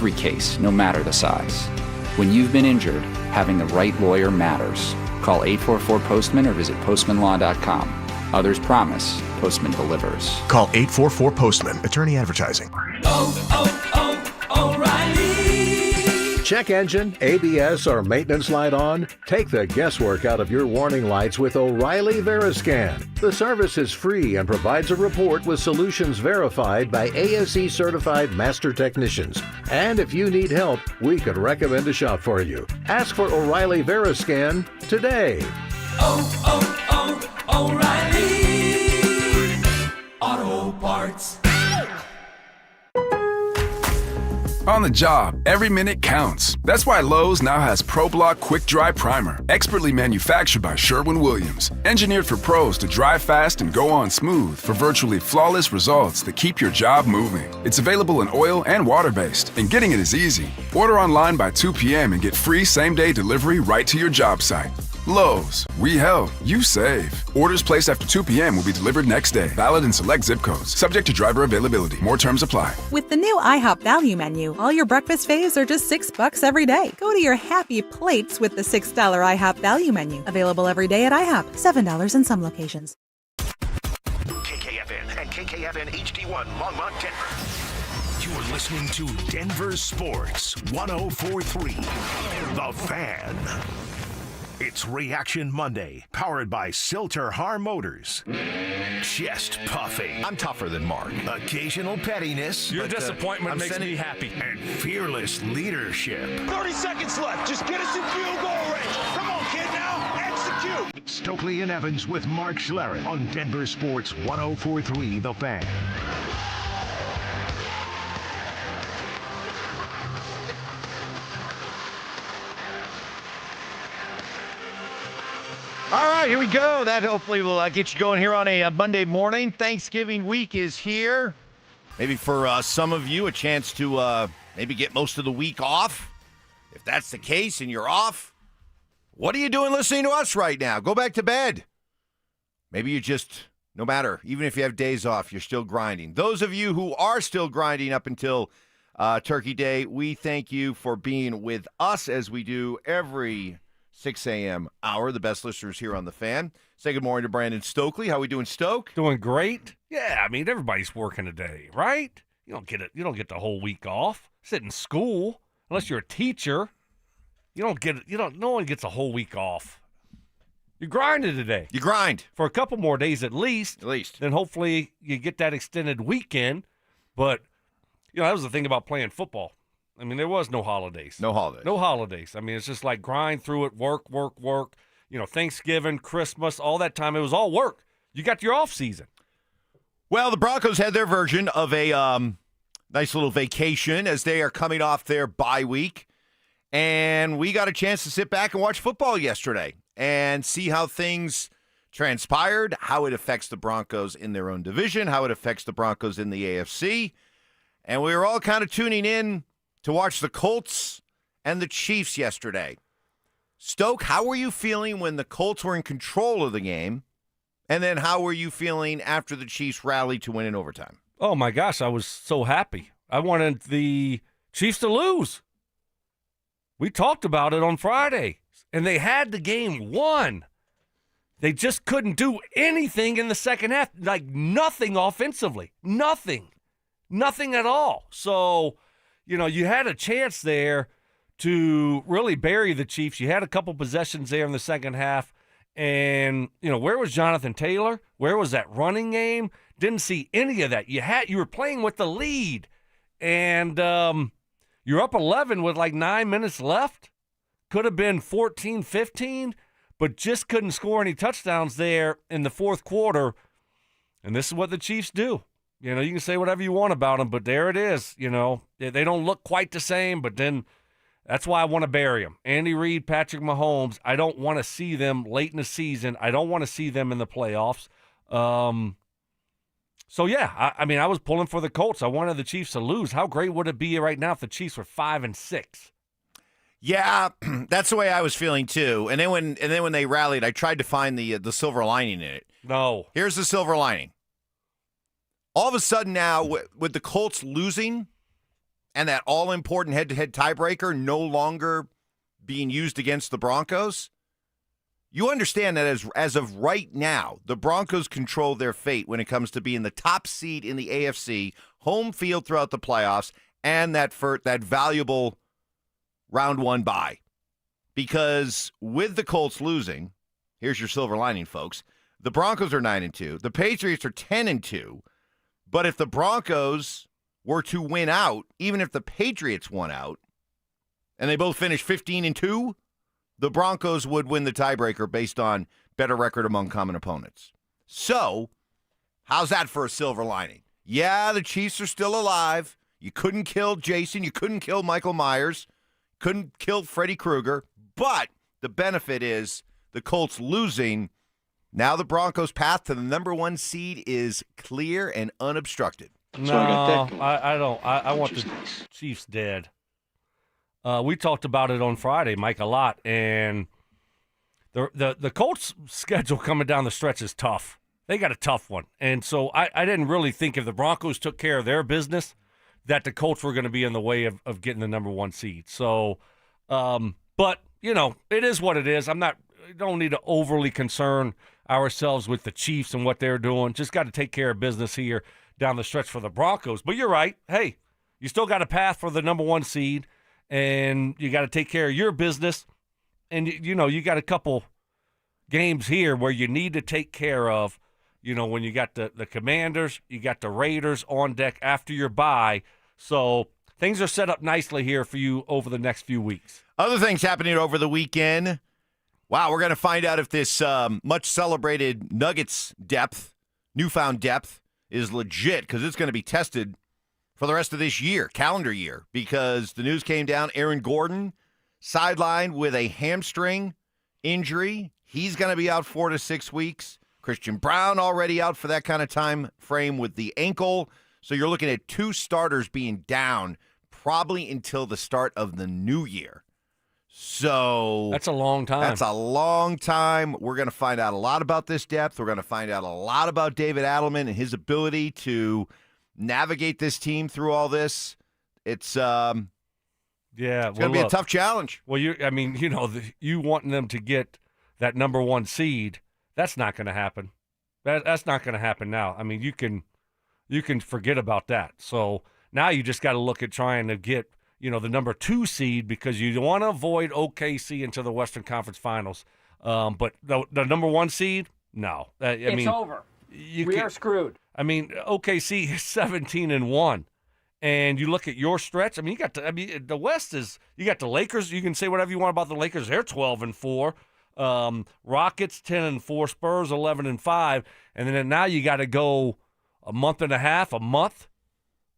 every case, no matter the size. When you've been injured, having the right lawyer matters. Call 844-POSTMAN or visit postmanlaw.com. Others promise, Postman delivers. Call 844-POSTMAN. Attorney advertising. O'Reilly. Check engine, ABS, or maintenance light on? Take the guesswork out of your warning lights with O'Reilly Veriscan. The service is free and provides a report with solutions verified by ASE certified master technicians. And if you need help, we could recommend a shop for you. Ask for O'Reilly Veriscan today. O'Reilly Auto Parts. On the job, every minute counts. That's why Lowe's now has ProBlock Quick Dry Primer, expertly manufactured by Sherwin-Williams. Engineered for pros to dry fast and go on smooth for virtually flawless results that keep your job moving. It's available in oil and water-based, and getting it is easy. Order online by 2 p.m. and get free same-day delivery right to your job site. Lowe's, we help, you save. Orders placed after 2 p.m. will be delivered next day. Valid in select zip codes. Subject to driver availability. More terms apply. With the new IHOP value menu, all your breakfast faves are just $6 every day. Go to your happy plates with the $6 IHOP value menu. Available every day at IHOP. $7 in some locations. KKFN and KKFN HD1 Longmont, Denver. You're listening to Denver Sports 104.3. The Fan. It's Reaction Monday, powered by Silter-Har Motors. Chest puffing. I'm tougher than Mark. Occasional pettiness. Your disappointment makes me happy. And fearless leadership. 30 seconds left. Just get us in field goal range. Come on, kid, now. Execute. Stokley and Evans with Mark Schlereth on Denver Sports 104.3 The Fan. All right, here we go. That hopefully will get you going here on a Monday morning. Thanksgiving week is here. Maybe for some of you, a chance to maybe get most of the week off. If that's the case and you're off, what are you doing listening to us right now? Go back to bed. Maybe you just, no matter, even if you have days off, you're still grinding. Those of you who are still grinding up until Turkey Day, we thank you for being with us as we do every 6 a.m. hour, the best listeners here on The Fan. Say good morning to Brandon Stokley. How we doing, Stoke? Doing great. Yeah, I mean, everybody's working today, right? You don't get it. You don't get the whole week off. Sit in school, unless you're a teacher. You don't get it. No one gets a whole week off. You grinded today. You grind. For a couple more days at least. At least. Then hopefully you get that extended weekend. But, that was the thing about playing football. I mean, there was no holidays. No holidays. No holidays. I mean, it's just like grind through it, work. Thanksgiving, Christmas, all that time. It was all work. You got your off season. Well, the Broncos had their version of a nice little vacation as they are coming off their bye week. And we got a chance to sit back and watch football yesterday and see how things transpired, how it affects the Broncos in their own division, how it affects the Broncos in the AFC. And we were all kind of tuning in to watch the Colts and the Chiefs yesterday. Stoke, how were you feeling when the Colts were in control of the game? And then how were you feeling after the Chiefs rallied to win in overtime? Oh, my gosh, I was so happy. I wanted the Chiefs to lose. We talked about it on Friday, and they had the game won. They just couldn't do anything in the second half, like nothing offensively, nothing at all. So, you had a chance there to really bury the Chiefs. You had a couple possessions there in the second half. And, where was Jonathan Taylor? Where was that running game? Didn't see any of that. You were playing with the lead. And you're up 11 with like 9 minutes left. Could have been 14-15, but just couldn't score any touchdowns there in the fourth quarter. And this is what the Chiefs do. You can say whatever you want about them, but there it is. They don't look quite the same, but then that's why I want to bury them. Andy Reid, Patrick Mahomes, I don't want to see them late in the season. I don't want to see them in the playoffs. I was pulling for the Colts. I wanted the Chiefs to lose. How great would it be right now if the Chiefs were 5-6? Yeah, that's the way I was feeling too. And then when they rallied, I tried to find the silver lining in it. No. Here's the silver lining. All of a sudden now, with the Colts losing, and that all-important head-to-head tiebreaker no longer being used against the Broncos, you understand that as of right now, the Broncos control their fate when it comes to being the top seed in the AFC, home field throughout the playoffs, and that valuable round one bye. Because with the Colts losing, here's your silver lining, folks, the Broncos are 9-2. The Patriots are 10-2. But if the Broncos were to win out, even if the Patriots won out, and they both finished 15-2, the Broncos would win the tiebreaker based on better record among common opponents. So, how's that for a silver lining? Yeah, the Chiefs are still alive. You couldn't kill Jason. You couldn't kill Michael Myers. Couldn't kill Freddy Krueger. But the benefit is the Colts losing. Now the Broncos' path to the number one seed is clear and unobstructed. No, I don't. I want the Chiefs dead. We talked about it on Friday, Mike, a lot, and the Colts' schedule coming down the stretch is tough. They got a tough one, and so I didn't really think if the Broncos took care of their business that the Colts were going to be in the way of getting the number one seed. So, but you know, it is what it is. Don't need to overly concern ourselves with the Chiefs and what they're doing. Just got to take care of business here down the stretch for the Broncos. But you're right. Hey, you still got a path for the number one seed, and you got to take care of your business. And, you know, you got a couple games here where you need to take care of, you know, when you got the Commanders, you got the Raiders on deck after your bye. So things are set up nicely here for you over the next few weeks. Other things happening over the weekend. Wow, we're going to find out if this much-celebrated Nuggets depth, newfound depth, is legit, because it's going to be tested for the rest of this year, calendar year, because the news came down, Aaron Gordon sidelined with a hamstring injury. He's going to be out 4 to 6 weeks. Christian Brown already out for that kind of time frame with the ankle. So you're looking at 2 starters being down probably until the start of the new year. So that's a long time. That's a long time. We're going to find out a lot about this depth. We're going to find out a lot about David Adelman and his ability to navigate this team through all this. It's going to be a tough challenge. Well, you wanting them to get that number one seed, that's not going to happen. That's not going to happen now. I mean, you can forget about that. So now you just got to look at trying to get, you know, the number 2 seed, because you want to avoid OKC into the Western Conference Finals. But the number 1 seed, no. It's over. We are screwed. I mean, OKC is 17-1, and you look at your stretch. I mean, the West is. You got the Lakers. You can say whatever you want about the Lakers. They're 12-4. Rockets 10-4. Spurs 11-5, and then now you got to go a month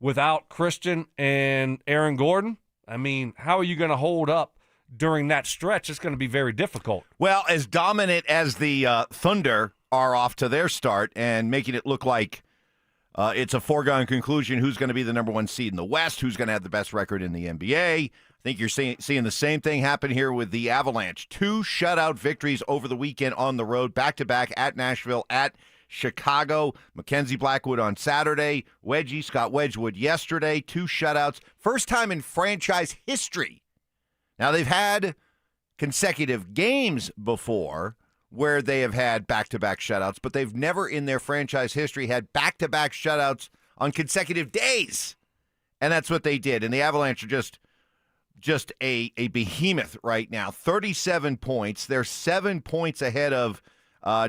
without Christian and Aaron Gordon. I mean, how are you going to hold up during that stretch? It's going to be very difficult. Well, as dominant as the Thunder are off to their start and making it look like it's a foregone conclusion who's going to be the number 1 seed in the West, who's going to have the best record in the NBA. I think you're seeing the same thing happen here with the Avalanche. 2 shutout victories over the weekend on the road, back-to-back at Nashville, at Chicago. Mackenzie Blackwood on Saturday. Scott Wedgwood yesterday. 2 shutouts. First time in franchise history. Now, they've had consecutive games before where they have had back-to-back shutouts, but they've never in their franchise history had back-to-back shutouts on consecutive days. And that's what they did. And the Avalanche are just a behemoth right now. 37 points. They're 7 points ahead of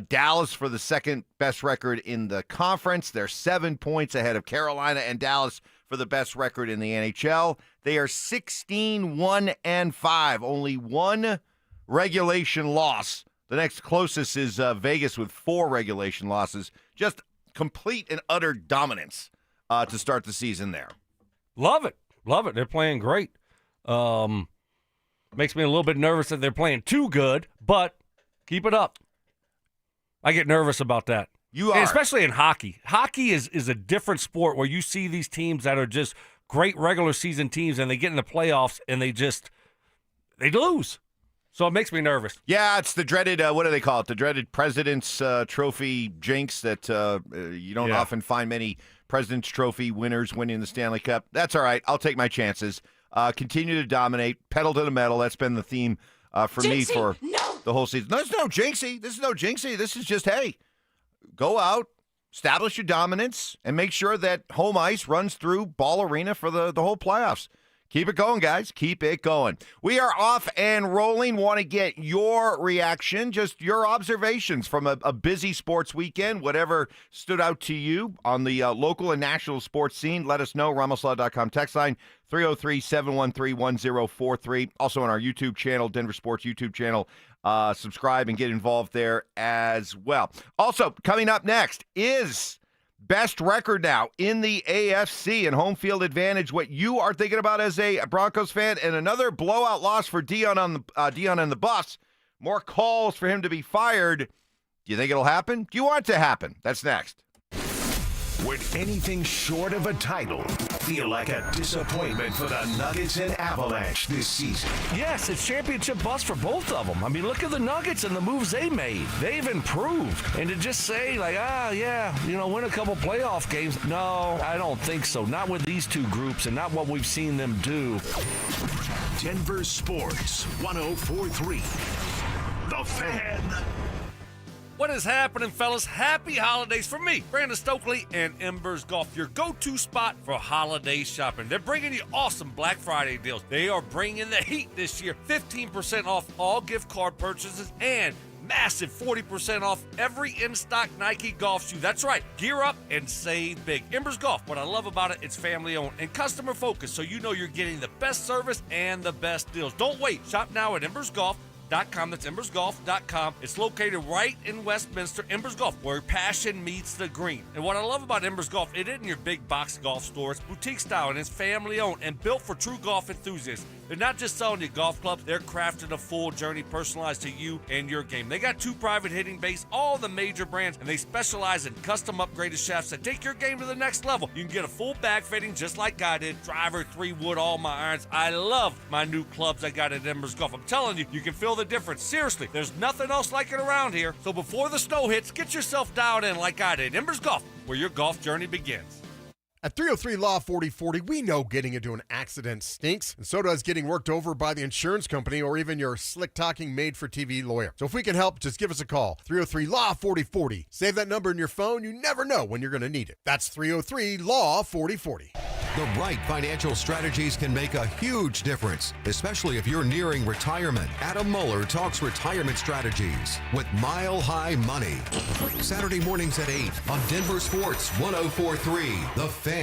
Dallas for the second best record in the conference. They're 7 points ahead of Carolina and Dallas for the best record in the NHL. They are 16-1-5. Only 1 regulation loss. The next closest is Vegas with 4 regulation losses. Just complete and utter dominance to start the season there. Love it. They're playing great. Makes me a little bit nervous that they're playing too good, but keep it up. I get nervous about that. You are. And especially in hockey. Hockey is a different sport where you see these teams that are just great regular season teams, and they get in the playoffs and they lose. So it makes me nervous. Yeah, it's the dreaded, what do they call it? The dreaded President's Trophy jinx that you don't often find many President's Trophy winners winning the Stanley Cup. That's all right. I'll take my chances. Continue to dominate, pedal to the metal. That's been the theme for me for the whole season. No, it's no jinxie. This is no jinxie. This is just, hey, go out, establish your dominance, and make sure that home ice runs through Ball Arena for the whole playoffs. Keep it going, guys. Keep it going. We are off and rolling. Want to get your reaction, just your observations from a busy sports weekend, whatever stood out to you on the local and national sports scene. Let us know. RamosLaw.com text line 303-713-1043. Also on our YouTube channel, Denver Sports YouTube channel. Subscribe and get involved there as well. Also, coming up next is best record now in the AFC and home field advantage. What you are thinking about as a Broncos fan, and another blowout loss for Dion and the Buffs. More calls for him to be fired. Do you think it'll happen? Do you want it to happen? That's next. Would anything short of a title feel like a disappointment for the Nuggets and Avalanche this season? Yes, it's championship bust for both of them. I mean, look at the Nuggets and the moves they made. They've improved. And to just say, like, win a couple playoff games. No, I don't think so. Not with these two groups and not what we've seen them do. Denver Sports 104.3. The Fan. What is happening, fellas? Happy holidays from me, Brandon Stokley and Embers Golf, your go-to spot for holiday shopping. They're bringing you awesome Black Friday deals. They are bringing the heat this year. 15% off all gift card purchases and massive 40% off every in-stock Nike golf shoe. That's right. Gear up and save big. Embers Golf, what I love about it, it's family-owned and customer-focused, so you know you're getting the best service and the best deals. Don't wait. Shop now at EmbersGolf.com. That's embersgolf.com. It's located right in Westminster. Embers Golf, where passion meets the green. And what I love about Embers Golf, it isn't your big box golf store. It's boutique style and it's family owned and built for true golf enthusiasts. They're not just selling you golf clubs, they're crafting a full journey personalized to you and your game. They got 2 private hitting bays, all the major brands, and they specialize in custom upgraded shafts that take your game to the next level. You can get a full bag fitting just like I did. Driver, 3-wood, all my irons. I love my new clubs I got at Embers Golf. I'm telling you, you can feel the difference. Seriously, there's nothing else like it around here. So before the snow hits, get yourself dialed in like I did. Embers Golf, where your golf journey begins. At 303 Law 4040, we know getting into an accident stinks, and so does getting worked over by the insurance company or even your slick-talking made-for-TV lawyer. So if we can help, just give us a call. 303 Law 4040. Save that number in your phone. You never know when you're going to need it. That's 303 Law 4040. The right financial strategies can make a huge difference, especially if you're nearing retirement. Adam Mueller talks retirement strategies with Mile High Money. Saturday mornings at 8 on Denver Sports 104.3, The Fan.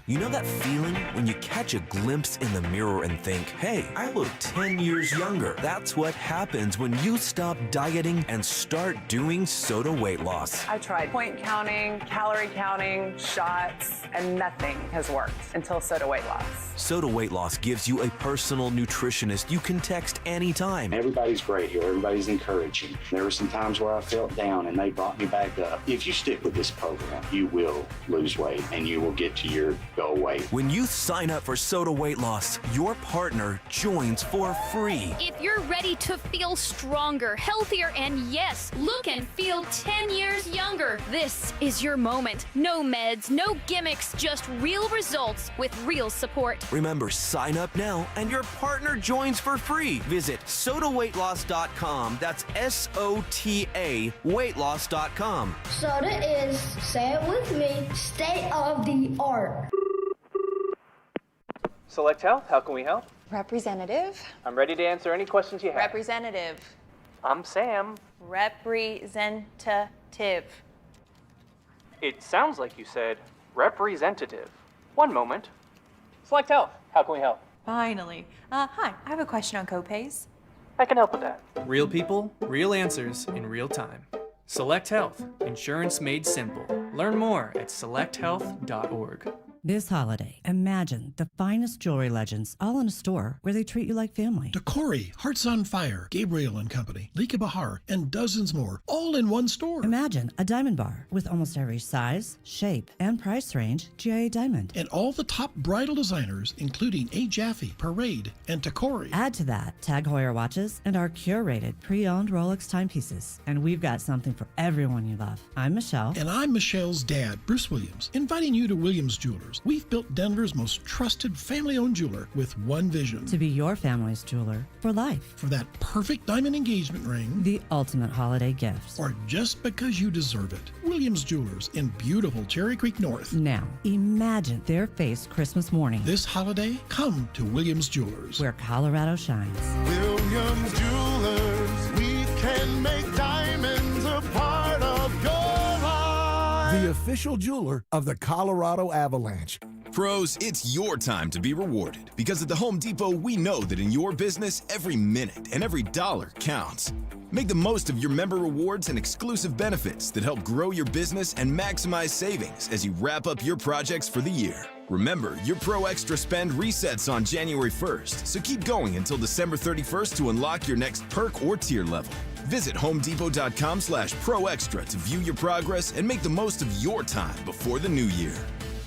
You know that feeling when you catch a glimpse in the mirror and think, hey, I look 10 years younger. That's what happens when you stop dieting and start doing Soda weight loss. I tried point counting, calorie counting, shots, and nothing has worked until Soda weight loss. Soda weight loss gives you a personal nutritionist you can text anytime. Everybody's great here. Everybody's encouraging. There were some times where I felt down and they brought me back up. If you stick with this program, you will lose weight and you will get to your goal weight. When you sign up for Soda weight loss, your partner joins for free. If you're ready to feel stronger, healthier, and yes, look and feel 10 years younger, this is your moment. No meds, no gimmicks, just real results with real support. Remember, sign up now and your partner joins for free. Visit SodaWeightLoss.com. That's SOTA weightloss.com. Soda is, say it with me, state of the art. Select Health, how can we help? Representative. I'm ready to answer any questions you have. Representative. I'm Sam. Representative. It sounds like you said representative. One moment. Select Health, how can we help? Finally. Hi, I have a question on copays. I can help with that. Real people, real answers in real time. Select Health, insurance made simple. Learn more at selecthealth.org. This holiday, imagine the finest jewelry legends all in a store where they treat you like family. Decory, Hearts on Fire, Gabriel and Company, Lika Bahar, and dozens more, all in one store. Imagine a diamond bar with almost every size, shape, and price range GIA diamond. And all the top bridal designers, including A. Jaffe, Parade, and Decory. Add to that Tag Heuer watches and our curated pre-owned Rolex timepieces. And we've got something for everyone you love. I'm Michelle. And I'm Michelle's dad, Bruce Williams, inviting you to Williams Jewelers. We've built Denver's most trusted family-owned jeweler with one vision. To be your family's jeweler for life. For that perfect diamond engagement ring. The ultimate holiday gift. Or just because you deserve it. Williams Jewelers in beautiful Cherry Creek North. Now, imagine their face Christmas morning. This holiday, come to Williams Jewelers. Where Colorado shines. Williams Jewelers, we can make diamonds a part of your life. The official jeweler of the Colorado Avalanche. Pros, it's your time to be rewarded because at the Home Depot, we know that in your business, every minute and every dollar counts. Make the most of your member rewards and exclusive benefits that help grow your business and maximize savings as you wrap up your projects for the year. Remember, your Pro Extra spend resets on January 1st, so keep going until December 31st to unlock your next perk or tier level. Visit homedepot.com/Pro Extra to view your progress and make the most of your time before the new year.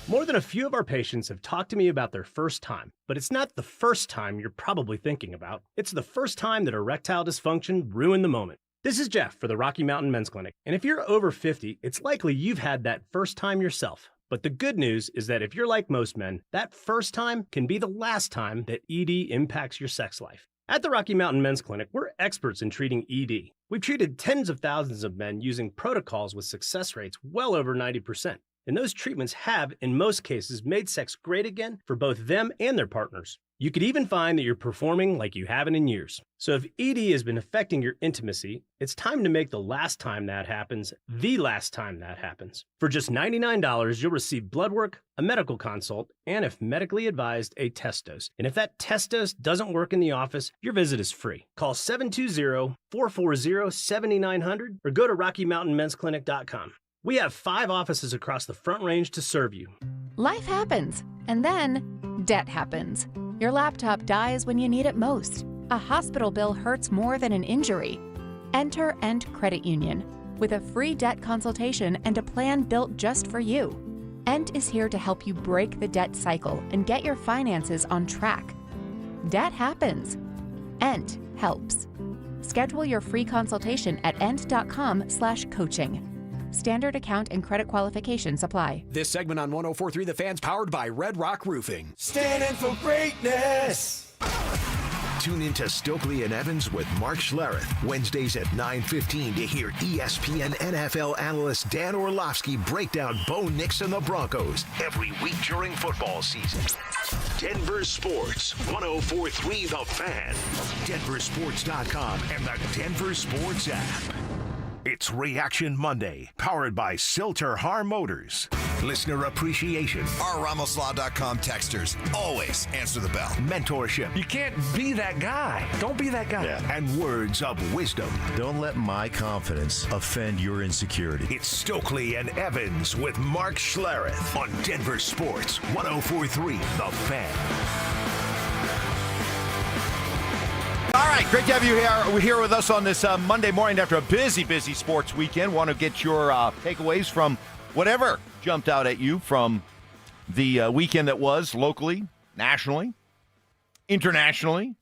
More than a few of our patients have talked to me about their first time, but it's not the first time you're probably thinking about. It's the first time that erectile dysfunction ruined the moment. This is Jeff for the Rocky Mountain Men's Clinic, and if you're over 50, it's likely you've had that first time yourself. But the good news is that if you're like most men, that first time can be the last time that ED impacts your sex life. At the Rocky Mountain Men's Clinic, we're experts in treating ED. We've treated tens of thousands of men using protocols with success rates well over 90%. And those treatments have, in most cases, made sex great again for both them and their partners. You could even find that you're performing like you haven't in years. So if ED has been affecting your intimacy, it's time to make the last time that happens, the last time that happens. For just $99, you'll receive blood work, a medical consult, and if medically advised, a test dose. And if that test dose doesn't work in the office, your visit is free. Call 720-440-7900 or go to RockyMountainMen'sClinic.com. We have 5 offices across the Front Range to serve you. Life happens, and then debt happens. Your laptop dies when you need it most. A hospital bill hurts more than an injury. Enter End Credit Union with a free debt consultation and a plan built just for you. End is here to help you break the debt cycle and get your finances on track. Debt happens. End helps. Schedule your free consultation at end.com/coaching. Standard account and credit qualifications apply. This segment on 104.3 The Fan's powered by Red Rock Roofing. Standing for greatness. Tune into Stokley and Evans with Mark Schlereth, Wednesdays at 9:15 to hear ESPN NFL analyst Dan Orlovsky break down Bo Nix and the Broncos every week during football season. Denver Sports, 104.3 The Fan. DenverSports.com and the Denver Sports app. It's Reaction Monday, powered by Silter Har Motors. Listener appreciation. Our RamosLaw.com texters always answer the bell. Mentorship. You can't be that guy. Don't be that guy. Yeah. And words of wisdom. Don't let my confidence offend your insecurity. It's Stokley and Evans with Mark Schlereth on Denver Sports, 104.3 The Fan. All right, great to have you here with us on this Monday morning after a busy sports weekend. Want to get your takeaways from whatever jumped out at you from the weekend that was locally, nationally, internationally.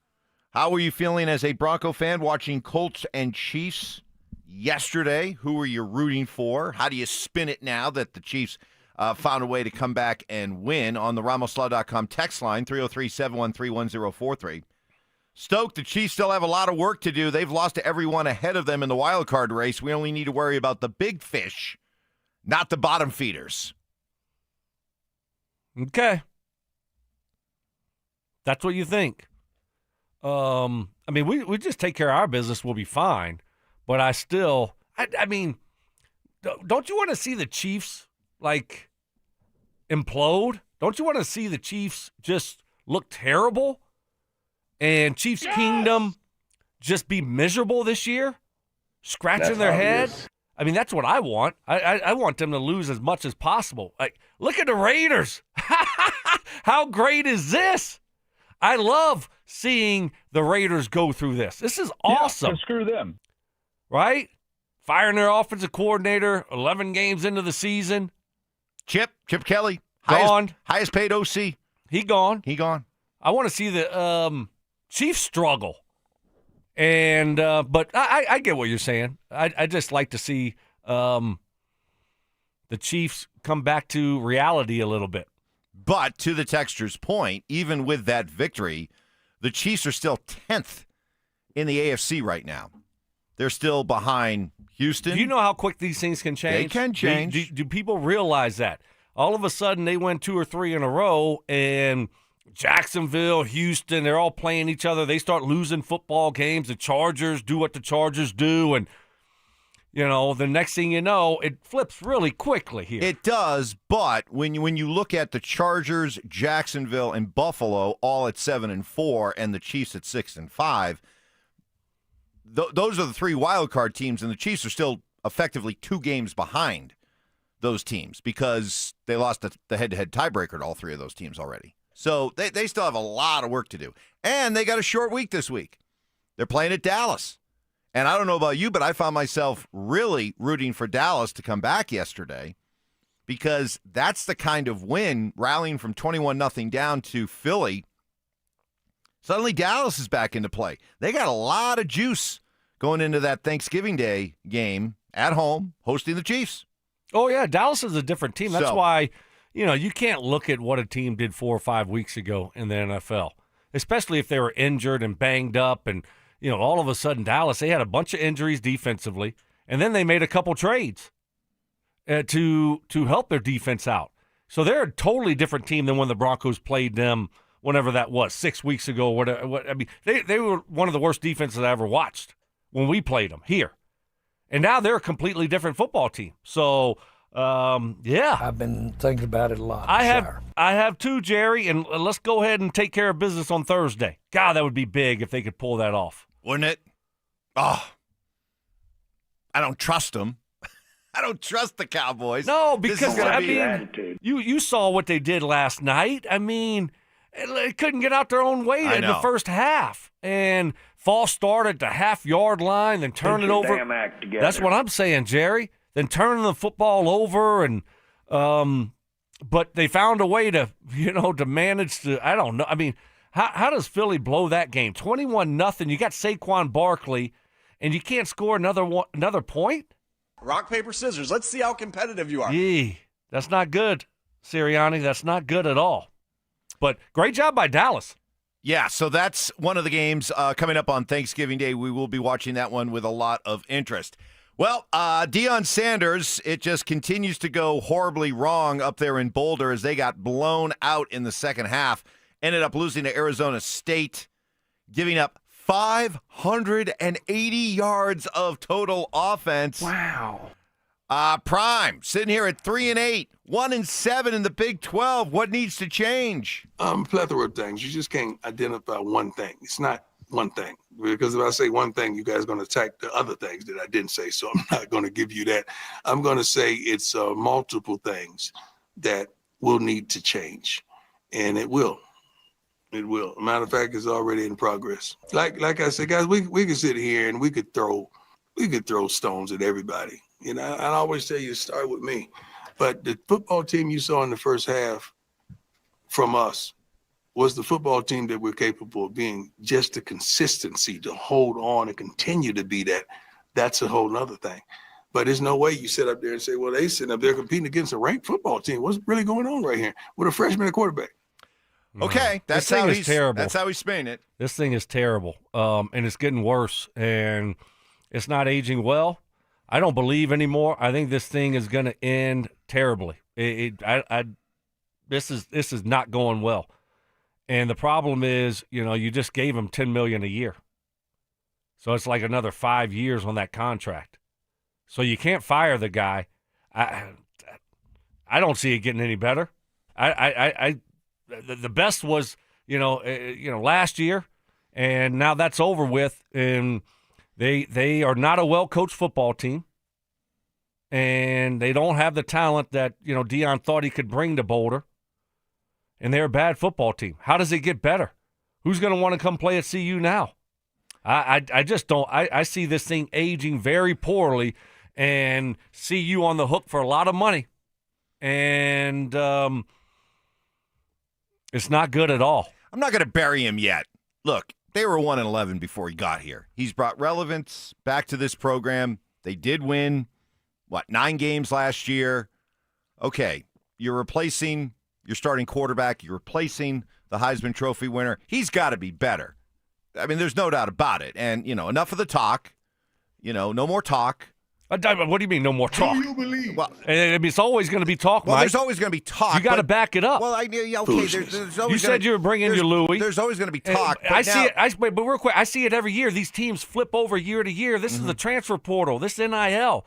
How were you feeling as a Bronco fan watching Colts and Chiefs yesterday? Who were you rooting for? How do you spin it now that the Chiefs found a way to come back and win? On the RamosLaw.com text line, 303-713-1043. Stoke, the Chiefs still have a lot of work to do. They've lost to everyone ahead of them in the wild card race. We only need to worry about the big fish, not the bottom feeders. Okay. That's what you think. I mean, we just take care of our business, we'll be fine. But I mean, don't you want to see the Chiefs, like, implode? Don't you want to see the Chiefs just look terrible? And Chiefs Kingdom just be miserable this year? Scratching their head? I mean, that's what I want. I want them to lose as much as possible. Like, look at the Raiders. How great is this? I love seeing the Raiders go through this. This is awesome. Yeah, screw them. Right? Firing their offensive coordinator 11 games into the season. Chip Kelly. Gone. Highest paid OC. He gone. I want to see the Chiefs struggle. And but I get what you're saying. I just like to see the Chiefs come back to reality a little bit. But to the texter's point, even with that victory, the Chiefs are still 10th in the AFC right now. They're still behind Houston. Do you know how quick these things can change? They can change. Do people realize that? All of a sudden, they win 2 or 3 in a row, and Jacksonville, Houston, they're all playing each other. They start losing football games. The Chargers do what the Chargers do, and the next thing you know, it flips really quickly here. It does, but when you look at the Chargers, Jacksonville, and Buffalo all at 7-4, and the Chiefs at 6-5, those are the 3 wild card teams, and the Chiefs are still effectively 2 games behind those teams because they lost the head-to-head tiebreaker to all 3 of those teams already. So they still have a lot of work to do, and they got a short week this week. They're playing at Dallas. And I don't know about you, but I found myself really rooting for Dallas to come back yesterday because that's the kind of win, rallying from 21-0 down to Philly. Suddenly Dallas is back into play. They got a lot of juice going into that Thanksgiving Day game at home, hosting the Chiefs. Oh, yeah, Dallas is a different team. That's why, you can't look at what a team did 4 or 5 weeks ago in the NFL, especially if they were injured and banged up and all of a sudden Dallas, they had a bunch of injuries defensively, and then they made a couple trades to help their defense out. So they're a totally different team than when the Broncos played them whenever that was, 6 weeks ago. What I mean, they were one of the worst defenses I ever watched when we played them here. And now they're a completely different football team. So, yeah. I've been thinking about it a lot. I have too, Jerry, and let's go ahead and take care of business on Thursday. God, that would be big if they could pull that off. Wouldn't it? Oh, I don't trust them. I don't trust the Cowboys. No, because you saw what they did last night. I mean, they couldn't get out their own way in the first half, and false start at the half-yard line, then turn it over. Damn act together. That's what I'm saying, Jerry. Then turning the football over, and but they found a way to to manage to. I don't know. I mean. How does Philly blow that game? 21-0. You got Saquon Barkley, and you can't score another point? Rock, paper, scissors. Let's see how competitive you are. Yee, that's not good, Sirianni. That's not good at all. But great job by Dallas. Yeah, so that's one of the games coming up on Thanksgiving Day. We will be watching that one with a lot of interest. Well, Deion Sanders, it just continues to go horribly wrong up there in Boulder as they got blown out in the second half. Ended up losing to Arizona State, giving up 580 yards of total offense. Wow. Prime, sitting here at 3-8, 1-7 in the Big 12. What needs to change? Plethora of things. You just can't identify one thing. It's not one thing. Because if I say one thing, you guys are going to attack the other things that I didn't say. So I'm not going to give you that. I'm going to say it's multiple things that will need to change. And it will. It will. Matter of fact, it's already in progress. Like I said, guys, we could sit here and we could throw stones at everybody. I always tell you to start with me. But the football team you saw in the first half from us was the football team that we're capable of being. Just the consistency to hold on and continue to be that. That's a whole nother thing. But there's no way you sit up there and say, well, they sitting up there competing against a ranked football team. What's really going on right here with a freshman at quarterback? Okay, that's how he's terrible. That's how he's spinning it. This thing is terrible, and it's getting worse, and it's not aging well. I don't believe anymore. I think this thing is going to end terribly. This is not going well, and the problem is, you just gave him $10 million a year, so it's like another 5 years on that contract. So you can't fire the guy. I don't see it getting any better. The best was, last year, and now that's over with. And they are not a well-coached football team. and they don't have the talent that, Deion thought he could bring to Boulder, and they're a bad football team. How does it get better? Who's going to want to come play at CU now? I just don't. I see this thing aging very poorly, and CU on the hook for a lot of money, and it's not good at all. I'm not going to bury him yet. Look, they were 1-11 before he got here. He's brought relevance back to this program. They did win, 9 games last year. Okay, you're replacing your starting quarterback. You're replacing the Heisman Trophy winner. He's got to be better. I mean, there's no doubt about it. And, enough of the talk. No more talk. What do you mean, no more talk? Do you believe? Well, it's always going to be talk, well, Mike. there's always going to be talk. You got to back it up. Well, okay, there's always you said you were bringing your Louis. There's always going to be talk. See it. But real quick, I see it every year. These teams flip over year to year. This is the transfer portal. This is NIL.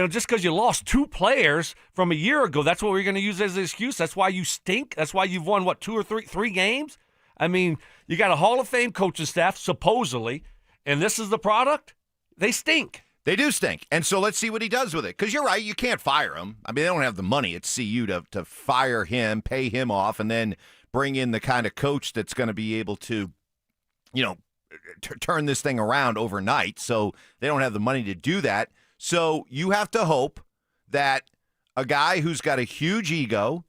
Just because you lost 2 players from a year ago, that's what we're going to use as an excuse. That's why you stink. That's why you've won, 2 or 3 games? I mean, you got a Hall of Fame coaching staff, supposedly, and this is the product? They stink. They do stink. And so let's see what he does with it. Because you're right, you can't fire him. I mean, they don't have the money at CU to fire him, pay him off, and then bring in the kind of coach that's going to be able to, turn this thing around overnight. So they don't have the money to do that. So you have to hope that a guy who's got a huge ego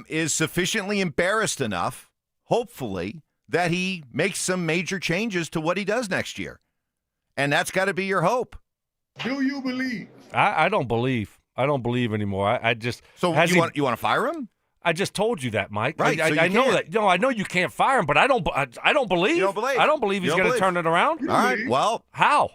is sufficiently embarrassed enough, hopefully, that he makes some major changes to what he does next year. And that's got to be your hope. Do you believe? I don't believe. I don't believe anymore. I just. So you want to fire him? I just told you that, Mike. Right. I know that. No, I know you can't fire him, but I don't believe. You don't believe? I don't believe he's going to turn it around. All right. Well, how?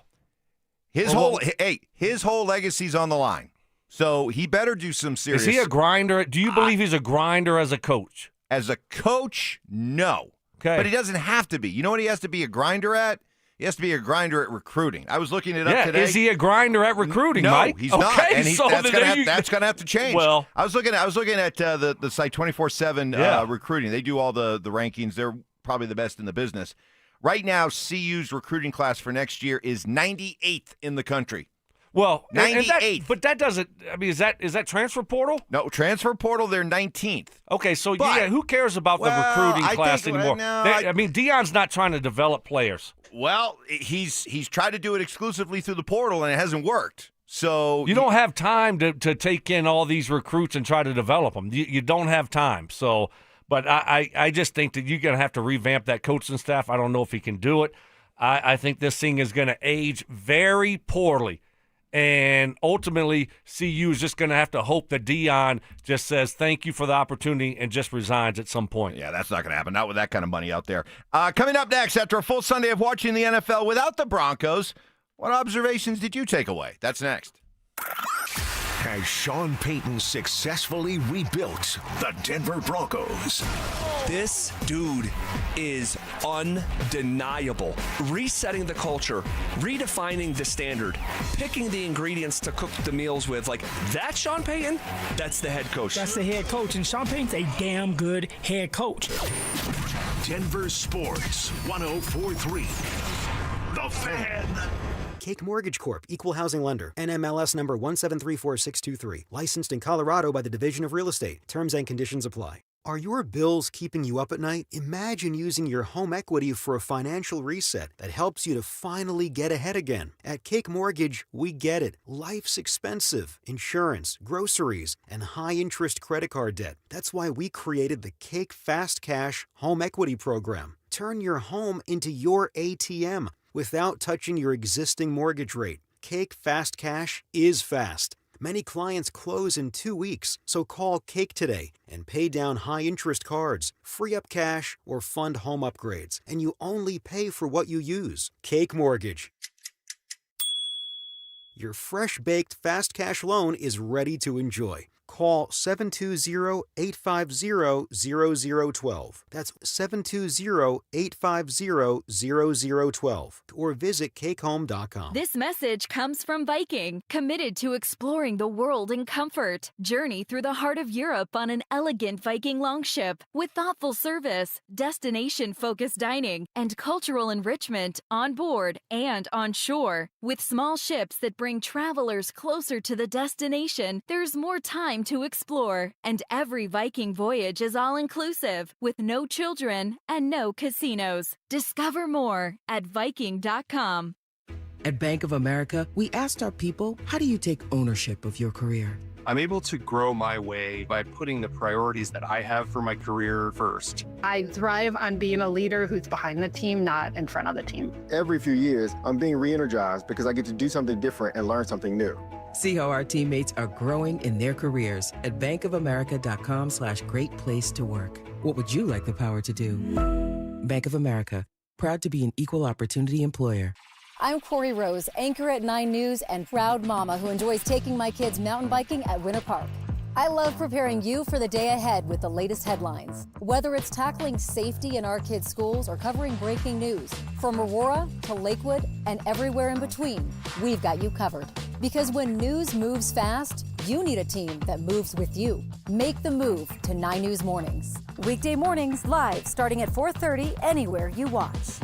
His whole legacy's on the line. So he better do some serious. Is he a grinder? Do you believe he's a grinder as a coach? As a coach, no. Okay. But he doesn't have to be. You know what he has to be a grinder at? He has to be a grinder at recruiting. I was looking it up today. Is he a grinder at recruiting, no, Mike? he's not. And that's going to have to change. Well, I was looking at the site 24/7 recruiting. They do all the rankings. They're probably the best in the business. Right now, CU's recruiting class for next year is 98th in the country. Well, 98th. But that doesn't. I mean, is that transfer portal? No, transfer portal. They're 19th. Okay, so who cares about the recruiting class anymore? I mean, Deion's not trying to develop players. Well, he's tried to do it exclusively through the portal, and it hasn't worked. So you don't have time to take in all these recruits and try to develop them. You don't have time. So, but I just think that you're going to have to revamp that coaching staff. I don't know if he can do it. I think this thing is going to age very poorly. And ultimately, CU is just going to have to hope that Deion just says thank you for the opportunity and just resigns at some point. Yeah, that's not going to happen. Not with that kind of money out there. Coming up next, after a full Sunday of watching the NFL without the Broncos, what observations did you take away? That's next. Has Sean Payton successfully rebuilt the Denver Broncos? This dude is undeniable. Resetting the culture, redefining the standard, picking the ingredients to cook the meals with. Like, that's Sean Payton? That's the head coach. That's the head coach, and Sean Payton's a damn good head coach. Denver Sports 104.3. The Fan. Cake Mortgage Corp. Equal Housing Lender. NMLS number 1734623. Licensed in Colorado by the Division of Real Estate. Terms and conditions apply. Are your bills keeping you up at night? Imagine using your home equity for a financial reset that helps you to finally get ahead again. At Cake Mortgage, we get it. Life's expensive. Insurance, groceries, and high-interest credit card debt. That's why we created the Cake Fast Cash Home Equity Program. Turn your home into your ATM without touching your existing mortgage rate. Cake Fast Cash is fast. Many clients close in 2 weeks, so call Cake today and pay down high-interest cards, free up cash, or fund home upgrades, and you only pay for what you use. Cake Mortgage. Your fresh-baked Fast Cash loan is ready to enjoy. call 720-850-0012. That's 720-850-0012. Or visit cakehome.com. This message comes from Viking, committed to exploring the world in comfort. Journey through the heart of Europe on an elegant Viking longship with thoughtful service, destination-focused dining, and cultural enrichment on board and on shore. With small ships that bring travelers closer to the destination, there's more time to explore. And every Viking voyage is all-inclusive, with no children and no casinos. Discover more at Viking.com. At Bank of America, we asked our people, how do you take ownership of your career? I'm able to grow my way by putting the priorities that I have for my career first. I thrive on being a leader who's behind the team, not in front of the team. Every few years, I'm being re-energized because I get to do something different and learn something new. See how our teammates are growing in their careers at bankofamerica.com/great place to work. What would you like the power to do? Bank of America, proud to be an equal opportunity employer. I'm Corey Rose, anchor at 9 News and proud mama who enjoys taking my kids mountain biking at Winter Park. I love preparing you for the day ahead with the latest headlines. Whether it's tackling safety in our kids' schools or covering breaking news, from Aurora to Lakewood and everywhere in between, we've got you covered. Because when news moves fast, you need a team that moves with you. Make the move to 9 News Mornings. Weekday mornings live starting at 4:30 anywhere you watch.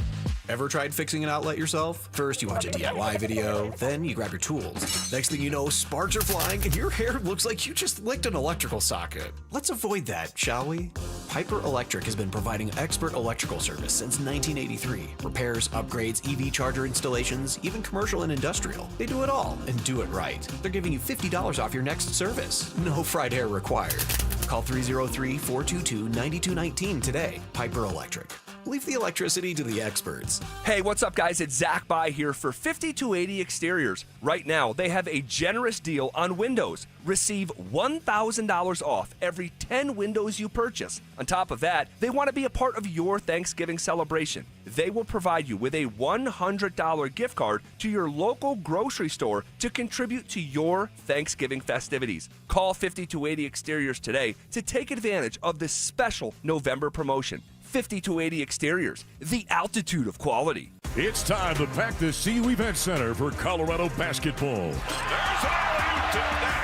Ever tried fixing an outlet yourself? First, you watch a DIY video, then you grab your tools. Next thing you know, sparks are flying and your hair looks like you just licked an electrical socket. Let's avoid that, shall we? Piper Electric has been providing expert electrical service since 1983. Repairs, upgrades, EV charger installations, even commercial and industrial. They do it all and do it right. They're giving you $50 off your next service. No fried hair required. Call 303-422-9219 today. Piper Electric. Leave the electricity to the experts. Hey, what's up, guys? It's Zach By here for 5280 Exteriors. Right now, they have a generous deal on windows. Receive $1,000 off every 10 windows you purchase. On top of that, they want to be a part of your Thanksgiving celebration. They will provide you with a $100 gift card to your local grocery store to contribute to your Thanksgiving festivities. Call 5280 Exteriors today to take advantage of this special November promotion. 5280 Exteriors, the altitude of quality. It's time to pack the CU Event Center for Colorado basketball. There's an alley-oop to that.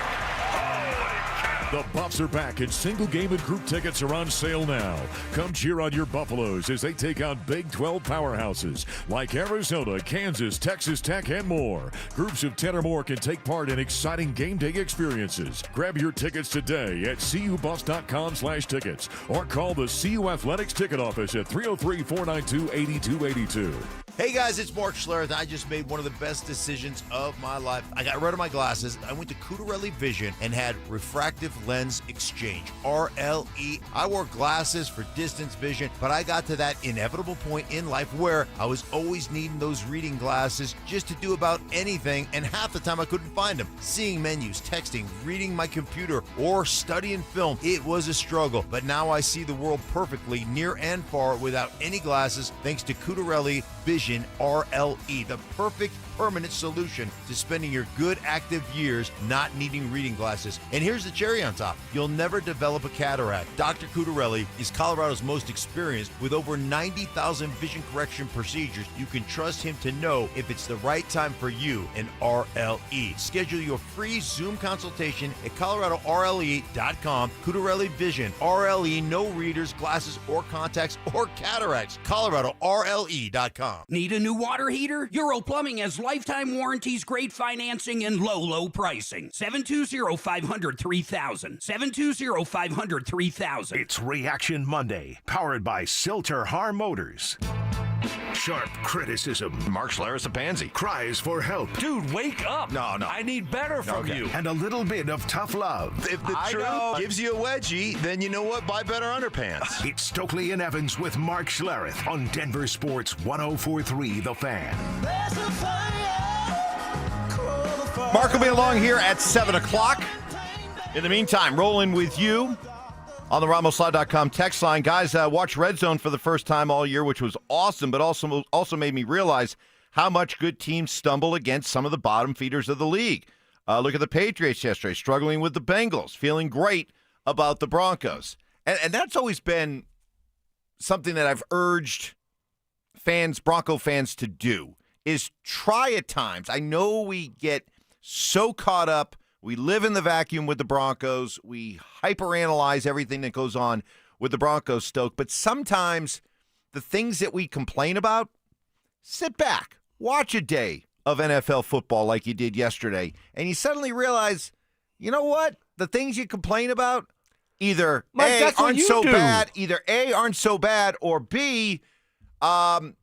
The Buffs are back, and single game and group tickets are on sale now. Come cheer on your Buffaloes as they take on Big 12 powerhouses like Arizona, Kansas, Texas Tech, and more. Groups of 10 or more can take part in exciting game day experiences. Grab your tickets today at cubuffs.com/tickets or call the CU Athletics ticket office at 303-492-8282. Hey guys, it's Mark Schlereth. I just made one of the best decisions of my life. I got rid of my glasses. I went to Cutarelli Vision and had refractive lens exchange, RLE. I wore glasses for distance vision, but I got to that inevitable point in life where I was always needing those reading glasses just to do about anything, and half the time I couldn't find them. Seeing menus, texting, reading my computer, or studying film, it was a struggle. But now I see the world perfectly near and far without any glasses thanks to Cutarelli Vision RLE, the perfect permanent solution to spending your good active years not needing reading glasses. And here's the cherry on top. You'll never develop a cataract. Dr. Cutarelli is Colorado's most experienced with over 90,000 vision correction procedures. You can trust him to know if it's the right time for you and RLE. Schedule your free Zoom consultation at coloradorle.com. Cutarelli Vision, RLE, no readers, glasses, or contacts, or cataracts. coloradorle.com. Need a new water heater? Euro Plumbing has lifetime warranties, great financing, and low pricing. 720-500-3000. 720-500-3000. It's Reaction Monday, powered by Silter-Har Motors. Sharp criticism. Mark Schlereth a pansy. Cries for help. Dude, wake up. No. I need better from you. And a little bit of tough love. If the truth gives you a wedgie, then you know what? Buy better underpants. It's Stokley and Evans with Mark Schlereth on Denver Sports 104.3 The Fan. Mark will be along here at 7 o'clock. In the meantime, rolling with you on the RamosLive.com text line. Guys, watch Red Zone for the first time all year, which was awesome, but also made me realize how much good teams stumble against some of the bottom feeders of the league. Look at the Patriots yesterday, struggling with the Bengals, feeling great about the Broncos. And that's always been something that I've urged Bronco fans to do, is try at times. I know we get so caught up. We live in the vacuum with the Broncos. We hyperanalyze everything that goes on with the Broncos, Stoke. But sometimes the things that we complain about, sit back, watch a day of NFL football like you did yesterday, and you suddenly realize, you know what? The things you complain about either Mike, aren't so bad, or B, the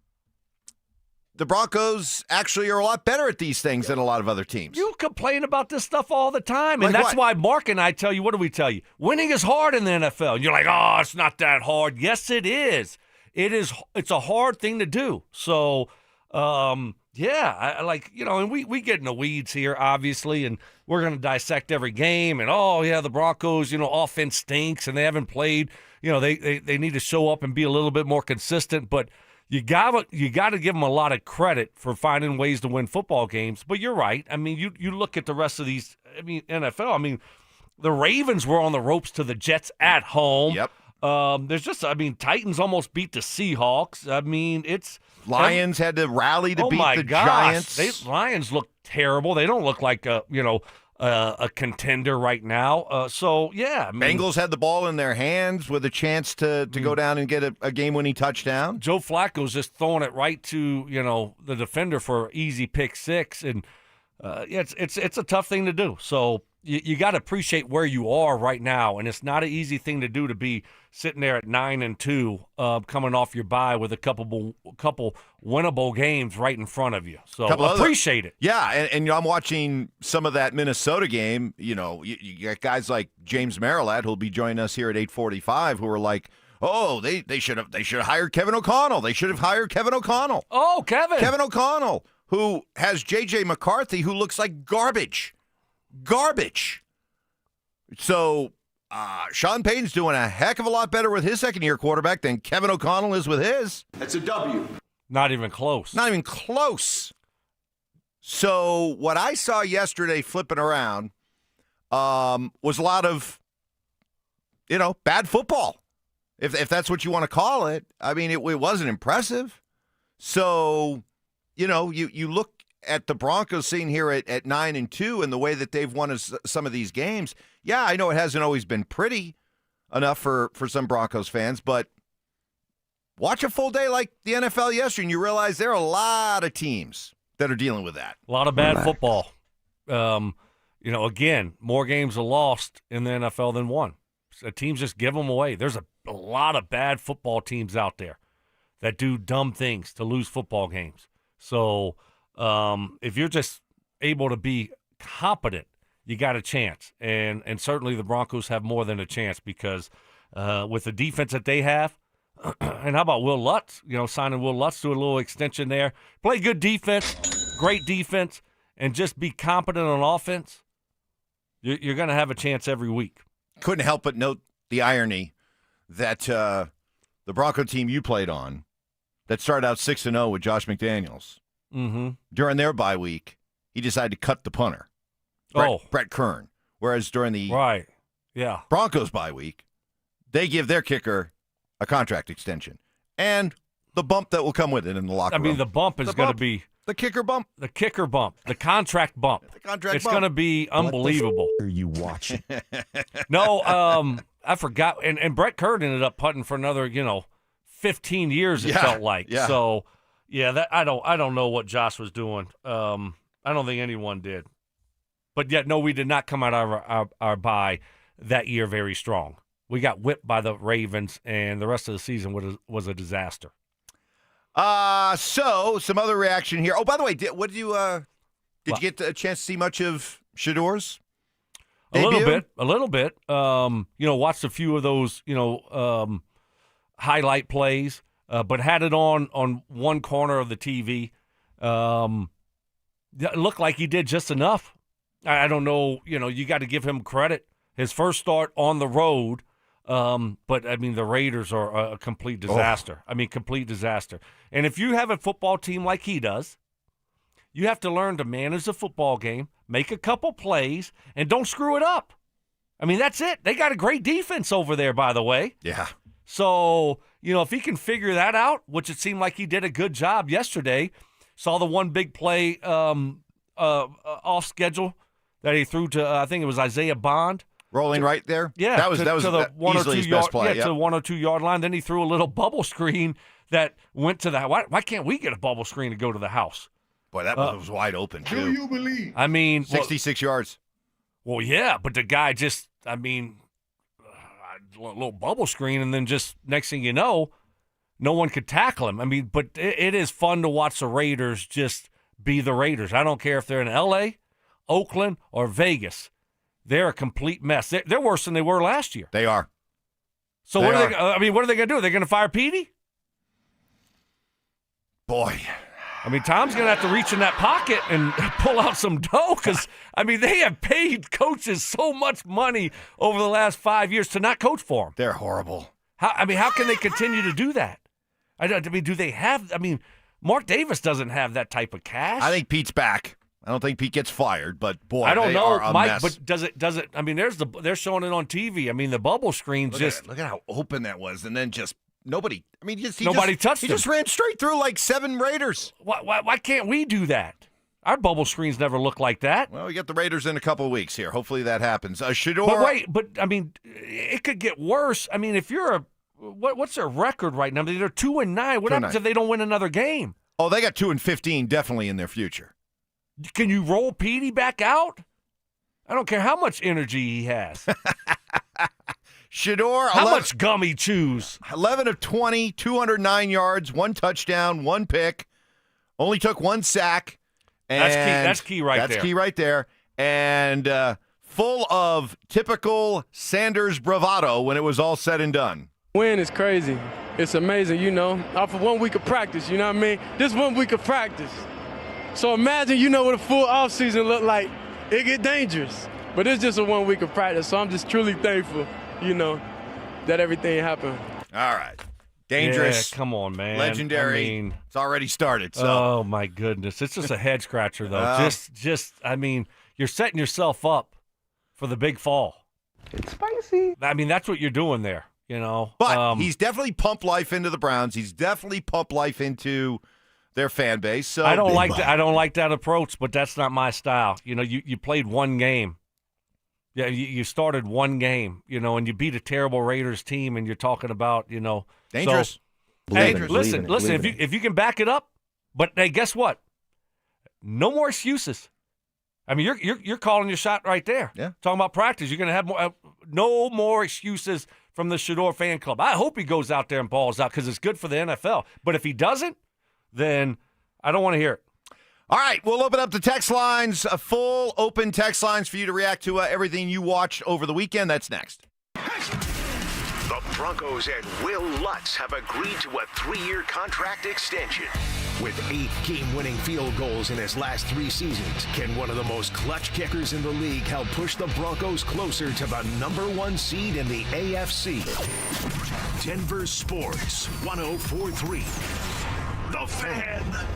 Broncos actually are a lot better at these things than a lot of other teams. You complain about this stuff all the time, and Like that's what? why Mark and I tell you, what do we tell you? Winning is hard in the NFL. And you're like, oh, it's not that hard. Yes, it is. It is. It's a hard thing to do. So, yeah, and we get in the weeds here, obviously, and we're going to dissect every game. And, the Broncos, offense stinks, and they haven't played. They need to show up and be a little bit more consistent. But you got to give them a lot of credit for finding ways to win football games. But you're right. I mean, you look at the rest of these, NFL. I mean, the Ravens were on the ropes to the Jets at home. Yep. Titans almost beat the Seahawks. Lions had to rally to beat the Giants. Lions look terrible. They don't look like a contender right now. Bengals had the ball in their hands with a chance to go down and get a game-winning touchdown. Joe Flacco's just throwing it right to the defender for an easy pick six, and it's a tough thing to do. So you got to appreciate where you are right now, and it's not an easy thing to do to be sitting there at 9-2, coming off your bye with a couple winnable games right in front of you. So appreciate it. Yeah, and I'm watching some of that Minnesota game. You got guys like James Marilat, who'll be joining us here at 8:45, who are like, oh, they should have hired Kevin O'Connell. They should have hired Kevin O'Connell. Oh, Kevin O'Connell, who has J.J. McCarthy, who looks like garbage. So Sean Payton's doing a heck of a lot better with his second-year quarterback than Kevin O'Connell is with his. That's a W. Not even close. Not even close. So what I saw yesterday flipping around was a lot of, bad football, if that's what you want to call it. I mean, it wasn't impressive. So, you look at the Broncos sitting here at 9-2 and the way that they've won some of these games. Yeah, I know it hasn't always been pretty enough for some Broncos fans, but watch a full day like the NFL yesterday and you realize there are a lot of teams that are dealing with that. A lot of bad football. Again, more games are lost in the NFL than won. So teams just give them away. There's a lot of bad football teams out there that do dumb things to lose football games. So if you're just able to be competent, you got a chance. And certainly the Broncos have more than a chance because with the defense that they have, and how about Will Lutz? Signing Will Lutz to a little extension there. Play good defense, great defense, and just be competent on offense. You're going to have a chance every week. Couldn't help but note the irony that the Bronco team you played on that started out 6-0 with Josh McDaniels, during their bye week, he decided to cut the punter, Brett Kern. Whereas during the Broncos bye week, they give their kicker a contract extension and the bump that will come with it in the locker room. The bump is going to be the kicker bump, the kicker bump, the contract bump. It's going to be unbelievable. What are you watching? No, I forgot. And Brett Kern ended up putting for another, 15 years. It felt like. Yeah. So, that I don't know what Josh was doing. I don't think anyone did. But yet, no, we did not come out of our bye that year very strong. We got whipped by the Ravens, and the rest of the season was a disaster. So some other reaction here. Oh, by the way, did you get a chance to see much of Shador's debut? A little bit. Watched a few of those, highlight plays, but had it on one corner of the TV. It looked like he did just enough. I don't know. You got to give him credit. His first start on the road. But, the Raiders are a complete disaster. Complete disaster. And if you have a football team like he does, You have to learn to manage the football game, make a couple plays, and don't screw it up. I mean, that's it. They got a great defense over there, by the way. Yeah. So, if he can figure that out, which it seemed like he did a good job yesterday, saw the one big play off schedule that he threw to, I think it was Isaiah Bond. Rolling right there? Yeah. That was to the easily his best play. Yeah, to the 102-yard line. Then he threw a little bubble screen that went to the – why can't we get a bubble screen to go to the house? Boy, that one was wide open, too. Do you believe? I mean – 66 yards. Well, yeah, but the guy just – a little bubble screen, and then just next thing you know, no one could tackle him. I mean, but it is fun to watch the Raiders just be the Raiders. I don't care if they're in L.A., Oakland, or Vegas. They're a complete mess. They're worse than they were last year. They are. So what are they going to do? Are they going to fire Petey? Boy. I mean, Tom's going to have to reach in that pocket and pull out some dough because, they have paid coaches so much money over the last 5 years to not coach for them. They're horrible. How can they continue to do that? Do they have – Mark Davis doesn't have that type of cash. I think Pete's back. I don't think Pete gets fired, but, boy, I don't they know, are a Mike, mess. but does it they're showing it on TV. The bubble screens Look at how open that was, and then just nobody. Nobody touched him. He just ran straight through like 7 Raiders. Why can't we do that? Our bubble screens never look like that. Well, we get the Raiders in a couple of weeks here. Hopefully that happens. Shedeur. But wait, it could get worse. If you're what's their record right now? They're 2-9. What happens if they don't win another game? Oh, they got 2-15 definitely in their future. Can you roll Petey back out? I don't care how much energy he has. Shedeur. How much gum he chews? 11 of 20, 209 yards, 1 touchdown, 1 pick. Only took 1 sack. And that's key right there. That's key right there. And full of typical Sanders bravado when it was all said and done. Win is crazy. It's amazing, off of 1 week of practice, you know what I mean? This 1 week of practice. So imagine, what a full offseason look like. It get dangerous. But it's just a 1 week of practice, so I'm just truly thankful, that everything happened. All right. Dangerous. Yeah, come on, man. Legendary. It's already started. So. Oh, my goodness. It's just a head scratcher, though. You're setting yourself up for the big fall. It's spicy. That's what you're doing there, But he's definitely pumped life into the Browns. He's definitely pumped life into their fan base. So I don't like that approach, but that's not my style. You played 1 game. Yeah, you started 1 game, and you beat a terrible Raiders team, and you're talking about, dangerous. So, hey, listen, if you can back it up, but hey, guess what? No more excuses. You're calling your shot right there. Yeah. Talking about practice, you're going to have no more excuses from the Shedeur fan club. I hope he goes out there and balls out because it's good for the NFL. But if he doesn't, then I don't want to hear it. All right, we'll open up the text lines, full open text lines for you to react to everything you watched over the weekend. That's next. The Broncos and Will Lutz have agreed to a 3-year contract extension. With 8 game-winning field goals in his last 3 seasons, can one of the most clutch kickers in the league help push the Broncos closer to the #1 seed in the AFC? Denver Sports 104.3. The Fan.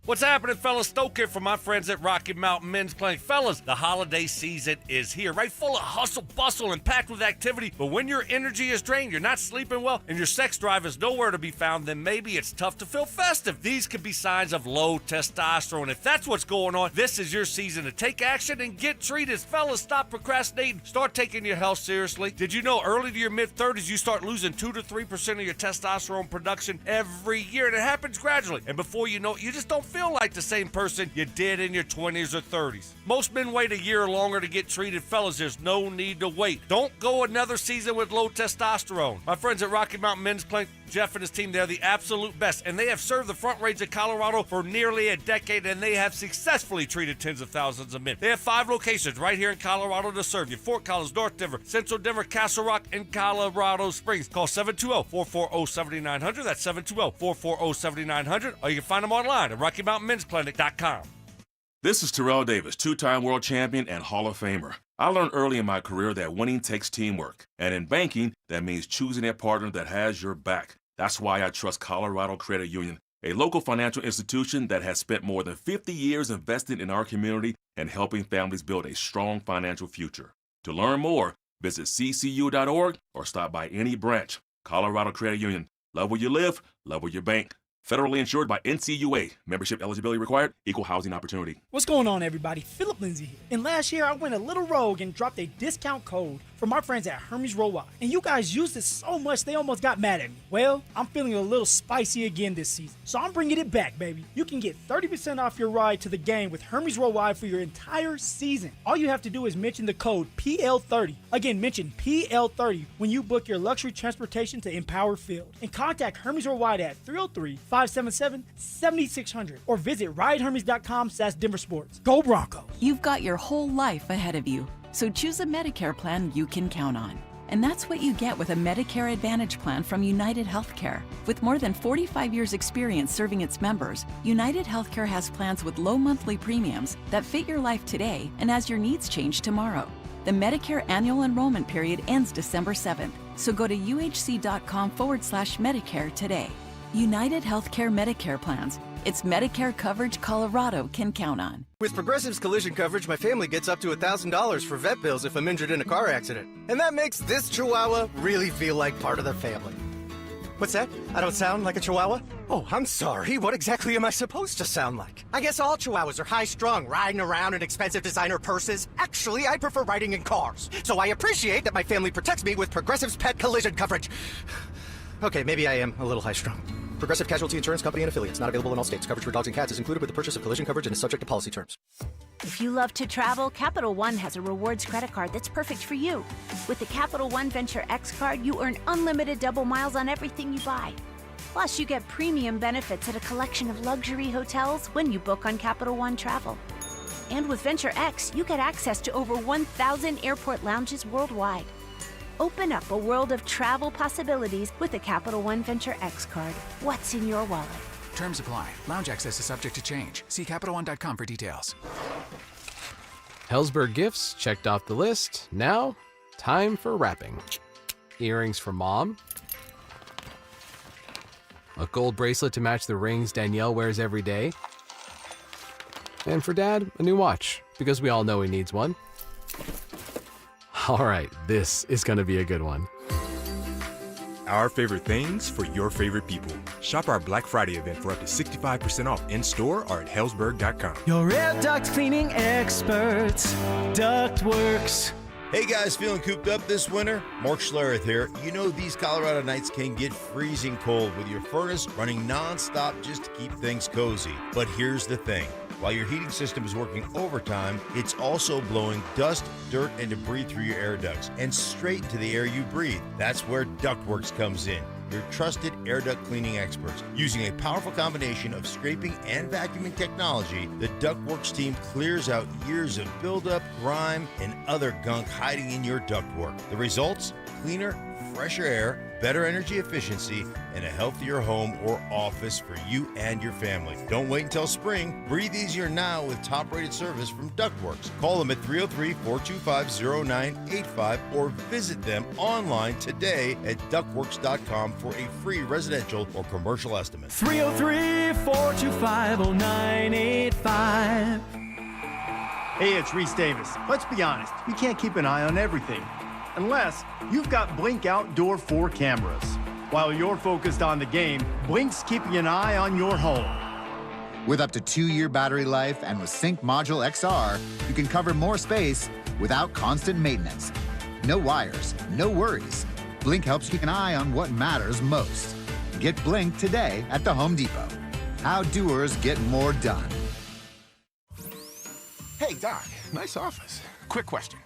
What's happening, fellas? Stoke here from my friends at Rocky Mountain Men's Clinic. Fellas, the holiday season is here, right? Full of hustle, bustle, and packed with activity. But when your energy is drained, you're not sleeping well, and your sex drive is nowhere to be found, then maybe it's tough to feel festive. These could be signs of low testosterone. If that's what's going on, this is your season to take action and get treated. Fellas, stop procrastinating. Start taking your health seriously. Did you know early to your mid-30s, you start losing 2 to 3% of your testosterone production every year, and it happens gradually. And before you know it, you just don't feel like the same person you did in your 20s or 30s. Most men wait a year or longer to get treated. Fellas, there's no need to wait. Don't go another season with low testosterone. My friends at Rocky Mountain Men's Clinic, Jeff and his team, they're the absolute best, and they have served the Front Range of Colorado for nearly a decade, and they have successfully treated tens of thousands of men. They have 5 locations right here in Colorado to serve you: Fort Collins, North Denver, Central Denver, Castle Rock, and Colorado Springs. Call 720-440-7900. That's 720-440-7900, or you can find them online at RockyMountainMen'sClinic.com. This is Terrell Davis, 2-time world champion and Hall of Famer. I learned early in my career that winning takes teamwork. And in banking, that means choosing a partner that has your back. That's why I trust Colorado Credit Union, a local financial institution that has spent more than 50 years investing in our community and helping families build a strong financial future. To learn more, visit ccu.org or stop by any branch. Colorado Credit Union. Love where you live, love where you bank. Federally insured by NCUA. Membership eligibility required. Equal housing opportunity. What's going on, everybody? Philip Lindsay here. And last year, I went a little rogue and dropped a discount code from our friends at Hermes Worldwide. And you guys used it so much, they almost got mad at me. Well, I'm feeling a little spicy again this season. So I'm bringing it back, baby. You can get 30% off your ride to the game with Hermes Worldwide for your entire season. All you have to do is mention the code PL30. Again, mention PL30 when you book your luxury transportation to Empower Field. And contact Hermes Worldwide at 303-577-7600 or visit ridehermes.com/DenverSports. Go Broncos! You've got your whole life ahead of you, so choose a Medicare plan you can count on. And that's what you get with a Medicare Advantage plan from United Healthcare. With more than 45 years' experience serving its members, United Healthcare has plans with low monthly premiums that fit your life today and as your needs change tomorrow. The Medicare annual enrollment period ends December 7th, so go to uhc.com/Medicare today. United Healthcare Medicare plans. It's Medicare coverage Colorado can count on. With Progressive's collision coverage, my family gets up to $1,000 for vet bills if I'm injured in a car accident. And that makes this Chihuahua really feel like part of the family. What's that? I don't sound like a Chihuahua? Oh, I'm sorry. What exactly am I supposed to sound like? I guess all Chihuahuas are high-strung, riding around in expensive designer purses. Actually, I prefer riding in cars. So I appreciate that my family protects me with Progressive's pet collision coverage. Okay, maybe I am a little high-strung. Progressive Casualty Insurance Company and Affiliates. Not available in all states. Coverage for dogs and cats is included with the purchase of collision coverage and is subject to policy terms. If you love to travel, Capital One has a rewards credit card that's perfect for you. With the Capital One Venture X card, you earn unlimited double miles on everything you buy. Plus, you get premium benefits at a collection of luxury hotels when you book on Capital One Travel. And with Venture X, you get access to over 1,000 airport lounges worldwide. Open up a world of travel possibilities with the Capital One Venture X card. What's in your wallet? Terms apply. Lounge access is subject to change. See CapitalOne.com for details. Hellsberg gifts checked off the list. Now, time for wrapping. Earrings for mom. A gold bracelet to match the rings Danielle wears every day. And for dad, a new watch, because we all know he needs one. All right, this is going to be a good one. Our favorite things for your favorite people. Shop our Black Friday event for up to 65% off in-store or at hellsberg.com. Your air duct cleaning experts, Ductworks. Hey guys, feeling cooped up this winter? Mark Schlereth here. You know these Colorado nights can get freezing cold with your furnace running non-stop just to keep things cozy. But here's the thing. While your heating system is working overtime, it's also blowing dust, dirt, and debris through your air ducts and straight into the air you breathe. That's where Ductworks comes in. Your trusted air duct cleaning experts. Using a powerful combination of scraping and vacuuming technology, the Ductworks team clears out years of buildup, grime, and other gunk hiding in your ductwork. The results? Cleaner, fresher air, better energy efficiency, and a healthier home or office for you and your family. Don't wait until spring. Breathe easier now with top-rated service from Ductworks. Call them at 303-425-0985 or visit them online today at ductworks.com for a free residential or commercial estimate. 303-425-0985. Hey, it's Reese Davis. Let's be honest, you can't keep an eye on everything. Unless you've got Blink Outdoor 4 cameras. While you're focused on the game, Blink's keeping an eye on your home. With up to 2-year battery life and with Sync Module XR, you can cover more space without constant maintenance. No wires, no worries. Blink helps keep an eye on what matters most. Get Blink today at the Home Depot. How doers get more done. Hey, Doc, nice office. Quick question.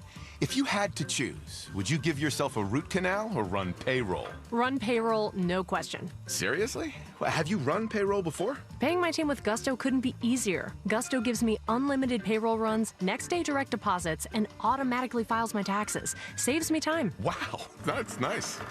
If you had to choose, would you give yourself a root canal or run payroll? Run payroll, no question. Seriously? Have you run payroll before? Paying my team with Gusto couldn't be easier. Gusto gives me unlimited payroll runs, next-day direct deposits, and automatically files my taxes. Saves me time. Wow, that's nice.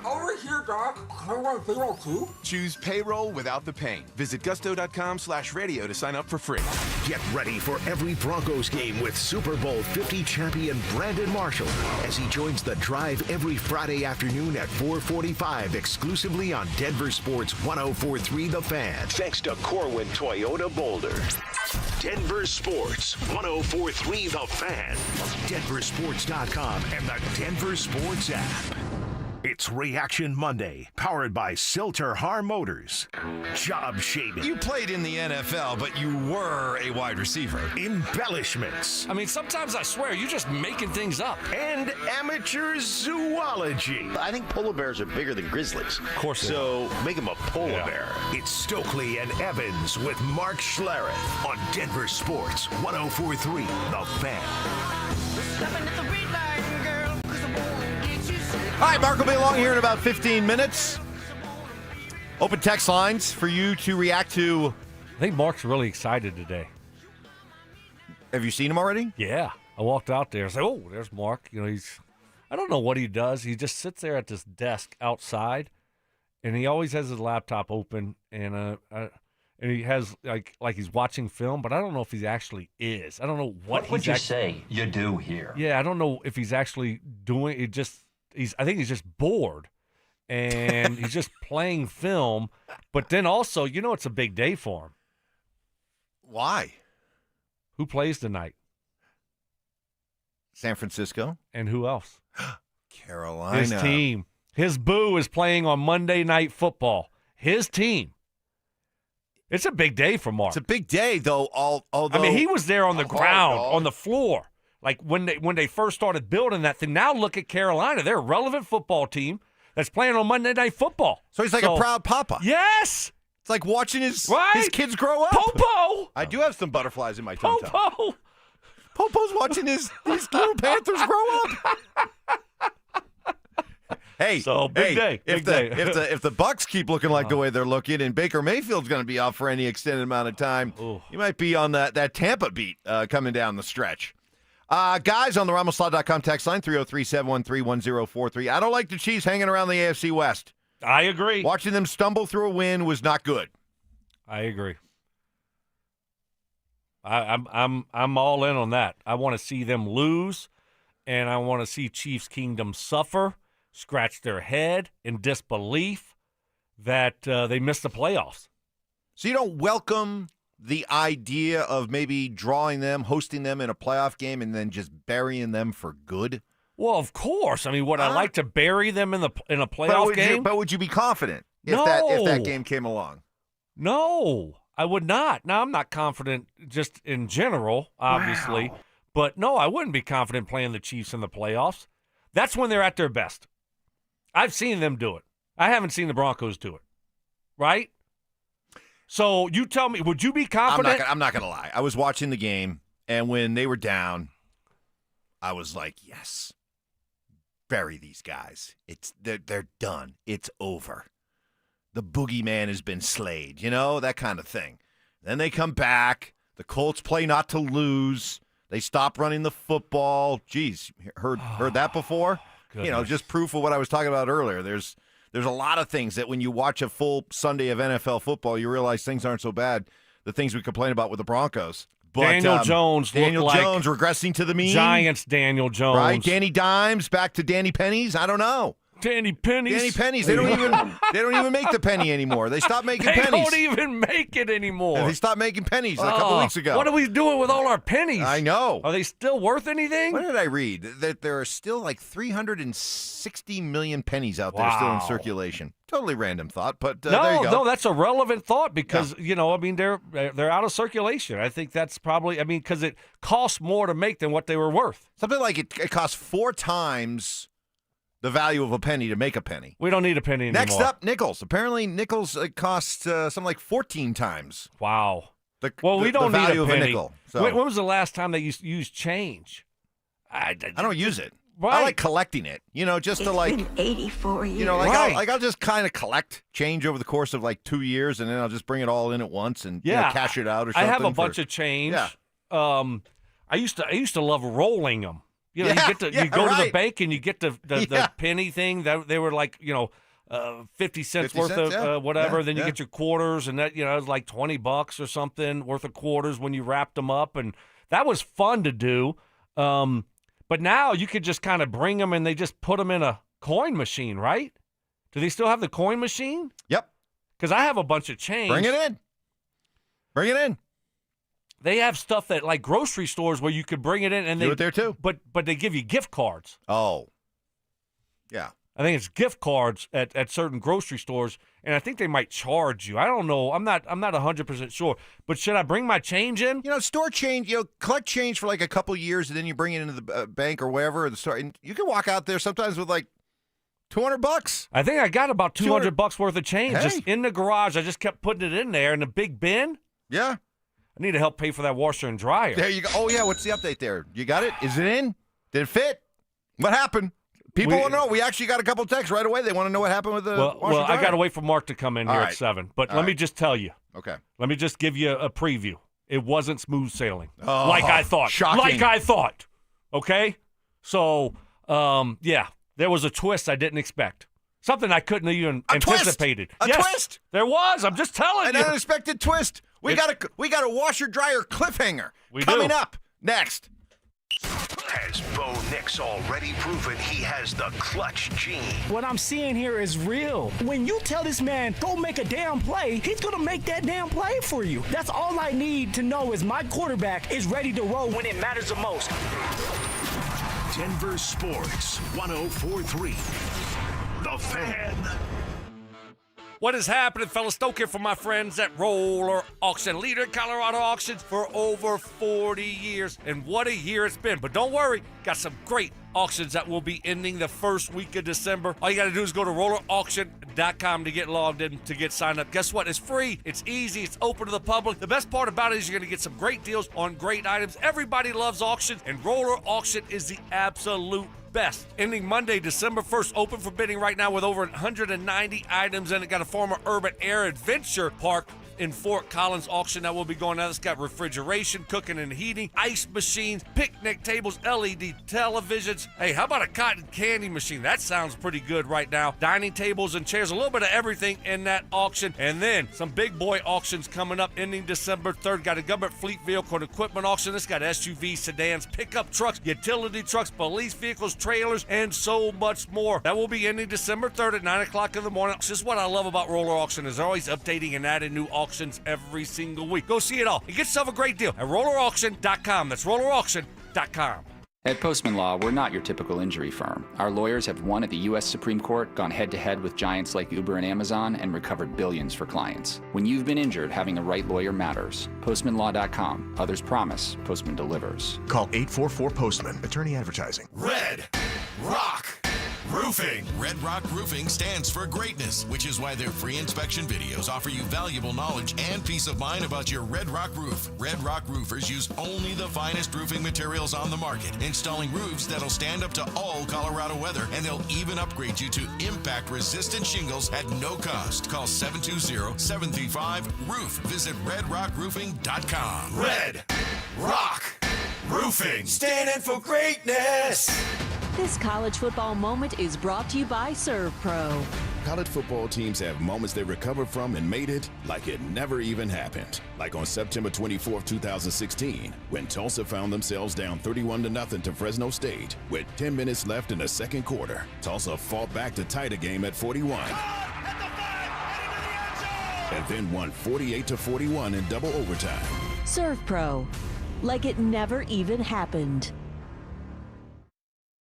Over here, Doc. Can I run payroll too? Choose payroll without the pain. Visit gusto.com/radio to sign up for free. Get ready for every Broncos game with Super Bowl 50 champion Brandon Marshall as he joins The Drive every Friday afternoon at 4:45 exclusively on Denver Sports 104.3 The Fan. Thanks to Corwin Toyota Boulder. Denver Sports 104.3 The Fan. DenverSports.com and the Denver Sports app. It's Reaction Monday, powered by Silter-Har Motors. Job shaving. You played in the NFL, but you were a wide receiver. Embellishments. I mean, sometimes I swear you're just making things up. And amateur zoology. I think polar bears are bigger than grizzlies. Of course. So make them a polar bear. It's Stokley and Evans with Mark Schlereth on Denver Sports 104.3 The Fan. All right, Mark will be along here in about 15 minutes. Open text lines for you to react to. I think Mark's really excited today. Have you seen him already? Yeah. I walked out there. I said, oh, there's Mark. You know, I don't know what he does. He just sits there at this desk outside, and he always has his laptop open, and he has like he's watching film, but I don't know if he actually is. I don't know what would you say you do here? Yeah, I don't know if he's actually doing it. I think he's just bored, and he's just playing film. But then also, it's a big day for him. Why? Who plays tonight? San Francisco. And who else? Carolina. His team. His boo is playing on Monday Night Football. His team. It's a big day for Mark. It's a big day, though. Although he was there on the ground, on the floor. Like when they first started building that thing. Now look at Carolina. They're a relevant football team that's playing on Monday Night Football. So he's like a proud papa. Yes. It's like watching his kids grow up. Popo. I do have some butterflies in my tum. Popo. Popo's watching these little Panthers grow up. Hey, big day. If the Bucks keep looking like the way they're looking, and Baker Mayfield's going to be out for any extended amount of time, you might be on that Tampa beat coming down the stretch. Guys, on the RamosLaw.com text line, 303-713-1043. I don't like the Chiefs hanging around the AFC West. I agree. Watching them stumble through a win was not good. I agree. I'm all in on that. I want to see them lose, and I want to see Chiefs Kingdom suffer, scratch their head in disbelief that they missed the playoffs. So you don't welcome the idea of maybe drawing them, hosting them in a playoff game, and then just burying them for good? Well, of course. I mean, would I like to bury them in a playoff game? But would you be confident if that game came along? No, I would not. Now, I'm not confident just in general, obviously. Wow. But, no, I wouldn't be confident playing the Chiefs in the playoffs. That's when they're at their best. I've seen them do it. I haven't seen the Broncos do it. Right? So you tell me, would you be confident? I'm not going to lie. I was watching the game, and when they were down, I was like, yes, bury these guys. They're done. It's over. The boogeyman has been slayed, that kind of thing. Then they come back. The Colts play not to lose. They stop running the football. Geez, heard that before? Goodness. Just proof of what I was talking about earlier. There's a lot of things that when you watch a full Sunday of NFL football, you realize things aren't so bad. The things we complain about with the Broncos. But, Daniel Jones regressing to the mean. Giants Daniel Jones. Right? Danny Dimes back to Danny Pennies. I don't know. Danny Pennies. They don't even make the penny anymore. They stopped making pennies. They don't even make it anymore. They stopped making pennies a couple weeks ago. What are we doing with all our pennies? I know. Are they still worth anything? What did I read? That there are still like 360 million pennies out there still in circulation. Totally random thought, but there you go. No, that's a relevant thought because, they're out of circulation. I think that's probably, because it costs more to make than what they were worth. Something like it costs 4 times the value of a penny to make a penny. We don't need a penny anymore. Next up, nickels. Apparently, nickels cost something like 14 times. Wow. We don't need value a penny. Of a nickel. So. When was the last time they used change? I don't use it. Right. I like collecting it, just to like. Been 84 years. I'll just kind of collect change over the course of like 2 years, and then I'll just bring it all in at once and cash it out or something. I have a bunch of change. Yeah. I used to love rolling them. You go to the bank and you get the penny thing that they were like 50 cents worth of whatever. Then you get your quarters, and that it was like $20 or something worth of quarters when you wrapped them up, and that was fun to do. But now you could just kind of bring them and they just put them in a coin machine, right? Do they still have the coin machine? Yep. Because I have a bunch of change. Bring it in. Bring it in. They have stuff that like grocery stores where you could bring it in and Do it there too. But they give you gift cards. Oh. Yeah. I think it's gift cards at certain grocery stores, and I think they might charge you. I don't know. I'm not 100% sure. But should I bring my change in? Store change, collect change for like a couple years, and then you bring it into the bank or wherever, or the store, and you can walk out there sometimes with like $200. I think I got about $200 worth of change just Hey. in the garage. I just kept putting it in there in a big bin. Yeah. I need to help pay for that washer and dryer. There you go. Oh, yeah. What's the update there? You got it? Is it in? Did it fit? What happened? People want to know. We actually got a couple texts right away. They want to know what happened with the washer Well, and dryer. I got to wait for Mark to come in here at 7. But let me just tell you. Okay. Let me just give you a preview. It wasn't smooth sailing. Oh, like I thought. shocking. Like I thought. Okay? So, yeah, there was a twist I didn't expect. Something I couldn't even anticipated. A Yes, twist. There was. I'm just telling An you. unexpected twist. We got a washer dryer cliffhanger coming up next. Has Bo Nix already proven he has the clutch gene? What I'm seeing here is real. When you tell this man, go make a damn play, he's going to make that damn play for you. That's all I need to know is my quarterback is ready to roll when it matters the most. Denver Sports 104.3. The Fan. What is happening, fellas? Stoke here for my friends at Roller Auction. Leader in Colorado auctions for over 40 years. And what a year it's been. But don't worry, got some great auctions that will be ending the first week of December. All you got to do is go to rollerauction.com to get logged in, to get signed up. Guess what? It's free. It's easy. It's open to the public. The best part about it is you're going to get some great deals on great items. Everybody loves auctions, and Roller Auction is the absolute best. Ending Monday, December 1st, open for bidding right now with over 190 items in it. Got a former urban air adventure park in Fort Collins auction that will be going on. It's got refrigeration, cooking and heating, ice machines, picnic tables, LED televisions. Hey, how about a cotton candy machine? That sounds pretty good right now. Dining tables and chairs, a little bit of everything in that auction. And then some big boy auctions coming up ending December 3rd. Got a government fleet vehicle and equipment auction. It's got SUVs, sedans, pickup trucks, utility trucks, police vehicles, trailers, and so much more. That will be ending December 3rd at 9 o'clock in the morning. It's just what I love about Roller Auction is they're always updating and adding new auctions every single week. Go see it all and get yourself a great deal at rollerauction.com. That's rollerauction.com. At Postman Law, we're not your typical injury firm. Our lawyers have won at the U.S. Supreme Court, gone head-to-head with giants like Uber and Amazon, and recovered billions for clients. When you've been injured, having the right lawyer matters. PostmanLaw.com. Others promise. Postman delivers. Call 844-POSTMAN. Attorney advertising. Red Rock Roofing. Red Rock Roofing stands for greatness, which is why their free inspection videos offer you valuable knowledge and peace of mind about your Red Rock roof. Red Rock roofers use only the finest roofing materials on the market, installing roofs that'll stand up to all Colorado weather, and they'll even upgrade you to impact-resistant shingles at no cost. Call 720-735-ROOF. Visit redrockroofing.com. Red Rock Roofing. Standing for greatness. This college football moment is brought to you by ServPro. College football teams have moments they recovered from and made it like it never even happened. Like on September 24, 2016, when Tulsa found themselves down 31-0 to Fresno State. With 10 minutes left in the second quarter, Tulsa fought back to tie the game at 41. And then won 48-41 in double overtime. ServPro. Like it never even happened.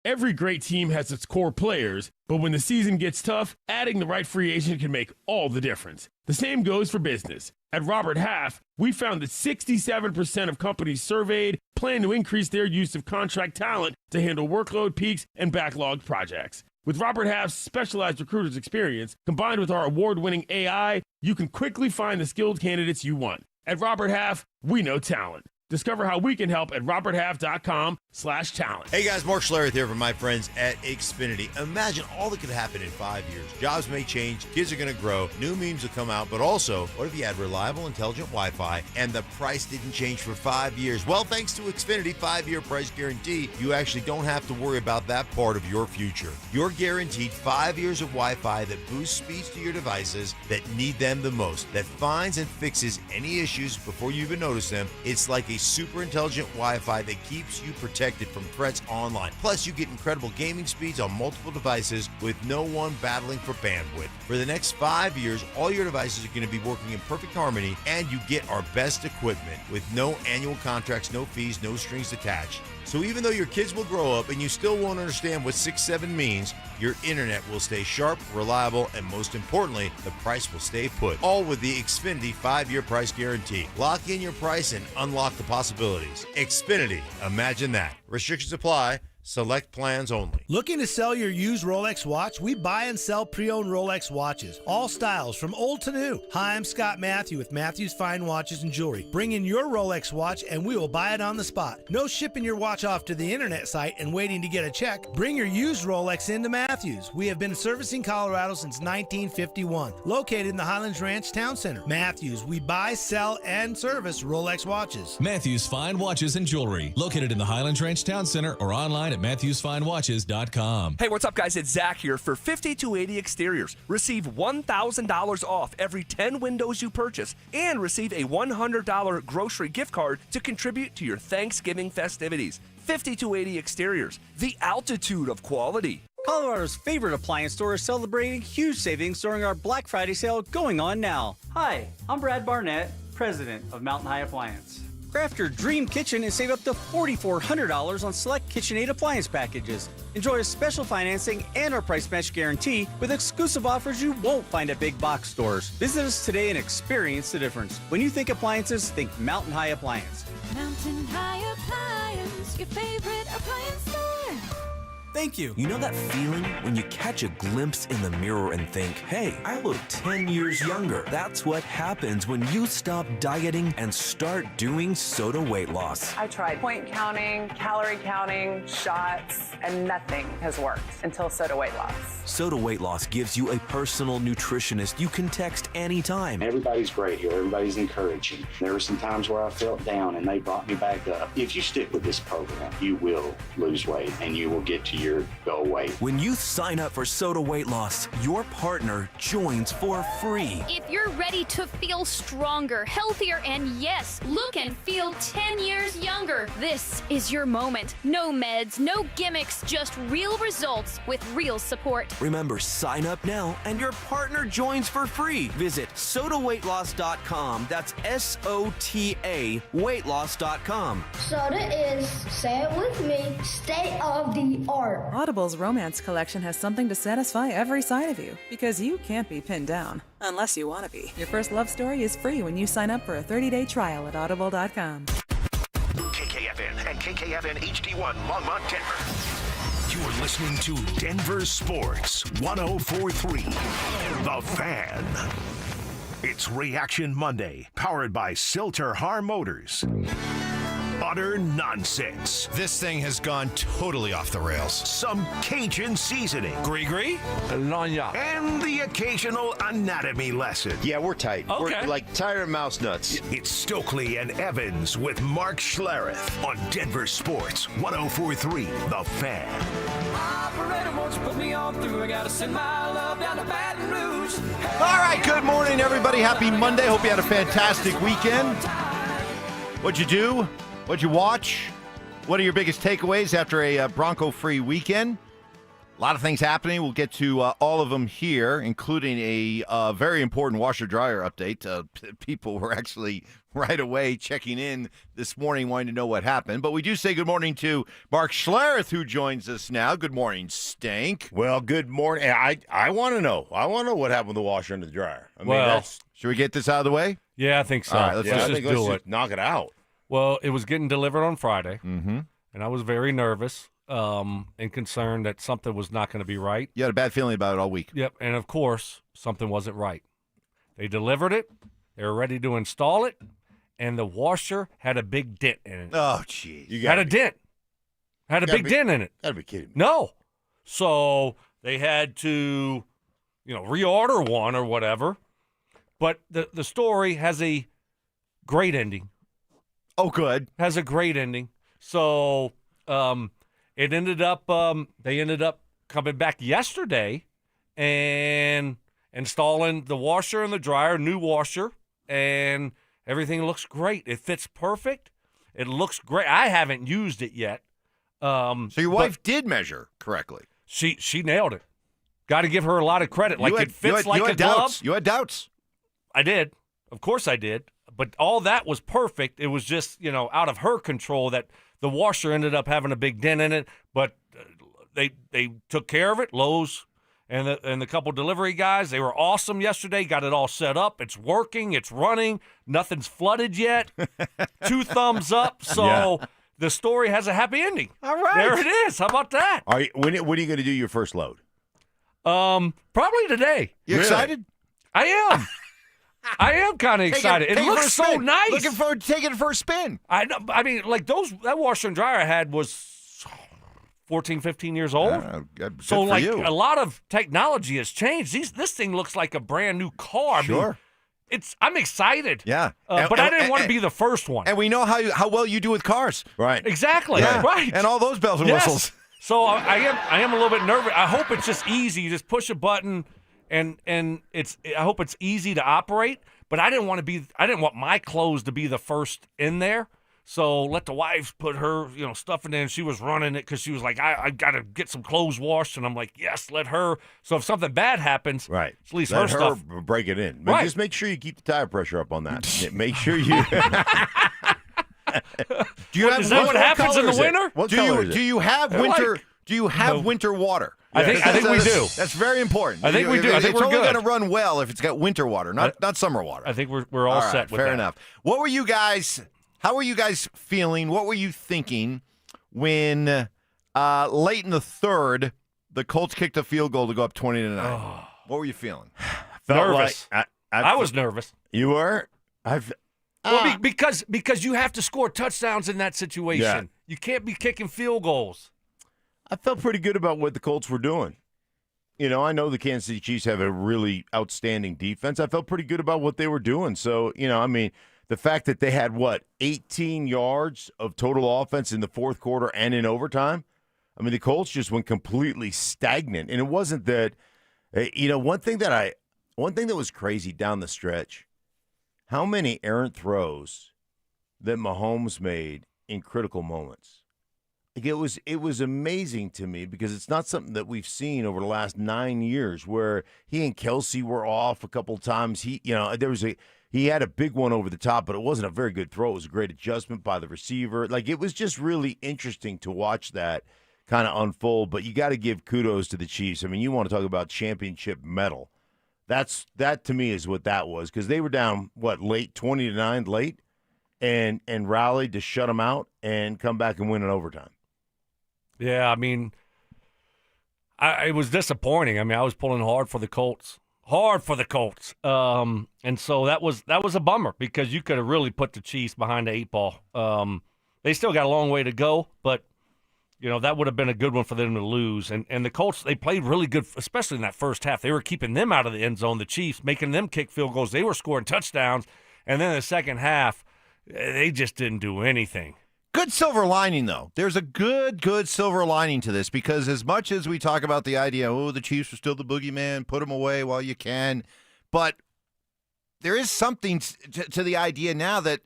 Every great team has its core players, but when the season gets tough, adding the right free agent can make all the difference. The same goes for business. At Robert Half, we found that 67% of companies surveyed plan to increase their use of contract talent to handle workload peaks and backlogged projects. With Robert Half's specialized recruiters' experience, combined with our award-winning AI, you can quickly find the skilled candidates you want. At Robert Half, we know talent. Discover how we can help at roberthalf.com/talent. Hey guys, Mark Schlereth here from my friends at Xfinity. Imagine all that could happen in 5 years. Jobs may change, kids are going to grow, new memes will come out, but also, what if you had reliable, intelligent Wi-Fi and the price didn't change for 5 years? Well, thanks to Xfinity 5-year price guarantee, you actually don't have to worry about that part of your future. You're guaranteed 5 years of Wi-Fi that boosts speeds to your devices that need them the most, that finds and fixes any issues before you even notice them. It's like a the super intelligent Wi-Fi that keeps you protected from threats online. Plus, you get incredible gaming speeds on multiple devices with no one battling for bandwidth. For the next 5 years, all your devices are going to be working in perfect harmony, and you get our best equipment with no annual contracts, no fees, no strings attached. So even though your kids will grow up and you still won't understand what 6-7 means, your internet will stay sharp, reliable, and most importantly, the price will stay put. All with the Xfinity 5-year price guarantee. Lock in your price and unlock the possibilities. Xfinity, imagine that. Restrictions apply. Select plans only. Looking to sell your used Rolex watch? We buy and sell pre-owned Rolex watches. All styles, from old to new. Hi, I'm Scott Matthew with Matthew's Fine Watches and Jewelry. Bring in your Rolex watch and we will buy it on the spot. No shipping your watch off to the internet site and waiting to get a check. Bring your used Rolex into Matthews. We have been servicing Colorado since 1951. Located in the Highlands Ranch Town Center. Matthews, we buy, sell, and service Rolex watches. Matthews Fine Watches and Jewelry. Located in the Highlands Ranch Town Center or online at MatthewsFineWatches.com. Hey, what's up, guys? It's Zach here for 5280 Exteriors. Receive $1,000 off every 10 windows you purchase and receive a $100 grocery gift card to contribute to your Thanksgiving festivities. 5280 Exteriors, the altitude of quality. Colorado's favorite appliance store is celebrating huge savings during our Black Friday sale going on now. Hi, I'm Brad Barnett, president of Mountain High Appliance. Craft your dream kitchen and save up to $4,400 on select KitchenAid appliance packages. Enjoy a special financing and our price match guarantee with exclusive offers you won't find at big box stores. Visit us today and experience the difference. When you think appliances, think Mountain High Appliance. Mountain High Appliance, your favorite appliance store. Thank you. You know that feeling when you catch a glimpse in the mirror and think, hey, I look 10 years younger. That's what happens when you stop dieting and start doing Soda weight loss. I tried point counting, calorie counting, shots, and nothing has worked until Soda weight loss. Soda weight loss gives you a personal nutritionist you can text anytime. Everybody's great here. Everybody's encouraging. There were some times where I felt down and they brought me back up. If you stick with this program, you will lose weight and you will get to your goal weight. When you sign up for Soda weight loss, your partner joins for free. If you're ready to feel stronger, healthier, and yes, look and feel 10 years younger, this is your moment. No meds, no gimmicks, just real results with real support. Remember, sign up now and your partner joins for free. Visit sodaweightloss.com. That's SOTA weightloss.com. Soda is, say it with me, state of the art. Audible's romance collection has something to satisfy every side of you, because you can't be pinned down, unless you want to be. Your first love story is free when you sign up for a 30-day trial at audible.com. KKFN and KKFN HD1 Longmont, Denver. You're listening to Denver Sports 104.3. The Fan. It's Reaction Monday, powered by Silterhar Motors. Utter nonsense. This thing has gone totally off the rails. Some Cajun seasoning. Gree-gree? And the occasional anatomy lesson. Yeah, we're tight. Okay. We're like tire mouse nuts. It's Stokley and Evans with Mark Schlereth on Denver Sports 104.3 The Fan. Operator, won't you put me on through? I gotta send my love down to Baton Rouge. All right, good morning, everybody. Happy Monday. Hope you had a fantastic weekend. What'd you do? What'd you watch? What are your biggest takeaways after a Bronco-free weekend? A lot of things happening. We'll get to all of them here, including a very important washer-dryer update. People were actually right away checking in this morning, wanting to know what happened. But we do say good morning to Mark Schlereth, who joins us now. Good morning, Stank. Well, good morning. I want to know. I want to know what happened with the washer and the dryer. I mean, should we get this out of the way? Yeah, I think so. All right, let's just do it. Knock it out. Well, it was getting delivered on Friday, and I was very nervous and concerned that something was not going to be right. You had a bad feeling about it all week. Yep, and of course, something wasn't right. They delivered it. They were ready to install it, and the washer had a big dent in it. Oh, jeez. Had a dent. Had a big dent in it. Gotta be kidding me. No. So they had to, reorder one or whatever. But the story has a great ending. Oh, good. Has a great ending. So it ended up, they ended up coming back yesterday and installing the washer and the dryer, new washer, and everything looks great. It fits perfect. It looks great. I haven't used it yet. So your wife did measure correctly. She nailed it. Got to give her a lot of credit. It fits like a glove. You had doubts. I did. Of course I did. But all that was perfect. It was just, out of her control that the washer ended up having a big dent in it. But they took care of it. Lowe's and the couple delivery guys, they were awesome yesterday. Got it all set up. It's working. It's running. Nothing's flooded yet. 2 thumbs up. So the story has a happy ending. All right. There it is. How about that? When are you going to do your first load? Probably today. You excited? I am. I am kind of excited. It looks so nice. Looking forward to taking it for a spin. I know. I mean, that washer and dryer I had was 14, 15 years old. So, a lot of technology has changed. This thing looks like a brand new car. Sure. I'm excited. Yeah. But I didn't want to be the first one. And we know how well you do with cars. Right. Exactly. Yeah. Right. And all those bells and whistles. So I am a little bit nervous. I hope it's just easy. You just push a button and I hope it's easy to operate. But I didn't want my clothes to be the first in there. So let the wife put her, stuff in there, and she was running it because she was like, I got to get some clothes washed. And I'm like, yes, let her. So if something bad happens, right, at least let her her stuff. break it in. Right. Just make sure you keep the tire pressure up on that. Make sure you. Is that what happens in the winter? Do you have winter? Do you have winter water? I think we do. That's very important. I think we do. I think it's we're only good. going to run well if it's got winter water, not summer water. I think we're all set with fair that. enough. What were you guys? How were you guys feeling? What were you thinking when late in the third the Colts kicked a field goal to go up 20-9? What were you feeling? Nervous. I was nervous. You were? Because you have to score touchdowns in that situation. Yeah. You can't be kicking field goals. I felt pretty good about what the Colts were doing. I know the Kansas City Chiefs have a really outstanding defense. I felt pretty good about what they were doing. So, the fact that they had, 18 yards of total offense in the fourth quarter and in overtime? The Colts just went completely stagnant. And it wasn't that, one thing that was crazy down the stretch, how many errant throws that Mahomes made in critical moments. It was amazing to me because it's not something that we've seen over the last 9 years where he and Kelsey were off a couple times. He had a big one over the top, but it wasn't a very good throw. It was a great adjustment by the receiver. It was just really interesting to watch that kind of unfold, but you got to give kudos to the Chiefs. You want to talk about championship medal. That to me is what that was because they were down, late, 20-9 late, and rallied to shut them out and come back and win in overtime. Yeah, it was disappointing. I was pulling hard for the Colts. And so that was a bummer because you could have really put the Chiefs behind the 8 ball. They still got a long way to go, but that would have been a good one for them to lose. And the Colts, they played really good, especially in that first half. They were keeping them out of the end zone, the Chiefs, making them kick field goals. They were scoring touchdowns. And then in the second half, they just didn't do anything. Good silver lining, though. There's a good silver lining to this because as much as we talk about the idea, the Chiefs are still the boogeyman, put them away while you can, but there is something to the idea now that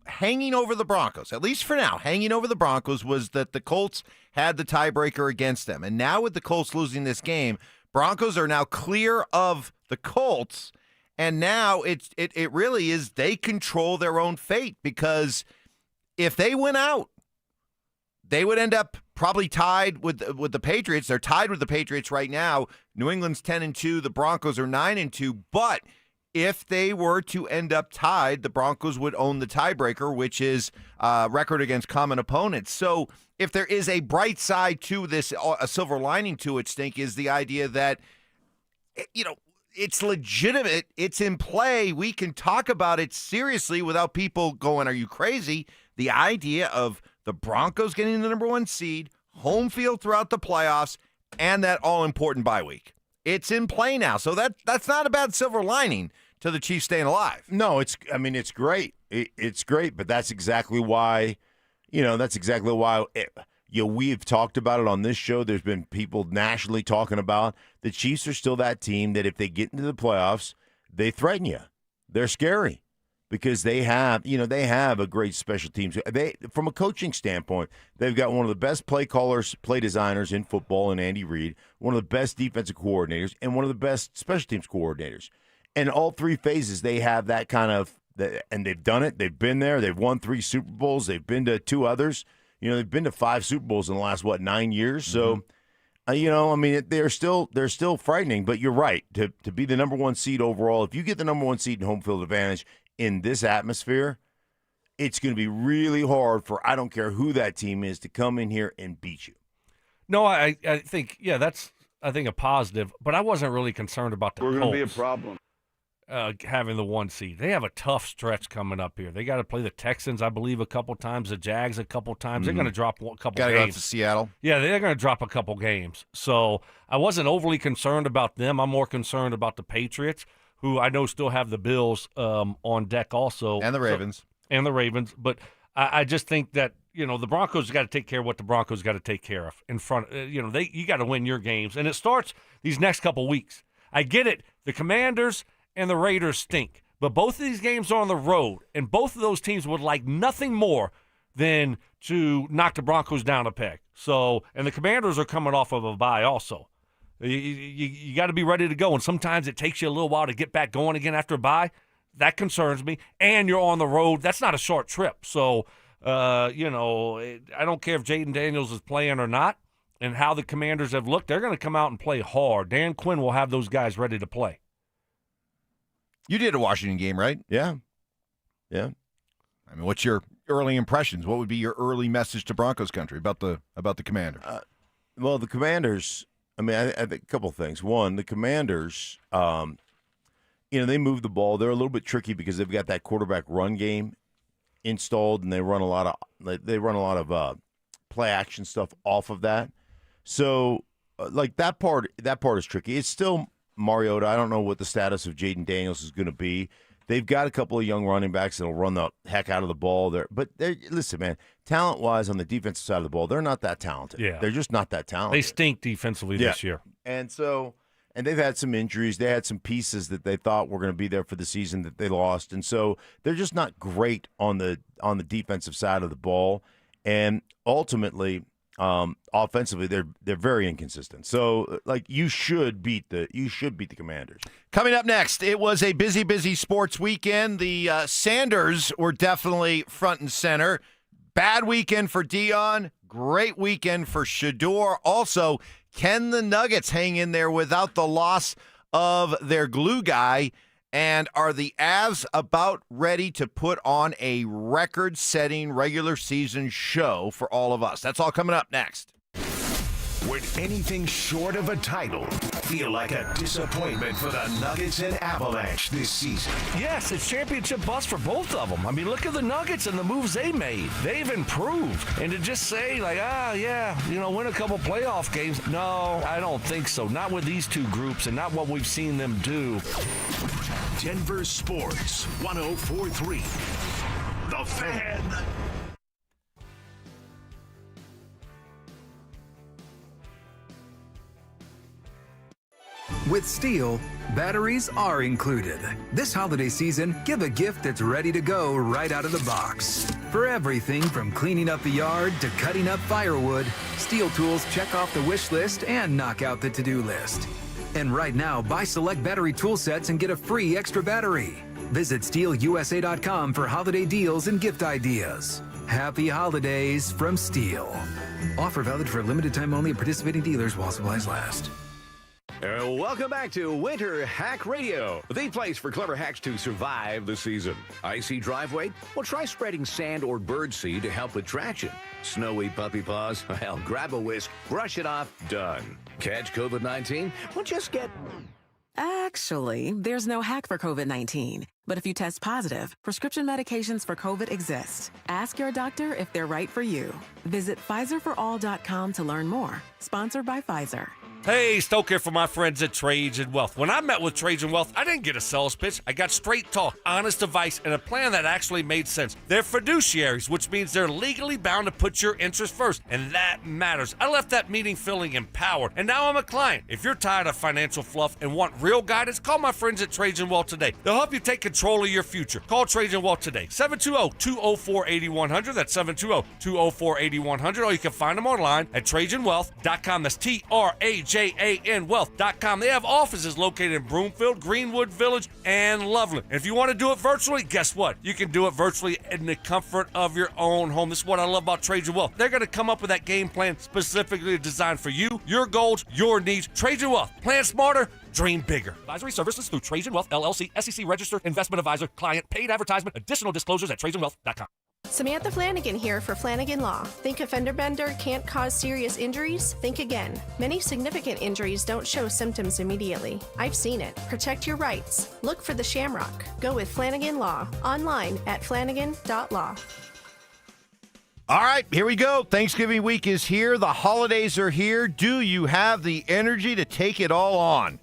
hanging over the Broncos, at least for now, hanging over the Broncos was that the Colts had the tiebreaker against them. And now with the Colts losing this game, Broncos are now clear of the Colts, and now it really is they control their own fate because if they win out, they would end up probably tied with the Patriots. They're tied with the Patriots right now. New England's 10-2. The Broncos are 9-2. But if they were to end up tied, the Broncos would own the tiebreaker, which is record against common opponents. So if there is a bright side to this, a silver lining to it, Stink, is the idea that, it's legitimate. It's in play. We can talk about it seriously without people going, are you crazy? The idea of the Broncos getting the number 1 seed, home field throughout the playoffs, and that all-important bye week. It's in play now. So that's not a bad silver lining to the Chiefs staying alive. No, it's great. It's great, but that's exactly why, we've talked about it on this show. There's been people nationally talking about the Chiefs are still that team that if they get into the playoffs, they threaten you. They're scary because they have a great special teams. From a coaching standpoint, they've got one of the best play callers, play designers in football in Andy Reid, one of the best defensive coordinators, and one of the best special teams coordinators. And all three phases, they have that kind of, and they've done it. They've been there. They've won 3 Super Bowls. They've been to 2 others. They've been to 5 Super Bowls in the last 9 years. So, they're still frightening. But you're right, to be the number 1 seed overall. If you get the number 1 seed in home field advantage in this atmosphere, it's going to be really hard for I don't care who that team is to come in here and beat you. No, I think that's a positive. But I wasn't really concerned about the Colts. We're going to be a problem. Having the 1 seed. They have a tough stretch coming up here. They got to play the Texans, I believe, a couple times, the Jags a couple times. They're going to drop a couple games. Got to go out to Seattle. Yeah, they're going to drop a couple games. So I wasn't overly concerned about them. I'm more concerned about the Patriots, who I know still have the Bills on deck also. And the Ravens. But I just think that, the Broncos got to take care of what the Broncos got to take care of in front. You got to win your games. And it starts these next couple weeks. I get it. The Commanders and the Raiders stink. But both of these games are on the road, and both of those teams would like nothing more than to knock the Broncos down a peg. So, and the Commanders are coming off of a bye also. You got to be ready to go, and sometimes it takes you a little while to get back going again after a bye. That concerns me. And you're on the road. That's not a short trip. So, I don't care if Jaden Daniels is playing or not and how the Commanders have looked. They're going to come out and play hard. Dan Quinn will have those guys ready to play. You did a Washington game, right? Yeah. I mean, what's your early impressions? What would be your early message to Broncos country about the Commanders? Well, the Commanders, I think a couple of things. One, the Commanders, they move the ball. They're a little bit tricky because they've got that quarterback run game installed, and they run a lot of play action stuff off of that. So, that part is tricky. It's still Mariota. I don't know what the status of Jaden Daniels is going to be. They've got a couple of young running backs that'll run the heck out of the ball there. But listen, man, talent-wise on the defensive side of the ball, they're not that talented. Yeah. They're just not that talented. They stink defensively this year. And they've had some injuries. They had some pieces that they thought were going to be there for the season that they lost. And so they're just not great on the defensive side of the ball. And ultimately, offensively, they're very inconsistent. So, you should beat the Commanders. Coming up next, it was a busy sports weekend. The Sanders were definitely front and center. Bad weekend for Dion. Great weekend for Shador. Also, can the Nuggets hang in there without the loss of their glue guy? And are the Avs about ready to put on a record-setting regular season show for all of us? That's all coming up next. Would anything short of a title feel like a disappointment for the Nuggets and Avalanche this season? Yes, it's championship bust for both of them. I mean, look at the Nuggets and the moves they made. They've improved. And to just say, win a couple playoff games, no, I don't think so. Not with these two groups and not what we've seen them do. Denver Sports 104.3. The Fan. With Steel, batteries are included. This holiday season, give a gift that's ready to go right out of the box. For everything from cleaning up the yard to cutting up firewood, Steel tools check off the wish list and knock out the to-do list. And right now, buy select battery tool sets and get a free extra battery. Visit SteelUSA.com for holiday deals and gift ideas. Happy holidays from Steel. Offer valid for a limited time only at participating dealers while supplies last. Welcome back to Winter Hack Radio, the place for clever hacks to survive the season. Icy driveway? Well, try spreading sand or birdseed to help with traction. Snowy puppy paws? Well, grab a whisk, brush it off, done. Catch COVID-19? Well, just get... Actually, there's no hack for COVID-19. But if you test positive, prescription medications for COVID exist. Ask your doctor if they're right for you. Visit PfizerForAll.com to learn more. Sponsored by Pfizer. Hey, Stoke here for my friends at Trajan Wealth. When I met with Trajan Wealth, I didn't get a sales pitch. I got straight talk, honest advice, and a plan that actually made sense. They're fiduciaries, which means they're legally bound to put your interest first, and that matters. I left that meeting feeling empowered, and now I'm a client. If you're tired of financial fluff and want real guidance, call my friends at Trajan Wealth today. They'll help you take control of your future. Call Trajan Wealth today, 720-204-8100. That's 720-204-8100, or you can find them online at TrajanWealth.com. That's TRAJAN Wealth.com. They have offices located in Broomfield, Greenwood Village, and Loveland. And if you want to do it virtually, guess what? You can do it virtually in the comfort of your own home. This is what I love about Trajan Wealth. They're going to come up with that game plan specifically designed for you, your goals, your needs. Trajan Wealth. Plan smarter, dream bigger. Advisory services through Trajan Wealth, LLC, SEC registered investment advisor, client, paid advertisement, additional disclosures at TrajanWealth.com. Samantha Flanagan here for Flanagan Law. Think a fender bender can't cause serious injuries? Think again. Many significant injuries don't show symptoms immediately. I've seen it. Protect your rights. Look for the Shamrock. Go with Flanagan Law. Online at flanagan.law. All right, here we go. Thanksgiving week is here. The holidays are here. Do you have the energy to take it all on?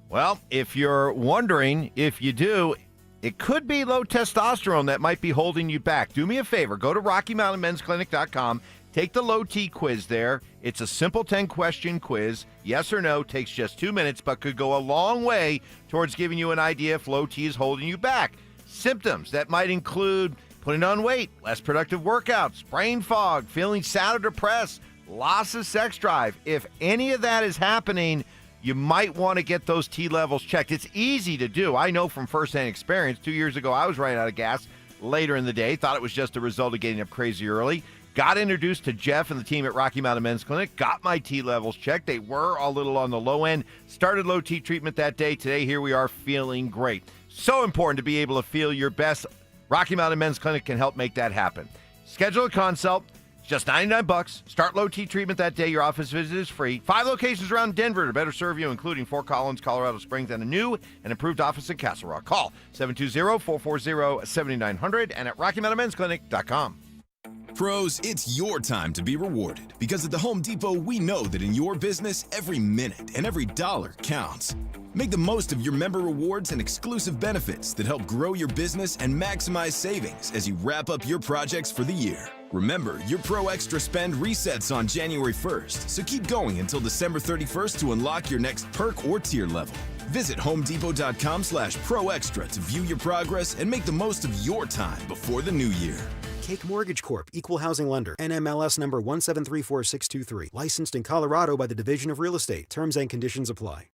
Well, if you're wondering if you do, it could be low testosterone that might be holding you back. Do me a favor. Go to RockyMountainMen'sClinic.com. Take the low T quiz there. It's a simple 10-question quiz. Yes or no. Takes just 2 minutes, but could go a long way towards giving you an idea if low T is holding you back. Symptoms that might include putting on weight, less productive workouts, brain fog, feeling sad or depressed, loss of sex drive. If any of that is happening, you might want to get those T levels checked. It's easy to do. I know from firsthand experience. 2 years ago, I was running out of gas later in the day. Thought it was just a result of getting up crazy early. Got introduced to Jeff and the team at Rocky Mountain Men's Clinic. Got my T levels checked. They were a little on the low end. Started low T treatment that day. Today, here we are feeling great. So important to be able to feel your best. Rocky Mountain Men's Clinic can help make that happen. Schedule a consult. Just $99. Start low T treatment that day. Your office visit is free. 5 locations around Denver to better serve you, including Fort Collins, Colorado Springs, and a new and improved office in Castle Rock. Call 720-440-7900 and at RockyMountainMen'sClinic.com. Pros, it's your time to be rewarded because at the Home Depot, we know that in your business, every minute and every dollar counts. Make the most of your member rewards and exclusive benefits that help grow your business and maximize savings as you wrap up your projects for the year. Remember, your Pro Extra spend resets on January 1st, so keep going until December 31st to unlock your next perk or tier level. Visit HomeDepot.com/Pro Extra to view your progress and make the most of your time before the new year. Cake Mortgage Corp. Equal Housing Lender. NMLS number 1734623. Licensed in Colorado by the Division of Real Estate. Terms and conditions apply.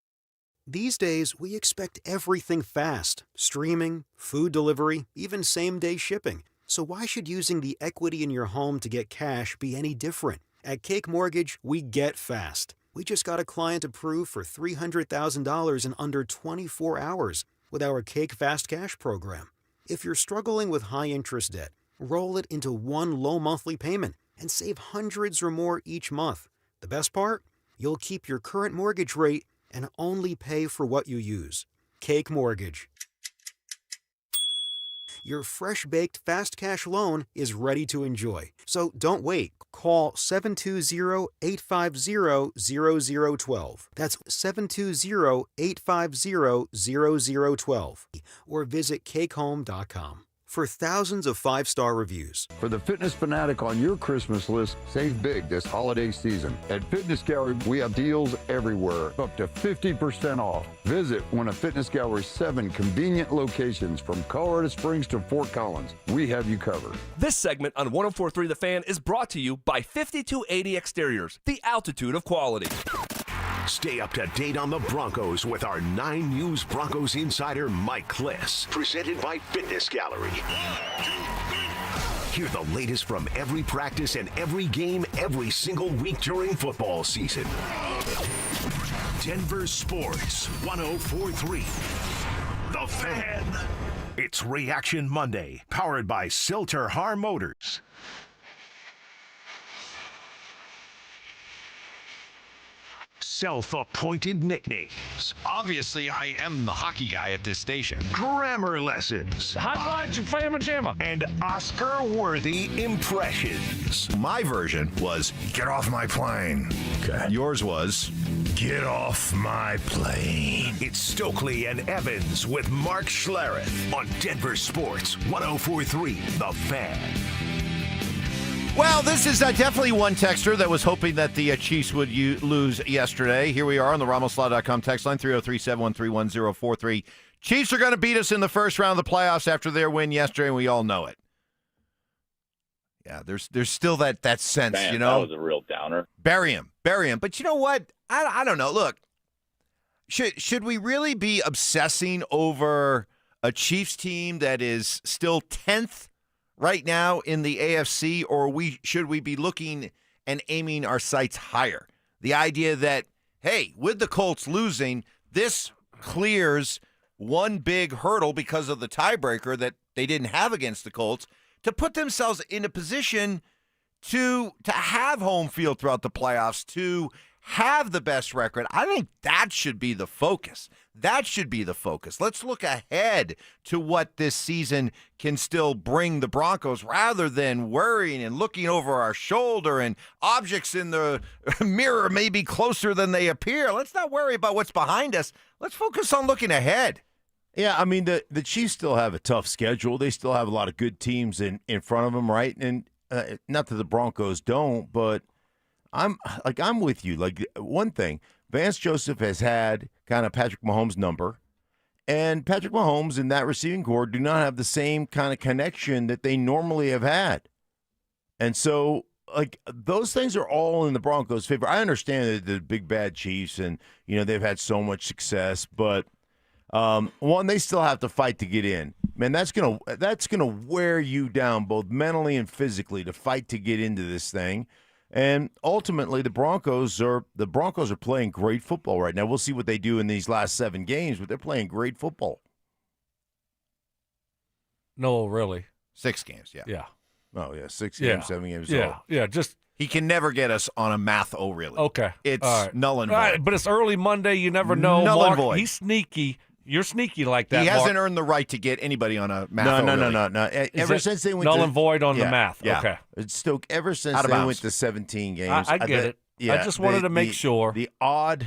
These days, we expect everything fast. Streaming, food delivery, even same-day shipping. So why should using the equity in your home to get cash be any different? At Cake Mortgage, we get fast. We just got a client approved for $300,000 in under 24 hours with our Cake Fast Cash program. If you're struggling with high-interest debt, roll it into one low monthly payment and save hundreds or more each month. The best part? You'll keep your current mortgage rate and only pay for what you use. Cake Mortgage. Your fresh-baked fast cash loan is ready to enjoy. So don't wait. Call 720-850-0012. That's 720-850-0012. Or visit cakehome.com. For thousands of 5-star reviews. For the fitness fanatic on your Christmas list, save big this holiday season. At Fitness Gallery, we have deals everywhere, up to 50% off. Visit one of Fitness Gallery's 7 convenient locations from Colorado Springs to Fort Collins. We have you covered. This segment on 104.3 The Fan is brought to you by 5280 Exteriors, the altitude of quality. Stay up to date on the Broncos with our 9 News Broncos insider, Mike Kliss. Presented by Fitness Gallery. Hear the latest from every practice and every game every single week during football season. Denver Sports 104.3 The Fan. It's Reaction Monday, powered by Silter-Har Motors. Self-appointed nicknames. Obviously, I am the hockey guy at this station. Grammar lessons. Highlights of Fama Jamma. And Oscar-worthy impressions. My version was, get off my plane. Okay. Yours was, Get off my plane. It's Stokley and Evans with Mark Schlereth on Denver Sports 104.3 The Fan. Well, this is definitely one texter that was hoping that the Chiefs would lose yesterday. Here we are on the RamosLaw.com text line, 303-713-1043. Chiefs are going to beat us in the first round of the playoffs after their win yesterday, and we all know it. Yeah, there's still that sense, Man, you know. that was a real downer. Bury him. But you know what? I don't know. Look, should we really be obsessing over a Chiefs team that is still 10th right now in the AFC, or should we be looking and aiming our sights higher? The idea that, hey, with the Colts losing, this clears one big hurdle because of the tiebreaker that they didn't have against the Colts to put themselves in a position to have home field throughout the playoffs, to have the best record. I think that should be the focus. That should be the focus. Let's look ahead to what this season can still bring the Broncos rather than worrying and looking over our shoulder and objects in the mirror may be closer than they appear. Let's not worry about what's behind us. Let's focus on looking ahead. Yeah, I mean, the Chiefs still have a tough schedule. They still have a lot of good teams in front of them, right? And not that the Broncos don't, but I'm with you. Like, one thing, Vance Joseph has had kind of Patrick Mahomes' number, and Patrick Mahomes and that receiving corps do not have the same kind of connection that they normally have had. And so, like, those things are all in the Broncos' favor. I understand that the big bad Chiefs, and, you know, they've had so much success, but one, they still have to fight to get in. Man, that's gonna wear you down both mentally and physically to fight to get into this thing. And ultimately, the Broncos are playing great football right now. We'll see what they do in these last 7 games, but they're playing great football. No, really. 6 games, yeah. Yeah. Oh, yeah, 6 Yeah. games, 7 games. Yeah, yeah. Just he can never get us on a math. Oh, really? Okay. It's all right. null and void. All right, but it's early Monday. You never know. Null Mark, and void. He's sneaky. You're sneaky like that. He hasn't Mark. earned the right to get anybody on a math. No. Ever since they went null to, and void on the math. Yeah. Okay. It's still ever since Out of they bounds. went to 17 games. I get it. Yeah, I just wanted to make sure. The odd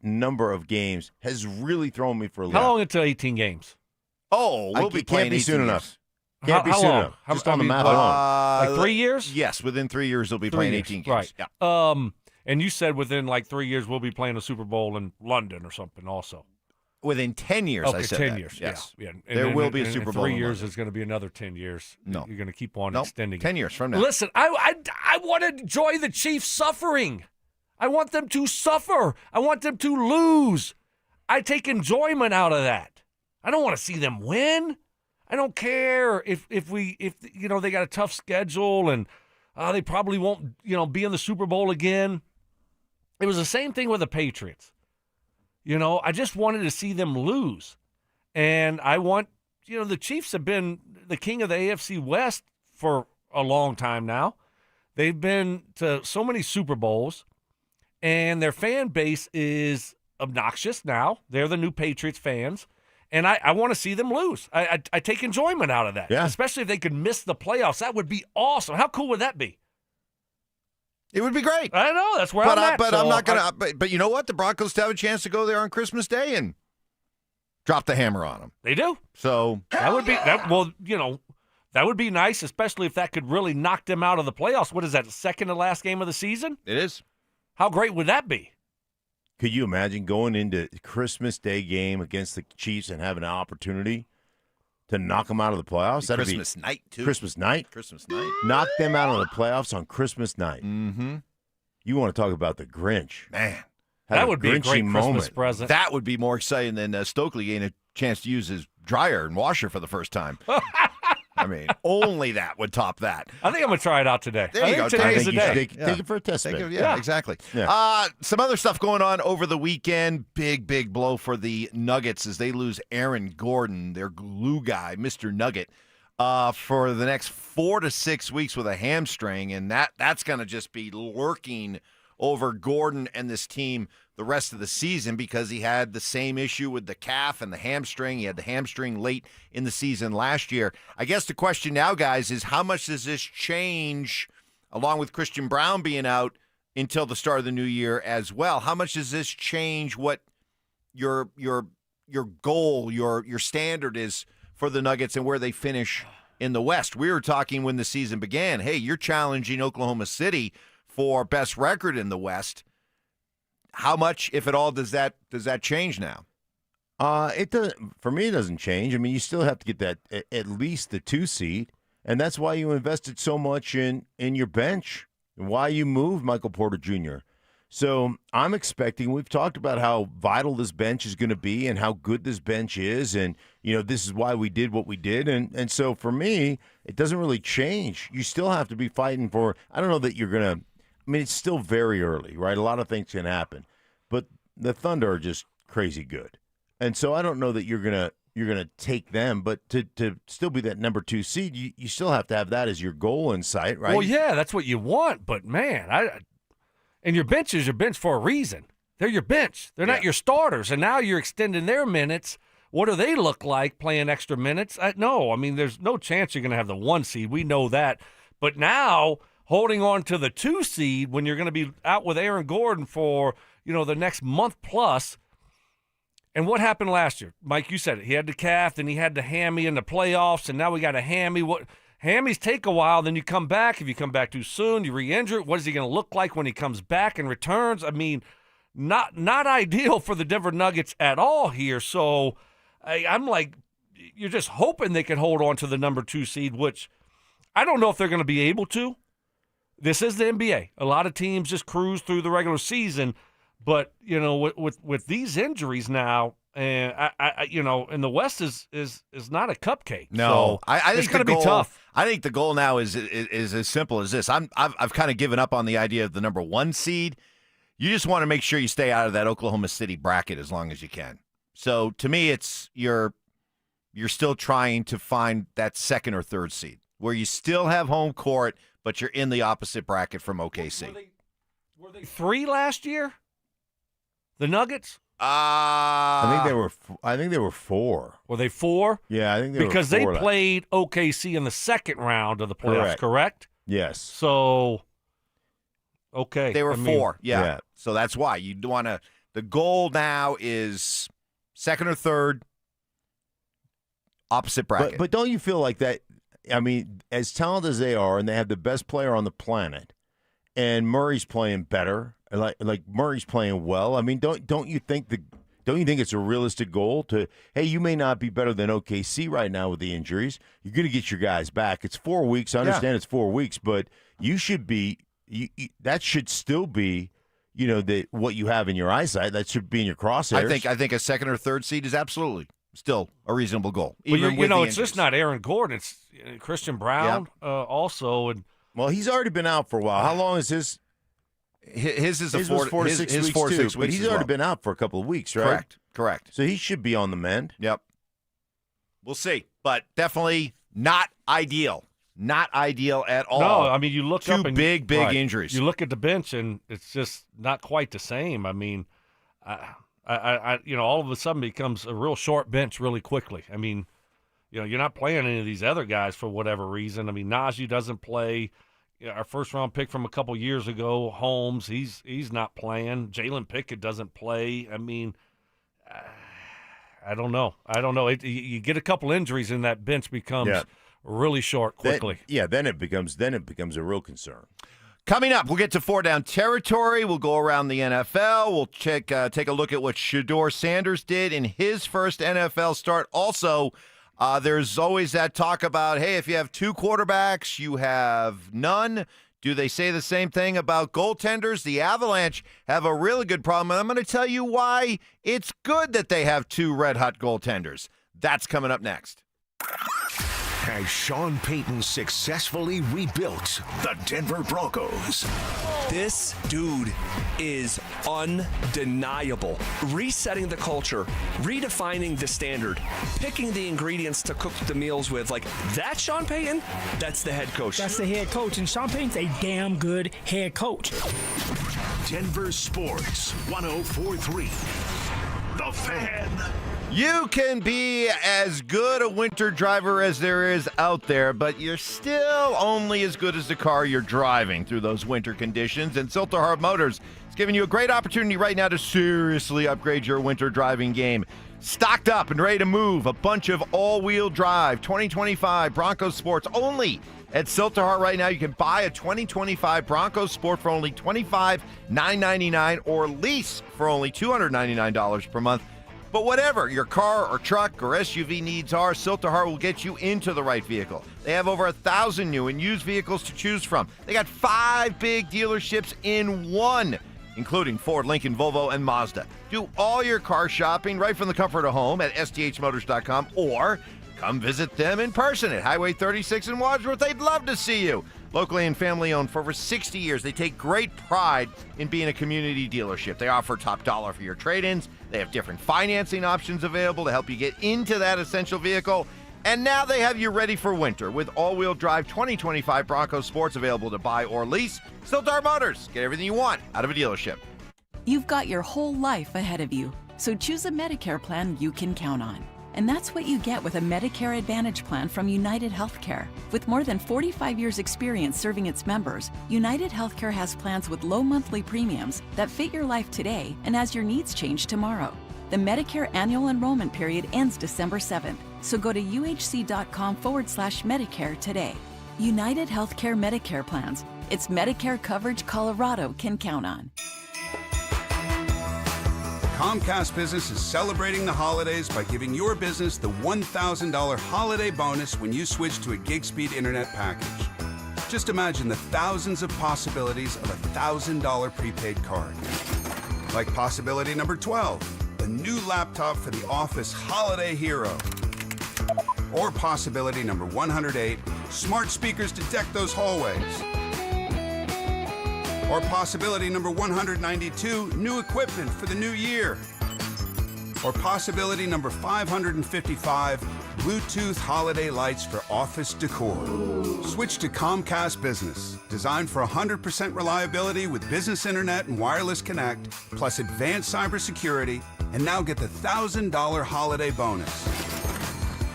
number of games has really thrown me for a loop. How long until 18 games? Oh, we'll be playing can't be 18 soon games. enough. Can't be How soon long? enough. Just on the math alone. Like 3 years? Yes, within 3 years they'll be 3 playing years. 18 games. Right. Yeah. And you said within like 3 years we'll be playing a Super Bowl in London or something also. Within 10 years, Okay, I said 10 that. years. Yes. Yeah. There will be a Super Bowl. In 3 in years London. is going to be another 10 years. No. You're going to keep on Nope. extending 10 it. years from now. Listen, I want to enjoy the Chiefs suffering. I want them to suffer. I want them to lose. I take enjoyment out of that. I don't want to see them win. I don't care if you know they got a tough schedule and they probably won't be in the Super Bowl again. It was the same thing with the Patriots. You know, I just wanted to see them lose. And I want, the Chiefs have been the king of the AFC West for a long time now. They've been to so many Super Bowls, and their fan base is obnoxious now. They're the new Patriots fans. And I want to see them lose. I take enjoyment out of that. Yeah. Especially if they could miss the playoffs. That would be awesome. How cool would that be? It would be great. I know. That's where I'm at. But so I'm not going to. But you know what? The Broncos have a chance to go there on Christmas Day and drop the hammer on them. They do. So that would be that. Well, that would be nice, especially if that could really knock them out of the playoffs. What is that? The second to last game of the season? It is. How great would that be? Could you imagine going into Christmas Day game against the Chiefs and having an opportunity to knock them out of the playoffs? That'd Christmas night, too. Christmas night? Christmas night. Knock them out of the playoffs on Christmas night. Mm-hmm. You want to talk about the Grinch. Man. That would be a great moment. Christmas present. That would be more exciting than Stokley getting a chance to use his dryer and washer for the first time. I mean, only that would top that. I think I'm going to try it out today. There you go. Today's the day. Take it for a test spin. Yeah, exactly. Yeah. Some other stuff going on over the weekend. Big blow for the Nuggets as they lose Aaron Gordon, their glue guy, Mr. Nugget, for the next 4 to 6 weeks with a hamstring. And that's going to just be lurking over Gordon and this team the rest of the season because he had the same issue with the calf and the hamstring. He had the hamstring late in the season last year. I guess the question now, guys, is how much does this change, along with Christian Brown being out, until the start of the new year as well. How much does this change what your goal, your standard is for the Nuggets and where they finish in the West? We were talking when the season began, hey, you're challenging Oklahoma City for best record in the West. How much, if at all, does that change now? It doesn't. For me, it doesn't change. I mean, you still have to get that at least the 2 seed, and that's why you invested so much in your bench and why you moved Michael Porter Jr. So I'm expecting. We've talked about how vital this bench is going to be and how good this bench is, and this is why we did what we did, and so for me, it doesn't really change. You still have to be fighting for. I don't know that you're gonna. I mean, it's still very early, right? A lot of things can happen, but the Thunder are just crazy good. And so I don't know that you're gonna take them, but to still be that number 2 seed, you still have to have that as your goal in sight, right? Well, yeah, that's what you want, but man, and your bench is your bench for a reason. They're your bench. They're not your starters, and now you're extending their minutes. What do they look like playing extra minutes? No, I mean, there's no chance you're going to have the 1 seed. We know that, but now holding on to the 2 seed when you're going to be out with Aaron Gordon for the next month plus. And what happened last year? Mike, you said it. He had the calf, then he had the hammy in the playoffs, and now we got a hammy. What hammies take a while, then you come back. If you come back too soon, you re-injure it. What is he going to look like when he comes back and returns? I mean, not ideal for the Denver Nuggets at all here. So I'm like, you're just hoping they can hold on to the number 2 seed, which I don't know if they're going to be able to. This is the NBA. A lot of teams just cruise through the regular season. But with these injuries now, and and the West is not a cupcake. No, so I think it's going to be tough. I think the goal now is as simple as this. I've kind of given up on the idea of the number 1 seed. You just want to make sure you stay out of that Oklahoma City bracket as long as you can. So to me, it's you're still trying to find that 2nd or 3rd seed where you still have home court, but you're in the opposite bracket from OKC. Were they 3 last year? The Nuggets? I think they were 4. Were they 4? Yeah, I think they because were 4. Because they played OKC in the 2nd round of the playoffs, correct? Yes. So, okay. They were 4, yeah. So that's why. You want to – the goal now is 2nd or 3rd, opposite bracket. But don't you feel like that – I mean, as talented as they are, and they have the best player on the planet, and Murray's playing better – Like Murray's playing well. I mean, don't you think it's a realistic goal to, hey, you may not be better than OKC right now with the injuries. You're going to get your guys back. It's 4 weeks. I understand it's 4 weeks, but you should be that should still be, what you have in your eyesight. That should be in your crosshairs. I think a 2nd or 3rd seed is absolutely still a reasonable goal. But it's just not Aaron Gordon. It's Christian Brown also. And well, he's already been out for a while. How long is his? His is his 4 to 6 weeks, 4 to 6 weeks, but he's already been out for a couple of weeks, right? Correct. So he should be on the mend. Yep. We'll see, but definitely not ideal. Not ideal at all. No, I mean, you look up and big injuries. You look at the bench, and it's just not quite the same. I mean, all of a sudden becomes a real short bench really quickly. I mean, you're not playing any of these other guys for whatever reason. I mean, Najee doesn't play. Our first-round pick from a couple years ago, Holmes, he's not playing. Jalen Pickett doesn't play. I mean, I don't know. You get a couple injuries, and that bench becomes really short quickly. Then it becomes a real concern. Coming up, we'll get to 4 Down territory. We'll go around the NFL. We'll take a look at what Shedeur Sanders did in his first NFL start. Also, there's always that talk about, hey, if you have 2 quarterbacks, you have none. Do they say the same thing about goaltenders? The Avalanche have a really good problem, and I'm going to tell you why it's good that they have 2 red-hot goaltenders. That's coming up next. Has Sean Payton successfully rebuilt the Denver Broncos? This dude is undeniable. Resetting the culture, redefining the standard, picking the ingredients to cook the meals with. Like, that Sean Payton? That's the head coach. That's the head coach, and Sean Payton's a damn good head coach. Denver Sports 104.3. The Fan. You can be as good a winter driver as there is out there, but you're still only as good as the car you're driving through those winter conditions. And Silterhard Motors is giving you a great opportunity right now to seriously upgrade your winter driving game. Stocked up and ready to move. A bunch of all-wheel drive 2025 Broncos Sports only at Silterhart right now. You can buy a 2025 Broncos Sport for only $25,999 or lease for only $299 per month. But whatever your car or truck or SUV needs are, Silterhart will get you into the right vehicle. They have over 1,000 new and used vehicles to choose from. They got 5 big dealerships in one, including Ford, Lincoln, Volvo, and Mazda. Do all your car shopping right from the comfort of home at sthmotors.com or come visit them in person at Highway 36 in Wadsworth. They'd love to see you. Locally and family-owned for over 60 years, they take great pride in being a community dealership. They offer top dollar for your trade-ins. They have different financing options available to help you get into that essential vehicle. And now they have you ready for winter with all-wheel drive 2025 Broncos Sports available to buy or lease. Silterhart Motors. Get everything you want out of a dealership. You've got your whole life ahead of you, so choose a Medicare plan you can count on. And that's what you get with a Medicare Advantage plan from United Healthcare. With more than 45 years' experience serving its members, United Healthcare has plans with low monthly premiums that fit your life today and as your needs change tomorrow. The Medicare annual enrollment period ends December 7th, so go to uhc.com/Medicare today. United Healthcare Medicare plans. It's Medicare coverage Colorado can count on. Comcast Business is celebrating the holidays by giving your business the $1,000 holiday bonus when you switch to a gig speed internet package. Just imagine the thousands of possibilities of a $1,000 prepaid card. Like possibility number 12, a new laptop for the office holiday hero. Or possibility number 108, smart speakers to deck those hallways. Or possibility number 192, new equipment for the new year. Or possibility number 555, Bluetooth holiday lights for office decor. Switch to Comcast Business, designed for 100% reliability with business internet and wireless connect, plus advanced cybersecurity, and now get the $1,000 holiday bonus.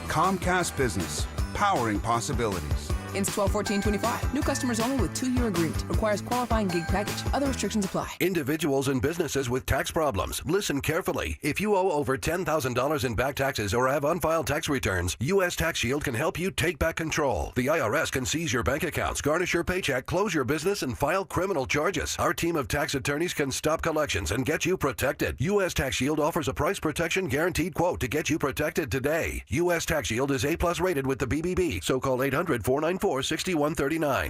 Comcast Business, powering possibilities. Ends 12/14/25. New customers only with 2-year agreement. Requires qualifying gig package. Other restrictions apply. Individuals and businesses with tax problems. Listen carefully. If you owe over $10,000 in back taxes or have unfiled tax returns, U.S. Tax Shield can help you take back control. The IRS can seize your bank accounts, garnish your paycheck, close your business, and file criminal charges. Our team of tax attorneys can stop collections and get you protected. U.S. Tax Shield offers a price protection guaranteed quote to get you protected today. U.S. Tax Shield is A+ rated with the BBB, so call 800-494-6139.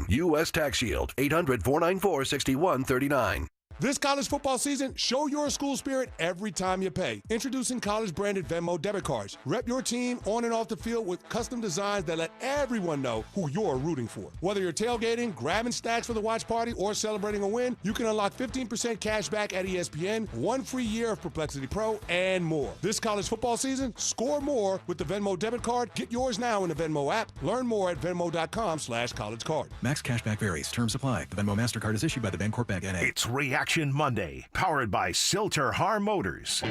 U.S. Tax Shield, 800-494-6139. This college football season, show your school spirit every time you pay. Introducing college-branded Venmo debit cards. Rep your team on and off the field with custom designs that let everyone know who you're rooting for. Whether you're tailgating, grabbing stacks for the watch party, or celebrating a win, you can unlock 15% cash back at ESPN, 1 free year of Perplexity Pro, and more. This college football season, score more with the Venmo debit card. Get yours now in the Venmo app. Learn more at venmo.com/collegecard. Max cashback varies. Terms apply. The Venmo MasterCard is issued by the Bancorp Bank N.A. It's Reaction Monday, powered by Silterhart Motors.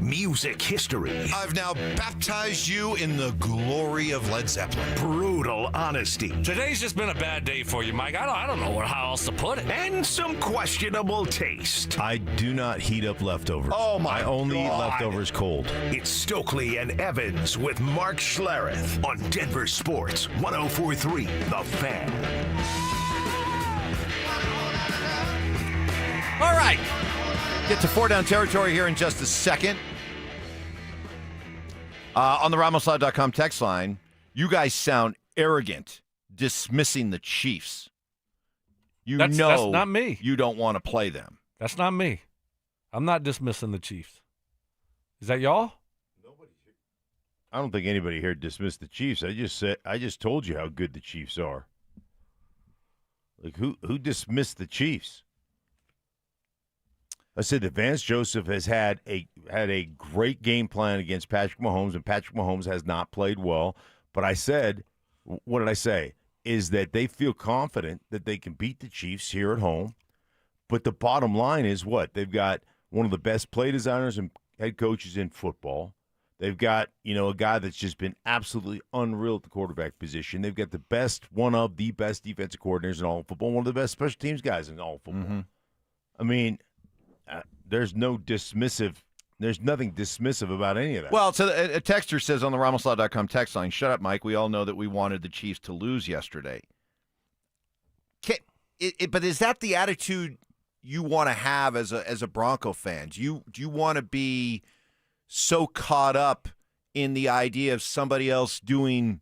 Music history. I've now baptized you in the glory of Led Zeppelin. Brutal honesty. Today's just been a bad day for you, Mike. I don't know how else to put it. And some questionable taste. I do not heat up leftovers. Oh, my I only eat God. leftovers cold. It's Stokley and Evans with Mark Schlereth on Denver Sports 104.3 The Fan. All right. Get to 4 down territory here in just a second. On the RamosLive.com text line, you guys sound arrogant dismissing the Chiefs. That's not me. You don't want to play them. That's not me. I'm not dismissing the Chiefs. Is that y'all? I don't think anybody here dismissed the Chiefs. I just told you how good the Chiefs are. Like who dismissed the Chiefs? I said that Vance Joseph has had a great game plan against Patrick Mahomes, and Patrick Mahomes has not played well. But I said, what did I say? Is that they feel confident that they can beat the Chiefs here at home. But the bottom line is what? They've got one of the best play designers and head coaches in football. They've got, a guy that's just been absolutely unreal at the quarterback position. They've got one of the best defensive coordinators in all of football, one of the best special teams guys in all of football. Mm-hmm. I mean, there's nothing dismissive about any of that. Well, so a texter says on the RamosLaw.com text line, shut up, Mike. We all know that we wanted the Chiefs to lose yesterday. But is that the attitude you want to have as a Bronco fan? Do you want to be so caught up in the idea of somebody else doing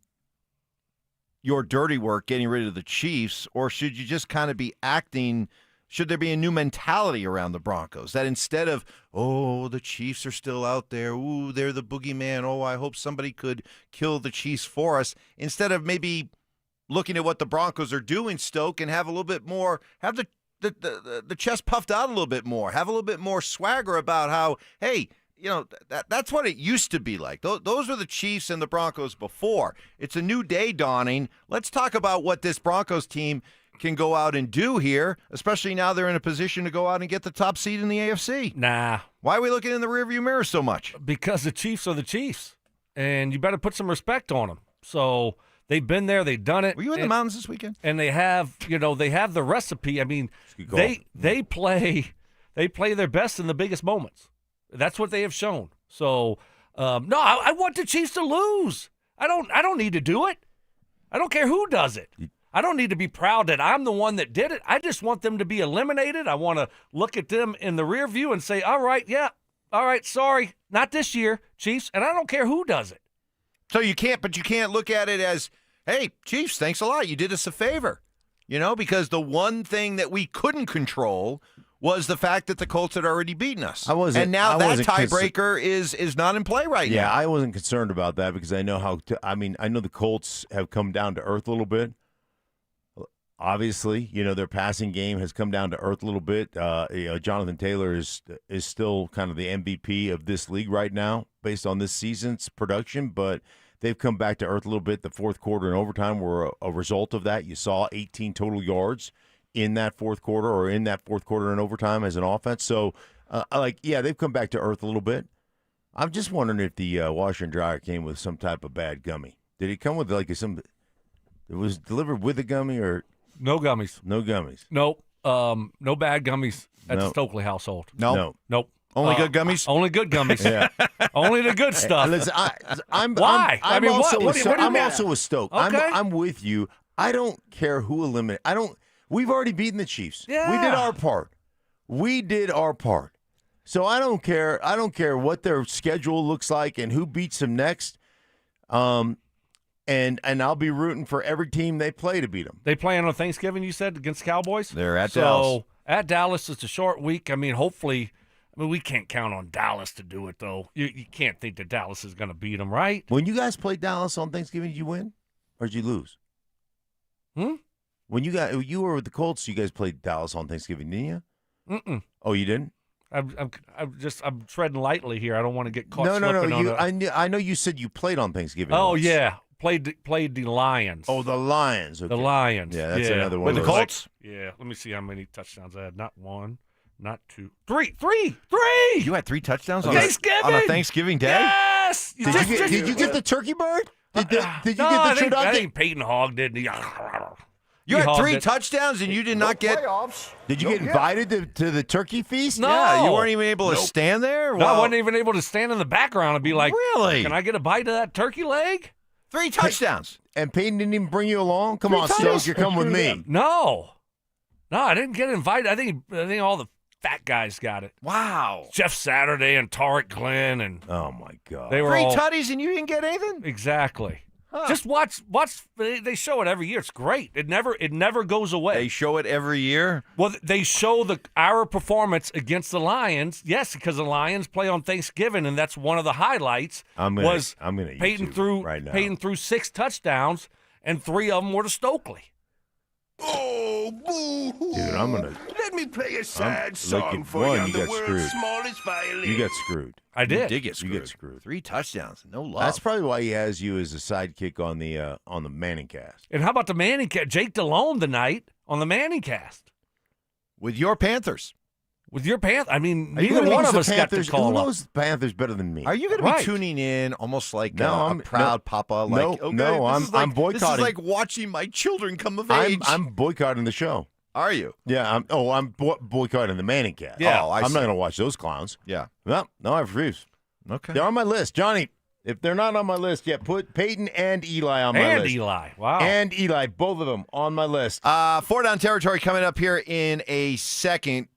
your dirty work, getting rid of the Chiefs, or should you just kind of be acting? Should there be a new mentality around the Broncos that instead of, oh, the Chiefs are still out there, ooh, they're the boogeyman, oh, I hope somebody could kill the Chiefs for us, instead of maybe looking at what the Broncos are doing, Stoke, and have a little bit more, have the chest puffed out a little bit more, have a little bit more swagger about how, hey, that's what it used to be like. Those were the Chiefs and the Broncos before. It's a new day dawning. Let's talk about what this Broncos team can go out and do here, especially now they're in a position to go out and get the top seed in the AFC. Nah. Why are we looking in the rearview mirror so much? Because the Chiefs are the Chiefs, and you better put some respect on them. So they've been there, they've done it. Were you in the mountains this weekend? And they have, they have the recipe. I mean, they play their best in the biggest moments. That's what they have shown. So, no, I want the Chiefs to lose. I don't need to do it. I don't care who does it. I don't need to be proud that I'm the one that did it. I just want them to be eliminated. I want to look at them in the rear view and say, all right, sorry, not this year, Chiefs. And I don't care who does it. So you can't look at it as, hey, Chiefs, thanks a lot. You did us a favor. Because the one thing that we couldn't control was the fact that the Colts had already beaten us. And now that tiebreaker is not in play right now. Yeah, I wasn't concerned about that because I know I know the Colts have come down to earth a little bit. Obviously, their passing game has come down to earth a little bit. Jonathan Taylor is still kind of the MVP of this league right now based on this season's production, but they've come back to earth a little bit. The fourth quarter and overtime were a result of that. You saw 18 total yards in that fourth quarter and overtime as an offense. So, they've come back to earth a little bit. I'm just wondering if the washer and dryer came with some type of bad gummy. Did it come with it was delivered with a gummy or? No gummies. No gummies. Nope. No bad gummies at the Stokley household. No. Nope. Only good gummies? Only good gummies. Yeah. Only the good stuff. Listen, Why? I'm also with Stoke. Okay. I'm with you. I don't care who eliminates. We've already beaten the Chiefs. Yeah. We did our part. So I don't care. I don't care what their schedule looks like and who beats them next. And I'll be rooting for every team they play to beat them. They playing on Thanksgiving, you said, against the Cowboys? They're at Dallas. So at Dallas, it's a short week. I mean, hopefully, we can't count on Dallas to do it, though. You can't think that Dallas is going to beat them, right? When you guys played Dallas on Thanksgiving, did you win or did you lose? When you were with the Colts, you guys played Dallas on Thanksgiving, didn't you? Mm-mm. Oh, you didn't? I'm treading lightly here. I don't want to get caught. No. I know you said you played on Thanksgiving. Oh once. Yeah, played the Lions. Oh, the Lions. Okay. The Lions. Yeah, that's another one. With the Colts. Let me see how many touchdowns I had. Not one, not two, three. You had 3 touchdowns on Thanksgiving. On a Thanksgiving day. Yes. Did you get the turkey bird? Did you get the turducken? I think Payton hogged it. You had 3 touchdowns and you did not get playoffs. Did you get invited to the turkey feast? No. Yeah, you weren't even able to stand there? No, I wasn't even able to stand in the background and be like, really? Can I get a bite of that turkey leg? 3 touchdowns. And Payton didn't even bring you along? Come on, Stokes, you're coming with me. No, I didn't get invited. I think all the fat guys got it. Wow. Jeff Saturday and Tarek Glenn and oh my God, they were 3 tutties and you didn't get anything? Exactly. Huh. Just watch. They show it every year. It's great. It never goes away. They show it every year? Well, they show our performance against the Lions. Yes, because the Lions play on Thanksgiving, and that's one of the highlights. I'm gonna Payton threw 6 touchdowns, and 3 of them were to Stokely. Oh, boo-hoo. Dude, I'm gonna. Let me play a sad song for you on the world's smallest violin. You got screwed. I did. You did get screwed. You get screwed. 3 touchdowns. No love. That's probably why he has you as a sidekick on the Manning cast. And how about the Manning cast? Jake Delhomme tonight on the Manning cast with your Panthers. With your Panthers, I mean, Are you neither gonna one use of the us got Panthers? to call Who up. knows the Panthers better than me? Are you going to be Right. tuning in almost like No, a proud papa? Like, okay, no, this I'm is like, I'm boycotting. This is like watching my children come of age. I'm boycotting the show. Are you? Yeah. I'm boycotting the Manning cast. Yeah. Oh, I'm see. not going to watch those clowns. Yeah. No, I refuse. Okay. They're on my list, Johnny. If they're not on my list yet, put Payton and Eli on my And list. Eli, wow. And Eli, both of them on my list. 4-down territory coming up here in a second.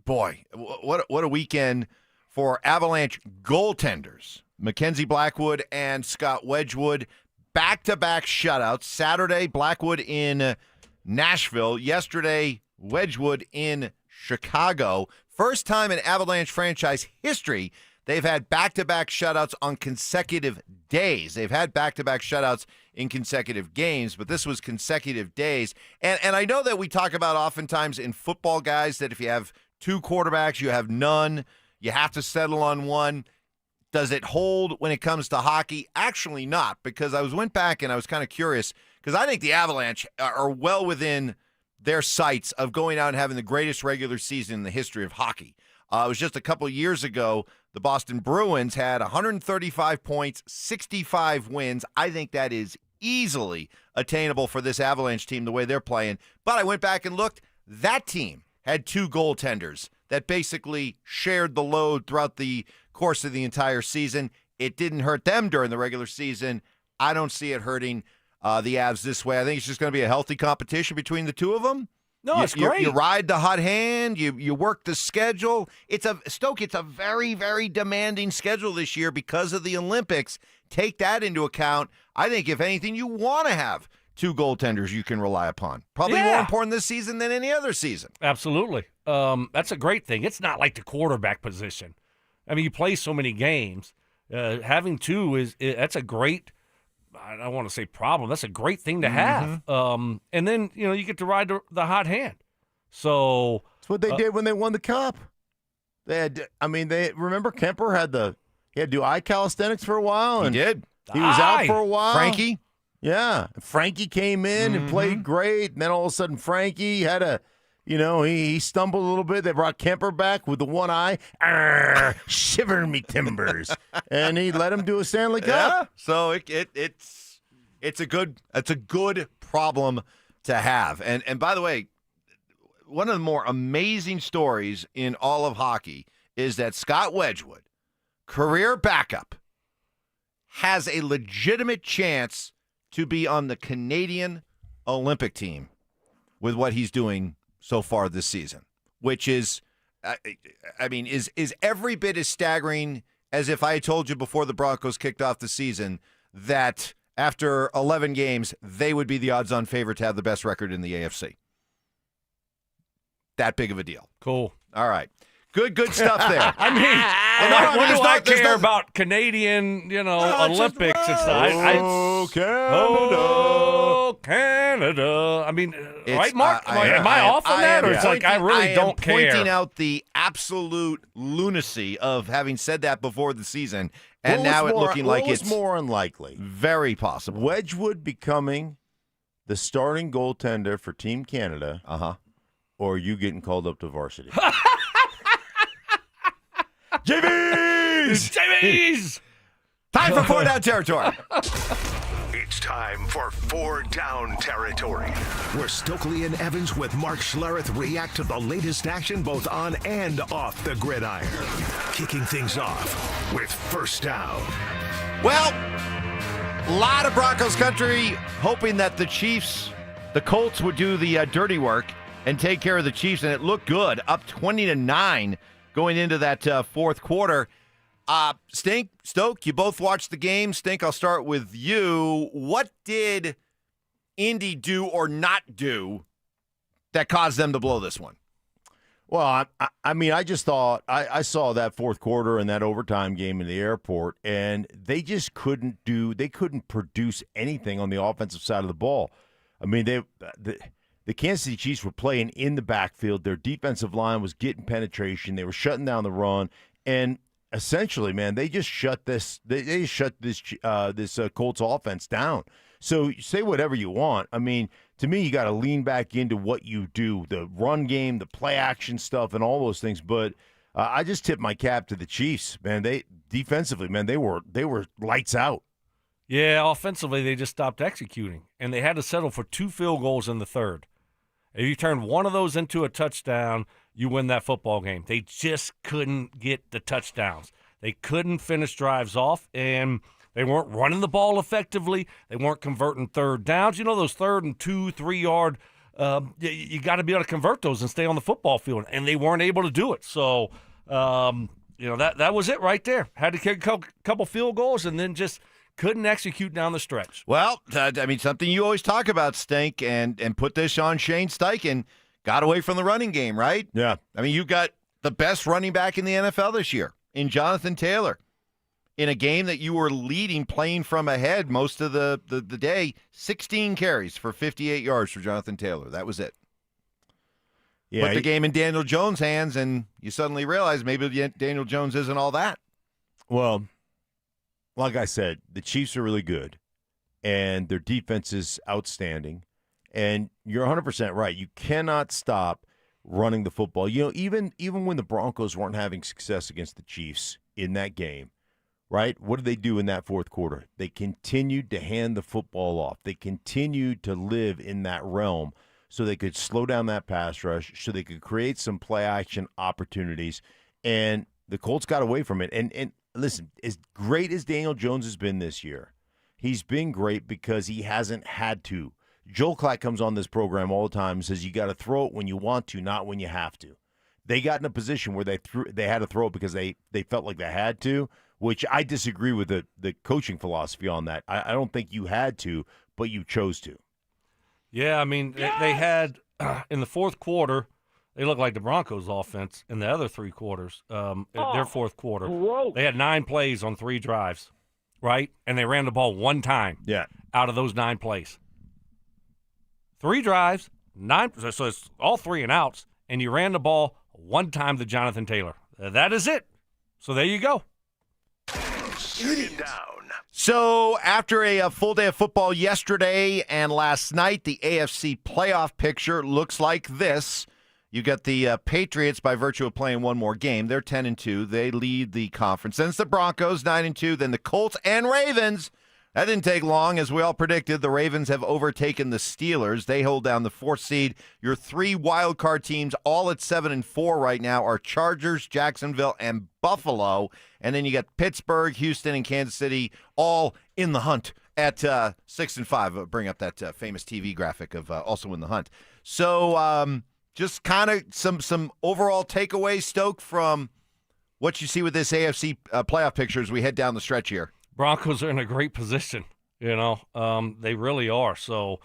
Boy, what a weekend for Avalanche goaltenders. Mackenzie Blackwood and Scott Wedgwood, back-to-back shutouts. Saturday, Blackwood in Nashville. Yesterday, Wedgwood in Chicago. First time in Avalanche franchise history they've had back-to-back shutouts on consecutive days. They've had back-to-back shutouts in consecutive games, but this was consecutive days. And I know that we talk about oftentimes in football, guys, that if you have two quarterbacks, you have none. You have to settle on one. Does it hold when it comes to hockey? Actually not, because I went back and I was kind of curious, because I think the Avalanche are well within their sights of going out and having the greatest regular season in the history of hockey. It was just a couple of years ago, the Boston Bruins had 135 points, 65 wins. I think that is easily attainable for this Avalanche team the way they're playing. But I went back and looked. That team had two goaltenders that basically shared the load throughout the course of the entire season. It didn't hurt them during the regular season. I don't see it hurting the Avs this way. I think it's just going to be a healthy competition between the two of them. No, it's great. You ride the hot hand. You work the schedule. It's a very, very demanding schedule this year because of the Olympics. Take that into account. I think, if anything, you want to have two goaltenders you can rely upon. Probably more important this season than any other season. Absolutely. That's a great thing. It's not like the quarterback position. I mean, you play so many games. Having two that's a great, I don't want to say problem. That's a great thing to have. And then, you get to ride the hot hand. So That's what they did when they won the Cup. Remember Kemper had to do eye calisthenics for a while. And he did. He was out for a while. Frankie? Yeah. Frankie came in and played great. And then all of a sudden Frankie had he stumbled a little bit. They brought Kemper back with the one eye. Shiver me timbers. And he let him do a Stanley Cup. Yeah. So it's a good problem to have. And by the way, one of the more amazing stories in all of hockey is that Scott Wedgwood, career backup, has a legitimate chance to be on the Canadian Olympic team with what he's doing so far this season, which is, is every bit as staggering as if I had told you before the Broncos kicked off the season that after 11 games, they would be the odds-on favorite to have the best record in the AFC. That big of a deal. Cool. All right. Good stuff there. What do I care about Canadian, Olympics? Canada. I mean, right, Mark? Am I off on that? Or it's like I really don't care? Pointing out the absolute lunacy of having said that before the season, and now it looking like it's more unlikely. Very possible. Wedgwood becoming the starting goaltender for Team Canada, or you getting called up to varsity. JVs! Time for 4-down territory. It's time for 4-down territory, where Stokley and Evans with Mark Schlereth react to the latest action both on and off the gridiron. Kicking things off with First Down. Well, a lot of Broncos country hoping that the Colts would do the dirty work and take care of the Chiefs, and it looked good, up 20-9 going into that fourth quarter. Stink, Stoke, you both watched the game. Stink, I'll start with you. What did Indy do or not do that caused them to blow this one? Well, I just thought I saw that fourth quarter and that overtime game in the airport, and they just couldn't produce anything on the offensive side of the ball. I mean, the Kansas City Chiefs were playing in the backfield. Their defensive line was getting penetration. They were shutting down the run, and essentially, man, they just shut this. This Colts offense down. So say whatever you want. I mean, to me, you got to lean back into what you do, the run game, the play action stuff, and all those things. But I just tip my cap to the Chiefs, man. They defensively, man, they were lights out. Yeah, offensively, they just stopped executing, and they had to settle for 2 field goals in the third. If you turn one of those into a touchdown, you win that football game. They just couldn't get the touchdowns. They couldn't finish drives off, and they weren't running the ball effectively. They weren't converting third downs. You know, those 3rd and 2, 3-yard, you got to be able to convert those and stay on the football field, and they weren't able to do it. So, that was it right there. Had to kick a couple field goals and then just couldn't execute down the stretch. Well, I mean, something you always talk about, Stink, and put this on Shane Steichen, got away from the running game, right? Yeah. I mean, you got the best running back in the NFL this year in Jonathan Taylor. In a game that you were leading, playing from ahead most of the day, 16 carries for 58 yards for Jonathan Taylor. That was it. Yeah, Put the game in Daniel Jones' hands, and you suddenly realize maybe Daniel Jones isn't all that. Well, like I said, the Chiefs are really good, and their defense is outstanding. And you're 100% right. You cannot stop running the football. You know, even when the Broncos weren't having success against the Chiefs in that game, right? What did they do in that fourth quarter? They continued to hand the football off. They continued to live in that realm so they could slow down that pass rush, so they could create some play action opportunities. And the Colts got away from it. And listen, as great as Daniel Jones has been this year, he's been great because he hasn't had to. Joel Klatt comes on this program all the time and says you got to throw it when you want to, not when you have to. They got in a position where they had to throw it because they felt like they had to, which I disagree with the coaching philosophy on that. I don't think you had to, but you chose to. Yeah, I mean, they had in the fourth quarter, they looked like the Broncos offense in the other 3 quarters. Their fourth quarter, they had 9 plays on 3 drives, right? And they ran the ball 1 time out of those 9 plays. 3 drives, 9, so it's all 3 and outs, and you ran the ball 1 time to Jonathan Taylor. That is it. So there you go. So after a full day of football yesterday and last night, the AFC playoff picture looks like this. You got the Patriots by virtue of playing one more game. They're 10-2. They lead the conference. Then it's the Broncos 9-2. Then the Colts and Ravens. That didn't take long. As we all predicted, the Ravens have overtaken the Steelers. They hold down the 4th seed. Your 3 wild card teams, all at 7-4 right now, are Chargers, Jacksonville, and Buffalo. And then you got Pittsburgh, Houston, and Kansas City, all in the hunt at 6-5. I'll bring up that famous TV graphic of also in the hunt. So just kind of some overall takeaways, Stoke, from what you see with this AFC playoff picture as we head down the stretch here. Broncos are in a great position, they really are. So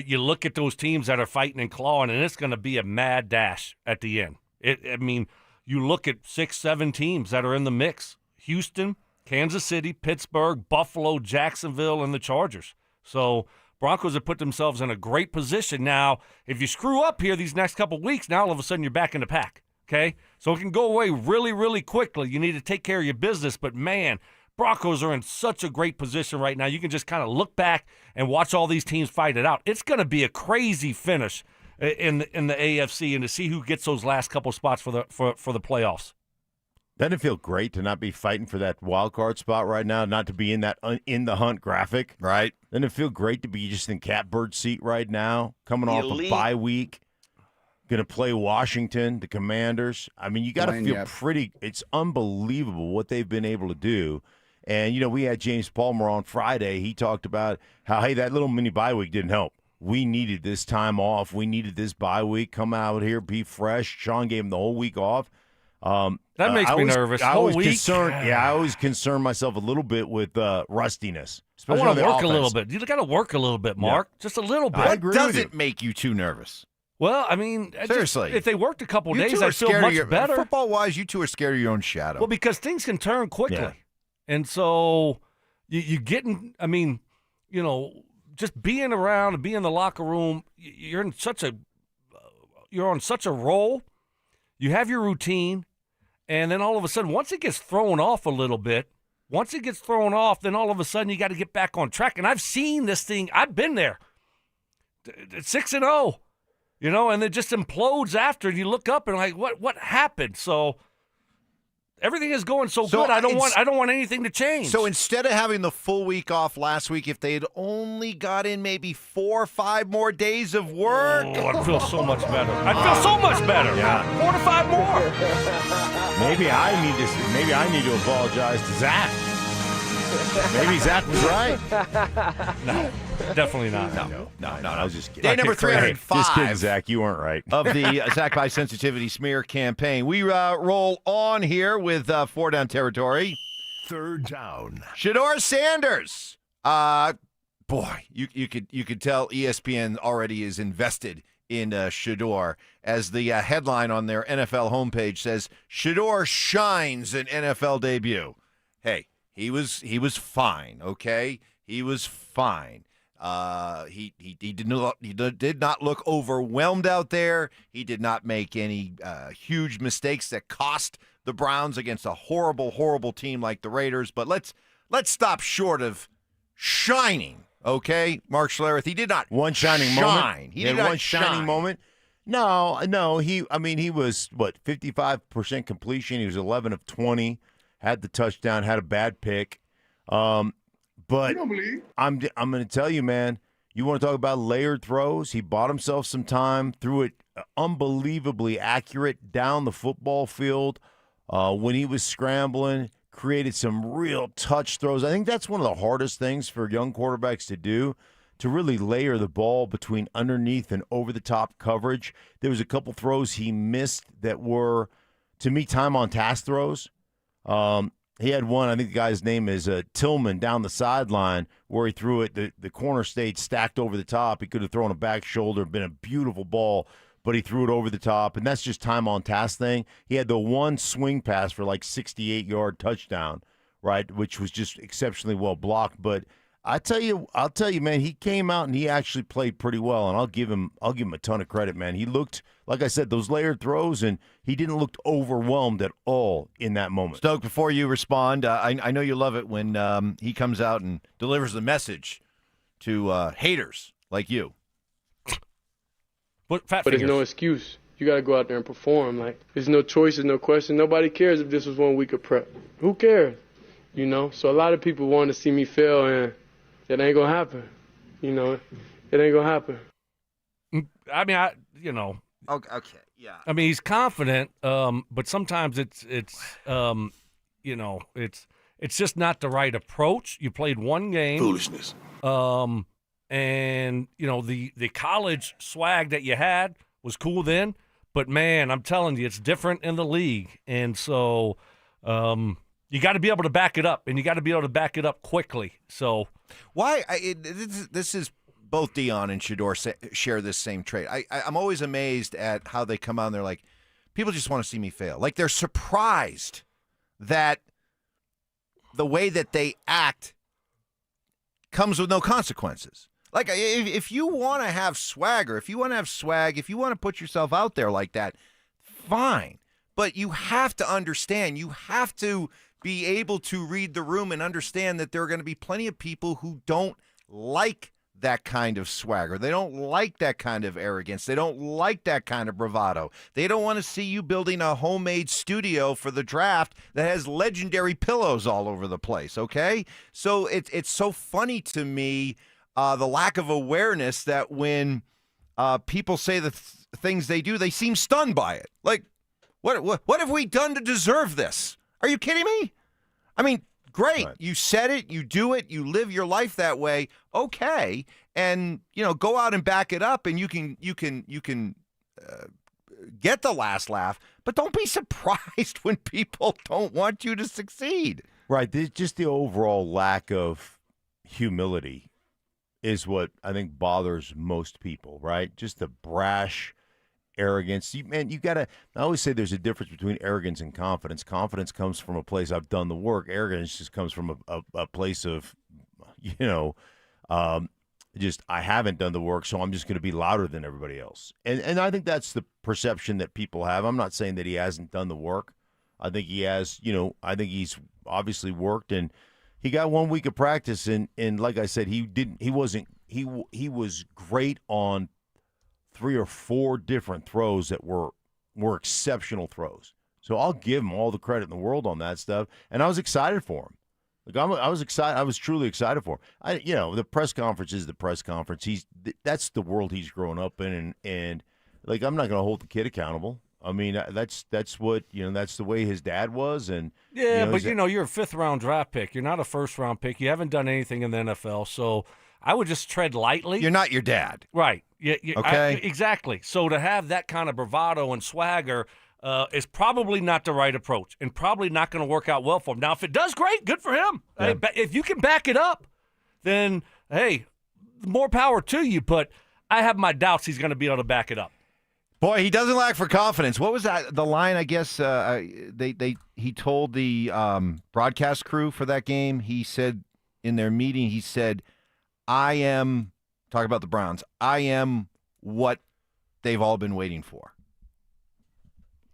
you look at those teams that are fighting and clawing, and it's going to be a mad dash at the end. You look at 6, 7 teams that are in the mix: Houston, Kansas City, Pittsburgh, Buffalo, Jacksonville, and the Chargers. So Broncos have put themselves in a great position. Now, if you screw up here these next couple weeks, now all of a sudden you're back in the pack, okay? So it can go away really, really quickly. You need to take care of your business, but, man, Broncos are in such a great position right now. You can just kind of look back and watch all these teams fight it out. It's going to be a crazy finish in the AFC, and to see who gets those last couple spots for the playoffs. Doesn't it feel great to not be fighting for that wild card spot right now, not to be in that in the hunt graphic? Right. Doesn't it feel great to be just in catbird seat right now, coming off a bye week, going to play Washington, the Commanders? I mean, you got to feel pretty – it's unbelievable what they've been able to do. And, we had James Palmer on Friday. He talked about how, hey, that little mini bye week didn't help. We needed this time off. We needed this bye week. Come out here, be fresh. Sean gave him the whole week off. That makes me nervous. I always concern myself a little bit with rustiness. I want to work a little bit. You got to work a little bit, Mark. Yeah. Just a little bit. What doesn't make you too nervous? Well, I mean, seriously, if they worked a couple of days, I'd feel much better. Football-wise, you two are scared of your own shadow. Well, because things can turn quickly. Yeah. And so you getting, just being around and being in the locker room, you're on such a roll. You have your routine, and then all of a sudden, once it gets thrown off a little bit, then all of a sudden you got to get back on track. And I've seen this thing. I've been there. 6-0, you know, and it just implodes after, and you look up and like, what happened? So everything is going so good. I don't want anything to change. So instead of having the full week off last week, if they had only got in maybe 4 or 5 more days of work, I'd feel so much better. Yeah, 4 to 5 more. Maybe I need to apologize to Zach. Maybe Zach was right. No, definitely not. No, I was just kidding. Day number 305. Just kidding, Zach. You weren't right. Of the Zach by Sensitivity Smear campaign. We roll on here with 4 down territory. Third down. Shedeur Sanders. Boy, you could tell ESPN already is invested in Shedeur, as the headline on their NFL homepage says, Shedeur shines an NFL debut. Hey, he was fine, okay? He was fine. He did not look overwhelmed out there. He did not make any huge mistakes that cost the Browns against a horrible, horrible team like the Raiders. But let's stop short of shining, okay? Mark Schlereth, he did not one shining moment. He did not one shining moment. No. He was 55% completion. He was 11 of 20. Had the touchdown, had a bad pick. But I'm going to tell you, man, you want to talk about layered throws? He bought himself some time, threw it unbelievably accurate down the football field when he was scrambling, created some real touch throws. I think that's one of the hardest things for young quarterbacks to do, to really layer the ball between underneath and over-the-top coverage. There was a couple throws he missed that were, to me, time-on-task throws. He had one, I think the guy's name is Tillman, down the sideline, where he threw it. The corner stayed stacked over the top. He could have thrown a back shoulder, been a beautiful ball, but he threw it over the top, and that's just time-on-task thing. He had the one swing pass for like 68-yard touchdown, right, which was just exceptionally well blocked. But I'll tell you, man, he came out and he actually played pretty well, and I'll give him a ton of credit, man. He looked, like I said, those layered throws, and he didn't look overwhelmed at all in that moment. Stoke, before you respond, I know you love it when he comes out and delivers the message to haters like you. But there's no excuse. You got to go out there and perform. Like, there's no choice, there's no question. Nobody cares if this was 1 week of prep. Who cares? You know? So a lot of people want to see me fail, and it ain't going to happen. You know? It ain't going to happen. I mean, Okay, yeah. I mean, he's confident, but sometimes it's just not the right approach. You played one game. Foolishness. And, the college swag that you had was cool then, but, man, I'm telling you, it's different in the league. And so you got to be able to back it up, and you got to be able to back it up quickly. So why this is both Dion and Shedeur share this same trait. I'm always amazed at how they come out and they're like, people just want to see me fail. Like, they're surprised that the way that they act comes with no consequences. Like, if you want to have swagger, if you want to have swag, if you want to put yourself out there like that, fine. But you have to understand, you have to be able to read the room and understand that there are going to be plenty of people who don't like that kind of swagger. They don't like that kind of arrogance. They don't like that kind of bravado. They don't want to see you building a homemade studio for the draft that has legendary pillows all over the place, okay? So it's so funny to me, the lack of awareness that when people say the things they do, they seem stunned by it. Like, what have we done to deserve this? Are you kidding me? I mean, great. Right. You said it, you do it, you live your life that way. Okay. And, go out and back it up, and you can get the last laugh, but don't be surprised when people don't want you to succeed. Right. Just the overall lack of humility is what I think bothers most people, right? Just the brash arrogance. You gotta. I always say there's a difference between arrogance and confidence. Confidence comes from a place I've done the work. Arrogance just comes from a place of, just I haven't done the work, so I'm just going to be louder than everybody else. And I think that's the perception that people have. I'm not saying that he hasn't done the work. I think he has. I think he's obviously worked, and he got 1 week of practice, and like I said, he wasn't he was great on 3 or 4 different throws that were exceptional throws. So I'll give him all the credit in the world on that stuff. And I was excited for him. Like I was excited. I was truly excited for him. The press conference is the press conference. That's the world he's grown up in, and like I'm not going to hold the kid accountable. I mean, that's what that's the way his dad was, and you're a 5th-round draft pick. You're not a 1st-round pick. You haven't done anything in the NFL, so I would just tread lightly. You're not your dad, right? Okay, exactly. So to have that kind of bravado and swagger is probably not the right approach, and probably not going to work out well for him. Now, if it does, great, good for him. Yeah. Hey, if you can back it up, then hey, more power to you. But I have my doubts he's going to be able to back it up. Boy, he doesn't lack for confidence. What was that? The line, I guess, he told the broadcast crew for that game. He said in their meeting, he said, "I am," talking about the Browns, "I am what they've all been waiting for."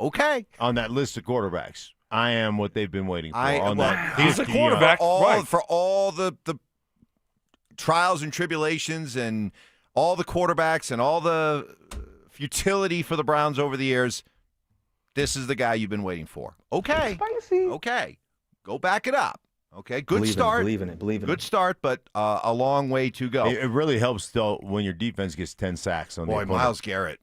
Okay. On that list of quarterbacks, I am what they've been waiting for. He's a quarterback. For all the trials and tribulations and all the quarterbacks and all the futility for the Browns over the years, this is the guy you've been waiting for. Okay. Okay. Go back it up. Okay. Good start. Believe in it. Good start, but a long way to go. It really helps, though, when your defense gets 10 sacks on the opponent. Myles Garrett.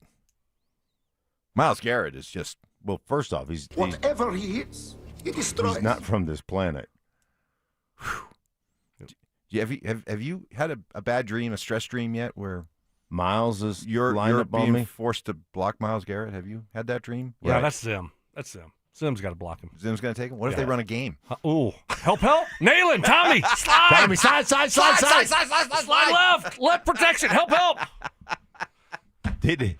Myles Garrett is just... Well, first off, whatever he hits, he destroys. He's not from this planet. Have you had a bad dream, a stress dream yet, where Myles is you're up on being me? forced to block Myles Garrett? Have you had that dream? Yeah, Right. that's Zim. Zim's got to block him. Zim's going to take him? What if they run a game? Ooh. Help. Nail him, Tommy. Slide. Tommy, slide. Left protection. Help. Did he?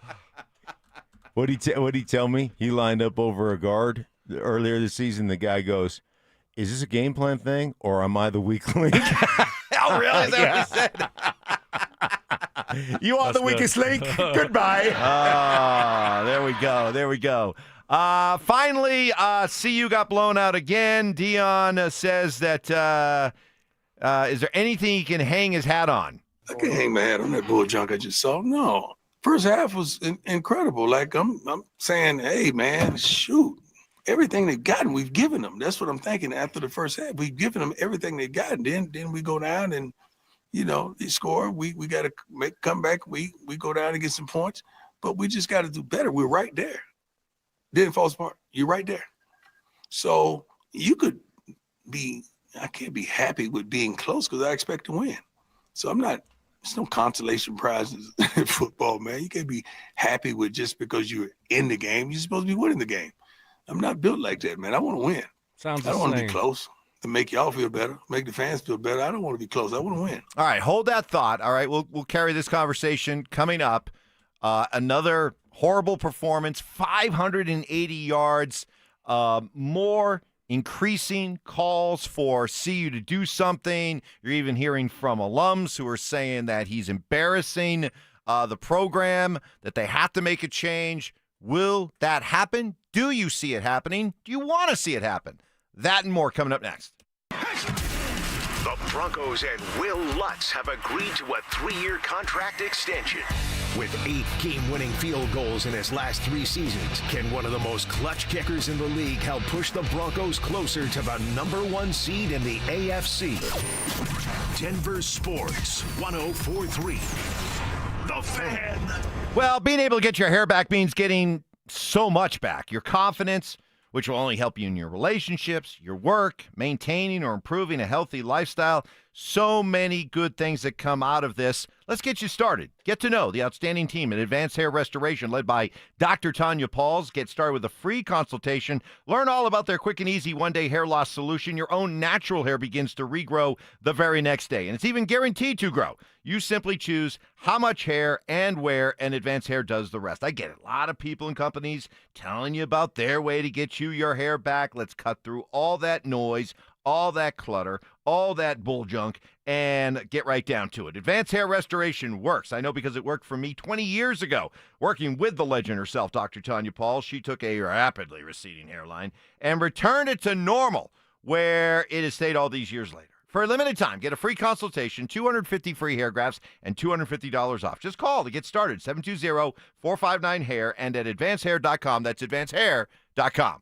What'd he tell me? He lined up over a guard earlier this season. The guy goes, "Is this a game plan thing, or am I the weak link?" Oh, really? Is that what he said? You are the weakest link. Goodbye. There we go. Finally, CU got blown out again. Dion says that is there anything he can hang his hat on? I can't hang my hat on that bull junk I just saw. No. First half was incredible. Like, I'm saying, hey, man, shoot. Everything they've gotten, we've given them. That's what I'm thinking after the first half. We've given them everything they've gotten. Then we go down and, they score. We got to come back. We go down and get some points. But we just got to do better. We're right there. Didn't fall apart. You're right there. So you could I can't be happy with being close because I expect to win. So there's no consolation prizes in football, man. You can't be happy with just because you're in the game. You're supposed to be winning the game. I'm not built like that, man. I want to win. I don't want to be close to make y'all feel better, make the fans feel better. I don't want to be close. I want to win. All right, hold that thought. All right, we'll carry this conversation coming up. Another horrible performance, 580 yards, more increasing calls for CU to do something. You're even hearing from alums who are saying that he's embarrassing the program, that they have to make a change. Will that happen? Do you see it happening? Do you want to see it happen? That and more coming up next. The Broncos and Will Lutz have agreed to a 3-year contract extension. With 8 game-winning field goals in his last 3 seasons, can one of the most clutch kickers in the league help push the Broncos closer to the #1 seed in the AFC? Denver Sports 104.3. The Fan. Well, being able to get your hair back means getting so much back. Your confidence, which will only help you in your relationships, your work, maintaining or improving a healthy lifestyle. So many good things that come out of this. Let's get you started. Get to know the outstanding team at Advanced Hair Restoration led by Dr. Tanya Pauls. Get started with a free consultation. Learn all about their quick and easy one-day hair loss solution. Your own natural hair begins to regrow the very next day, and it's even guaranteed to grow. You simply choose how much hair and where, and Advanced Hair does the rest. I get it. A lot of people and companies telling you about their way to get you your hair back. Let's cut through all that noise, all that clutter, all that bull junk, and get right down to it. Advanced Hair Restoration works. I know because it worked for me 20 years ago. Working with the legend herself, Dr. Tanya Pauls, she took a rapidly receding hairline and returned it to normal, where it has stayed all these years later. For a limited time, get a free consultation, 250 free hair grafts, and $250 off. Just call to get started, 720-459-HAIR, and at advancehair.com. That's advancehair.com.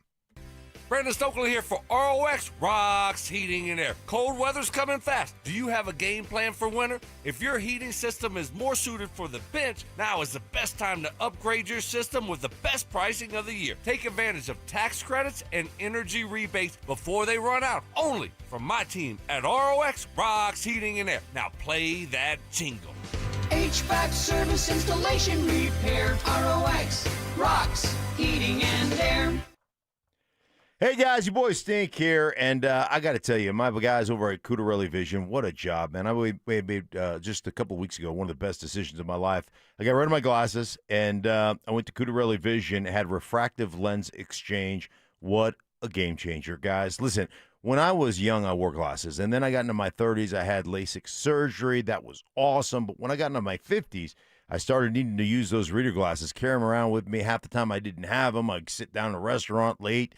Brandon Stokley here for ROX Rocks Heating and Air. Cold weather's coming fast. Do you have a game plan for winter? If your heating system is more suited for the bench, now is the best time to upgrade your system with the best pricing of the year. Take advantage of tax credits and energy rebates before they run out. Only from my team at ROX Rocks Heating and Air. Now play that jingle. HVAC service, installation, repair. ROX Rocks Heating and Air. Hey, guys, your boy Stink here, and I got to tell you, my guys over at Cutarelli Vision, what a job, man. I made just a couple weeks ago one of the best decisions of my life. I got rid of my glasses, and I went to Cutarelli Vision, had refractive lens exchange. What a game changer, guys. Listen, when I was young, I wore glasses, and then I got into my 30s. I had LASIK surgery. That was awesome, but when I got into my 50s, I started needing to use those reader glasses, carry them around with me. Half the time I didn't have them. I'd sit down in a restaurant late,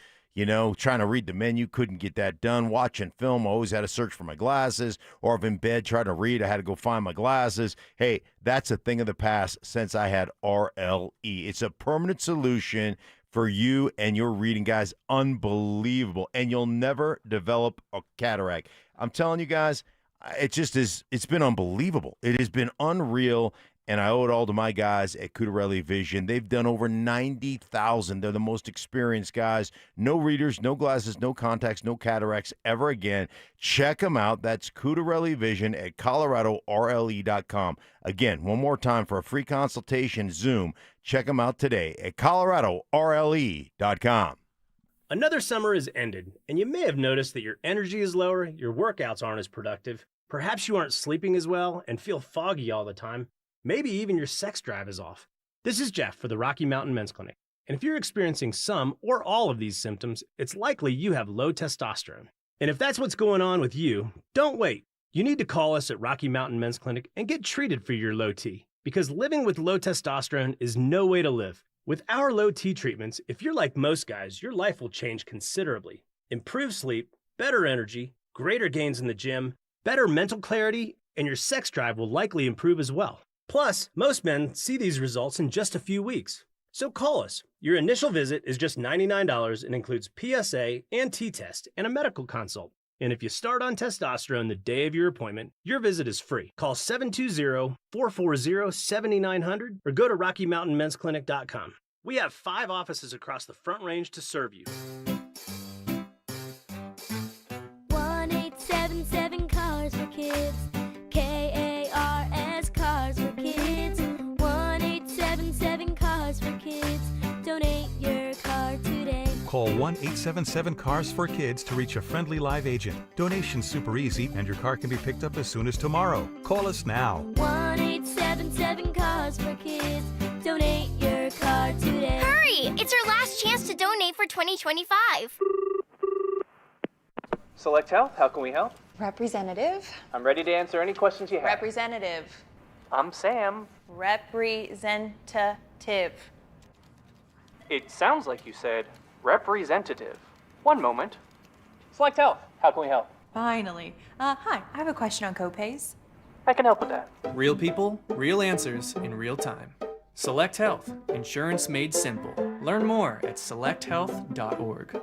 trying to read the menu, couldn't get that done. Watching film, I always had to search for my glasses, or if in bed trying to read, I had to go find my glasses. Hey, that's a thing of the past since I had RLE. It's a permanent solution for you and your reading, guys. Unbelievable. And you'll never develop a cataract. I'm telling you guys, it just is. It's been unbelievable. It has been unreal. And I owe it all to my guys at Cutarelli Vision. They've done over 90,000. They're the most experienced guys. No readers, no glasses, no contacts, no cataracts ever again. Check them out. That's Cutarelli Vision at ColoradoRLE.com. Again, one more time for a free consultation, Zoom. Check them out today at ColoradoRLE.com. Another summer is ended, and you may have noticed that your energy is lower, your workouts aren't as productive, perhaps you aren't sleeping as well and feel foggy all the time. Maybe even your sex drive is off. This is Jeff for the Rocky Mountain Men's Clinic. And if you're experiencing some or all of these symptoms, it's likely you have low testosterone. And if that's what's going on with you, don't wait. You need to call us at Rocky Mountain Men's Clinic and get treated for your low T. Because living with low testosterone is no way to live. With our low T treatments, if you're like most guys, your life will change considerably. Improved sleep, better energy, greater gains in the gym, better mental clarity, and your sex drive will likely improve as well. Plus, most men see these results in just a few weeks. So call us. Your initial visit is just $99 and includes PSA and T-test and a medical consult. And if you start on testosterone the day of your appointment, your visit is free. Call 720-440-7900 or go to RockyMountainMen'sClinic.com. We have 5 offices across the Front Range to serve you. 1877 Cars for Kids. KARS Cars for Kids. 1877 Cars for Kids. Donate your car today. Call 1-877-CARS for Kids to reach a friendly live agent. Donation's super easy, and your car can be picked up as soon as tomorrow. Call us now. 1-877 Cars for Kids. Donate your car today. Hurry! It's our last chance to donate for 2025. Select Health, how can we help? Representative. I'm ready to answer any questions you have. Representative. I'm Sam. Representative. It sounds like you said representative. One moment. Select Health, how can we help? Finally. Hi, I have a question on copays. I can help with that. Real people, real answers in real time. Select Health, insurance made simple. Learn more at selecthealth.org.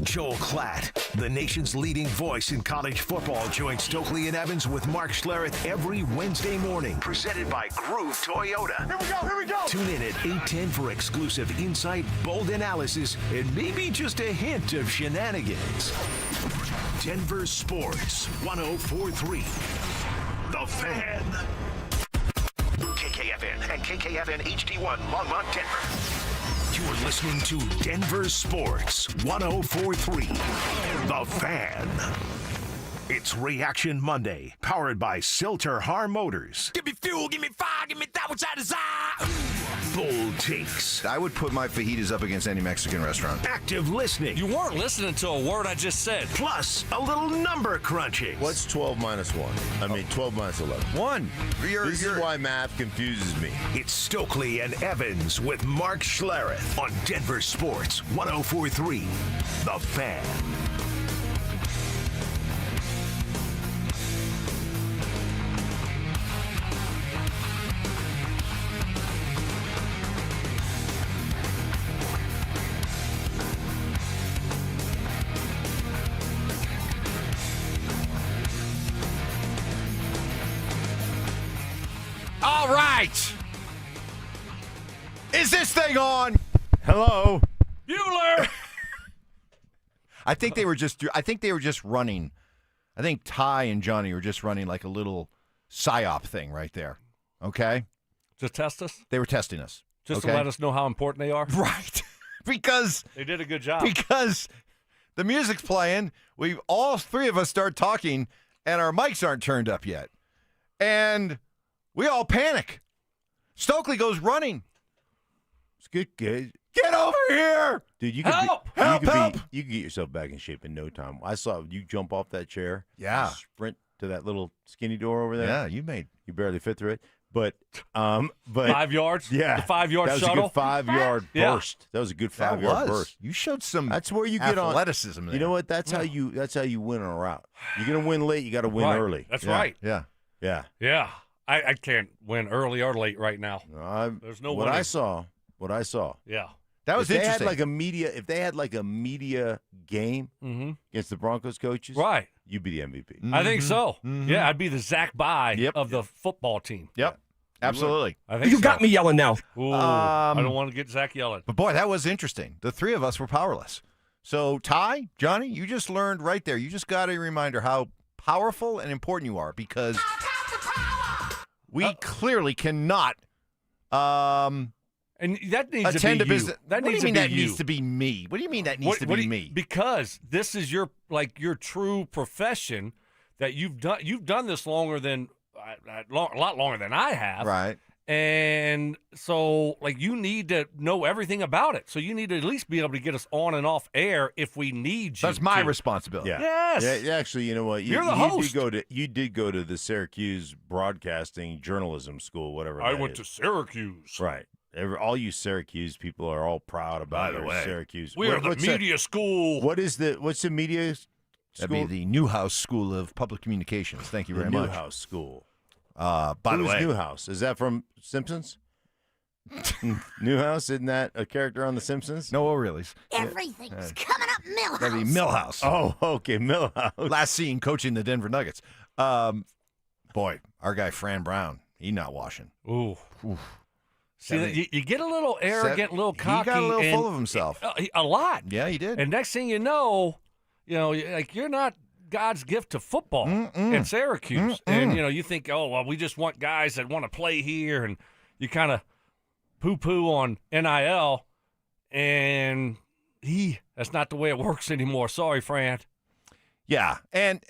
Joel Klatt, the nation's leading voice in college football, joins Stokley and Evans with Mark Schlereth every Wednesday morning. Presented by Groove Toyota. Here we go! Tune in at 8:10 for exclusive insight, bold analysis, and maybe just a hint of shenanigans. Denver Sports 104.3. The Fan. KKFN and KKFN HD1 Longmont, Denver. You're listening to Denver Sports 104.3. The Fan. It's Reaction Monday, powered by Silter-Har Motors. Give me fuel, give me fire, give me that which I desire. Bold takes. I would put my fajitas up against any Mexican restaurant. Active listening. You weren't listening to a word I just said. Plus, a little number crunching. What's 12 minus 1? 12 minus 11. 1. This is why math confuses me. It's Stokley and Evans with Mark Schlereth on Denver Sports 104.3. The Fan. right. Is this thing on? Hello. Bueller. I think they were just running. I think Ty and Johnny were just running like a little psyop thing right there. Okay? To test us? They were testing us. Just to let us know how important they are? Right. Because they did a good job. Because the music's playing, all three of us start talking, and our mics aren't turned up yet. And we all panic. Stokely goes running. It's good. Get over here. Dude, you help! You can get yourself back in shape in no time. I saw you jump off that chair. Yeah. Sprint to that little skinny door over there. Yeah, you barely fit through it. But 5 yards? Yeah. The 5 yard that shuttle? Was a good 5 yard Yeah. burst. That was a good 5 yard burst. You showed some That's where you get athleticism on. there. You know what? That's how you win on a route. You're gonna win late, you gotta win Right. early. That's Yeah. right. Yeah. Yeah. Yeah. I can't win early or late right now. There's no what winning. I saw. Yeah. That was if interesting. If they had like a media game against the Broncos coaches, Right. you'd be the MVP. I think so. Yeah, I'd be the Zach Bye of the football team. Yep. Absolutely. I think You so. got me yelling now. Ooh, I don't want to get Zach yelling. But boy, that was interesting. The three of us were powerless. So Ty, Johnny, you just learned right there. You just got a reminder how powerful and important you are because we clearly cannot and that needs attend to a be business. You. That what needs do you mean to that be you. needs to be me? What do you mean that needs to be me? Because this is your true profession that you've done this longer than a lot longer than I have. Right. And so, you need to know everything about it. So you need to at least be able to get us on and off air if we need you. That's my responsibility. Yeah. Yes. Yeah, actually, you know what? You're the host. You did go to the Syracuse Broadcasting Journalism School, whatever. I that went is. to Syracuse. Right. All you Syracuse people are all proud about By the your way, Syracuse. we are the media school. What's the media school? That'd be the Newhouse School of Public Communications. Thank you very much. Newhouse School. By the way, Newhouse? Is that from Simpsons? Newhouse, isn't that a character on The Simpsons? No, really. Everything's coming up Millhouse. That'd be Millhouse. Oh, okay, Millhouse. Last seen coaching the Denver Nuggets. Boy, our guy Fran Brown, he not washing. Ooh. See, you get a little arrogant, a little cocky. He got a little full of himself. A lot. Yeah, he did. And next thing you know, you're not God's gift to football in Syracuse. And, you think, oh, well, we just want guys that want to play here. And you kind of poo-poo on NIL. And that's not the way it works anymore. Sorry, Fran. Yeah. And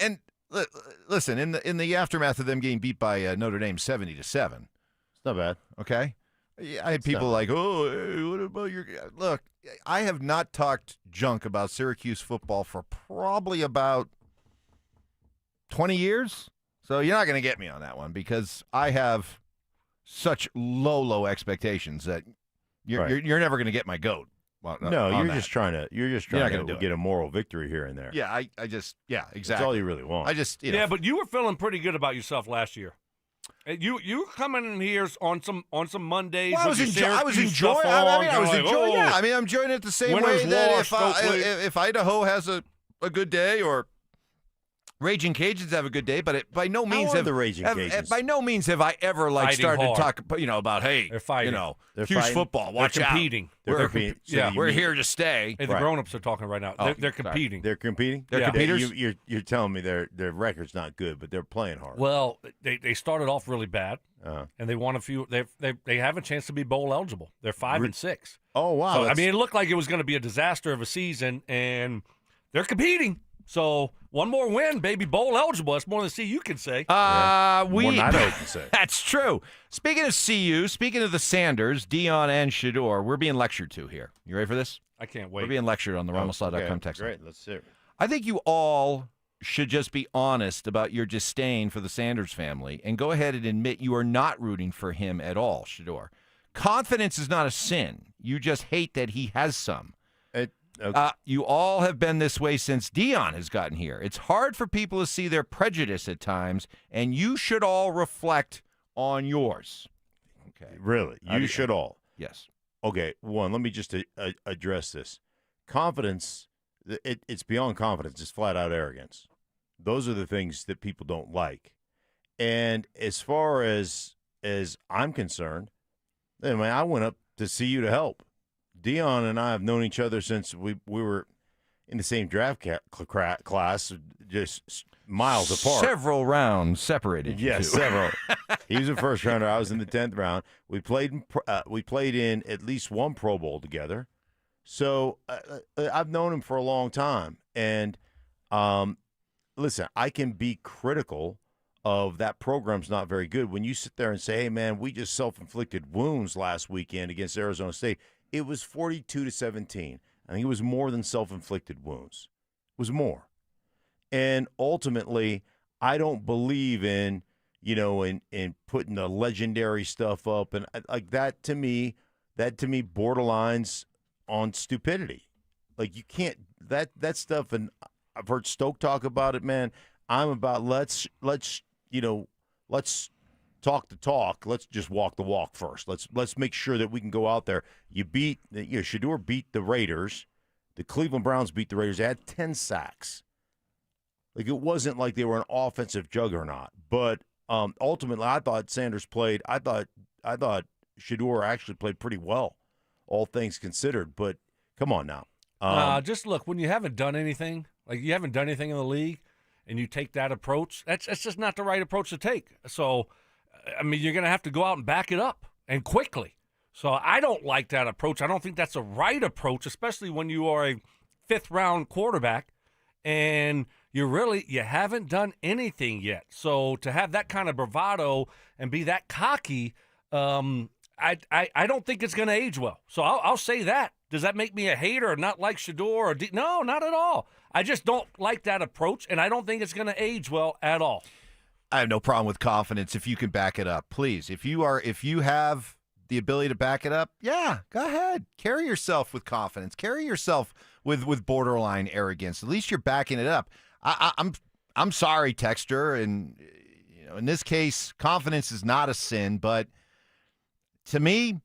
listen, in the aftermath of them getting beat by Notre Dame 70-7. It's not bad. Okay. I had people like, oh, hey, what about your – look, I have not talked junk about Syracuse football for probably about 20 years. So you're not going to get me on that one because I have such low expectations that you're never going to get my goat. Well, No, on you're that. just trying to get a moral victory here and there. Yeah, I just exactly. That's all you really want. I just Yeah, but you were feeling pretty good about yourself last year. You were coming in here on some Mondays. Well, I was enjoying. I'm enjoying it the same way that if Idaho has a good day or Raging Cajuns have a good day, but by no means have the Raging Cajuns. By no means have I ever started to talk, about they're fighting. They're fighting. football. Watch they're competing. out. We're here to stay. Hey, the grown-ups are talking right now. They're competing. They're competing. They're competitors. You're telling me their record's not good, but they're playing hard. Well, they started off really bad, and they won a few. They have a chance to be bowl eligible. They're 5-6. Oh wow! So, it looked like it was going to be a disaster of a season, and they're competing. So one more win, baby, bowl eligible. That's more than CU can say. More than Idaho can say. That's true. Speaking of CU, speaking of the Sanders, Dion and Shador, we're being lectured to here. You ready for this? I can't wait. We're being lectured on the RumbleSaw.com text line. Great, let's see it. I think you all should just be honest about your disdain for the Sanders family and go ahead and admit you are not rooting for him at all, Shador. Confidence is not a sin. You just hate that he has some. Okay. You all have been this way since Dion has gotten here. It's hard for people to see their prejudice at times, and you should all reflect on yours. Okay. Really? You should all. Yes. Okay, one, let me just address this. Confidence, it's beyond confidence. It's flat-out arrogance. Those are the things that people don't like. And as far as as I'm concerned, I mean, I went up to see you to help. Dion and I have known each other since we were in the same draft class, just miles apart. Several rounds separated. Yes, several. He was a first rounder. I was in the 10th round. We played in at least one Pro Bowl together. So I've known him for a long time. And listen, I can be critical of that program's not very good. When you sit there and say, hey, man, we just self-inflicted wounds last weekend against Arizona State, it was 42-17. I think it was more than self-inflicted wounds. It was more. And ultimately, I don't believe in, in putting the legendary stuff up. And like that to me borderlines on stupidity. Like you can't, that stuff, and I've heard Stoke talk about it, man. I'm about let's talk the talk. Let's just walk the walk first. Let's make sure that we can go out there. Shedeur beat the Raiders. The Cleveland Browns beat the Raiders. They had 10 sacks. Like it wasn't like they were an offensive juggernaut. But ultimately, I thought Sanders played. I thought Shedeur actually played pretty well, all things considered. But come on now. Just look, when you haven't done anything, like you haven't done anything in the league, and you take that approach, that's just not the right approach to take. So, I mean, you're going to have to go out and back it up, and quickly. So I don't like that approach. I don't think that's a right approach, especially when you are a fifth-round quarterback, and you haven't done anything yet. So to have that kind of bravado and be that cocky, I don't think it's going to age well. So I'll say that. Does that make me a hater or not like Shedeur? No, not at all. I just don't like that approach, and I don't think it's going to age well at all. I have no problem with confidence if you can back it up. Please, if you have the ability to back it up, yeah, go ahead. Carry yourself with confidence. Carry yourself with borderline arrogance. At least you're backing it up. I'm sorry, Texter, and in this case, confidence is not a sin, but to me,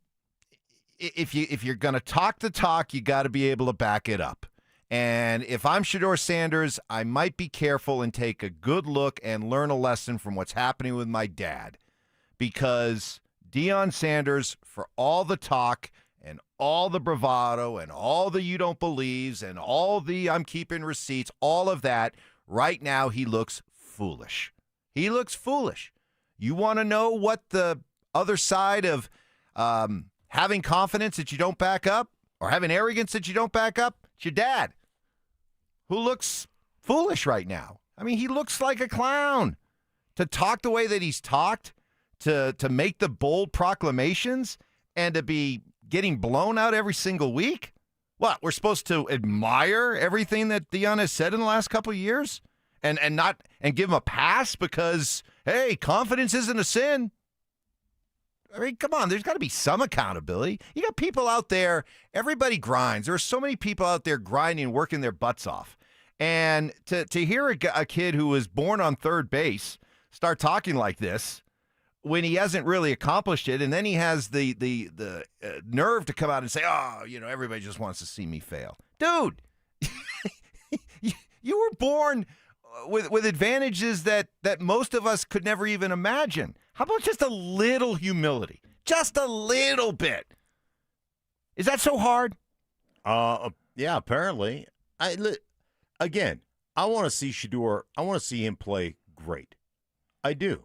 if you're going to talk the talk, you got to be able to back it up. And if I'm Shedeur Sanders, I might be careful and take a good look and learn a lesson from what's happening with my dad. Because Deion Sanders, for all the talk and all the bravado and all the you don't believes and all the I'm keeping receipts, all of that, right now he looks foolish. He looks foolish. You want to know what the other side of having confidence that you don't back up or having arrogance that you don't back up? It's your dad, who looks foolish right now. I mean, he looks like a clown. To talk the way that he's talked, to make the bold proclamations, and to be getting blown out every single week? What, we're supposed to admire everything that Deion has said in the last couple of years and give him a pass because, hey, confidence isn't a sin? I mean, come on, there's got to be some accountability. You got people out there, everybody grinds. There are so many people out there grinding, working their butts off. And to hear a kid who was born on third base start talking like this when he hasn't really accomplished it, and then he has the nerve to come out and say, oh, everybody just wants to see me fail. Dude, you were born with advantages that most of us could never even imagine. How about just a little humility? Just a little bit. Is that so hard? Yeah, apparently. I want to see Shedeur. I want to see him play great. I do.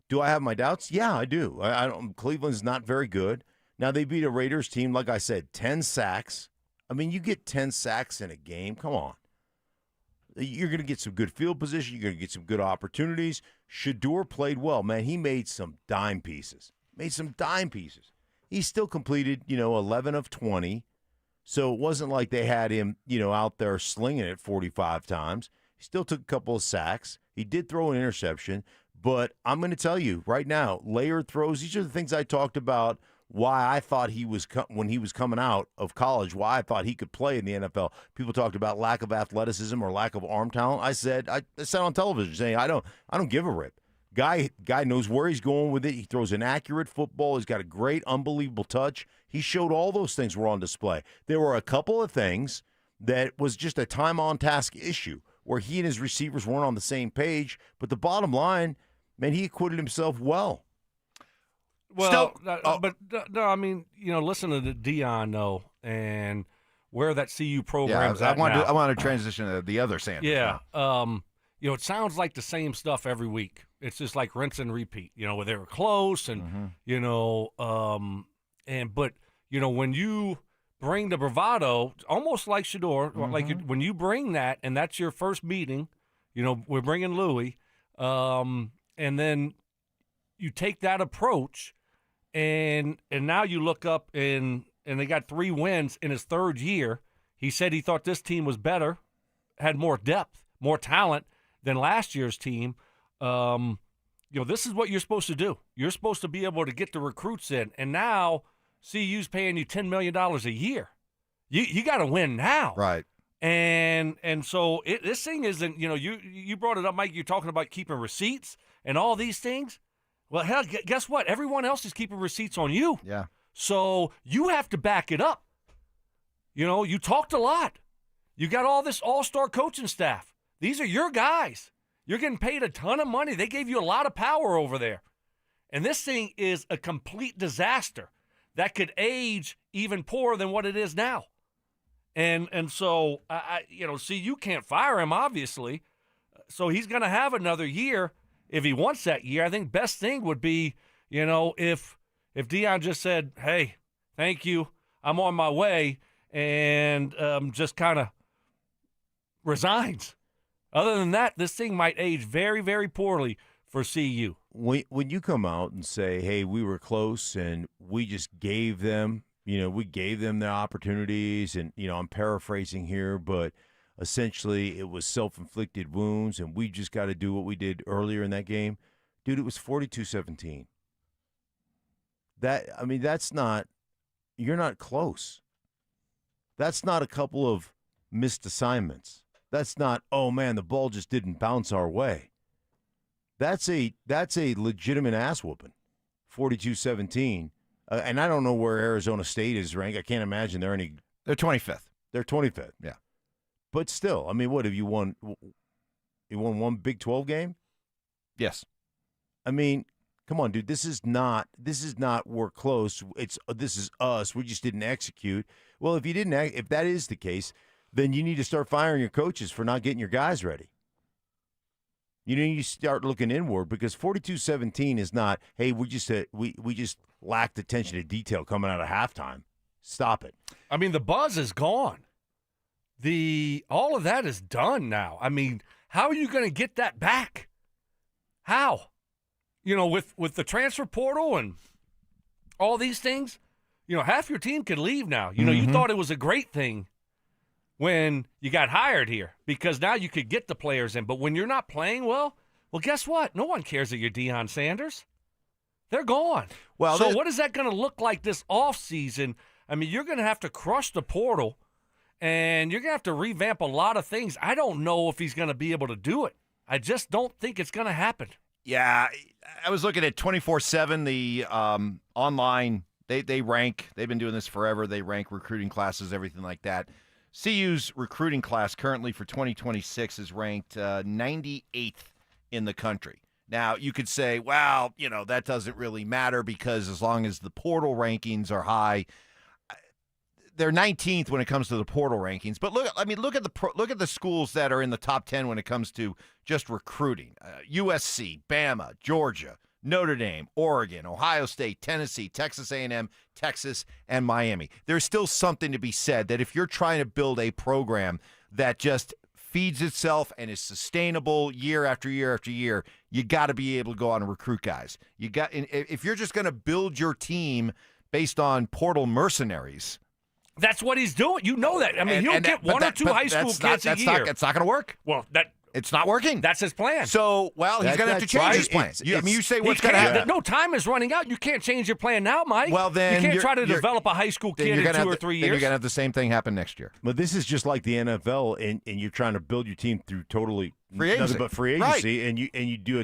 Do I have my doubts? Yeah, I do. I don't. Cleveland's not very good. Now, they beat a Raiders team, like I said, 10 sacks. I mean, you get 10 sacks in a game. Come on. You're going to get some good field position. You're going to get some good opportunities. Shedeur played well. Man, he made some dime pieces. He still completed, 11 of 20. So it wasn't like they had him, out there slinging it 45 times. He still took a couple of sacks. He did throw an interception. But I'm going to tell you right now, layered throws, these are the things I talked about, why I thought he was when he was coming out of college, why I thought he could play in the NFL. People talked about lack of athleticism or lack of arm talent. I said on television saying I don't give a rip. Guy knows where he's going with it. He throws an accurate football. He's got a great, unbelievable touch. He showed all those things were on display. There were a couple of things that was just a time on task issue where he and his receivers weren't on the same page. But the bottom line, man, he acquitted himself well. Well, no, I mean, listen to the Dion though, and where that CU program's at now. I want to transition to the other Sanders. Yeah. It sounds like the same stuff every week. It's just like rinse and repeat. Where they were close, and but when you bring the bravado, almost like Shador, like when you bring that, and that's your first meeting. We're bringing Louis, and then you take that approach, and now you look up and they got 3 wins in his 3rd year. He said he thought this team was better, had more depth, more talent than last year's team. This is what you're supposed to do. You're supposed to be able to get the recruits in, and now CU's paying you $10 million a year. You got to win now, right? And so this thing isn't. You brought it up, Mike. You're talking about keeping receipts and all these things. Well, hell, guess what? Everyone else is keeping receipts on you. Yeah. So you have to back it up. You talked a lot. You got all this all-star coaching staff. These are your guys. You're getting paid a ton of money. They gave you a lot of power over there. And this thing is a complete disaster that could age even poorer than what it is now. And so, you can't fire him, obviously. So he's going to have another year if he wants that year. I think best thing would be, if Dion just said, hey, thank you, I'm on my way, and just kind of resigns. Other than that, this thing might age very, very poorly for CU. When you come out and say, hey, we were close and we just gave them, we gave them the opportunities, and, I'm paraphrasing here, but essentially it was self-inflicted wounds and we just got to do what we did earlier in that game. Dude, it was 42-17. That's not – you're not close. That's not a couple of missed assignments. That's not, oh, man, the ball just didn't bounce our way. That's a legitimate ass whooping, 42-17. And I don't know where Arizona State is ranked. I can't imagine they're any. They're 25th. They're 25th. Yeah. But still, what have you won? You won one Big 12 game? Yes. Come on, dude. This is not we're close. This is us. We just didn't execute. Well, if that is the case, then you need to start firing your coaches for not getting your guys ready. You need to start looking inward, because 42-17 is not, hey, we just lacked attention to detail coming out of halftime. Stop it. The buzz is gone. All of that is done now. How are you going to get that back? How? With the transfer portal and all these things, half your team can leave now. You thought it was a great thing when you got hired here, because now you could get the players in. But when you're not playing well, guess what? No one cares that you're Deion Sanders. They're gone. Well, so what is that going to look like this offseason? You're going to have to crush the portal, and you're going to have to revamp a lot of things. I don't know if he's going to be able to do it. I just don't think it's going to happen. Yeah, I was looking at 24/7, the online. They rank. They've been doing this forever. They rank recruiting classes, everything like that. CU's recruiting class currently for 2026 is ranked 98th in the country. Now, you could say, well, that doesn't really matter, because as long as the portal rankings are high, they're 19th when it comes to the portal rankings. But look at the schools that are in the top 10 when it comes to just recruiting. USC, Bama, Georgia, Notre Dame, Oregon, Ohio State, Tennessee, Texas A&M, Texas, and Miami. There's still something to be said that if you're trying to build a program that just feeds itself and is sustainable year after year after year, you got to be able to go out and recruit guys. If you're just going to build your team based on portal mercenaries. That's what he's doing. You know that. He'll get one or two high school kids a year. It's not going to work. Well, it's not working. That's his plan. So, he's going to have to change his plan. You say what's going to happen. No, time is running out. You can't change your plan now, Mike. Well, then you can't try to develop a high school kid in 2 or 3 years. Then you're going to have the same thing happen next year. But this is just like the NFL, and you're trying to build your team through totally nothing but free agency, right. and you do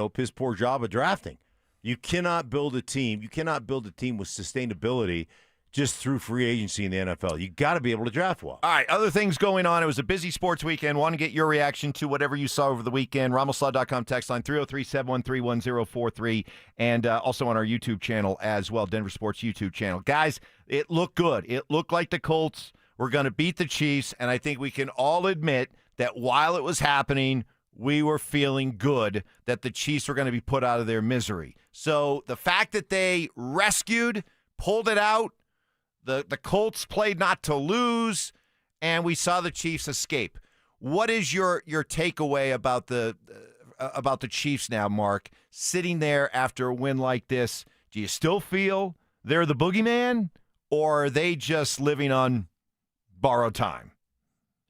a piss poor job of drafting. You cannot build a team. You cannot build a team with sustainability just through free agency in the NFL. You got to be able to draft well. All right, other things going on. It was a busy sports weekend. Want to get your reaction to whatever you saw over the weekend. RamosLaw.com text line 303-713-1043, and also on our YouTube channel as well, Denver Sports YouTube channel. Guys, it looked good. It looked like the Colts were going to beat the Chiefs, and I think we can all admit that while it was happening, we were feeling good that the Chiefs were going to be put out of their misery. So the fact that they rescued, pulled it out, the Colts played not to lose, and we saw the Chiefs escape. What is your takeaway about the Chiefs now, Mark? Sitting there after a win like this, do you still feel they're the boogeyman, or are they just living on borrowed time?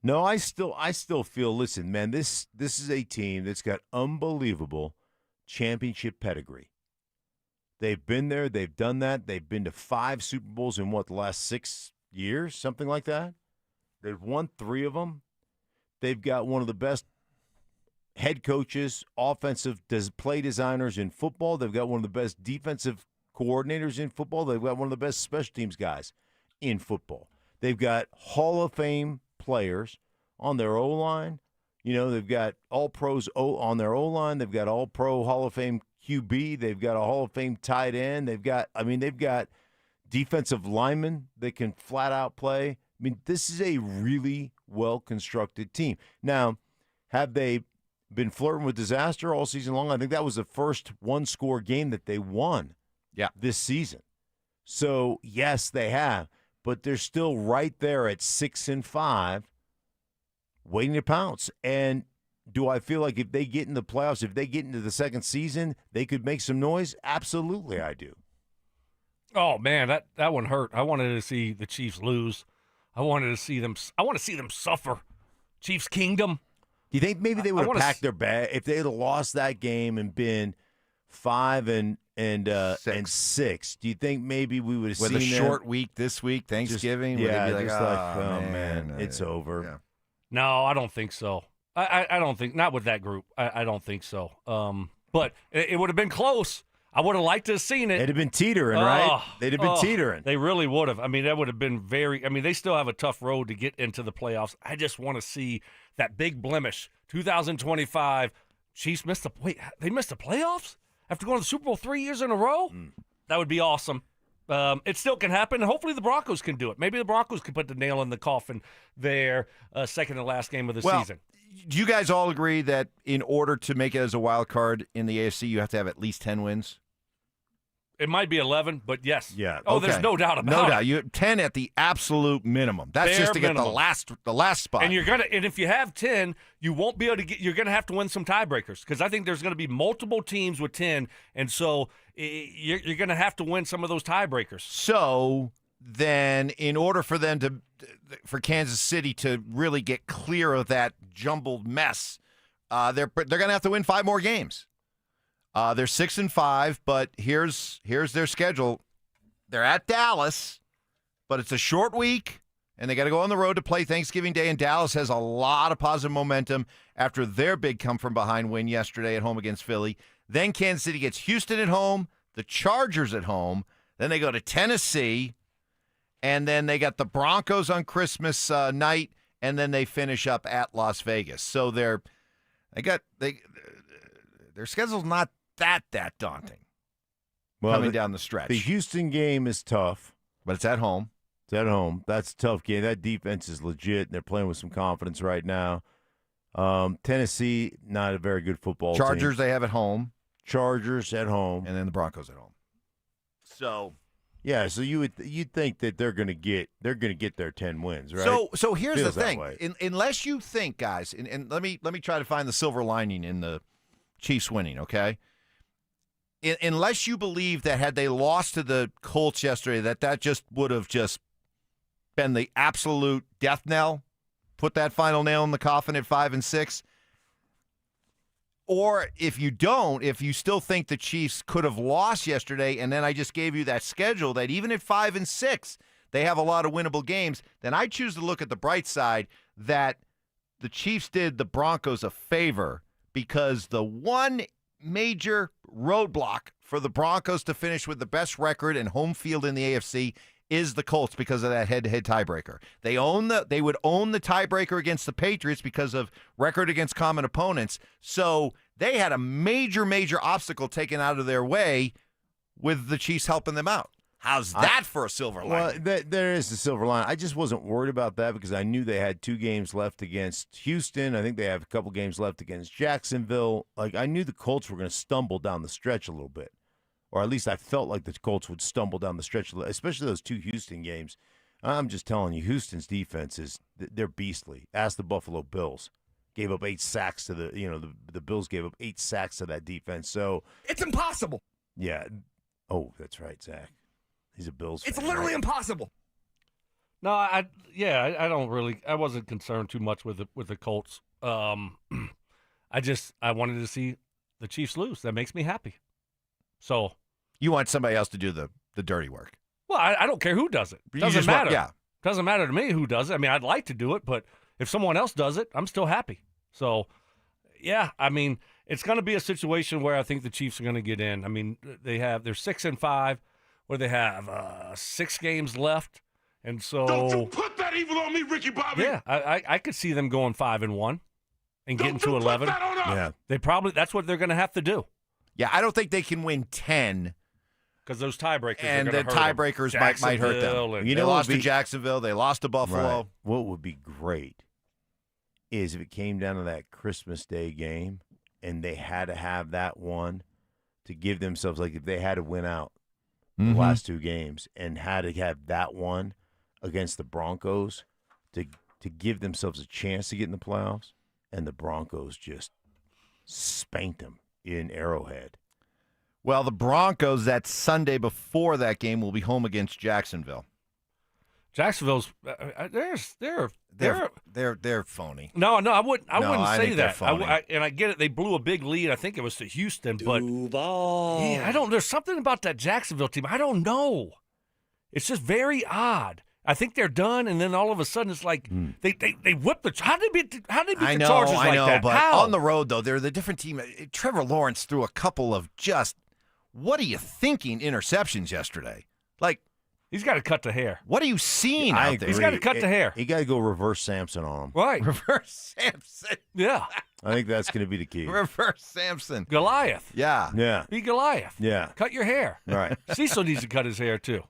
No, I still feel. Listen, man, this is a team that's got unbelievable championship pedigree. They've been there. They've done that. They've been to 5 Super Bowls in, the last 6 years? Something like that. They've won 3 of them. They've got one of the best head coaches, offensive play designers in football. They've got one of the best defensive coordinators in football. They've got one of the best special teams guys in football. They've got Hall of Fame players on their O-line. They've got all-pros on their O-line. They've got all-pro Hall of Fame QB. They've got a Hall of Fame tight end. They've got defensive linemen that can flat out play. This is a really well-constructed team. Now, have they been flirting with disaster all season long? I think that was the first one-score game that they won this season. So, yes, they have. But they're still right there at 6-5, waiting to pounce. And do I feel like if they get in the playoffs, if they get into the second season, they could make some noise? Absolutely, I do. Oh man, that one hurt. I wanted to see the Chiefs lose. I want to see them suffer. Chiefs Kingdom. Do you think maybe they would have packed their bag if they had lost that game and been 5-6? Do you think maybe we would have seen with a short week this week, Thanksgiving? Man, it's over. Yeah. No, I don't think so. I don't think, not with that group. I don't think so. But it would have been close. I would have liked to have seen it. They'd have been teetering, right? They'd have been teetering. They really would have. That would have been they still have a tough road to get into the playoffs. I just want to see that big blemish. 2025, Chiefs missed the playoffs? After going to the Super Bowl 3 years in a row? That would be awesome. It still can happen, and hopefully the Broncos can do it. Maybe the Broncos can put the nail in the coffin there, second to last game of the season. Do you guys all agree that in order to make it as a wild card in the AFC, you have to have at least 10 wins? It might be 11, but yes. Yeah. Oh, okay. There's no doubt about it. No doubt. You 10 at the absolute minimum. That's Bare just to minimum. get the last spot. And if you have 10, you won't be able to you're gonna have to win some tiebreakers because I think there's gonna be multiple teams with 10, and so you're gonna have to win some of those tiebreakers. So then, in order for Kansas City to really get clear of that jumbled mess, they're gonna have to win 5 more games. They're 6-5, but here's their schedule. They're at Dallas, but it's a short week, and they got to go on the road to play Thanksgiving Day. And Dallas has a lot of positive momentum after their big come-from-behind win yesterday at home against Philly. Then Kansas City gets Houston at home, the Chargers at home. Then they go to Tennessee, and then they got the Broncos on Christmas night, and then they finish up at Las Vegas. So their schedule's not that daunting coming down the stretch. The Houston game is tough. But it's at home. It's at home. That's a tough game. That defense is legit, and they're playing with some confidence right now. Tennessee, not a very good football team. Chargers they have at home. Chargers at home. And then the Broncos at home. So yeah, so you'd think that they're gonna get their 10 wins, right? So here's Feels the thing. that way. Unless you think, guys, and let me try to find the silver lining in the Chiefs winning, okay? Unless you believe that had they lost to the Colts yesterday, that just would have just been the absolute death knell, put that final nail in the coffin at 5-6. Or if you still think the Chiefs could have lost yesterday, and then I just gave you that schedule that even at 5-6, they have a lot of winnable games, then I choose to look at the bright side that the Chiefs did the Broncos a favor because the one major roadblock for the Broncos to finish with the best record and home field in the AFC is the Colts because of that head-to-head tiebreaker. They would own the tiebreaker against the Patriots because of record against common opponents. So they had a major, major obstacle taken out of their way with the Chiefs helping them out. How's that for a silver lining? Well, there is a silver line. I just wasn't worried about that because I knew they had 2 games left against Houston. I think they have a couple games left against Jacksonville. Like, I knew the Colts were going to stumble down the stretch a little bit. Or at least I felt like the Colts would stumble down the stretch, especially those 2 Houston games. I'm just telling you, Houston's defense they're beastly. Ask the Buffalo Bills. Gave up 8 sacks to the Bills gave up 8 sacks to that defense. So it's impossible. Yeah. Oh, that's right, Zach. He's a Bills fan. It's literally impossible. No, I wasn't concerned too much with the Colts. I wanted to see the Chiefs lose. That makes me happy. So you want somebody else to do the dirty work. Well, I don't care who does it. Doesn't matter. Doesn't matter to me who does it. I mean, I'd like to do it, but if someone else does it, I'm still happy. So, yeah, I mean, it's going to be a situation where I think the Chiefs are going to get in. I mean, they're 6-5. Where they have 6 games left, and so don't you put that evil on me, Ricky Bobby. Yeah, I could see them going 5-1 and getting to 11. Yeah, that's what they're going to have to do. Yeah, I don't think they can win 10 because those tiebreakers and are the tiebreakers might hurt them. They lost to Jacksonville, they lost to Buffalo. Right. What would be great is if it came down to that Christmas Day game and they had to have that one to give themselves, like if they had to win out. The last 2 games and had to have that one against the Broncos to give themselves a chance to get in the playoffs, and the Broncos just spanked them in Arrowhead. Well, the Broncos that Sunday before that game will be home against Jacksonville. Jacksonville's they're phony. No, I wouldn't say that. And I get it. They blew a big lead. I think it was to Houston, but I don't. There's something about that Jacksonville team. I don't know. It's just very odd. I think they're done, and then all of a sudden it's like they whip the. How did they beat the Chargers like that? I know, but how? on the road though, they're the different team. Trevor Lawrence threw a couple of just what are you thinking interceptions yesterday? Like. He's got to cut the hair. What are you seeing out there? He's got to cut the hair. He got to go reverse Samson on him. Right. Reverse Samson. Yeah. I think that's going to be the key. Reverse Samson. Goliath. Yeah. Yeah. Be Goliath. Yeah. Cut your hair. Right. Cecil needs to cut his hair too.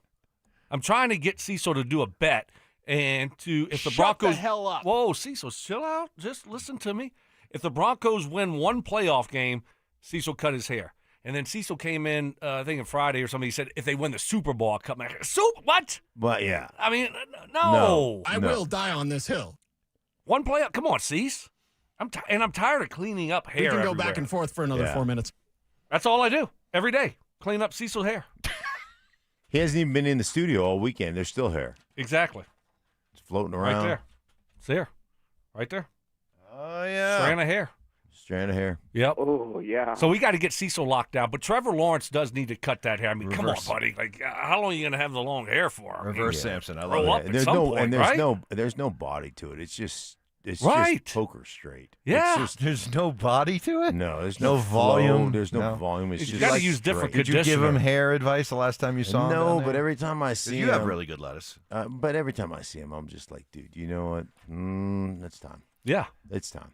I'm trying to get Cecil to do a bet and if the Broncos. Shut the hell up. Whoa, Cecil, chill out. Just listen to me. If the Broncos win one playoff game, Cecil cut his hair. And then Cecil came in, I think on Friday or something. He said, if they win the Super Bowl, I'll cut my hair. What? But yeah. I mean, no. I will die on this hill. One playoff. Come on, Cease. I'm tired of cleaning up hair. We can go everywhere. back and forth for another 4 minutes. That's all I do every day. Clean up Cecil's hair. He hasn't even been in the studio all weekend. There's still hair. Exactly. It's floating around. Right there. It's there. Right there. Oh, yeah. Strand of hair. Strand of hair. Yep. Oh, yeah. So we got to get Cecil locked down. But Trevor Lawrence does need to cut that hair. I mean, come on, buddy. Like, how long are you going to have the long hair for? Reverse Samson. I love grow up it. at There's some no point, and there's right? there's no body to it. It's just right. poker straight. Yeah. It's just, there's no body to it? No, there's no flow, volume. There's no volume. It's You just gotta like use different straight. Did you give him hair advice the last time you saw him? No, down but there? every time I see him, you have really good lettuce. But every time I see him, I'm just like, dude, you know what? It's time. Yeah. It's time.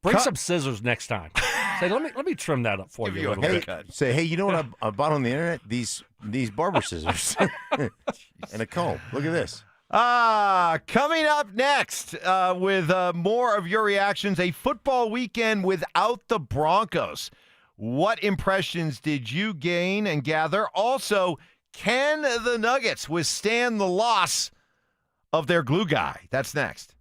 Bring some scissors next time. Say, let me trim that up for Give you. you a a little bit. haircut. Say, hey, you know what I bought on the internet? These barber scissors and a comb. Look at this. Coming up next with more of your reactions, a football weekend without the Broncos. What impressions did you gain and gather? Also, can the Nuggets withstand the loss of their glue guy? That's next.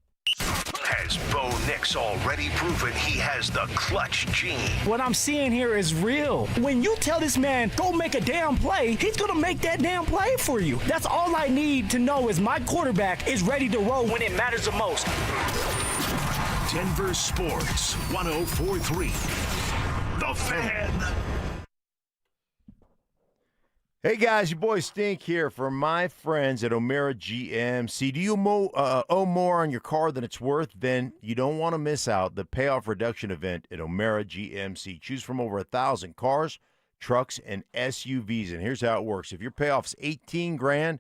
Has Bo Nix already proven he has the clutch gene? What I'm seeing here is real. When you tell this man, go make a damn play, he's going to make that damn play for you. That's all I need to know is my quarterback is ready to roll when it matters the most. Denver Sports 104.3. The Fan. Hey guys, your boy Stink here for my friends at O'Mara GMC. Do you owe more on your car than it's worth? Then you don't want to miss out the payoff reduction event at O'Mara GMC. Choose from over 1,000 cars, trucks, and SUVs. And here's how it works. If your payoff's $18,000,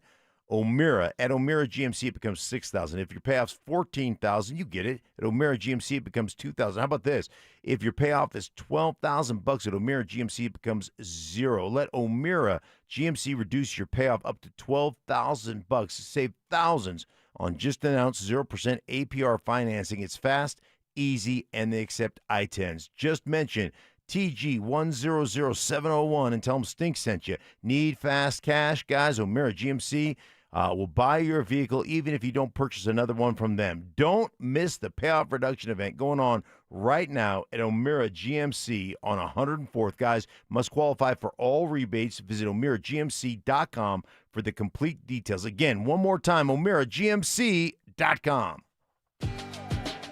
O'Meara. At O'Meara GMC, it becomes $6,000. If your payoff's $14,000, you get it. At O'Meara GMC, it becomes $2,000. How about this? If your payoff is $12,000 at O'Meara GMC, it becomes $0. Let O'Meara GMC reduce your payoff up to $12,000. Save thousands on just announced 0% APR financing. It's fast, easy, and they accept I-10s. Just mention TG100701 and tell them Stink sent you. Need fast cash? Guys, O'Meara GMC will buy your vehicle even if you don't purchase another one from them. Don't miss the payoff reduction event going on right now at O'Meara GMC on 104th. Guys, must qualify for all rebates. Visit O'MearaGMC.com for the complete details. Again, one more time, O'MearaGMC.com.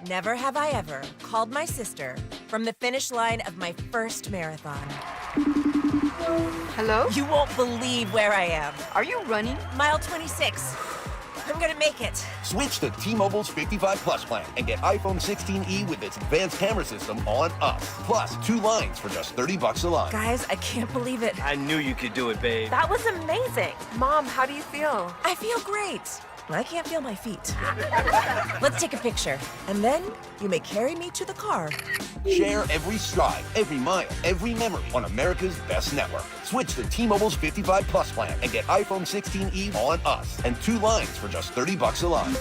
Never have I ever called my sister from the finish line of my first marathon. Hello? You won't believe where I am. Are you running? Mile 26. I'm gonna make it. Switch to T-Mobile's 55 Plus plan and get iPhone 16e with its advanced camera system on us. Plus, 2 lines for just $30 a line. Guys, I can't believe it. I knew you could do it, babe. That was amazing. Mom, how do you feel? I feel great. I can't feel my feet. Let's take a picture, and then you may carry me to the car. Share every stride, every mile, every memory on America's best network. Switch to T-Mobile's 55 Plus plan and get iPhone 16e on us and 2 lines for just $30 a line.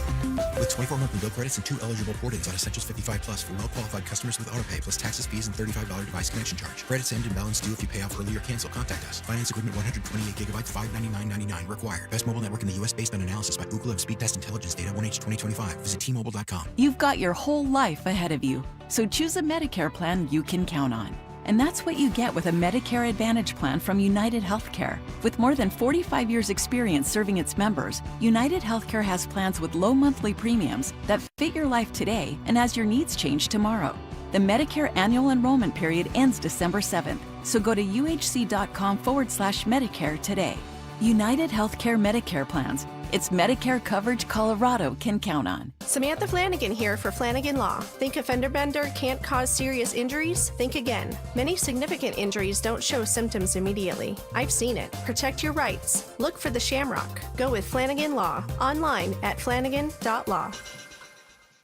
With 24 monthly bill credits and 2 eligible port-ins on Essentials 55 Plus for well-qualified customers with autopay plus taxes, fees, and $35 device connection charge. Credits end and balance due if you pay off early or cancel. Contact us. Finance agreement 128 gigabytes, $599.99 required. Best mobile network in the U.S. based on analysis by Ookla of Speed Test Intelligence Data 1H 2025. Visit T-Mobile.com. You've got your whole life ahead of you, so choose a Medicare plan you can count on. And that's what you get with a Medicare Advantage plan from United Healthcare. With more than 45 years' experience serving its members, United Healthcare has plans with low monthly premiums that fit your life today and as your needs change tomorrow. The Medicare annual enrollment period ends December 7th, so go to uhc.com/Medicare today. United Healthcare Medicare plans. It's Medicare coverage Colorado can count on. Samantha Flanagan here for Flanagan Law. Think a fender bender can't cause serious injuries? Think again. Many significant injuries don't show symptoms immediately. I've seen it. Protect your rights. Look for the Shamrock. Go with Flanagan Law. Online at flanagan.law.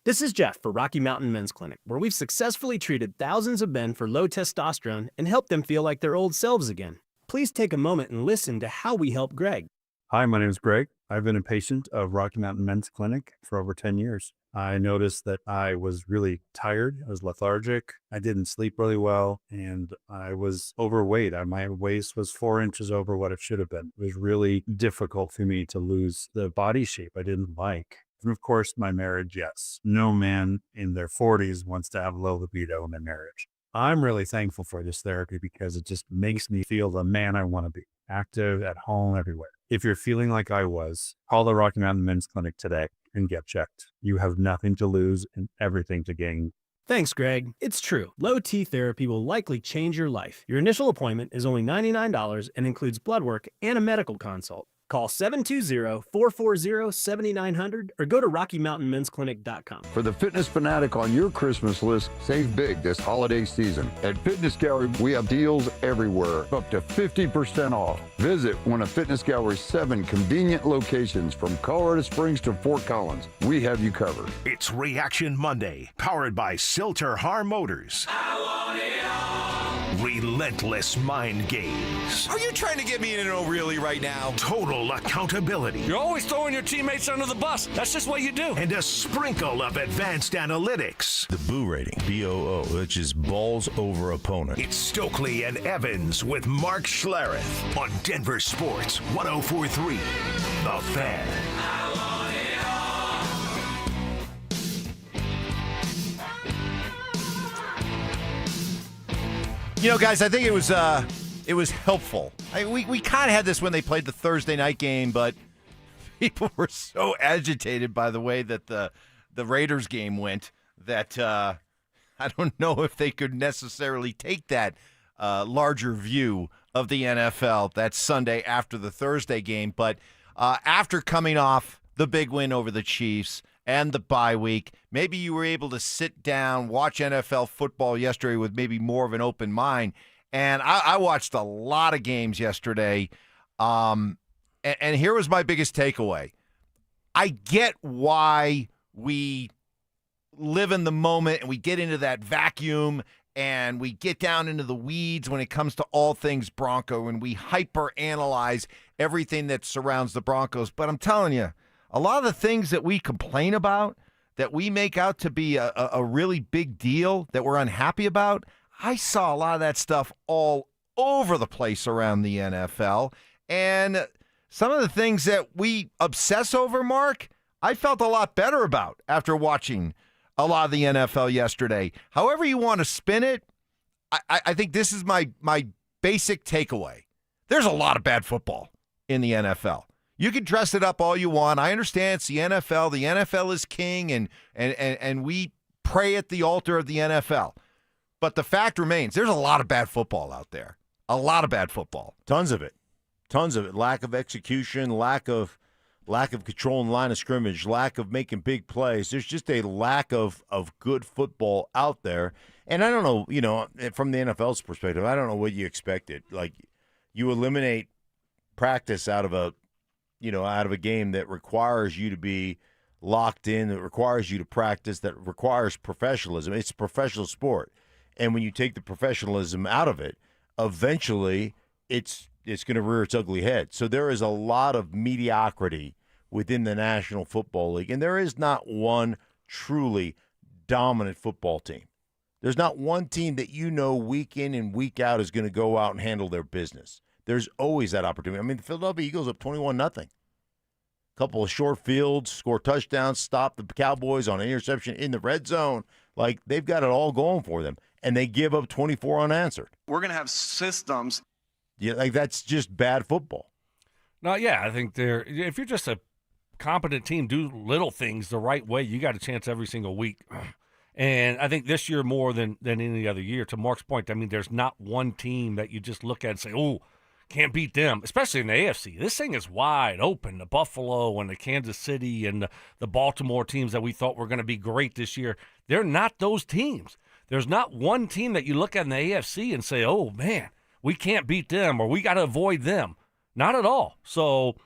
This is Jeff for Rocky Mountain Men's Clinic, where we've successfully treated thousands of men for low testosterone and helped them feel like their old selves again. Please take a moment and listen to how we help Greg. Hi, my name is Greg. I've been a patient of Rocky Mountain Men's Clinic for over 10 years. I noticed that I was really tired. I was lethargic. I didn't sleep really well, and I was overweight. My waist was 4 inches over what it should have been. It was really difficult for me to lose the body shape I didn't like. And of course, my marriage, yes. No man in their 40s wants to have low libido in their marriage. I'm really thankful for this therapy because it just makes me feel the man I want to be. Active, at home, everywhere. If you're feeling like I was, call the Rocky Mountain Men's Clinic today and get checked. You have nothing to lose and everything to gain. Thanks, Greg. It's true. Low T therapy will likely change your life. Your initial appointment is only $99 and includes blood work and a medical consult. Call 720-440-7900 or go to RockyMountainMen'sClinic.com. For the fitness fanatic on your Christmas list, save big this holiday season. At Fitness Gallery, we have deals everywhere, up to 50% off. Visit one of Fitness Gallery's 7 convenient locations from Colorado Springs to Fort Collins. We have you covered. It's Reaction Monday, powered by Silter Har Motors. Relentless mind games. Are you trying to get me in an oh-really right now? Total accountability. You're always throwing your teammates under the bus. That's just what you do. And a sprinkle of advanced analytics. The Boo rating, BOO, which is balls over opponent. It's Stokley and Evans with Mark Schlereth on Denver Sports 104.3. The Fan. You know, guys, I think it was helpful. We kind of had this when they played the Thursday night game, but people were so agitated by the way that the Raiders game went that I don't know if they could necessarily take that larger view of the NFL that Sunday after the Thursday game. But after coming off the big win over the Chiefs and the bye week, maybe you were able to sit down, watch NFL football yesterday with maybe more of an open mind. And I watched a lot of games yesterday. And here was my biggest takeaway. I get why we live in the moment and we get into that vacuum and we get down into the weeds when it comes to all things Bronco and we hyper-analyze everything that surrounds the Broncos. But I'm telling you, a lot of the things that we complain about, that we make out to be a really big deal, that we're unhappy about, I saw a lot of that stuff all over the place around the NFL. And some of the things that we obsess over, Mark, I felt a lot better about after watching a lot of the NFL yesterday. However you want to spin it, I think this is my basic takeaway. There's a lot of bad football in the NFL. You can dress it up all you want. I understand it's the NFL. The NFL is king, and we pray at the altar of the NFL. But the fact remains, there's a lot of bad football out there. A lot of bad football. Tons of it. Tons of it. Lack of execution, lack of control in the line of scrimmage, lack of making big plays. There's just a lack of good football out there. And I don't know, from the NFL's perspective, I don't know what you expected. Like, you eliminate practice out of a game that requires you to be locked in, that requires you to practice, that requires professionalism. It's a professional sport. And when you take the professionalism out of it, eventually it's going to rear its ugly head. So there is a lot of mediocrity within the National Football League, and there is not one truly dominant football team. There's not one team that week in and week out is going to go out and handle their business. There's always that opportunity. I mean, the Philadelphia Eagles up 21-0. Couple of short fields, score touchdowns, stop the Cowboys on an interception in the red zone. Like, they've got it all going for them, and they give up 24 unanswered. We're going to have systems. Yeah, like, that's just bad football. No, yeah, I think if you're just a competent team, do little things the right way, you got a chance every single week. And I think this year more than any other year, to Mark's point, I mean, there's not one team that you just look at and say, oh, can't beat them, especially in the AFC. This thing is wide open. The Buffalo and the Kansas City and the Baltimore teams that we thought were going to be great this year, they're not those teams. There's not one team that you look at in the AFC and say, oh, man, we can't beat them or we got to avoid them. Not at all. So,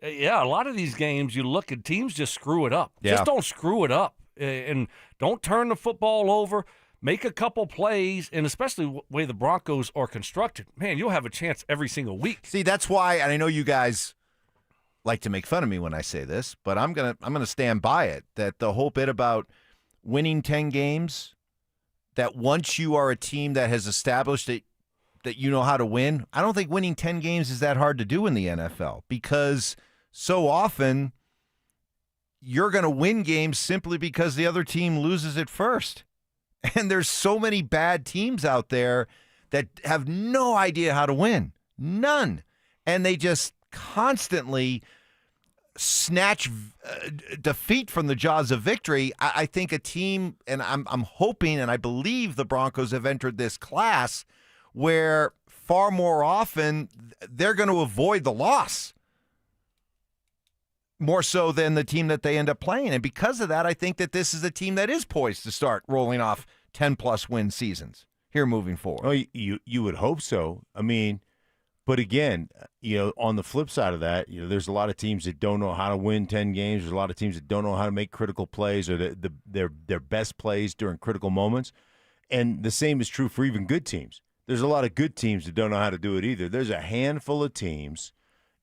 yeah, a lot of these games you look at, teams just screw it up. Yeah. Just don't screw it up. And don't turn the football over. Make a couple plays, and especially the way the Broncos are constructed, man, you'll have a chance every single week. See, that's why, and I know you guys like to make fun of me when I say this, but I'm gonna stand by it, that the whole bit about winning 10 games, that once you are a team that has established that you know how to win, I don't think winning 10 games is that hard to do in the NFL, because so often you're going to win games simply because the other team loses it first. And there's so many bad teams out there that have no idea how to win. None. And they just constantly snatch defeat from the jaws of victory. I think a team, and I'm hoping and I believe the Broncos have entered this class where far more often they're going to avoid the loss more so than the team that they end up playing. And because of that, I think that this is a team that is poised to start rolling off 10-plus win seasons here moving forward. Oh, you would hope so. I mean, but again, on the flip side of that, there's a lot of teams that don't know how to win 10 games. There's a lot of teams that don't know how to make critical plays or their best plays during critical moments. And the same is true for even good teams. There's a lot of good teams that don't know how to do it either. There's a handful of teams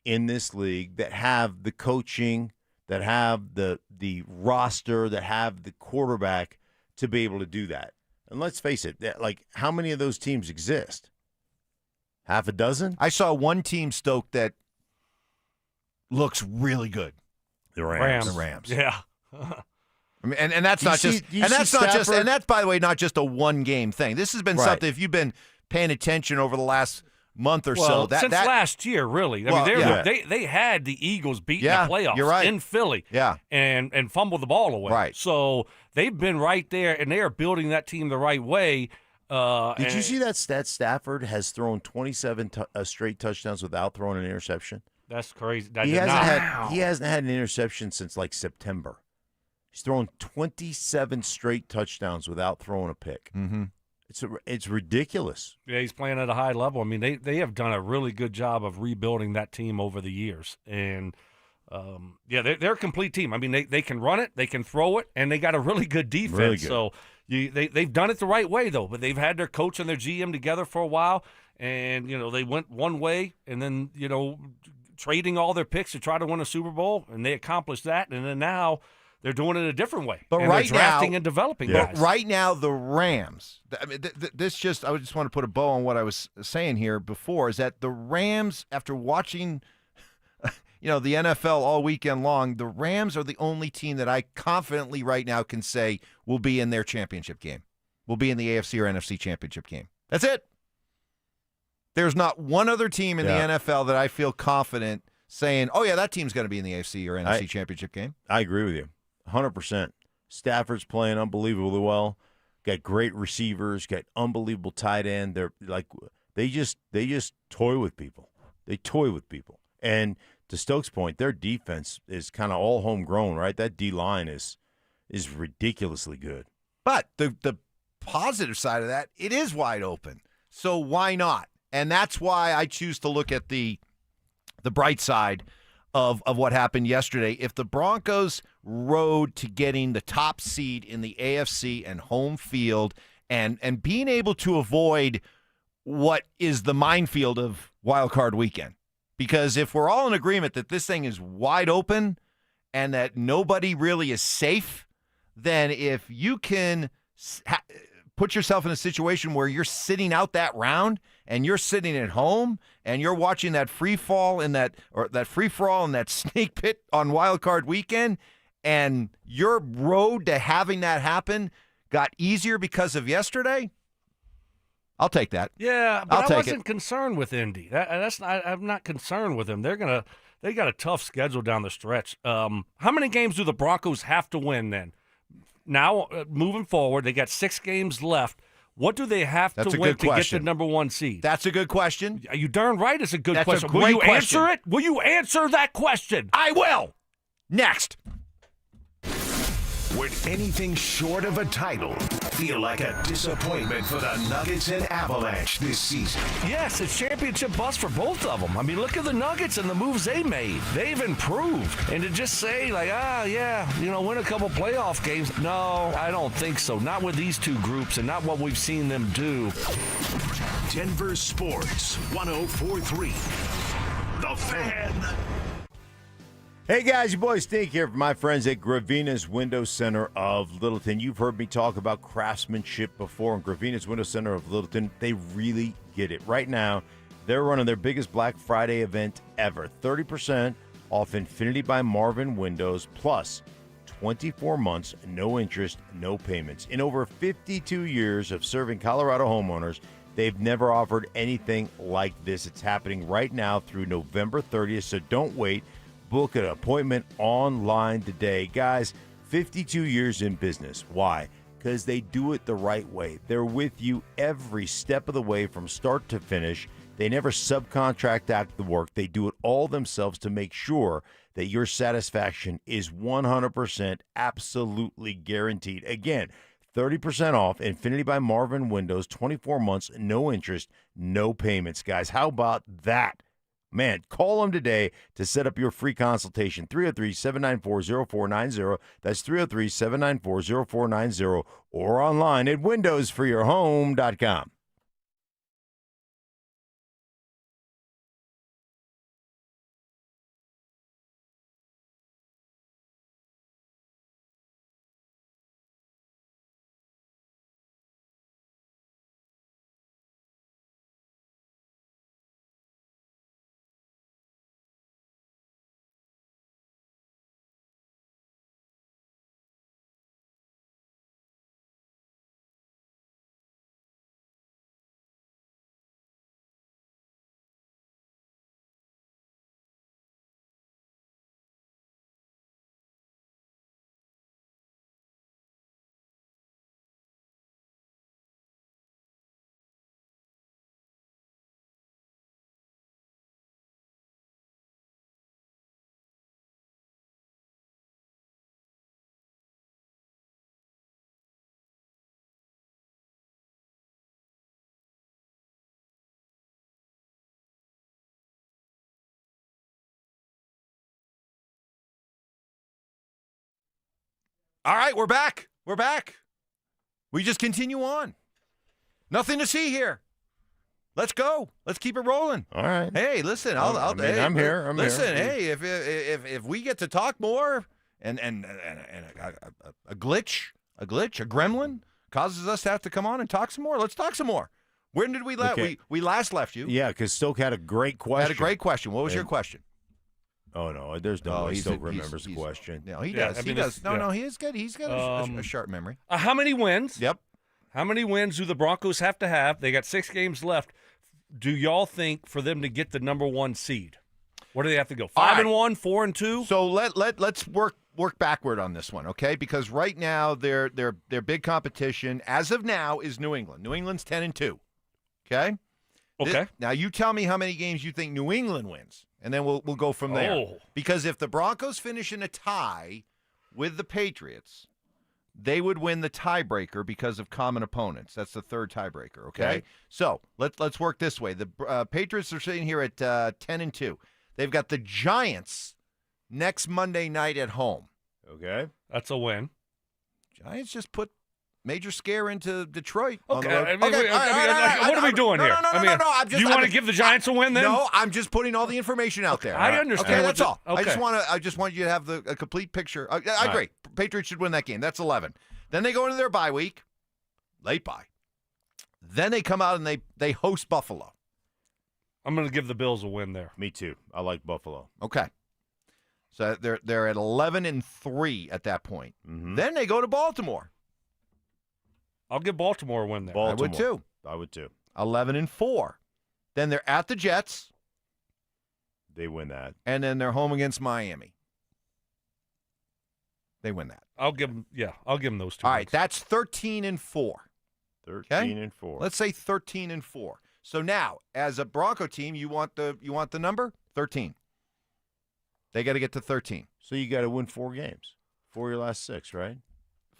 in this league that have the coaching, that have the roster, that have the quarterback to be able to do that. And let's face it, like, how many of those teams exist? Half a dozen? I saw one team, Stoke, that looks really good. The Rams. The Rams. Yeah. I mean, and that's not just, and that's not just, and that's, by the way, not just a one game thing. This has been something. If you've been paying attention over the last month or so, since last year, really. I mean, they had the Eagles beating the playoffs in Philly, and fumbled the ball away. Right. So they've been right there, and they are building that team the right way. Did you see that stat? Stafford has thrown 27 straight touchdowns without throwing an interception. That's crazy. He hasn't had an interception since like September. He's thrown 27 straight touchdowns without throwing a pick. Mm-hmm. It's ridiculous. Yeah, he's playing at a high level. I mean, they have done a really good job of rebuilding that team over the years. And, they're a complete team. I mean, they can run it, they can throw it, and they got a really good defense. Really good. So they've done it the right way, though. But they've had their coach and their GM together for a while. And, they went one way and then, trading all their picks to try to win a Super Bowl. And they accomplished that. And then now – they're doing it a different way. But and right they're drafting now, and developing but guys. right now, the Rams. I mean, I just want to put a bow on what I was saying here before. Is that the Rams, after watching, the NFL all weekend long, the Rams are the only team that I confidently right now can say will be in their championship game. Will be in the AFC or NFC championship game. That's it. There's not one other team in the NFL that I feel confident saying, "Oh yeah, that team's going to be in the AFC or NFC championship game." I agree with you. 100%. Stafford's playing unbelievably well. Got great receivers. Got unbelievable tight end. They're like they just toy with people. They toy with people. And to Stokes' point, their defense is kind of all homegrown, right? That D line is ridiculously good. But the positive side of that, it is wide open. So why not? And that's why I choose to look at the bright side of what happened yesterday. If the Broncos rode to getting the top seed in the AFC and home field and being able to avoid what is the minefield of Wild Card Weekend, because if we're all in agreement that this thing is wide open and that nobody really is safe, then if you can put yourself in a situation where you're sitting out that round and you're sitting at home and you're watching that free fall in that free for all in that snake pit on Wild Card Weekend, and your road to having that happen got easier because of yesterday, I'll take that. Yeah, but I wasn't concerned with Indy. I'm not concerned with them. They got a tough schedule down the stretch. How many games do the Broncos have to win then? Now, moving forward, they got 6 games left. What do they have to win to get the number 1 seed? That's a good question. Are you darn right it's a good That's question. A great Will you question. answer it? Will you answer that question? I will. Next. Would anything short of a title feel like a disappointment for the Nuggets and Avalanche this season? Yes, it's championship bust for both of them. I mean, look at the Nuggets and the moves they made. They've improved. And to just say, win a couple playoff games, no, I don't think so. Not with these two groups and not what we've seen them do. Denver Sports 104.3. The Fan. Hey guys, your boy Stink here from my friends at Gravina's Window Center of Littleton. You've heard me talk about craftsmanship before, and Gravina's Window Center of Littleton, they really get it. Right now, they're running their biggest Black Friday event ever. 30% off Infinity by Marvin windows, plus 24 months, no interest, no payments. In over 52 years of serving Colorado homeowners, they've never offered anything like this. It's happening right now through November 30th, so don't wait. Book an appointment online today. Guys, 52 years in business. Why? Because they do it the right way. They're with you every step of the way from start to finish. They never subcontract out the work. They do it all themselves to make sure that your satisfaction is 100% absolutely guaranteed. Again, 30% off Infinity by Marvin windows, 24 months, no interest, no payments. Guys, how about that? Man, call them today to set up your free consultation. 303-794-0490. That's 303-794-0490 or online at windowsforyourhome.com. All right, we're back. We're back. We just continue on. Nothing to see here. Let's go. Let's keep it rolling. All right. Hey, listen. I'm here. I'm listen, here. hey, if we get to talk more, and a glitch, a gremlin causes us to have to come on and talk some more. Let's talk some more. When did we last? Okay. We last left you. Yeah, because Stoke had a great question. Had a great question. What was your question? Oh no, there's no way Stoke remembers the question. No, he does. He does. No, he is good. He's got a sharp memory. How many wins? Yep. How many wins do the Broncos have to have? They got 6 games left. Do y'all think for them to get the number 1 seed? What do they have to go? 5-1, 4-2? So let's work backward on this one, okay? Because right now their big competition as of now is New England. New England's 10-2. Okay? Okay. Now you tell me how many games you think New England wins, and then we'll go from there. Oh. Because if the Broncos finish in a tie with the Patriots, they would win the tiebreaker because of common opponents. That's the third tiebreaker, okay? So let's work this way. The Patriots are sitting here at 10-2. They've got the Giants next Monday night at home. Okay. That's a win. Giants just put major scare into Detroit. Okay. What are we doing here? No. Do you want to give the Giants a win then? No, I'm just putting all the information out there. I understand. Okay, that's all. Okay. I just want you to have a complete picture. I agree. Patriots should win that game. That's 11. Then they go into their bye week, late bye. Then they come out and they host Buffalo. I'm going to give the Bills a win there. Me too. I like Buffalo. Okay. So they're at 11-3 at that point. Mm-hmm. Then they go to Baltimore. I'll give Baltimore a win there. I would too. 11-4. Then they're at the Jets. They win that. And then they're home against Miami. They win that. I'll give them those 2. All right, that's 13-4. 13-4. Let's say 13-4. So now, as a Bronco team, you want the number 13. They got to get to 13. So you got to win 4 games. 4 of your last 6, right?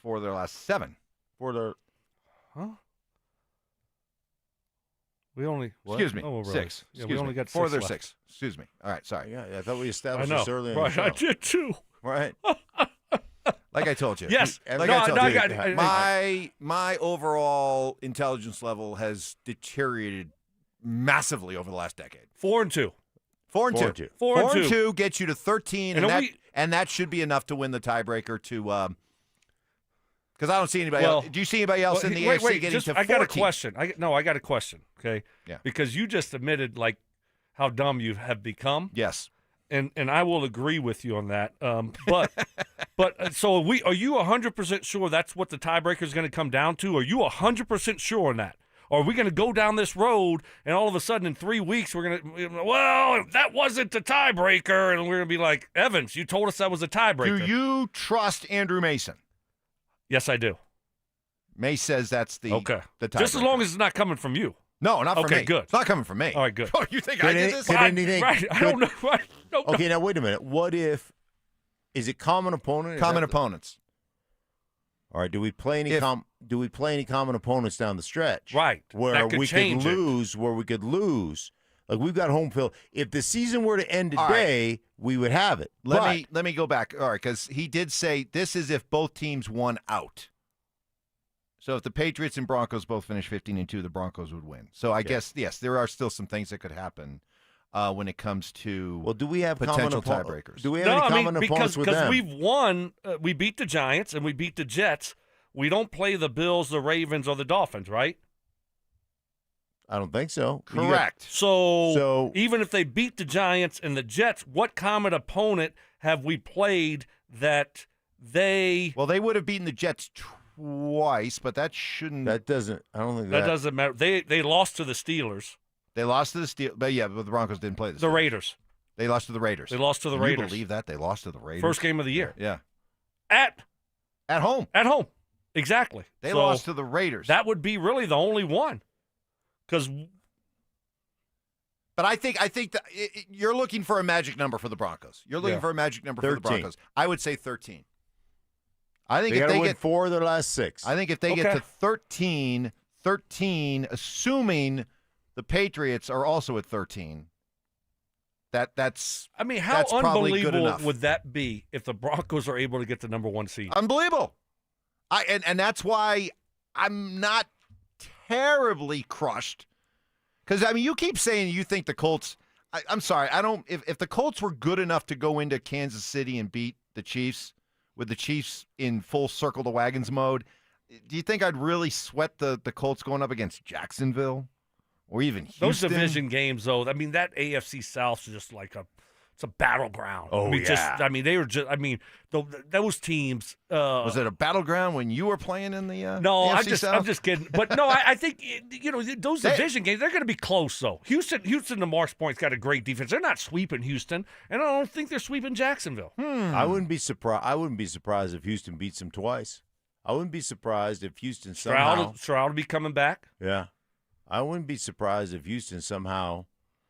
4 of their last 7. 4 of their. Huh? We only. What? Excuse me. Oh, right. 6. Yeah, we only got 6 4 of their left. 6. Excuse me. All right, sorry. Yeah, I thought we established I know. this earlier. Right, I did too. Right. Like I told you. Yes. Like I told you. My overall intelligence level has deteriorated massily over the last decade. 4-2. 4-2. 4-2 gets you to 13, and that should be enough to win the tiebreaker to because I don't see anybody else. Do you see anybody else in the AFC getting to 14? I got a question. I got a question, okay? Yeah. Because you just admitted like how dumb you have become. Yes. And I will agree with you on that. But so are you 100% sure that's what the tiebreaker is going to come down to? Are you 100% sure on that? Or are we going to go down this road and all of a sudden in 3 weeks we're going to, well, that wasn't the tiebreaker, and we're going to be like, Evans, you told us that was a tiebreaker. Do you trust Andrew Mason? Yes, I do. May says that's the tiebreaker. Just as long as it's not coming from you. No, not from me. Okay, good. It's not coming from me. All right, good. Oh, you think I did this? Right. I don't know. Right. No, Okay, now wait a minute. What if? Is it common opponent? Common opponents. All right. Do we play any common opponents down the stretch? Right. Where we could lose. Where we could lose. Like we've got home field. If the season were to end today, we would have it. Let me go back. All right, because he did say this is if both teams won out. So if the Patriots and Broncos both finish 15-2, the Broncos would win. So I guess yes, there are still some things that could happen when it comes to do we have potential common tiebreakers? Do we have any common opponents with them? Because we've won, we beat the Giants and we beat the Jets. We don't play the Bills, the Ravens, or the Dolphins, right? I don't think so. Correct. So even if they beat the Giants and the Jets, what common opponent have we played that they? Well, they would have beaten the Jets twice, but that shouldn't. That doesn't. I don't think that doesn't matter. They lost to the Steelers. They lost to the Steelers, but the Broncos didn't play the Raiders. They lost to the Raiders. They lost to the Can Raiders. You believe that they lost to the Raiders? First game of the year. Yeah. At home. At home. Exactly. They lost to the Raiders. That would be really the only one. But I think that you're looking for a magic number for the Broncos. You're looking for a magic number 13. For the Broncos. I would say 13. I think if they get 4 of their last 6. I think if they get to 13, assuming the Patriots are also at 13, That's. I mean, how that's probably good unbelievable enough. would that be if the Broncos are able to get the number 1 seed? Unbelievable. And that's why I'm not terribly crushed. Because, I mean, you keep saying you think the Colts – I'm sorry. I don't – if the Colts were good enough to go into Kansas City and beat the Chiefs with the Chiefs in full circle the wagons mode, do you think I'd really sweat the Colts going up against Jacksonville or even Houston? Those division games, though, I mean, that AFC South is just like it's a battleground. Oh, I mean, yeah. they were just – I mean, those teams was it a battleground when you were playing in the no, AFC South? I'm just kidding. But, no, I think, those division games, they're going to be close, though. Houston, to Mark's point, has got a great defense. They're not sweeping Houston, and I don't think they're sweeping Jacksonville. I wouldn't be surprised if Houston beats them twice. I wouldn't be surprised if Houston somehow – Stroud will be coming back. Yeah. I wouldn't be surprised if Houston somehow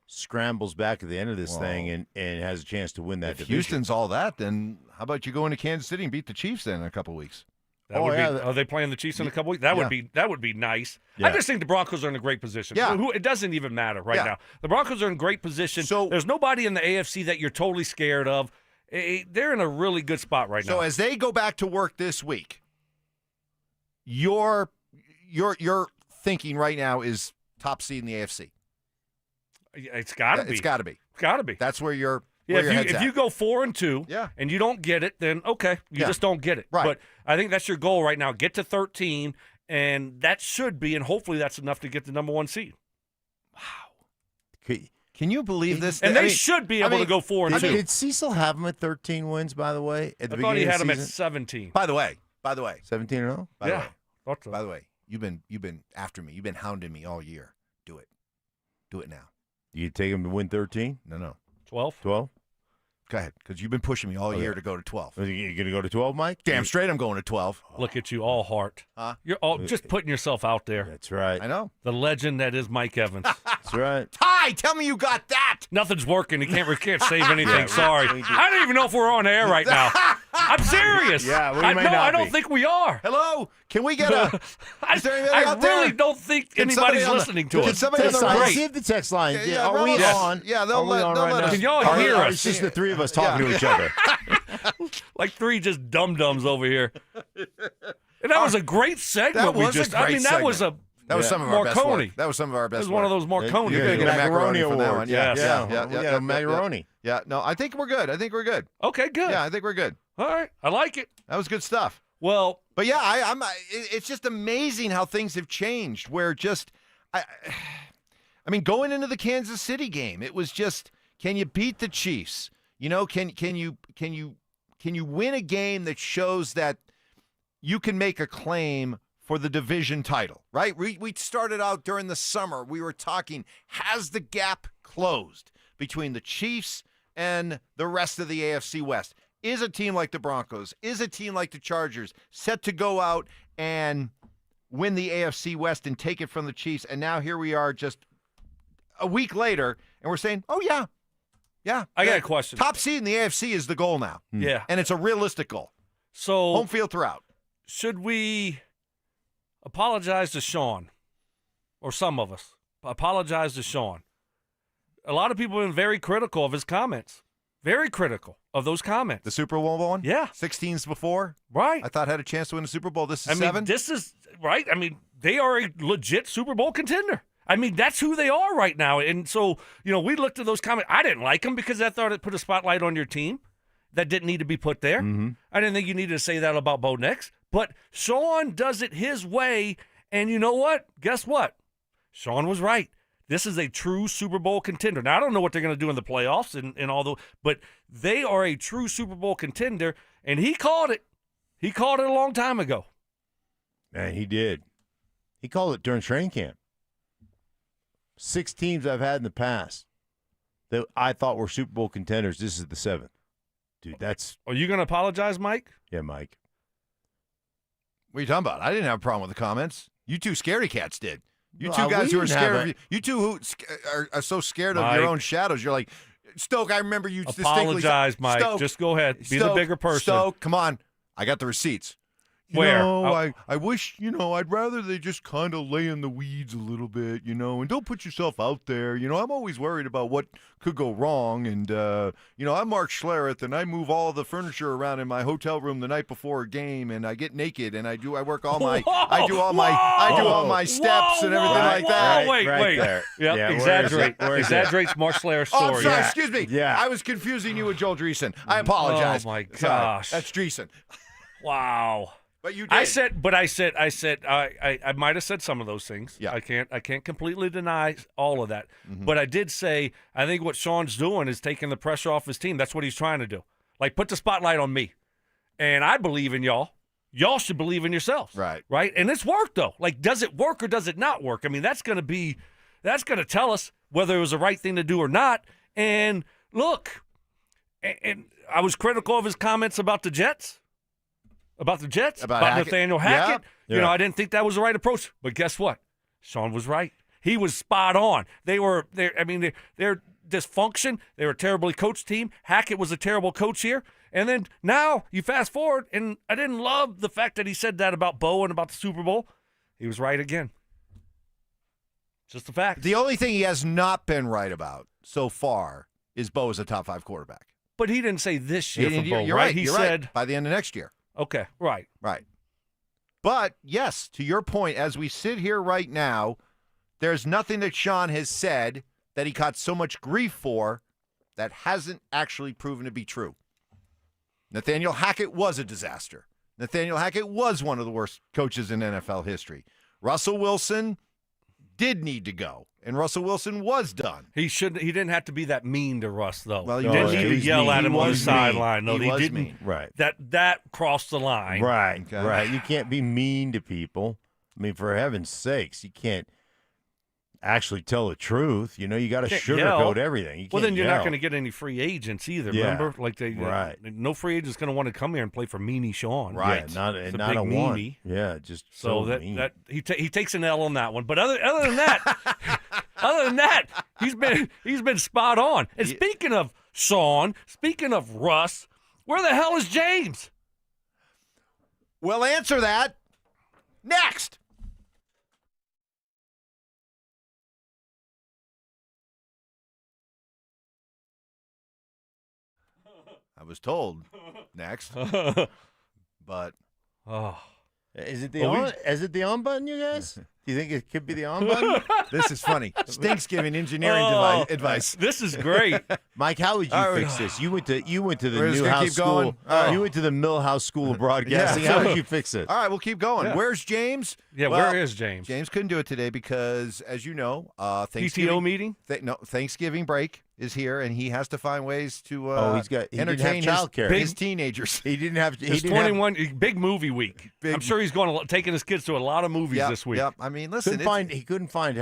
scrambles back at the end of this thing and has a chance to win that division. Houston's all that, then how about you go into Kansas City and beat the Chiefs then in a couple weeks? Are they playing the Chiefs in a couple weeks? That would be nice. Yeah. I just think the Broncos are in a great position. Yeah. It doesn't even matter right now. The Broncos are in great position. So there's nobody in the AFC that you're totally scared of. They're in a really good spot right now. So as they go back to work this week, your thinking right now is top seed in the AFC. It's got to be. It's got to be. It's got to be. That's where you're. Yeah, if you go 4-2 and you don't get it, then okay, you just don't get it. Right. But I think that's your goal right now. Get to 13, and that should be, and hopefully that's enough to get the number 1 seed. Wow. Can you believe this? And they should be able to go 4-2. Did Cecil have them at 13 wins, by the way? I thought he had them at 17. By the way. 17-0? By the way, you've been after me. You've been hounding me all year. Do it. Do it now. You take them to win 13? No. 12? 12? Go ahead, because you've been pushing me all year to go to 12. Are you going to go to 12, Mike? Damn straight I'm going to 12. Look at you, all heart. Huh? You're all just putting yourself out there. That's right. I know. The legend that is Mike Evans. That's right. Ty, tell me you got that. Nothing's working. He can't save anything. Sorry. I don't even know if we're on air right now. I'm serious. Yeah, I don't think we are. Hello? Can we get a... Is there anybody I out there? really don't think anybody's listening to us. Can somebody on the line? right? See if the text line. Are we on? Yeah, they'll let us. Can y'all hear us? It's just the three of us talking to each other. Like 3 just dum-dums over here. And that was a great segment. That was a great segment. That was some of our best work. That was some of our best work. It was one of those Marconi. You're going to get a macaroni for that one. Yeah, macaroni. Yeah, no, I think we're good. Okay, good. Yeah, I think we're good. All right, I like it. That was good stuff. Well, but yeah, it's just amazing how things have changed. Where just, I mean, going into the Kansas City game, it was just, can you beat the Chiefs? You know, can you win a game that shows that you can make a claim for the division title, right? We started out during the summer. We were talking, has the gap closed between the Chiefs and the rest of the AFC West? Is a team like the Broncos, is a team like the Chargers set to go out and win the AFC West and take it from the Chiefs? And now here we are just a week later, and we're saying, oh, yeah. Yeah. I got a question. Top seed in the AFC is the goal now. Yeah. And it's a realistic goal. So home field throughout. Should we apologize to Sean, or some of us apologize to Sean? A lot of people have been very critical of his comments. Very critical of those comments. The Super Bowl one? Yeah. 16s before? Right. I thought had a chance to win the Super Bowl. This is 7? This is, right? I mean, they are a legit Super Bowl contender. I mean, that's who they are right now. And so, we looked at those comments. I didn't like them because I thought it put a spotlight on your team that didn't need to be put there. Mm-hmm. I didn't think you needed to say that about Bo Nix. But Sean does it his way. And you know what? Guess what? Sean was right. This is a true Super Bowl contender. Now, I don't know what they're going to do in the playoffs and all the, but they are a true Super Bowl contender, and he called it. He called it a long time ago. Man, he did. He called it during training camp. 6 teams I've had in the past that I thought were Super Bowl contenders. This is the 7th. Dude, that's... Are you going to apologize, Mike? Yeah, Mike. What are you talking about? I didn't have a problem with the comments. You two scaredy cats did. You No, two guys we who are didn't scared have of you. You two who are so scared of Mike. your own shadows. You're like, Stoke, I remember you distinctly. Apologize, Mike. Stoke, Just go ahead. Be the Stoke, bigger person. Stoke, come on. I got the receipts. Where? I wish, I'd rather they just kind of lay in the weeds a little bit, and don't put yourself out there. I'm always worried about what could go wrong. And, I'm Mark Schlereth, and I move all the furniture around in my hotel room the night before a game, and I get naked, and I work all my, I do all my steps and everything like that. Wait. There. Yep, exaggerate. Exaggerates Mark Schlereth's story. Oh, I'm sorry. Excuse me. Yeah. I was confusing you with Joel Dreesen. I apologize. Oh, my Sorry. gosh. That's Dreesen. Wow. But you did. I might have said some of those things. Yeah. I can't completely deny all of that. Mm-hmm. But I did say, I think what Sean's doing is taking the pressure off his team. That's what he's trying to do. Like, put the spotlight on me. And I believe in y'all. Y'all should believe in yourselves. Right. Right? And it's worked, though. Like, does it work or does it not work? I mean, that's going to tell us whether it was the right thing to do or not. And look, and I was critical of his comments about the Jets. About Nathaniel Hackett. Yeah. I didn't think that was the right approach. But guess what? Sean was right. He was spot on. Their dysfunction. They were a terribly coached team. Hackett was a terrible coach here. And then now you fast forward, and I didn't love the fact that he said that about Bo and about the Super Bowl. He was right again. Just a fact. The only thing he has not been right about so far is Bo is a top 5 quarterback. But he didn't say this year for Bo, you're right? He said by the end of next year. Okay, right. But, yes, to your point, as we sit here right now, there's nothing that Sean has said that he caught so much grief for that hasn't actually proven to be true. Nathaniel Hackett was a disaster. Nathaniel Hackett was one of the worst coaches in NFL history. Russell Wilson did need to go, and Russell Wilson was done. He didn't have to be that mean to Russ, though. Well, he didn't need to yell at him on the sideline. No, he didn't. Mean. Right. That crossed the line. Right. Okay. Right. You can't be mean to people. I mean, for heaven's sakes, you can't actually tell the truth. You got to sugarcoat everything. You can't then you're yell. not going to get any free agents either. Yeah. Remember, like no free agent's going to want to come here and play for Meanie Sean. Right, yeah, not a meanie. One. Yeah, just so mean. that he takes an L on that one. But other than that, he's been spot on. And speaking of Sean, speaking of Russ, where the hell is James? We'll answer that next. I was told next, but is it the on button, you guys? Do you think it could be the on button? This is funny. Stinks giving engineering advice. This is great, Mike. How would you fix this? You went to the Newhouse School. You went to the Millhouse School of Broadcasting. How did you fix it? All right, we'll keep going. Yeah. Where's James? Yeah, where is James? James couldn't do it today because, as you know, PTO meeting. Thanksgiving break is here, and he has to find ways to entertain his teenagers. He didn't have to. It's 21 big movie week. I'm sure he's taking his kids to a lot of movies this week. Yep. I mean, listen, he couldn't find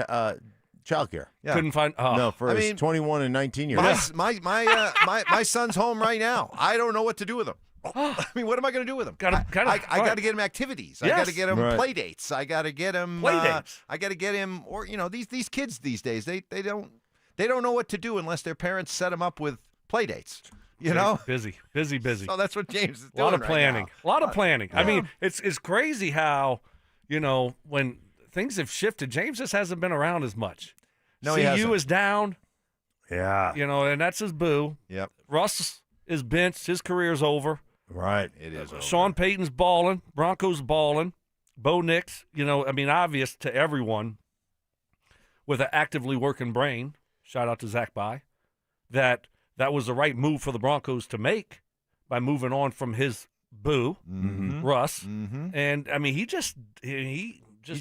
childcare. Yeah. Couldn't find his 21 and 19 years. My son's home right now. I don't know what to do with him. I mean, what am I going to do with him? I got to get him activities. Yes. I got to get him play dates. I got to get him I got to get him, or these kids these days they don't know what to do unless their parents set them up with play dates. Busy. So that's what James is doing. A lot of planning. Right now. A lot of planning. Yeah. I mean, it's crazy how when things have shifted, James just hasn't been around as much. No, he hasn't. CU is down. Yeah. And that's his boo. Yep. Russ is benched. His career's over. Right. It is over. Sean Payton's balling. Broncos balling. Bo Nix, obvious to everyone with an actively working brain, shout out to Zach Bye, that was the right move for the Broncos to make by moving on from his boo, Russ. Mm-hmm. And, I mean, he's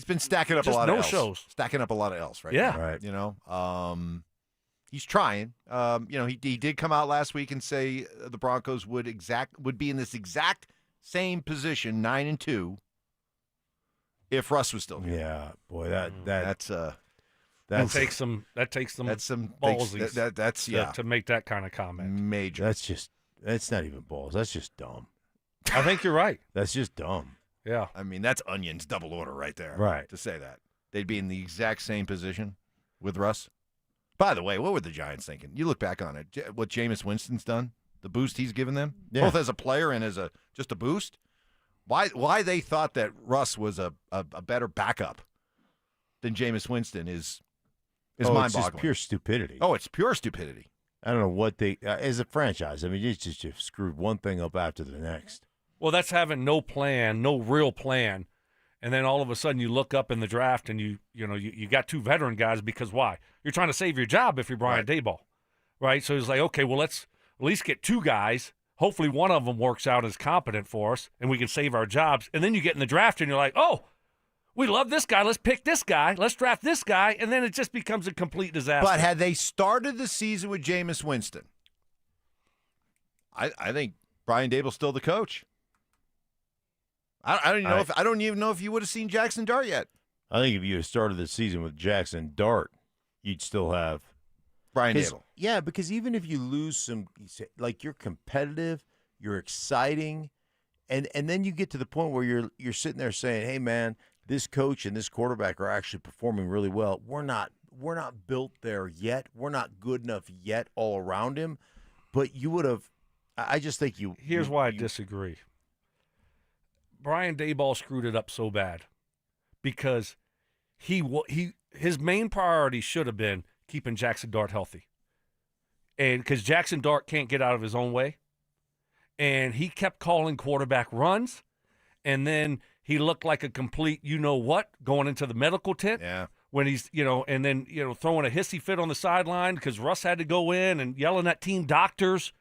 been stacking up a lot of L's. Shows. Stacking up a lot of L's right now. Right. He's trying. He did come out last week and say the Broncos would be in this exact same position, 9-2, if Russ was still here. Yeah, boy, that takes some ballsies to make that kind of comment. Major. That's not even balls. That's just dumb. I think you're right. That's just dumb. Yeah. I mean, that's Onions double order right there. Right. To say that. They'd be in the exact same position with Russ. By the way, what were the Giants thinking? You look back on it. What Jameis Winston's done, the boost he's given them, both as a player and as just a boost. Why they thought that Russ was a better backup than Jameis Winston is mind-boggling. It's just pure stupidity. Oh, it's pure stupidity. I don't know what they as a franchise. I mean, you just screwed one thing up after the next. Well, that's having no plan, no real plan, and then all of a sudden you look up in the draft and you got two veteran guys because why? You're trying to save your job if you're Brian Daboll, right? So it's like, okay, well, let's at least get two guys. Hopefully one of them works out as competent for us and we can save our jobs. And then you get in the draft and you're like, oh, we love this guy. Let's pick this guy. Let's draft this guy. And then it just becomes a complete disaster. But had they started the season with Jameis Winston, I think Brian Daboll's still the coach. I don't even know if you would have seen Jackson Dart yet. I think if you had started the season with Jackson Dart, you'd still have Brian Daboll. Yeah, because even if you lose some, like you're competitive, you're exciting, and then you get to the point where you're sitting there saying, "Hey, man, this coach and this quarterback are actually performing really well. We're not built there yet. We're not good enough yet all around him." But you would have. I just think you. Here's why I disagree. Brian Daboll screwed it up so bad because his main priority should have been keeping Jackson Dart healthy. And because Jackson Dart can't get out of his own way. And he kept calling quarterback runs. And then he looked like a complete you-know-what going into the medical tent. Yeah. When he's, and then, throwing a hissy fit on the sideline because Russ had to go in and yelling at team doctors.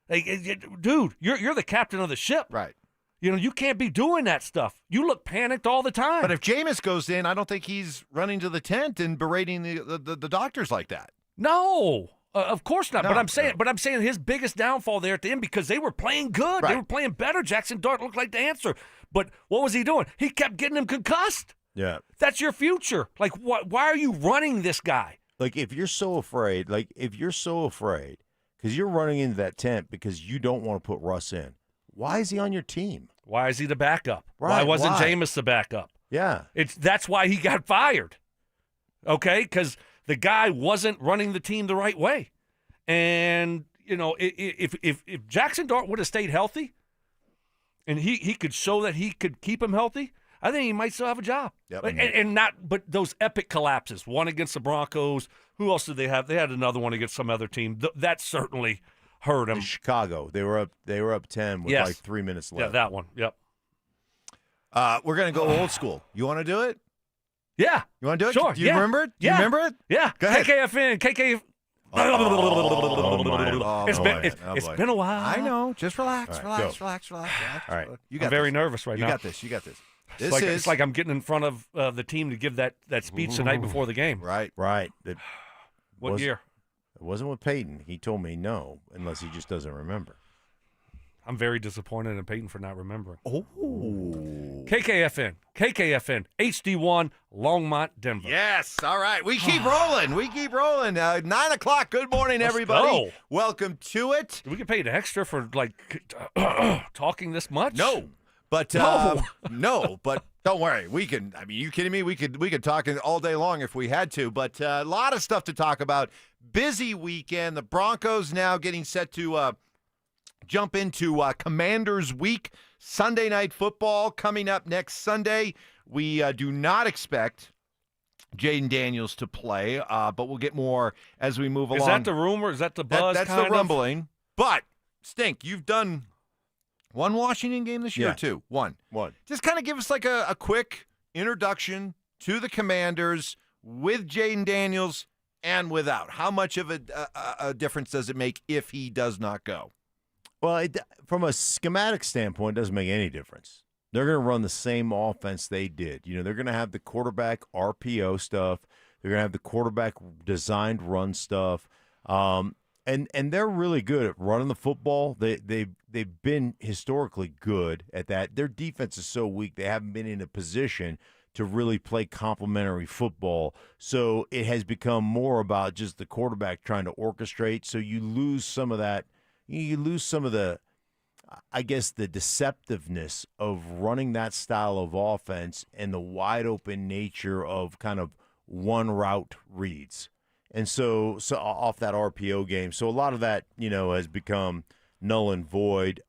Hey, dude, you're the captain of the ship. Right. You can't be doing that stuff. You look panicked all the time. But if Jameis goes in, I don't think he's running to the tent and berating the doctors like that. No, of course not. No, but I'm saying his biggest downfall there at the end because they were playing good. Right. They were playing better. Jackson Dart looked like the answer. But what was he doing? He kept getting him concussed. Yeah. That's your future. Like, why are you running this guy? Like, if you're so afraid, because you're running into that tent because you don't want to put Russ in, why is he on your team? Why is he the backup? Right, why wasn't why? Jameis the backup? Yeah. That's why he got fired. Okay? Because the guy wasn't running the team the right way. And, if Jackson Dart would have stayed healthy and he could show that he could keep him healthy, I think he might still have a job. Yep. But those epic collapses, one against the Broncos. Who else did they have? They had another one against some other team. That certainly hurt him. In Chicago, they were up 10 with like 3 minutes left. Yeah, that one. Yep. We're gonna go old school. You want to do it? Yeah. You want to do it? Sure. Do you remember it? Do you remember it? Yeah. Go ahead. KKFN. It's been a while. I know. Just relax. All right, Relax. All right. You got I'm very this. nervous right now. You got this. It's like I'm getting in front of the team to give that speech the night before the game. Right. What year? It wasn't with Payton. He told me no, unless he just doesn't remember. I'm very disappointed in Payton for not remembering. Oh. KKFN, HD1, Longmont, Denver. Yes. All right. We keep rolling. 9 o'clock. Good morning, everybody. Go. Welcome to it. Do we get paid extra for talking this much? No. But no, but don't worry. We can. I mean, you kidding me? We could talk all day long if we had to. But a lot of stuff to talk about. Busy weekend. The Broncos now getting set to jump into Commanders Week. Sunday Night Football coming up next Sunday. We do not expect Jaden Daniels to play, but we'll get more as we move along. Is that the rumor? Is that the buzz? That's the rumbling. But Stink, you've done one Washington game this year, or two? One. Just kind of give us like a quick introduction to the Commanders with Jaden Daniels and without. How much of a difference does it make if he does not go? Well, from a schematic standpoint, it doesn't make any difference. They're going to run the same offense they did. They're going to have the quarterback RPO stuff. They're going to have the quarterback designed run stuff. And they're really good at running the football. They've been historically good at that. Their defense is so weak, they haven't been in a position to really play complementary football. So it has become more about just the quarterback trying to orchestrate. So you lose some of that. You lose some of the, I guess, the deceptiveness of running that style of offense and the wide open nature of kind of one route reads. And so off that RPO game. So a lot of that, has become null and void.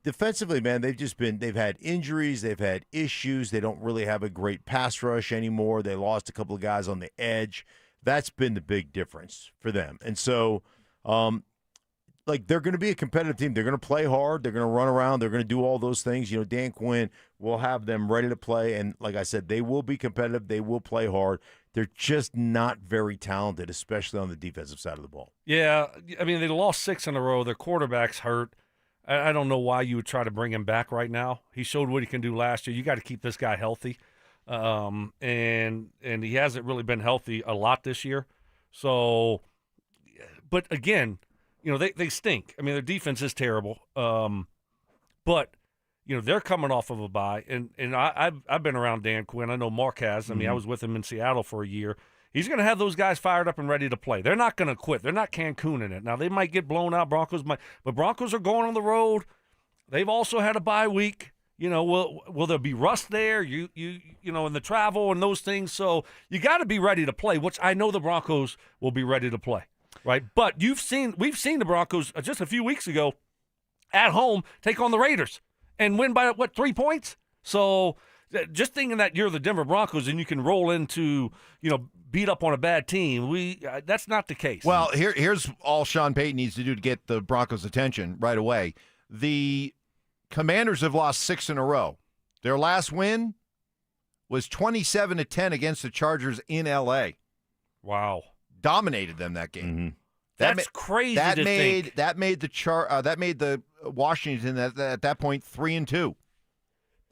defensively, man, they've had injuries, they've had issues. They don't really have a great pass rush anymore. They lost a couple of guys on the edge. That's been the big difference for them. And so, they're going to be a competitive team. They're going to play hard. They're going to run around. They're going to do all those things. Dan Quinn will have them ready to play. And like I said, they will be competitive. They will play hard. They're just not very talented, especially on the defensive side of the ball. Yeah, I mean, they lost 6 in a row. Their quarterback's hurt. I don't know why you would try to bring him back right now. He showed what he can do last year. You got to keep this guy healthy. And he hasn't really been healthy a lot this year. So, but again, they stink. I mean, their defense is terrible. But they're coming off of a bye, and I've been around Dan Quinn. I know Mark has. I mean, I was with him in Seattle for a year. He's going to have those guys fired up and ready to play. They're not going to quit. They're not Cancuning it. Now, they might get blown out. Broncos might, but Broncos are going on the road. They've also had a bye week. Will there be rust there? In the travel and those things. So you got to be ready to play, which I know the Broncos will be ready to play, right? But we've seen the Broncos just a few weeks ago at home take on the Raiders and win by 3 points. So just thinking that you're the Denver Broncos and you can roll into beat up on a bad team, that's not the case. Well, here's all Sean Payton needs to do to get the Broncos' attention right away. The Commanders have lost 6 in a row. Their last win was 27-10 against the Chargers in L.A. Wow. Dominated them that game. Mm-hmm. That's crazy to think. That made the Washington at that point 3-2.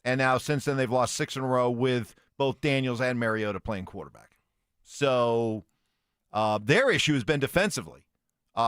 And now since then they've lost 6 in a row with both Daniels and Mariota playing quarterback. So their issue has been defensively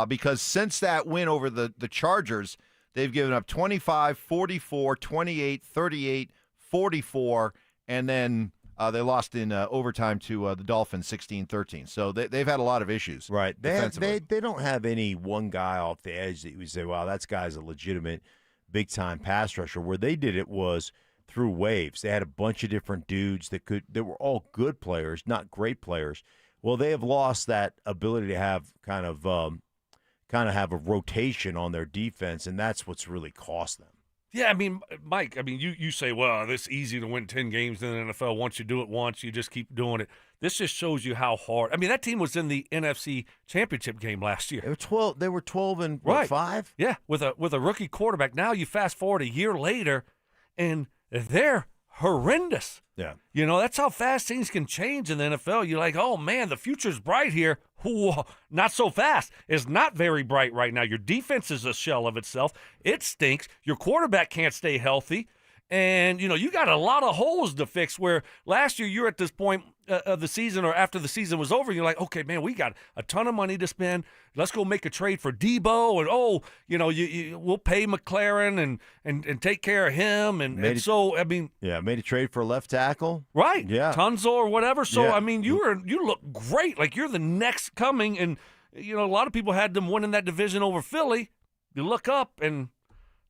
because since that win over the Chargers, they've given up 25, 44, 28, 38, 44, and then they lost in overtime to the Dolphins 16-13. So they've had a lot of issues. Right. They don't have any one guy off the edge that you would say, wow, that guy's a legitimate big-time pass rusher. Where they did it was through waves. They had a bunch of different dudes that were all good players, not great players. Well, they have lost that ability to have kind of have a rotation on their defense, and that's what's really cost them. Yeah, I mean, Mike, you say, well, it's easy to win 10 games in the NFL. Once you do it once, you just keep doing it. This just shows you how hard. I mean, that team was in the NFC Championship game last year. They were 12 and right. 5? Yeah, with a rookie quarterback. Now you fast forward a year later, and they're horrendous. Yeah. That's how fast things can change in the NFL. You're like, oh, man, the future's bright here. Whoa, not so fast. It's not very bright right now. Your defense is a shell of itself. It stinks. Your quarterback can't stay healthy. And, you got a lot of holes to fix where last year you're at this point of the season or after the season was over, you're like, okay, man, we got a ton of money to spend. Let's go make a trade for Debo. And, we'll pay McLaren and take care of him. And made a trade for a left tackle. Right. Yeah. Tunzel or whatever. So, yeah. You look great. Like you're the next coming. And, a lot of people had them winning that division over Philly. You look up and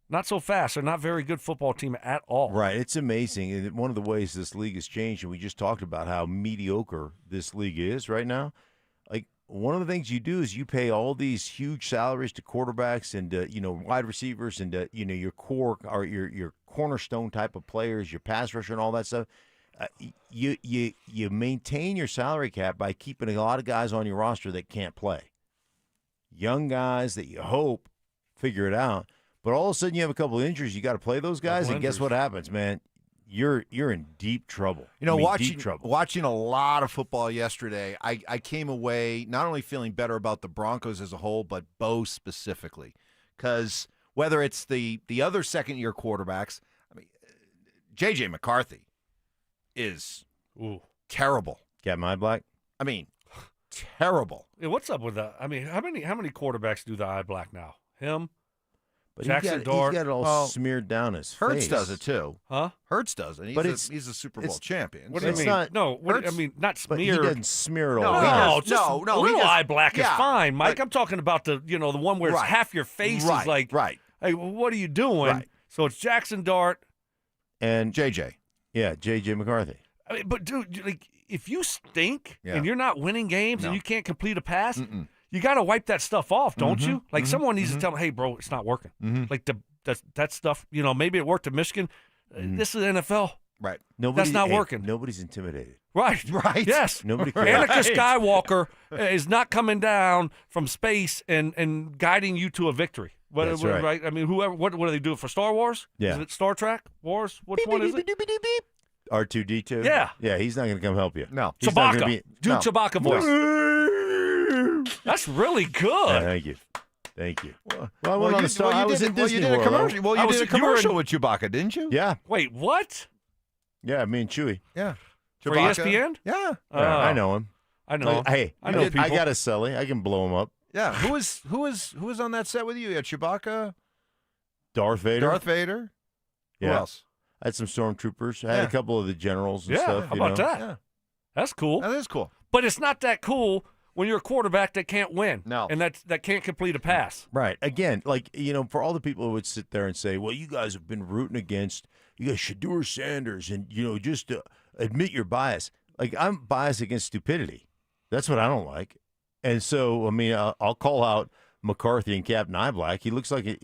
not so fast. They're not a very good football team at all. Right. It's amazing. And one of the ways this league has changed, and we just talked about how mediocre this league is right now. Like, one of the things you do is you pay all these huge salaries to quarterbacks and, wide receivers and, your core or your cornerstone type of players, your pass rusher and all that stuff. You maintain your salary cap by keeping a lot of guys on your roster that can't play. Young guys that you hope figure it out. But all of a sudden you have a couple of injuries. You got to play those guys, and guess what happens, man? You're in deep trouble. Watching a lot of football yesterday, I came away not only feeling better about the Broncos as a whole, but Bo specifically. Because whether it's the other second-year quarterbacks, J.J. McCarthy is terrible. Got my black? Terrible. Yeah, what's up with that? How many quarterbacks do the eye black now? Him? But Jackson Dart. He's got it all smeared down his face. Hurts does it too. Huh? Hurts does it. He's a Super Bowl champion. What do you mean? Not smeared. But he doesn't smear it all. No, a little eye black is fine, Mike. I'm talking about the one where it's half your face is like, hey, what are you doing? Right. So it's Jackson Dart and JJ. Yeah, JJ McCarthy. But dude, like if you stink and you're not winning games and you can't complete a pass. You got to wipe that stuff off, don't you? Like someone needs to tell them, hey, bro, it's not working. Like that stuff, maybe it worked at Michigan. This is NFL. Right. That's not working. Nobody's intimidated. Right. Right. Yes. Nobody cares. Anakin Skywalker is not coming down from space and guiding you to a victory. That's right. I mean, whoever. What do they do for Star Wars? Yeah. Is it Star Trek Wars? Which one is it? R2D2? Yeah. Yeah, he's not going to come help you. No. He's not Chewbacca. gonna Do no. Chewbacca voice. That's really good. Yeah, thank you. Thank you. Well, I went you, on the Star. I was in Disney you did a World. commercial. Well, you did a commercial with Chewbacca, didn't you? Yeah. Wait, what? Yeah, me and Chewie. Yeah. For Chewbacca. ESPN? Yeah. Yeah, I know him. I know him. Hey, I know people. I got a Sully. I can blow him up. Yeah. Who was on that set with you? You had Chewbacca, Darth Vader. Darth Vader. Yeah. Who else? I had some stormtroopers. I had a couple of the generals and Yeah, stuff. how about that? Yeah. That's cool. That is cool. But it's not that cool when you're a quarterback that can't win. No. And that can't complete a pass. Right. Again, for all the people who would sit there and say, well, you guys have been rooting against, you guys Shedeur Sanders, and, just admit your bias. Like, I'm biased against stupidity. That's what I don't like. And so, I mean, I'll call out McCarthy and Captain Eyeblack. He looks like an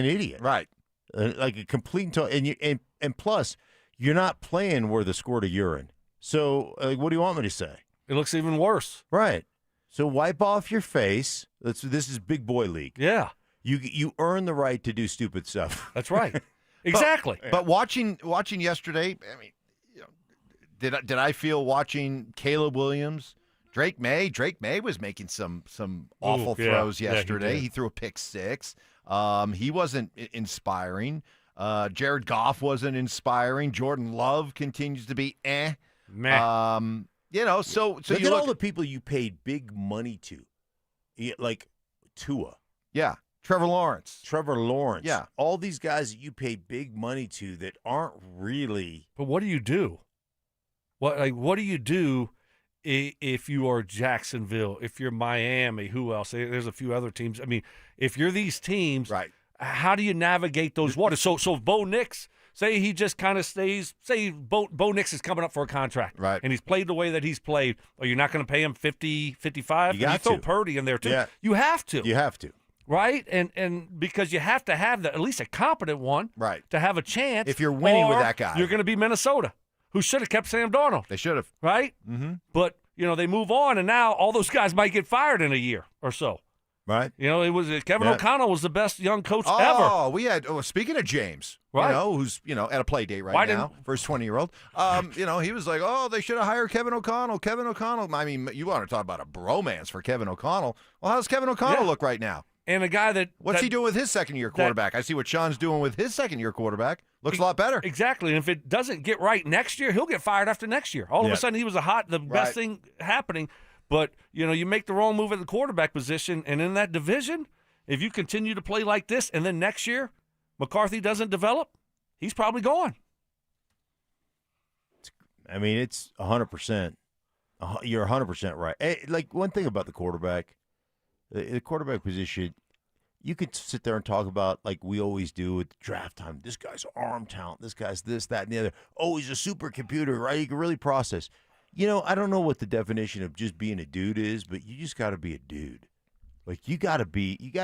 idiot. Right. Like a complete and plus, you're not playing where the squirt of urine. So, what do you want me to say? It looks even worse. Right. So wipe off your face. This is big boy league. Yeah. You earn the right to do stupid stuff. That's right. Exactly. But watching yesterday, I mean, did I feel watching Caleb Williams, Drake May was making some awful throws yesterday. he he threw a pick six. He wasn't inspiring. Jared Goff wasn't inspiring. Jordan Love continues to be Meh. So Look you at all the people you paid big money to, like Tua. Yeah. Trevor Lawrence. Yeah. All these guys that you paid big money to that aren't really. But what do you do? What do you do if you are Jacksonville, if you're Miami, who else? There's a few other teams. I mean, if you're these teams, right? How do you navigate those waters? So if Bo Nix, say he just kind of stays, say Bo Nix is coming up for a contract, right? And he's played the way that he's played, or you're not going to pay him 50, 55? You got to. Throw to. Purdy in there too. Yeah. You have to. You have to. Right? And because you have to have at least a competent one, right, to have a chance. If you're winning with that guy, you're going to be Minnesota, who should have kept Sam Darnold. They should have. Right? Mm-hmm. But, they move on, and now all those guys might get fired in a year or so. Right. It was Kevin O'Connell was the best young coach ever. Oh, we had. Speaking of James, right? Who's at a play date now for his 20-year-old. He was like, oh, they should have hired Kevin O'Connell. Kevin O'Connell. I mean, you want to talk about a bromance for Kevin O'Connell? Well, how's Kevin O'Connell look right now? And a guy what's he doing with his second-year quarterback? I see what Sean's doing with his second-year quarterback. Looks a lot better. Exactly. And if it doesn't get right next year, he'll get fired after next year. All of a sudden, he was the best thing happening. But you make the wrong move at the quarterback position, and in that division, if you continue to play like this, and then next year McCarthy doesn't develop, he's probably gone. I mean, it's 100%. You're 100% right. Hey, like, one thing about the quarterback position, you could sit there and talk about, like we always do at draft time, this guy's arm talent, this guy's this, that, and the other. Oh, he's a supercomputer, right? He can really process. I don't know what the definition of just being a dude is, but you just got to be a dude. Like, you got to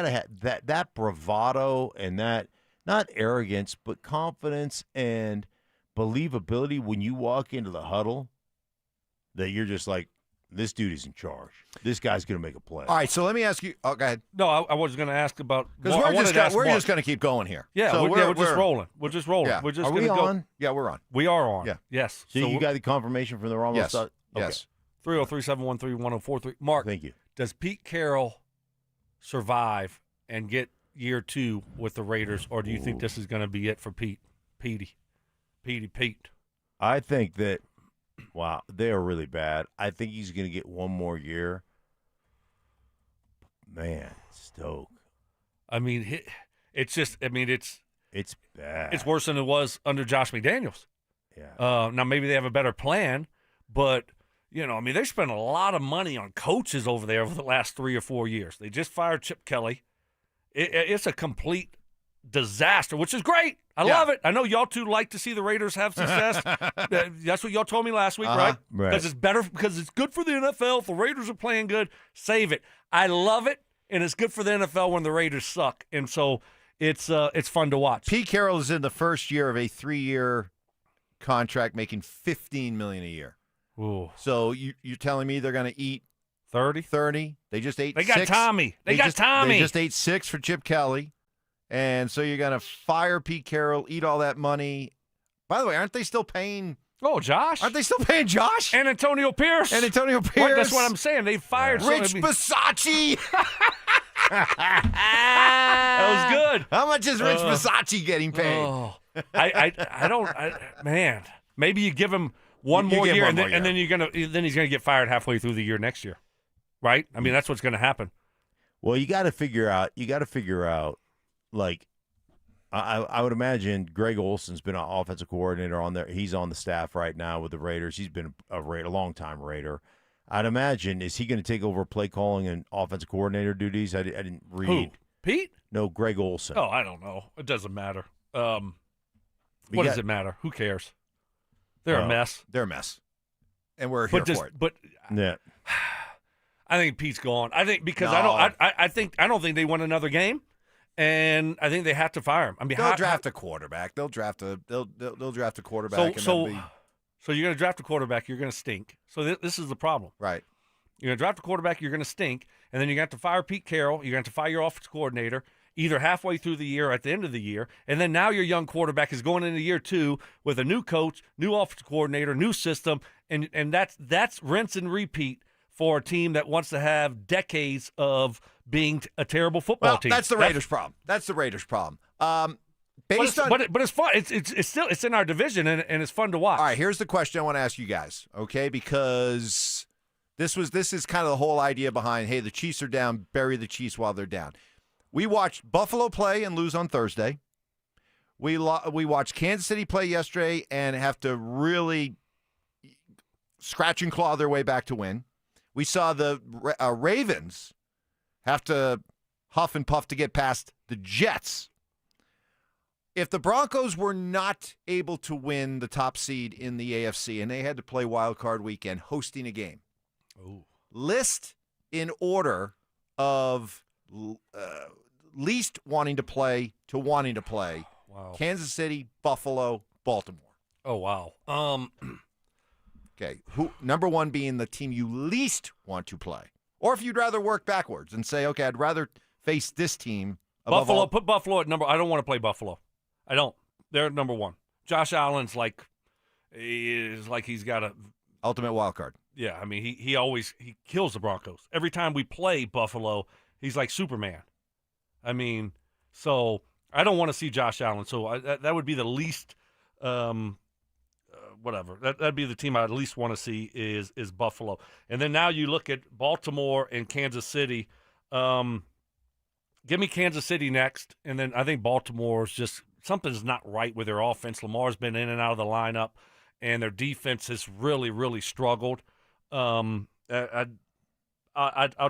have that bravado and that, not arrogance, but confidence and believability when you walk into the huddle, that you're just like, this dude is in charge. This guy's going to make a play. All right, so let me ask you. Oh, go ahead. No, I was going to ask about because we're just going to keep going here. Yeah, so we're just rolling. We're just rolling. Yeah. We're just Are we go. on? Yeah, we're on. We are on. Yeah. Yes. So you got the confirmation from the Ramos? Yes. Okay. Yes. 303-713-1043. Mark, thank you. Does Pete Carroll survive and get year 2 with the Raiders, or do you think this is going to be it for Pete? I think that, wow, they are really bad. I think he's going to get one more year. Man, Stoke. I mean, it's bad. It's worse than it was under Josh McDaniels. Yeah. Now, maybe they have a better plan, but, they spent a lot of money on coaches over there over the last 3 or 4 years. They just fired Chip Kelly. It's a complete disaster, which is great. I love it. I know y'all two like to see the Raiders have success. That's what y'all told me last week, right? Right. Because it's better, because it's good for the NFL. If the Raiders are playing good, save it. I love it, and it's good for the NFL when the Raiders suck. And so it's fun to watch. Pete Carroll is in the first year of a 3-year contract, making $15 million a year. Ooh. So you're telling me they're going to eat 30? They just ate. They got 6. Tommy. They got Tommy. They just ate 6 for Chip Kelly, and so you're going to fire Pete Carroll, eat all that money. By the way, aren't they still paying? Oh, Josh. Aren't they still paying Josh? And Antonio Pierce. And Antonio Pierce. Well, that's what I'm saying. They fired Rich Bisacci. That was good. How much is Rich Bisacci getting paid? Oh, I don't. Man, maybe you give him one You more give year, one and more then he's gonna get fired halfway through the year next year, right? I mean, that's what's gonna happen. Well, you got to figure out. Like, I would imagine Greg Olson's been an offensive coordinator on there. He's on the staff right now with the Raiders. He's been a long-time Raider. I'd imagine, is he going to take over play calling and offensive coordinator duties? I didn't read. Who? Pete? No, Greg Olson. Oh, I don't know. It doesn't matter. What does it matter? Who cares? They're a mess. They're a mess, and we're here for it. But yeah, I think Pete's gone. I think because No. I don't think they won another game, and I think they have to fire him. I mean, They'll draft a quarterback. They'll draft a quarterback. So you're going to draft a quarterback. You're going to stink. So this is the problem. Right. You're going to draft a quarterback. You're going to stink, and then you're going to have to fire Pete Carroll. You're going to have to fire your offensive coordinator either halfway through the year or at the end of the year, and then now your young quarterback is going into year 2 with a new coach, new offensive coordinator, new system, and that's rinse and repeat for a team that wants to have decades of being a terrible football team. That's the Raiders' problem. That's the Raiders' problem. But it's fun. It's still in our division and it's fun to watch. All right, here's the question I want to ask you guys, okay? Because this is kind of the whole idea behind, hey, the Chiefs are down, bury the Chiefs while they're down. We watched Buffalo play and lose on Thursday. We watched Kansas City play yesterday and have to really scratch and claw their way back to win. We saw the Ravens have to huff and puff to get past the Jets. If the Broncos were not able to win the top seed in the AFC and they had to play wild card weekend hosting a game, list in order of least wanting to play to wanting to play. Wow. Kansas City, Buffalo, Baltimore. Oh, wow. Okay. Number 1 being the team you least want to play. Or if you'd rather work backwards and say, okay, I'd rather face this team above Buffalo, all. put Buffalo at number. I don't want to play Buffalo. I don't. They're number 1. Josh Allen's he's got a ultimate wild card. Yeah, I mean he kills the Broncos every time we play Buffalo. He's like Superman. I mean, so I don't want to see Josh Allen. So that would be the least. Whatever. That'd be the team I at least want to see is Buffalo. And then now you look at Baltimore and Kansas City. Give me Kansas City next, and then I think Baltimore's just something's not right with their offense. Lamar's been in and out of the lineup, and their defense has really, really struggled. I'll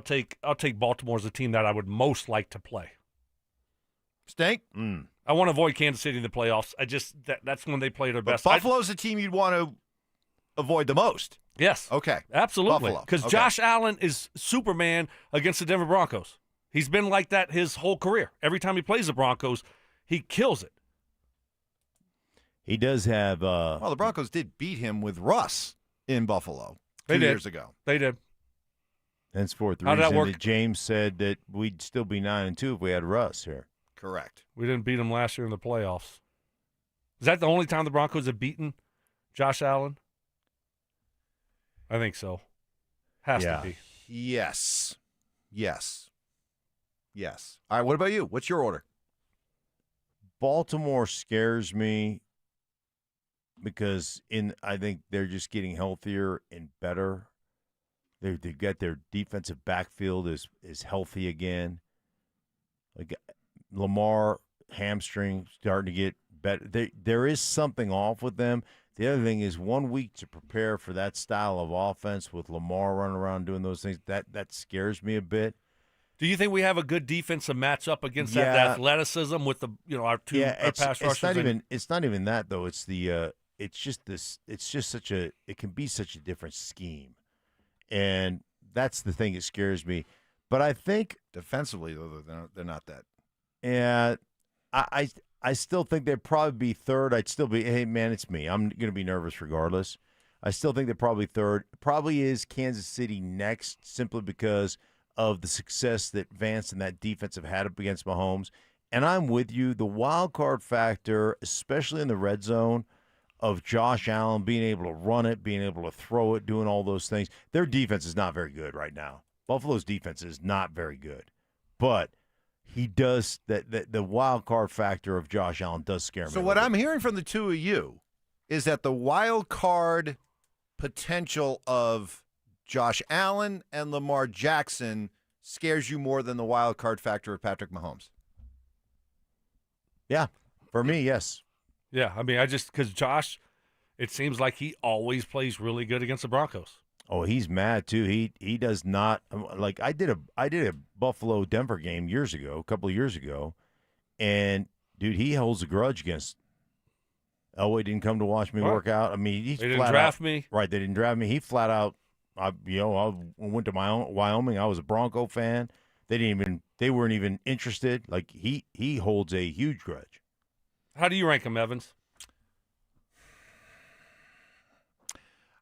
take Baltimore as the team that I would most like to play. Stink? I want to avoid Kansas City in the playoffs. That's when they play their best. Buffalo's the team you'd want to avoid the most. Yes. Okay. Absolutely. Because Josh Allen is Superman against the Denver Broncos. He's been like that his whole career. Every time he plays the Broncos, he kills it. He does have. Well, the Broncos did beat him with Russ in Buffalo 2 years ago. They did. Henceforth, the How did reason that work? that James said that we'd still be 9-2 if we had Russ here. Correct. We didn't beat him last year in the playoffs. Is that the only time the Broncos have beaten Josh Allen? I think so. Has to be. Yes. All right, what about you? What's your order? Baltimore scares me because I think they're just getting healthier and better. They got their defensive backfield is healthy again. Like Lamar hamstring starting to get better. There is something off with them. The other thing is 1 week to prepare for that style of offense with Lamar running around doing those things. That scares me a bit. Do you think we have a good defensive matchup against that athleticism with our pass rushers? It's not even that though. It's it can be such a different scheme. And that's the thing that scares me. But I think defensively though they're not that. Yeah, I still think they'd probably be third. I'd still be, hey, man, it's me. I'm going to be nervous regardless. I still think they're probably third. Probably is Kansas City next simply because of the success that Vance and that defense have had up against Mahomes. And I'm with you. The wild card factor, especially in the red zone, of Josh Allen being able to run it, being able to throw it, doing all those things. Their defense is not very good right now. Buffalo's defense is not very good. But he does that. The wild card factor of Josh Allen does scare me. So what I'm hearing from the two of you is that the wild card potential of Josh Allen and Lamar Jackson scares you more than the wild card factor of Patrick Mahomes. Yeah, for me, yes. Yeah, I mean, because Josh, it seems like he always plays really good against the Broncos. Oh, he's mad too. He does not like. I did a Buffalo Denver game a couple of years ago, and dude, he holds a grudge against. Elway didn't come to watch me work out. I mean, they didn't draft me. Right, they didn't draft me. He flat out, I went to Wyoming. I was a Bronco fan. They weren't even interested. Like he holds a huge grudge. How do you rank him, Evans?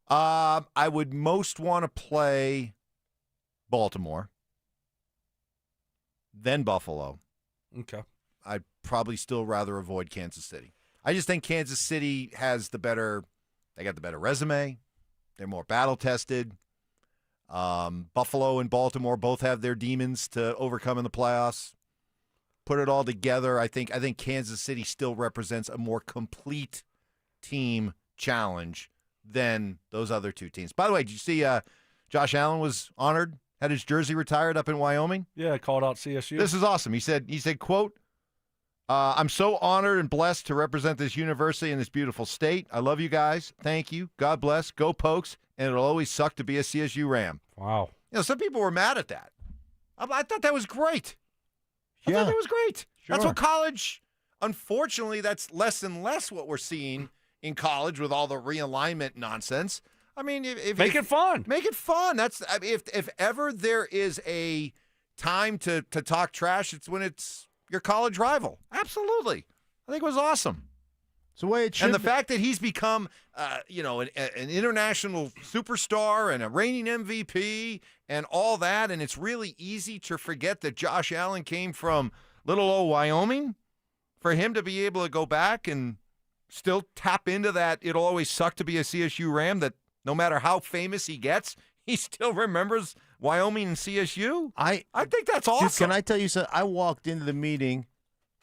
I would most want to play Baltimore, then Buffalo. Okay. I'd probably still rather avoid Kansas City. I just think Kansas City has they got the better resume. They're more battle-tested. Buffalo and Baltimore both have their demons to overcome in the playoffs. Put it all together, I think Kansas City still represents a more complete team challenge than those other two teams. By the way, did you see Josh Allen was honored, had his jersey retired up in Wyoming? Yeah, called out CSU. This is awesome. He said, quote, I'm so honored and blessed to represent this university in this beautiful state. I love you guys. Thank you. God bless. Go Pokes. And it'll always suck to be a CSU Ram. Wow. Some people were mad at that. I thought that was great. I thought that was great. Sure. That's what college, unfortunately, that's less and less what we're seeing in college with all the realignment nonsense. I mean, make it fun. Make it fun. If ever there is a time to talk trash, it's when it's your college rival. Absolutely. I think it was awesome. It's the way it should. And the fact that he's become, an international superstar and a reigning MVP and all that, and it's really easy to forget that Josh Allen came from little old Wyoming. For him to be able to go back and still tap into that, it'll always suck to be a CSU Ram, that no matter how famous he gets, he still remembers Wyoming and CSU. I think that's awesome. Dude, can I tell you something? I walked into the meeting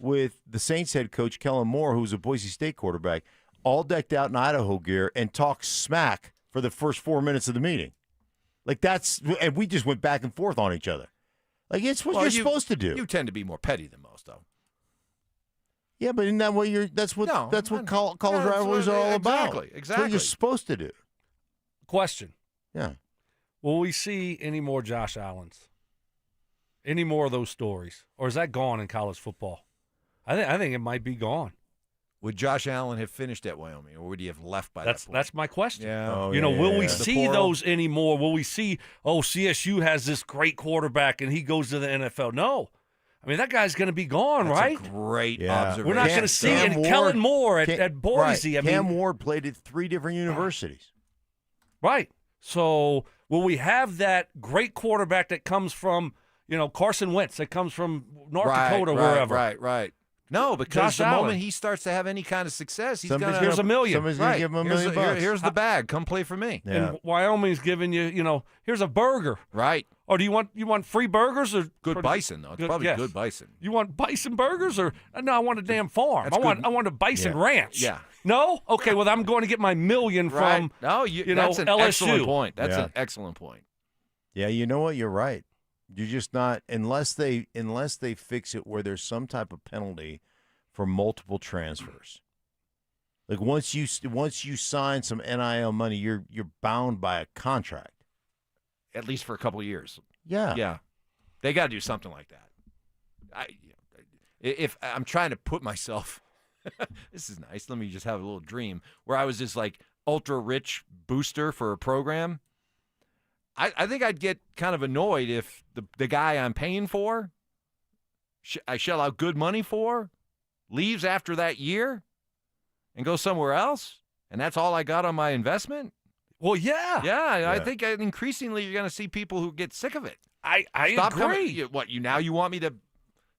with the Saints head coach, Kellen Moore, who's a Boise State quarterback, all decked out in Idaho gear, and talked smack for the first 4 minutes of the meeting. And we just went back and forth on each other. Like, it's what you're supposed to do. You tend to be more petty than most, though. Yeah, but in that way, that's what college rivalries are all about. Exactly. That's what you're supposed to do. Question. Yeah. Will we see any more Josh Allens? Any more of those stories? Or is that gone in college football? I think it might be gone. Would Josh Allen have finished at Wyoming, or would he have left by that point? That's my question. Yeah. Will we see those anymore? Will we see, CSU has this great quarterback and he goes to the NFL? No. I mean, that guy's going to be gone, right? That's a great observation. We're not going to see it. Kellen Moore at Boise. Right. Cam Ward played at 3 different universities. Right. So will we have that great quarterback that comes from, Carson Wentz, that comes from North Dakota, wherever? Right. No, because the moment he starts to have any kind of success, he's going to... Here's $1 million. Somebody's going to give him $1 million bucks. Here's the bag. Come play for me. Yeah. And Wyoming's giving you, here's a burger. Right. Or do you want free burgers or good bison though? It's probably good bison. You want bison burgers or no? I want a damn farm. I want a bison ranch. Yeah. No? Okay. Well, I'm going to get my $1 million from that's an LSU. Excellent point. That's an excellent point. Yeah, you know what? You're right. You're just not unless they fix it where there's some type of penalty for multiple transfers. Like once you sign some NIL money, you're bound by a contract. At least for a couple of years. Yeah. They got to do something like that. If I'm trying to put myself, this is nice. Let me just have a little dream where I was this like ultra rich booster for a program. I think I'd get kind of annoyed if the guy I'm paying for, I shell out good money for, leaves after that year and goes somewhere else, and that's all I got on my investment? Well, yeah. Yeah, I think increasingly you're going to see people who get sick of it. I Stop agree. Now you want me to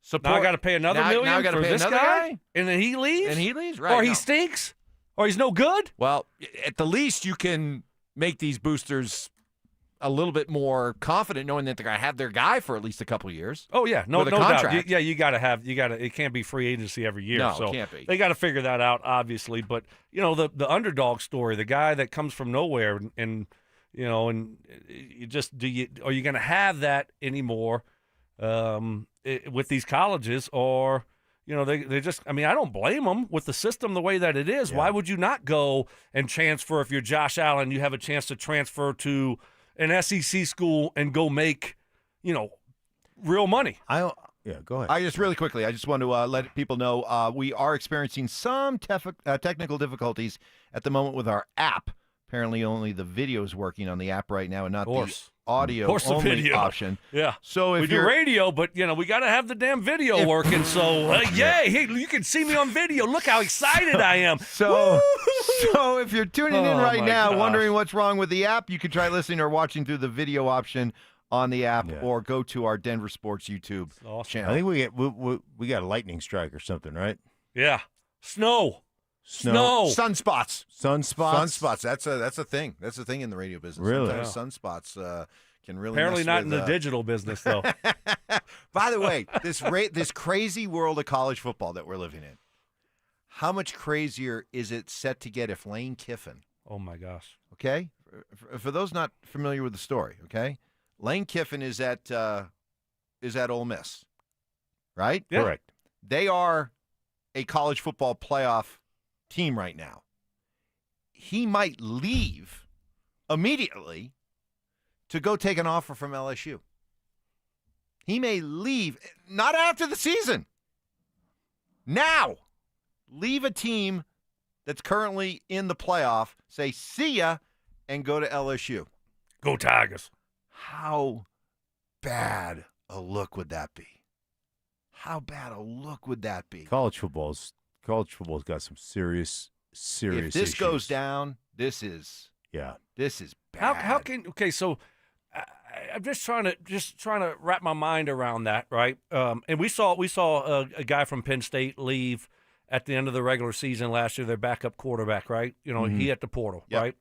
support? Now I got to pay another million now I gotta for pay this another guy? And then he leaves? Right. Or he no. stinks? Or he's no good? Well, at the least you can make these boosters a little bit more confident knowing that they're going to have their guy for at least a couple of years. Oh, yeah. No doubt. Contract. You got to it can't be free agency every year. No, so it can't be. They got to figure that out, obviously. But, the underdog story, the guy that comes from nowhere and you just are you going to have that anymore with these colleges or they just I don't blame them with the system the way that it is. Yeah. Why would you not go and transfer if you're Josh Allen? You have a chance to transfer to an SEC school and go make real money. Yeah, go ahead. I just really quickly, I just want to let people know we are experiencing some technical difficulties at the moment with our app. Apparently, only the video is working on the app right now, and not the audio only video option. Yeah. So if we do radio, but we got to have the damn video working. So yay! Hey, you can see me on video. Look how excited I am. So if you're tuning in right now, wondering what's wrong with the app, you can try listening or watching through the video option on the app, or go to our Denver Sports YouTube channel. I think we got a lightning strike or something, right? Yeah. Snow. Sunspots. Sunspots. That's a thing. That's a thing in the radio business. Really? Sometimes sunspots can really apparently mess not with, in the digital business though. By the way, this crazy world of college football that we're living in. How much crazier is it set to get if Lane Kiffin? Oh my gosh. Okay, for those not familiar with the story, okay, Lane Kiffin is at Ole Miss, right? Yeah. Correct. They are a college football playoff team right now. He might leave immediately to go take an offer from LSU. He may leave, not after the season. Now, leave a team that's currently in the playoff, say see ya, and go to LSU. Go Tigers. How bad a look would that be? How bad a look would that be? College football's got some serious If this issues. goes down, this is bad. How can so I'm just trying to wrap my mind around that, right? And we saw a guy from Penn State leave at the end of the regular season last year, their backup quarterback, right? He at the portal, right?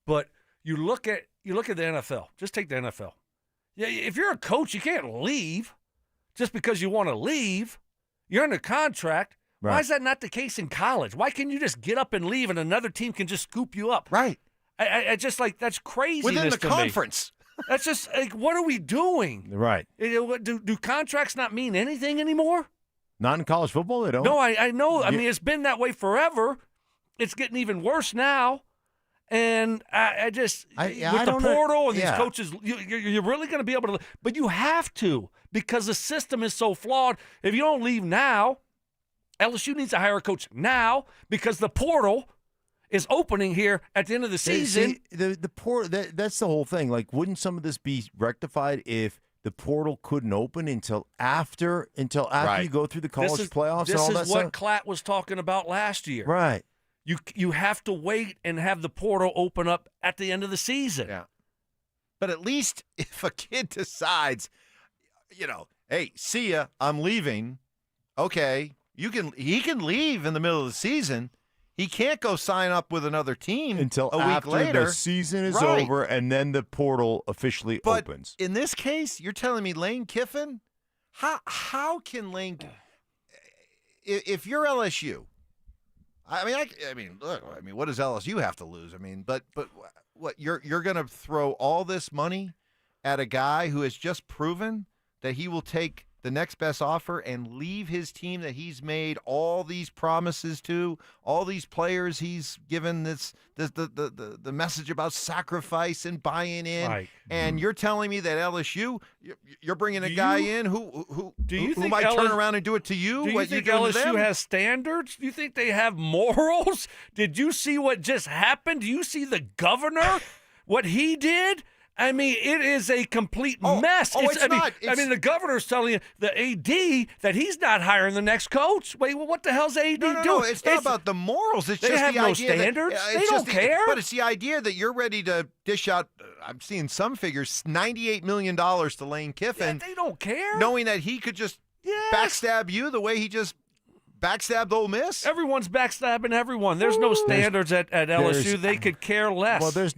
But you look at the NFL. Just take the NFL. Yeah, if you're a coach, you can't leave just because you want to leave. You're under contract. Right. Why is that not the case in college? Why can't you just get up and leave and another team can just scoop you up? Right. I just that's crazy. Within the conference. That's just what are we doing? Right. Do contracts not mean anything anymore? Not in college football, they don't. No, I know. I mean, it's been that way forever. It's getting even worse now. And I with the portal and these coaches, you're really going to be able to. But you have to because the system is so flawed. If you don't leave now, LSU needs to hire a coach now because the portal is opening here at the end of the season. The portal, that's the whole thing. Like, wouldn't some of this be rectified if the portal couldn't open until after you go through the college playoffs and all that stuff? This is what Klatt was talking about last year. Right. You have to wait and have the portal open up at the end of the season. Yeah. But at least if a kid decides, hey, see ya, I'm leaving. Okay, he can leave in the middle of the season. He can't go sign up with another team until a week after later. the season is over and then the portal officially opens. In this case, you're telling me Lane Kiffin? How can Lane? If you're LSU, look. What does LSU have to lose? But what you're going to throw all this money at a guy who has just proven that he will take the next best offer and leave his team that he's made all these promises to, all these players he's given the message about sacrifice and buying in, right. And you're telling me that LSU, you're bringing a guy in who might turn around and do it to you? Do you think LSU has standards? Do you think they have morals? Did you see what just happened? Do you see the governor, what he did? I mean, it is a complete mess. It's not. I mean, the governor's telling you, the AD, that he's not hiring the next coach. Wait, well, what the hell's AD doing? No, it's not about the morals. It's they just have the no idea standards. That, they it's don't just care. But it's the idea that you're ready to dish out, I'm seeing some figures, $98 million to Lane Kiffin. Yeah, they don't care. Knowing that he could just backstab you the way he just backstabbed Ole Miss. Everyone's backstabbing everyone. There's no standards at LSU. They could care less. Well, there's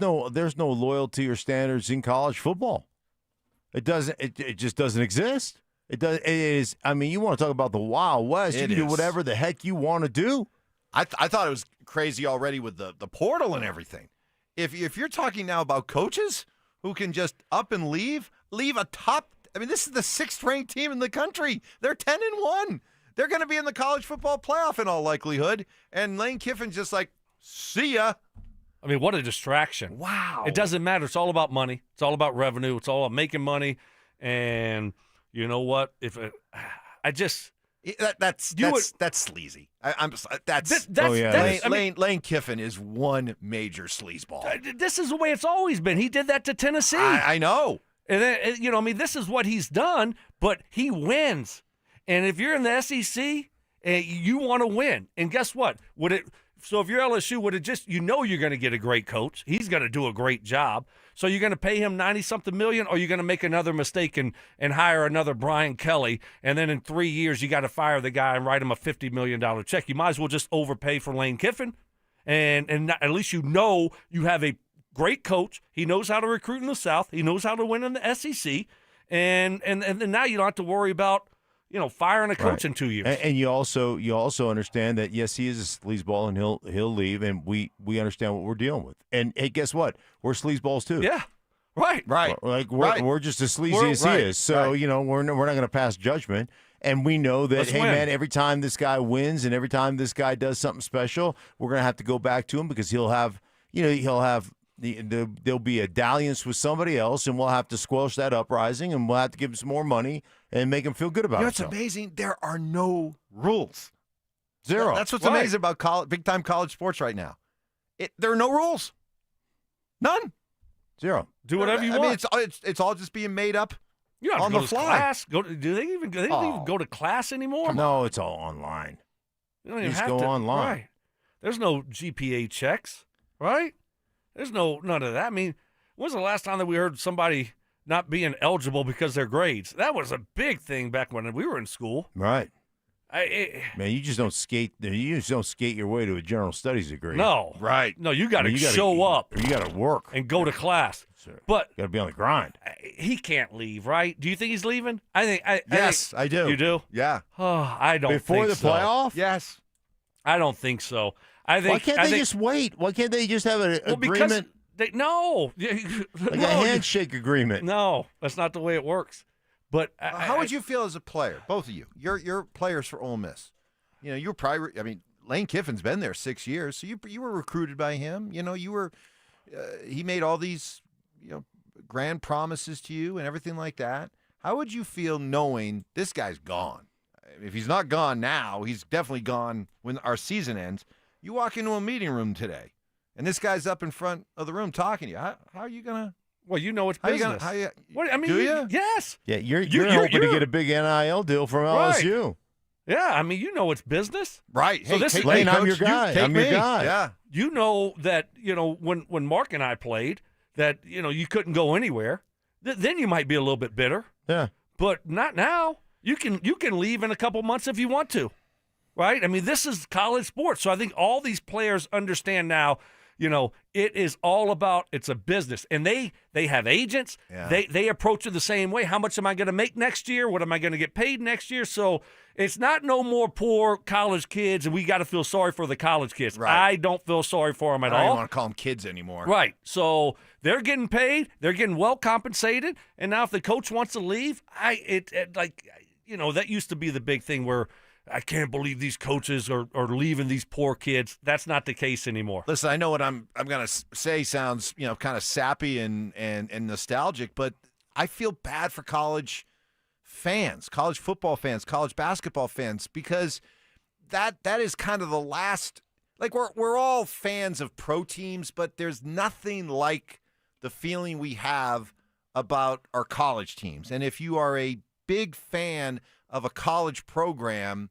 no loyalty or standards in college football. It doesn't. It just doesn't exist. It does. It is. I mean, you want to talk about the Wild West? You can do whatever the heck you want to do. I thought it was crazy already with the portal and everything. If you're talking now about coaches who can just up and leave a top. I mean, this is the 6th ranked team in the country. They're 10-1. They're going to be in the college football playoff in all likelihood. And Lane Kiffin's just like, see ya. I mean, what a distraction. Wow. It doesn't matter. It's all about money. It's all about revenue. It's all about making money. And you know what? That's sleazy. Lane Kiffin is one major sleazeball. This is the way it's always been. He did that to Tennessee. I know. And then, this is what he's done, but he wins. And if you're in the SEC, you want to win. And guess what? So if you're LSU, you're going to get a great coach. He's going to do a great job. So you're going to pay him $90-something million, or you're going to make another mistake and hire another Brian Kelly, and then in 3 years you got to fire the guy and write him a $50 million check. You might as well just overpay for Lane Kiffin, and at least you have a great coach. He knows how to recruit in the South. He knows how to win in the SEC, and then now you don't have to worry about firing a coach in 2 years. And you also understand that yes, he is a sleazeball and he'll leave, and we understand what we're dealing with. And hey, guess what? We're sleazeballs too. Yeah, right. Like we're just as sleazy as he is. So we're not going to pass judgment. And we know that man, every time this guy wins and every time this guy does something special, we're going to have to go back to him because he'll have there'll be a dalliance with somebody else, and we'll have to squelch that uprising, and we'll have to give him some more money and make him feel good about it. It's amazing. There are no rules. Zero. That's what's amazing about big-time college sports right now. There are no rules. None. Zero. Do whatever you want. I mean, it's all just being made up you don't have on to go the to fly. Class. Do they even go to class anymore? No, it's all online. You don't even just have go to, online. Right. There's no GPA checks, right? There's none of that. I mean, when's the last time that we heard somebody not being eligible because of their grades? That was a big thing back when we were in school. Right. Man, you just don't skate. You just don't skate your way to a general studies degree. No. Right. No, you got to show up. You got to work and go to class. But got to be on the grind. He can't leave, right? Do you think he's leaving? Yes, I do. You do? Yeah. Oh, I don't Before think the so. playoff? Yes. I don't think so. Why can't they just wait? Why can't they just have an agreement? Like a handshake agreement. No, that's not the way it works. But how would you feel as a player, both of you? You're players for Ole Miss. You were probably. I mean, Lane Kiffin's been there 6 years, so you were recruited by him. You were. He made all these grand promises to you and everything like that. How would you feel knowing this guy's gone? If he's not gone now, he's definitely gone when our season ends. You walk into a meeting room today, and this guy's up in front of the room talking to you. How are you gonna? Well, it's business. Do you? Yes. Yeah, you're hoping to get a big NIL deal from LSU. Right. Yeah, I mean, it's business. Right. So Lane, I'm your guy. I'm your guy. Yeah. You know that, when Mark and I played, that, you couldn't go anywhere. Then you might be a little bit bitter. Yeah. But not now. You can leave in a couple months if you want to. Right? I mean, this is college sports. So I think all these players understand now, it is all about, it's a business. And they have agents. Yeah. They approach it the same way. How much am I going to make next year? What am I going to get paid next year? So it's not no more poor college kids, and we got to feel sorry for the college kids. Right. I don't feel sorry for them at all. I don't want to call them kids anymore. Right. So they're getting paid. They're getting well compensated. And now if the coach wants to leave, that used to be the big thing where I can't believe these coaches are leaving these poor kids. That's not the case anymore. Listen, I know what I'm going to say sounds, kind of sappy and nostalgic, but I feel bad for college fans, college football fans, college basketball fans, because that is kind of the last. Like we're all fans of pro teams, but there's nothing like the feeling we have about our college teams. And if you are a big fan of a college program,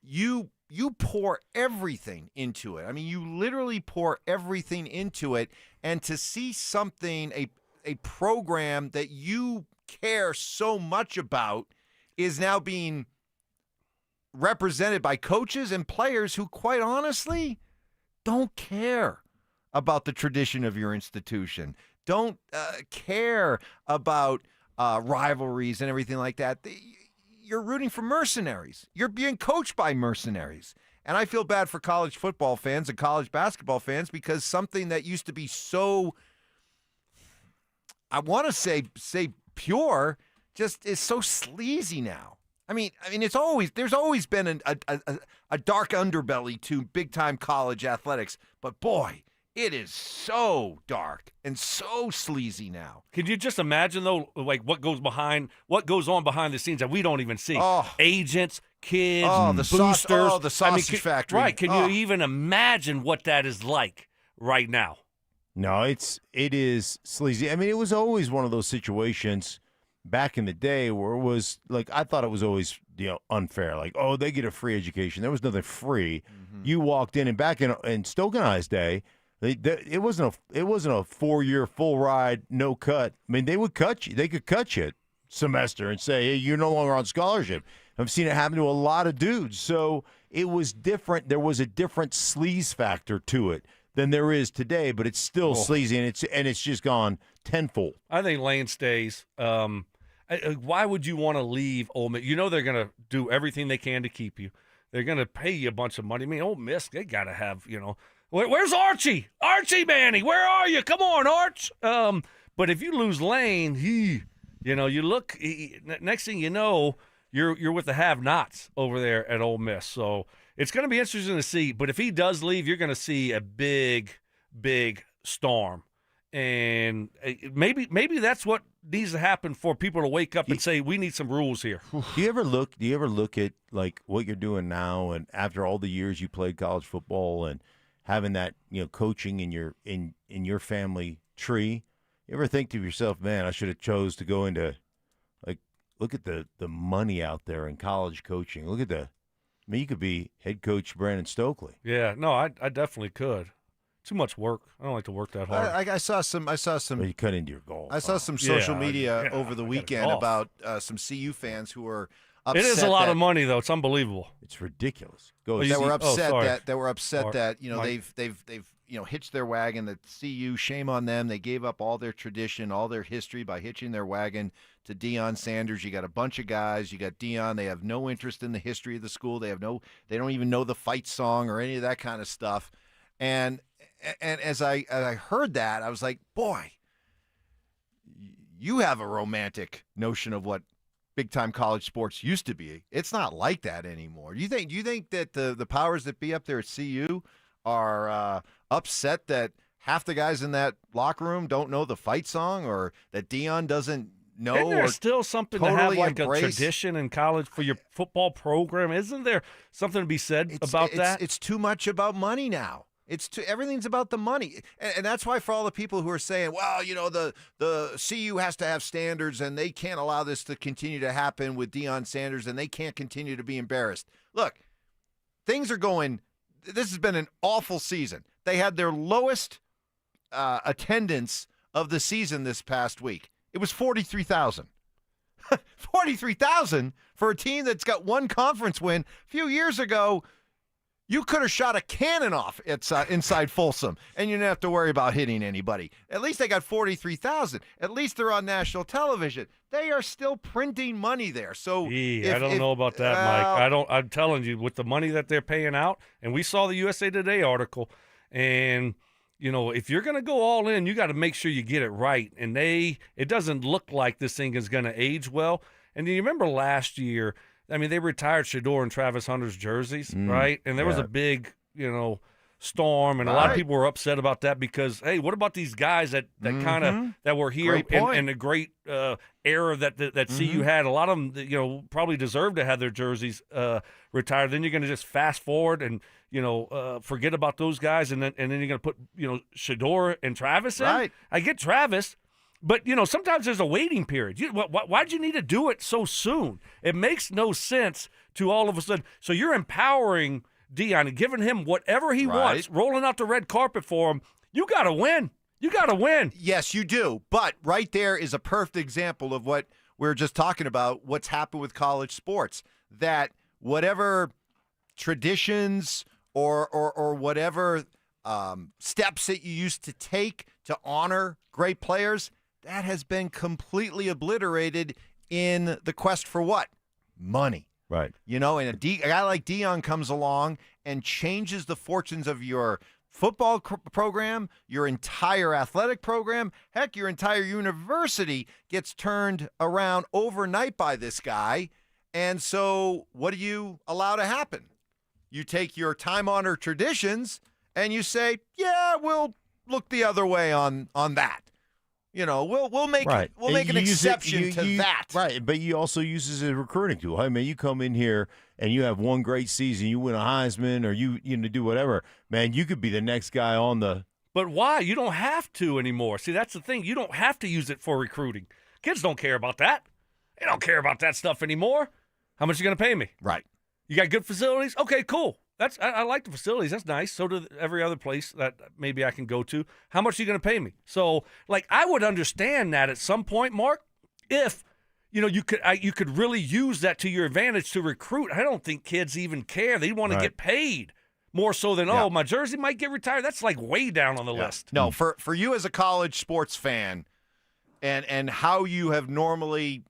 you pour everything into it. I mean, you literally pour everything into it. And to see something, a program that you care so much about is now being represented by coaches and players who, quite honestly, don't care about the tradition of your institution, don't care about rivalries and everything like that. You're rooting for mercenaries. You're being coached by mercenaries. And I feel bad for college football fans and college basketball fans because something that used to be so, I want to say pure, just is so sleazy now. I mean, there's always been a dark underbelly to big time college athletics, but boy, it is so dark and so sleazy now. Could you just imagine though, like what goes on behind the scenes that we don't even see? Oh. Agents, kids, the boosters, the sausage factory. Right? Can you even imagine what that is like right now? No, it is sleazy. I mean, it was always one of those situations back in the day where it was like, I thought it was always, unfair. Like, oh, they get a free education. There was nothing free. Mm-hmm. You walked in, and back in Stokley and I's day, it wasn't a 4-year full ride, no cut. I mean, they would cut you. They could cut you semester and say, hey, you're no longer on scholarship. I've seen it happen to a lot of dudes. So it was different. There was a different sleaze factor to it than there is today, but it's still sleazy, and it's just gone tenfold. I think Lane stays. Why would you want to leave Ole Miss? You know they're going to do everything they can to keep you. They're going to pay you a bunch of money. I mean, Ole Miss, they got to have, where's Archie? Archie Manning, where are you? Come on, Arch. But if you lose Lane, you look, next thing you know, you're with the have-nots over there at Ole Miss. So it's going to be interesting to see. But if he does leave, you're going to see a big, big storm. And maybe that's what needs to happen for people to wake up and say, we need some rules here. Do you ever look at like what you're doing now, and after all the years you played college football and having that, coaching in your family tree, you ever think to yourself, man, I should have chose to go into, like, look at the money out there in college coaching. Look at you could be head coach Brandon Stokley. Yeah, no, I definitely could. Too much work. I don't like to work that hard. I saw some. But you cut into your goal. I saw some social media over the weekend about some CU fans who were upset. It is a lot of money, though. It's unbelievable. It's ridiculous. That were upset that they've hitched their wagon. That CU, shame on them. They gave up all their tradition, all their history by hitching their wagon to Deion Sanders. You got a bunch of guys. You got Deion. They have no interest in the history of the school. They don't even know the fight song or any of that kind of stuff. And as I heard that, I was like, boy, you have a romantic notion of what big-time college sports used to be. It's not like that anymore. Do you think that the powers that be up there at CU are upset that half the guys in that locker room don't know the fight song, or that Deion doesn't know? Isn't there still something totally to have like embrace a tradition in college for your football program? Isn't there something to be said about that? It's too much about money now. Everything's about the money. And that's why for all the people who are saying, well, the CU has to have standards and they can't allow this to continue to happen with Deion Sanders and they can't continue to be embarrassed. Look, things are going – this has been an awful season. They had their lowest attendance of the season this past week. It was 43,000. 43,000 for a team that's got one conference win. A few years ago – you could have shot a cannon off inside Folsom, and you didn't have to worry about hitting anybody. At least they got 43,000. At least they're on national television. They are still printing money there. So I don't know about that, Mike. I'm telling you, with the money that they're paying out, and we saw the USA Today article, and if you're going to go all in, you got to make sure you get it right. And it doesn't look like this thing is going to age well. And do you remember last year? I mean, they retired Shedeur and Travis Hunter's jerseys, right? And there was a big, storm, and a lot of people were upset about that because, hey, what about these guys that kind of that were here in the great era that CU had? A lot of them, probably deserve to have their jerseys retired. Then you're going to just fast forward and forget about those guys, and then you're going to put Shedeur and Travis in. Right. I get Travis. But, sometimes there's a waiting period. Why'd you need to do it so soon? It makes no sense to all of a sudden. So you're empowering Deion and giving him whatever he wants, rolling out the red carpet for him. You got to win. You got to win. Yes, you do. But right there is a perfect example of what we were just talking about, what's happened with college sports, that whatever traditions or whatever steps that you used to take to honor great players, that has been completely obliterated in the quest for what? Money. Right. And a guy like Deion comes along and changes the fortunes of your football program, your entire athletic program, heck, your entire university gets turned around overnight by this guy. And so what do you allow to happen? You take your time-honored traditions and you say, yeah, we'll look the other way on that. We'll make an exception to that. Right, but you also use it as a recruiting tool. Hey, man, you come in here and you have one great season, you win a Heisman or you do whatever. Man, you could be the next guy on the – But why? You don't have to anymore. See, that's the thing. You don't have to use it for recruiting. Kids don't care about that. They don't care about that stuff anymore. How much are you going to pay me? Right. You got good facilities? Okay, cool. I like the facilities. That's nice. So do every other place that maybe I can go to. How much are you going to pay me? So, I would understand that at some point, Mark, if you could really use that to your advantage to recruit. I don't think kids even care. They want to get paid more so than my jersey might get retired. That's way down on the list. No, for you as a college sports fan, and how you have normally,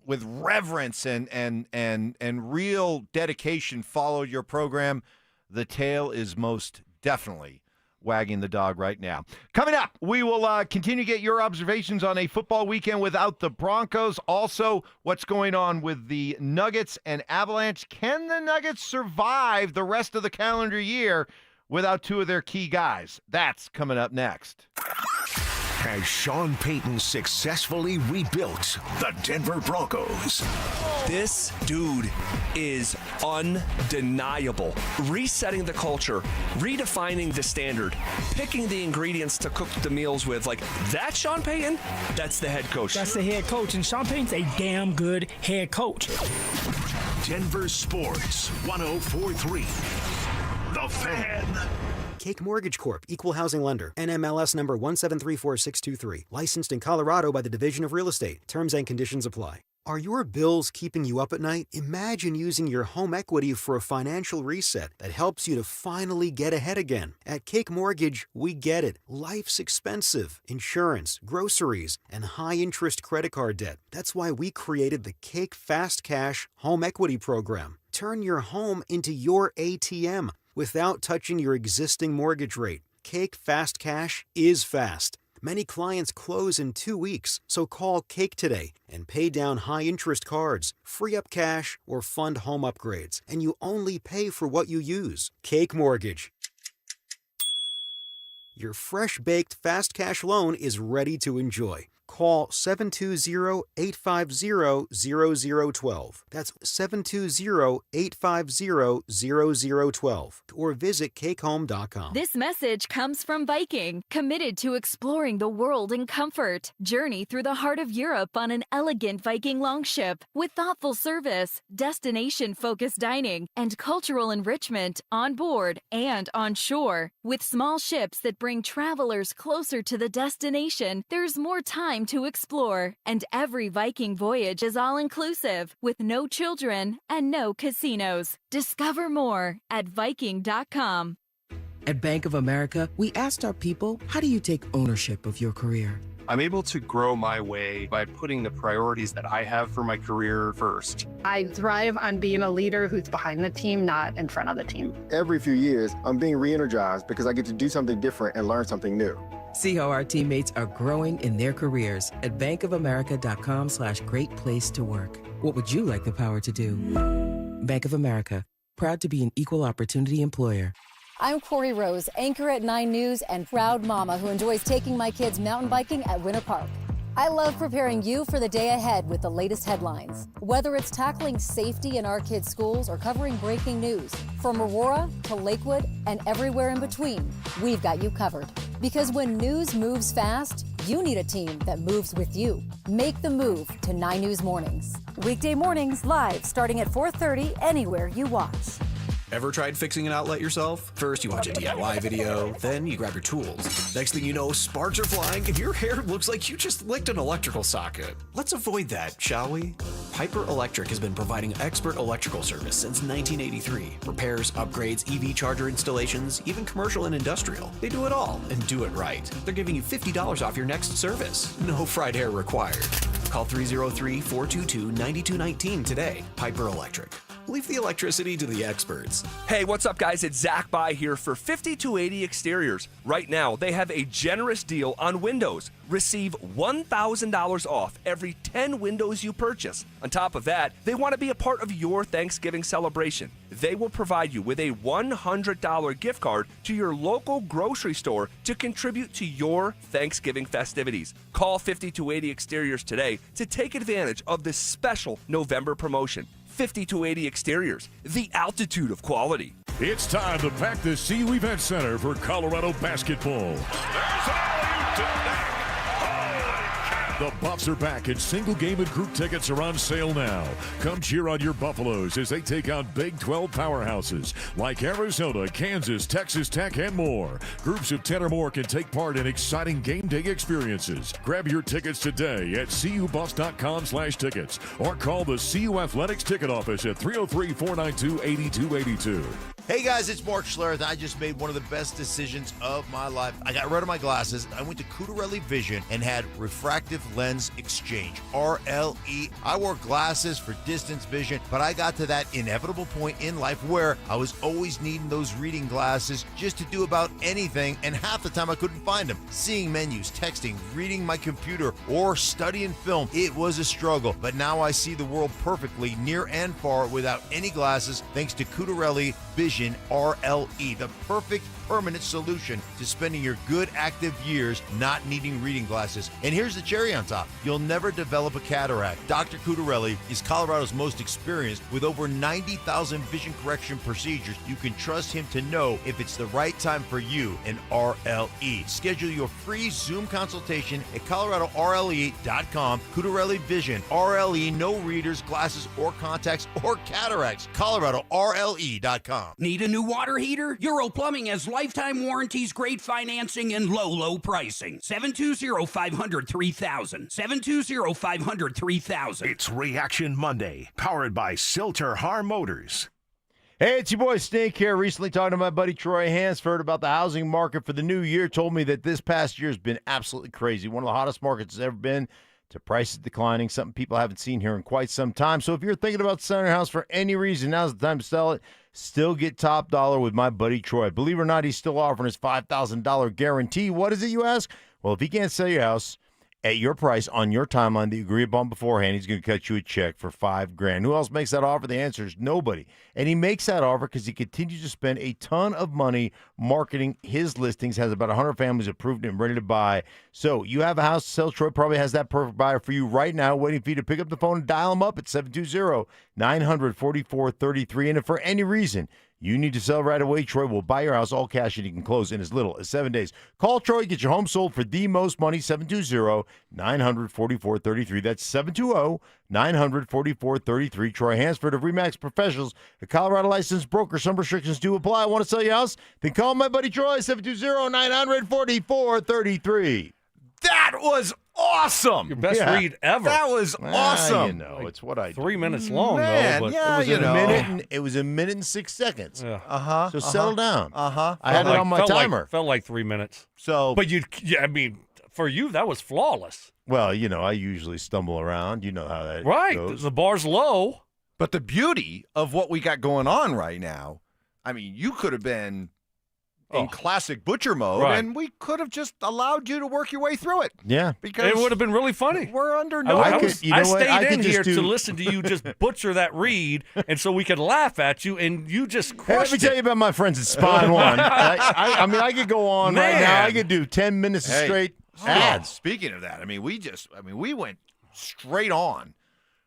with reverence and real dedication, followed your program, the tail is most definitely wagging the dog right now. Coming up, we will continue to get your observations on a football weekend without the Broncos. Also, what's going on with the Nuggets and Avalanche. Can the Nuggets survive the rest of the calendar year without two of their key guys? That's coming up next. Has Sean Payton successfully rebuilt the Denver Broncos? This dude is undeniable. Resetting the culture, redefining the standard, picking the ingredients to cook the meals with. That Sean Payton? That's the head coach. That's the head coach, and Sean Payton's a damn good head coach. Denver Sports 104.3. The Fan. Cake Mortgage Corp. Equal Housing Lender. NMLS number 1734623. Licensed in Colorado by the Division of Real Estate. Terms and conditions apply. Are your bills keeping you up at night? Imagine using your home equity for a financial reset that helps you to finally get ahead again. At Cake Mortgage, we get it. Life's expensive. Insurance, groceries, and high-interest credit card debt. That's why we created the Cake Fast Cash Home Equity Program. Turn your home into your ATM without touching your existing mortgage rate. Cake Fast Cash is fast. Many clients close in 2 weeks, so call Cake today and pay down high-interest cards, free up cash, or fund home upgrades, and you only pay for what you use. Cake Mortgage. Your fresh-baked fast cash loan is ready to enjoy. Call 720-850-0012. That's 720-850-0012. Or visit cakehome.com. This message comes from Viking, committed to exploring the world in comfort. Journey through the heart of Europe on an elegant Viking longship with thoughtful service, destination-focused dining, and cultural enrichment on board and on shore. With small ships that bring travelers closer to the destination, there's more time to explore, and every Viking voyage is all-inclusive, with no children and no casinos. Discover more at Viking.com. At Bank of America, we asked our people, how do you take ownership of your career? I'm able to grow my way by putting the priorities that I have for my career first. I thrive on being a leader who's behind the team, not in front of the team. Every few years, I'm being re-energized because I get to do something different and learn something new. See how our teammates are growing in their careers at bankofamerica.com/great place to work. What would you like the power to do? Bank of America, proud to be an equal opportunity employer. I'm Corey Rose, anchor at 9 News and proud mama who enjoys taking my kids mountain biking at Winter Park. I love preparing you for the day ahead with the latest headlines. Whether it's tackling safety in our kids' schools or covering breaking news, from Aurora to Lakewood and everywhere in between, we've got you covered. Because when news moves fast, you need a team that moves with you. Make the move to 9 News Mornings. Weekday mornings live starting at 4:30 anywhere you watch. Ever tried fixing an outlet yourself? First, you watch a DIY video, then you grab your tools. Next thing you know, sparks are flying and your hair looks like you just licked an electrical socket. Let's avoid that, shall we? Piper Electric has been providing expert electrical service since 1983. Repairs, upgrades, EV charger installations, even commercial and industrial. They do it all and do it right. They're giving you $50 off your next service. No fried hair required. Call 303-422-9219 today. Piper Electric. Leave the electricity to the experts. Hey, what's up, guys? It's Zach By here for 5280 Exteriors. Right now, they have a generous deal on windows. Receive $1,000 off every 10 windows you purchase. On top of that, they want to be a part of your Thanksgiving celebration. They will provide you with a $100 gift card to your local grocery store to contribute to your Thanksgiving festivities. Call 5280 Exteriors today to take advantage of this special November promotion. 5280 Exteriors, the altitude of quality. It's time to pack the CU Event Center for Colorado basketball. There's an alley-oop to the back. The Buffs are back, and single game and group tickets are on sale now. Come cheer on your Buffaloes as they take on Big 12 powerhouses like Arizona, Kansas, Texas Tech, and more. Groups of 10 or more can take part in exciting game day experiences. Grab your tickets today at cubuffs.com/tickets or call the CU Athletics ticket office at 303-492-8282. Hey guys, it's Mark Schlereth. I just made one of the best decisions of my life. I got rid of my glasses. I went to Cutarelli Vision and had refractive lens exchange, RLE. I wore glasses for distance vision, but I got to that inevitable point in life where I was always needing those reading glasses just to do about anything, and half the time I couldn't find them. Seeing menus, texting, reading my computer, or studying film, it was a struggle. But now I see the world perfectly, near and far, without any glasses, thanks to Cutarelli Vision RLE, the perfect permanent solution to spending your good active years not needing reading glasses. And here's the cherry on top. You'll never develop a cataract. Dr. Cutarelli is Colorado's most experienced with over 90,000 vision correction procedures. You can trust him to know if it's the right time for you and RLE. Schedule your free Zoom consultation at coloradorle.com. Cutarelli Vision, RLE, no readers, glasses, or contacts, or cataracts. coloradorle.com. Need a new water heater? Euro Plumbing has lifetime warranties, great financing, and low pricing. 720-500-3000. 720-500-3000. It's Reaction Monday, powered by Silter-Har Motors. Hey, it's your boy Snake here. Recently talking to my buddy Troy Hansford about the housing market for the new year. Told me that this past year has been absolutely crazy. One of the hottest markets it's ever been. To prices declining, something people haven't seen here in quite some time. So if you're thinking about selling your house for any reason, now's the time to sell it. Still get top dollar with my buddy Troy. Believe it or not, he's still offering his $5,000 guarantee. What is it, you ask? Well, if he can't sell your house at your price on your timeline that you agreed upon beforehand, he's going to cut you a check for $5,000. Who else makes that offer? The answer is nobody. And he makes that offer because he continues to spend a ton of money marketing his listings, has about 100 families approved and ready to buy. So you have a house to sell. Troy probably has that perfect buyer for you right now, waiting for you to pick up the phone and dial him up at 720-900-4433. And if for any reason you need to sell right away, Troy will buy your house all cash and you can close in as little as 7 days. Call Troy, get your home sold for the most money, 720-900-4433. That's 720-900-4433. Troy Hansford of RE/MAX Professionals, a Colorado licensed broker. Some restrictions do apply. Want to sell your house? Then call my buddy Troy, 720-900-4433. That was awesome. Your best read ever. That was awesome. You know, it's what I do. 3 minutes long, Man, though. But yeah, It was a minute and 6 seconds. Uh-huh. So settle down. Uh-huh. I had it on my timer. Felt like 3 minutes. So, but I mean, for you, that was flawless. Well, you know, I usually stumble around. You know how that goes. The bar's low. But the beauty of what we got going on right now, I mean, you could have been in classic Butcher mode, Right. and we could have just allowed you to work your way through it. Yeah. Because it would have been really funny. We're under no. I what? stayed I in could here just to do- listen to you just butcher that read, and so we could laugh at you, and you just Hey, crushed let me tell you about my friends at Spawn One. I mean, I could go on right now. Man. I could do 10 minutes of straight ads. Speaking of that, I mean, we went straight on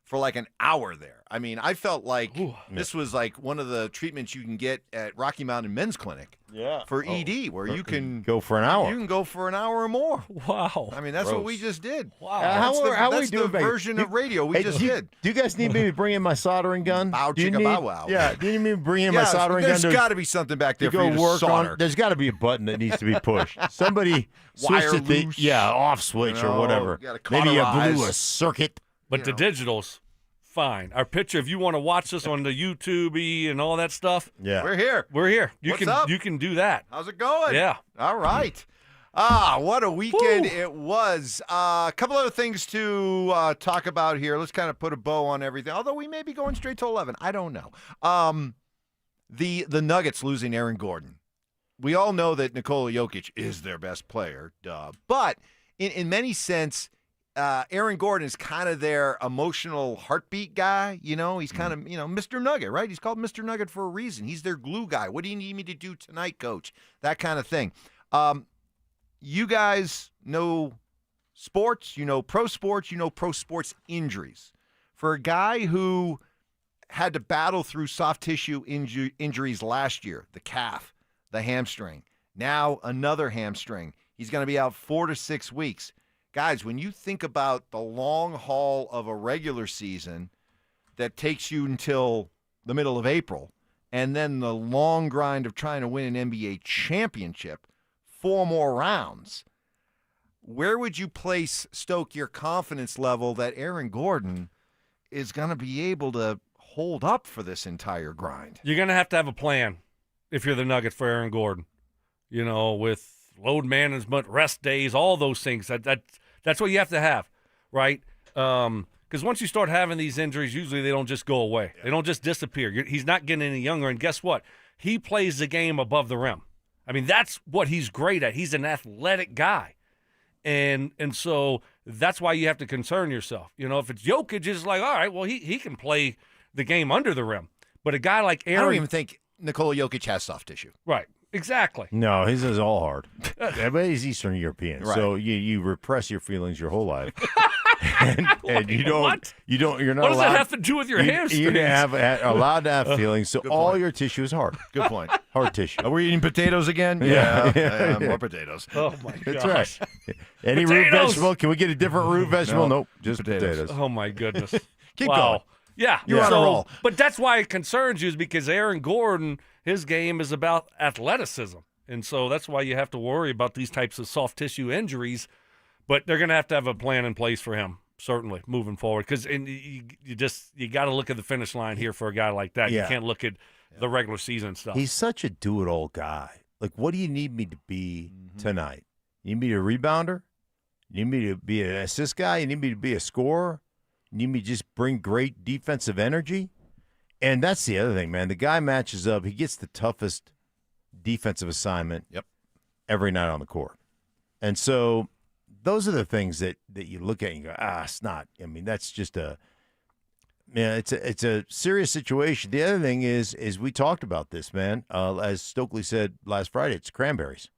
for like an hour there. I mean, I felt like this was like one of the treatments you can get at Rocky Mountain Men's Clinic. Yeah. For ED, where you can go for an hour. You can go for an hour or more. Wow. I mean, that's what we just did. Wow. How that's we doing the back- version of radio we Hey, just do you- did. Do you guys need me to bring in my soldering gun? Bow Do you chicka need- bow wow. Yeah. Do you need me to bring in my Yeah, soldering there's gun? to- got to be something back there to for go you to work solder. on. There's got to be a button that needs to be pushed. Somebody Wire switch the loose. off switch or whatever. gotta Maybe you blew cauterize. a circuit. But the digital's fine. Our picture, if you want to watch us on the YouTube and all that stuff, Yeah. We're here. we're here. You What's can up? you can do that. How's it going? Yeah. All right. What a weekend it was. A couple other things to talk about here. Let's kind of put a bow on everything. Although we may be going straight to 11. I don't know. The Nuggets losing Aaron Gordon. We all know that Nikola Jokic is their best player, duh. But in many sense, Aaron Gordon is kind of their emotional heartbeat guy. You know, he's kind of, Mr. Nugget, right? He's called Mr. Nugget for a reason. He's their glue guy. What do you need me to do tonight, coach? That kind of thing. You guys know sports, you know pro sports, you know pro sports injuries. For a guy who had to battle through soft tissue injuries last year, the calf, the hamstring, now another hamstring, he's going to be out 4 to 6 weeks. Guys, when you think about the long haul of a regular season that takes you until the middle of April, and then the long grind of trying to win an NBA championship, 4 more rounds, where would you place, Stoke, your confidence level that Aaron Gordon is going to be able to hold up for this entire grind? You're going to have a plan if you're the Nuggets for Aaron Gordon. You know, with load management, rest days, all those things. That's what you have to have, right? Because once you start having these injuries, usually they don't just go away. They don't just disappear. He's not getting any younger. And guess what? He plays the game above the rim. I mean, that's what he's great at. He's an athletic guy. And so that's why you have to concern yourself. You know, if it's Jokic, it's like, all right, well, he can play the game under the rim. But a guy like Aaron. I don't even think Nikola Jokic has soft tissue. Right. Exactly. No, his is all hard. Everybody's Eastern European, Right. so you repress your feelings your whole life, and you're not what allowed. does that have to do with your hamstrings? You're allowed to have feelings, so Good all point. your tissue is hard. Good point. Hard tissue. Are we eating potatoes again? Yeah. More potatoes. Oh, my gosh. That's right. Any root Potatoes! vegetable? Can we get a different root vegetable? No, Nope, just potatoes. Oh, my goodness. Keep wow. going. Yeah. You're on a roll. But that's why it concerns you, is because Aaron Gordon, his game is about athleticism. And so that's why you have to worry about these types of soft tissue injuries. But they're going to have a plan in place for him, certainly, moving forward. Because you got to look at the finish line here for a guy like that. Yeah. You can't look at the regular season stuff. He's such a do-it-all guy. Like, what do you need me to be tonight? You need me to be a rebounder? You need me to be an assist guy? You need me to be a scorer? You need me to just bring great defensive energy? And that's the other thing, man. The guy matches up. He gets the toughest defensive assignment every night on the court. And so those are the things that you look at and you go, it's not. I mean, that's just it's a serious situation. The other thing is we talked about this, man. As Stokley said last Friday, it's cranberries.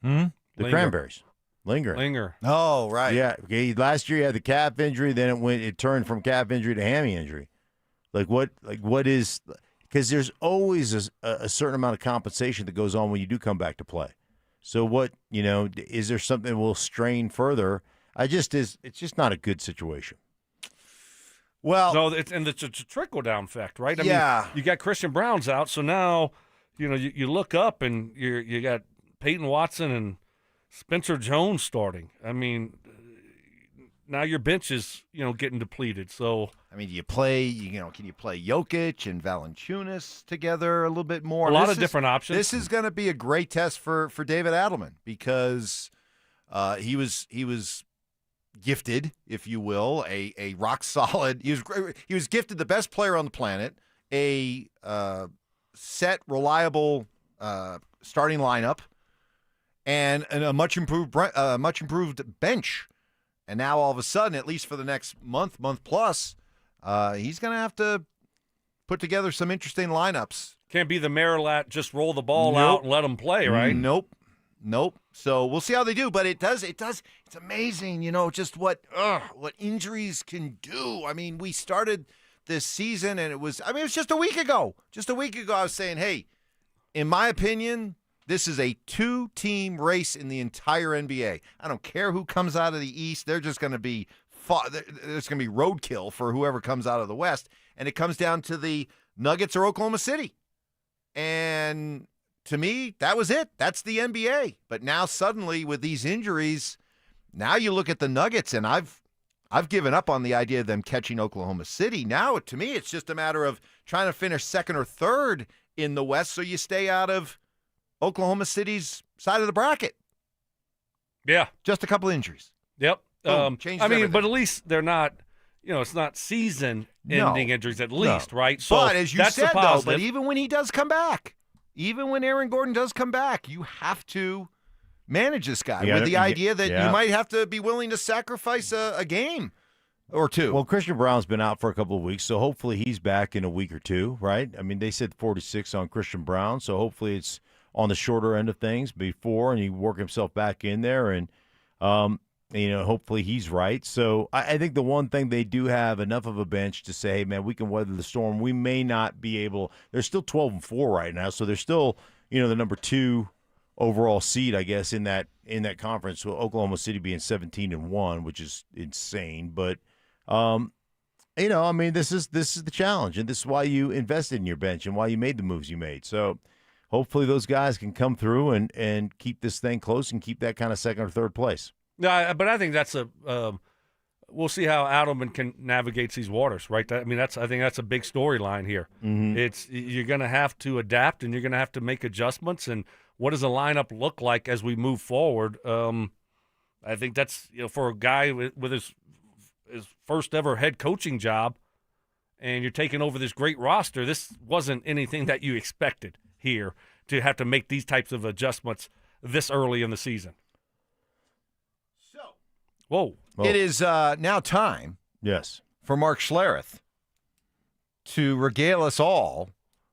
The cranberries. Lingering. Oh, right. Yeah. Okay. Last year he had the calf injury, then it turned from calf injury to hammy injury. What is, because there's always a certain amount of compensation that goes on when you do come back to play. So is there something that will strain further? It's just not a good situation. Well, no, it's a trickle-down effect, right? I Yeah. mean, you got Christian Brown's out, so now, you look up and you got Payton Watson and Spencer Jones starting. I mean, now your bench is, getting depleted. So I mean, do you play, can you play Jokic and Valanciunas together a little bit more? A lot of different options. This is going to be a great test for David Adelman because he was gifted, if you will, a rock solid. He was gifted the best player on the planet, a set, reliable starting lineup and a much improved bench. And now all of a sudden, at least for the next month plus, he's going to have to put together some interesting lineups. Can't be the Marilat, just roll the ball out and let them play, right? Nope. So we'll see how they do, but it does. It's amazing, just what injuries can do. I mean, we started this season, and it was just a week ago. Just a week ago, I was saying, hey, in my opinion, this is a 2-team race in the entire NBA. I don't care who comes out of the East. They're just going to be there's going to be roadkill for whoever comes out of the West, and it comes down to the Nuggets or Oklahoma City. And to me, that was it. That's the NBA. But now suddenly with these injuries, now you look at the Nuggets, and I've given up on the idea of them catching Oklahoma City. Now, to me, it's just a matter of trying to finish second or third in the West so you stay out of Oklahoma City's side of the bracket. Yeah. Just a couple injuries. Yep. Everything. But at least they're not, it's not season-ending injuries at least, right? So but as you that's said, the positive. though, but even when he does come back, even when Aaron Gordon does come back, you have to manage this guy with the idea that you might have to be willing to sacrifice a game or two. Well, Christian Brown's been out for a couple of weeks, so hopefully he's back in a week or two, right? I mean, they said 46 on Christian Brown, so hopefully it's on the shorter end of things before, and he work himself back in there, and hopefully he's right. So I think the one thing they do have enough of a bench to say, hey man, we can weather the storm. We may not be able. They're still 12-4 right now, so they're still the number 2 overall seed, I guess, in that conference. So Oklahoma City being 17-1, which is insane, but. This is the challenge, and this is why you invested in your bench and why you made the moves you made. So hopefully those guys can come through and keep this thing close and keep that kind of second or third place. No, but I think that's we'll see how Adelman navigates these waters, right? I think that's a big storyline here. Mm-hmm. You're going to have to adapt, and you're going to have to make adjustments. And what does the lineup look like as we move forward? I think that's for a guy with his first ever head coaching job, and you're taking over this great roster. This wasn't anything that you expected here to have to make these types of adjustments this early in the season. Whoa. It is now time for Mark Schlereth to regale us all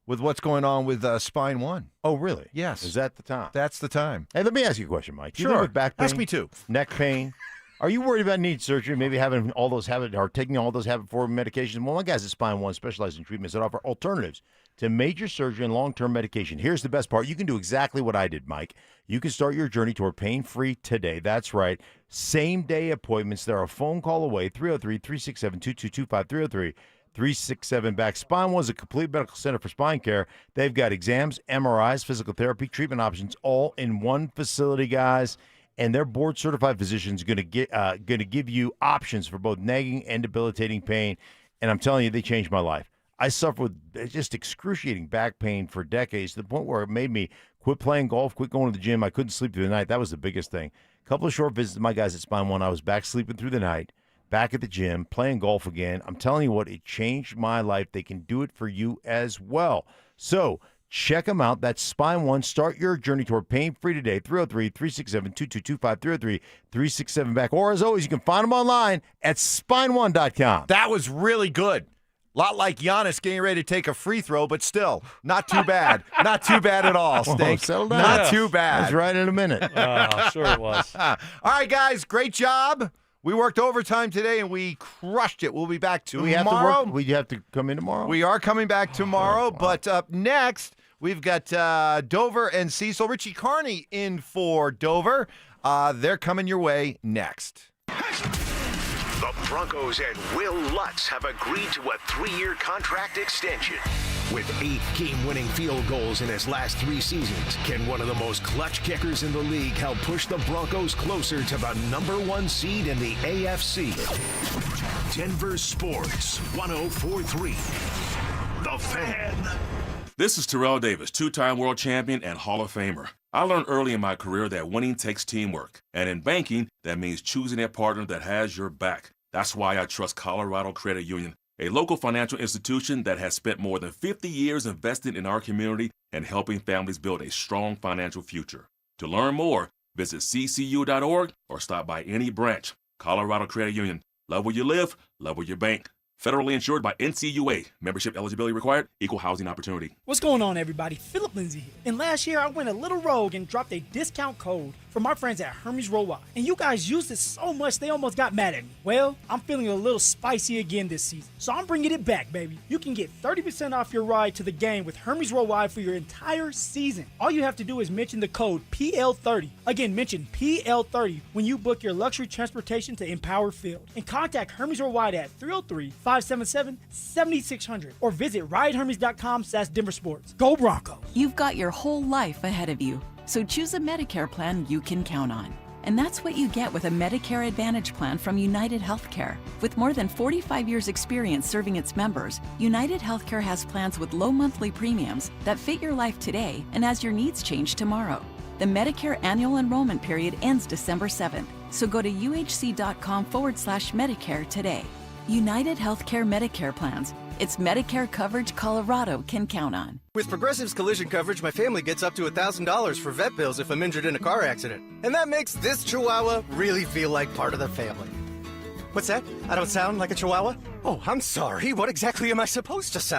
with what's going on with Spine One. Oh, really? Yes. Is that the time? That's the time. Hey, let me ask you a question, Mike. You Sure. live with back pain, Ask me too. neck pain. Are you worried about needing surgery, maybe having all those taking all those habit-forming medications? Well, my guys at Spine One specialize in treatments that offer alternatives to major surgery and long-term medication. Here's the best part. You can do exactly what I did, Mike. You can start your journey toward pain-free today. That's right. Same-day appointments. They're a phone call away, 303-367-2225, 367-BACK. Spine One is a complete medical center for spine care. They've got exams, MRIs, physical therapy, treatment options, all in one facility, guys. And their board-certified physician is going to give you options for both nagging and debilitating pain. And I'm telling you, they changed my life. I suffered with just excruciating back pain for decades to the point where it made me quit playing golf, quit going to the gym. I couldn't sleep through the night. That was the biggest thing. A couple of short visits to my guys at Spine One. I was back sleeping through the night, back at the gym, playing golf again. I'm telling you what, it changed my life. They can do it for you as well. So check them out. That's Spine One. Start your journey toward pain-free today. 303-367-2225, 303-367-BACK. Or as always, you can find them online at spineone.com. That was really good. A lot like Giannis getting ready to take a free throw, but still, not too bad. Not too bad at all, Stink. Settle down. Not too bad. That's right in a minute. Sure it was. All right, guys, great job. We worked overtime today, and we crushed it. We'll be back tomorrow. We have to come in tomorrow? We are coming back tomorrow, but up next, we've got Dover and Cecil. Richie Carney in for Dover. They're coming your way next. The Broncos and Will Lutz have agreed to a 3-year contract extension. With 8 game-winning field goals in his last 3 seasons, can one of the most clutch kickers in the league help push the Broncos closer to the number 1 seed in the AFC? Denver Sports 104.3. The Fan. This is Terrell Davis, 2-time world champion and Hall of Famer. I learned early in my career that winning takes teamwork. And in banking, that means choosing a partner that has your back. That's why I trust Colorado Credit Union, a local financial institution that has spent more than 50 years investing in our community and helping families build a strong financial future. To learn more, visit ccu.org or stop by any branch. Colorado Credit Union. Love where you live, love where you bank. Federally insured by NCUA. Membership eligibility required. Equal housing opportunity. What's going on, everybody? Philip Lindsay here. And last year, I went a little rogue and dropped a discount code for my friends at Hermes Worldwide. And you guys used it so much, they almost got mad at me. Well, I'm feeling a little spicy again this season. So I'm bringing it back, baby. You can get 30% off your ride to the game with Hermes Worldwide for your entire season. All you have to do is mention the code PL30. Again, mention PL30 when you book your luxury transportation to Empower Field. And contact Hermes Worldwide at 303-577-7600 or visit ridehermes.com/DenverSports. Go Broncos! You've got your whole life ahead of you, so choose a Medicare plan you can count on. And that's what you get with a Medicare Advantage plan from United Healthcare. With more than 45 years' experience serving its members, United Healthcare has plans with low monthly premiums that fit your life today and as your needs change tomorrow. The Medicare annual enrollment period ends December 7th, so go to uhc.com/Medicare today. United Healthcare Medicare plans. It's Medicare coverage Colorado can count on. With Progressive's collision coverage, my family gets up to $1,000 for vet bills if I'm injured in a car accident. And that makes this Chihuahua really feel like part of the family. What's that? I don't sound like a Chihuahua? Oh, I'm sorry. What exactly am I supposed to sound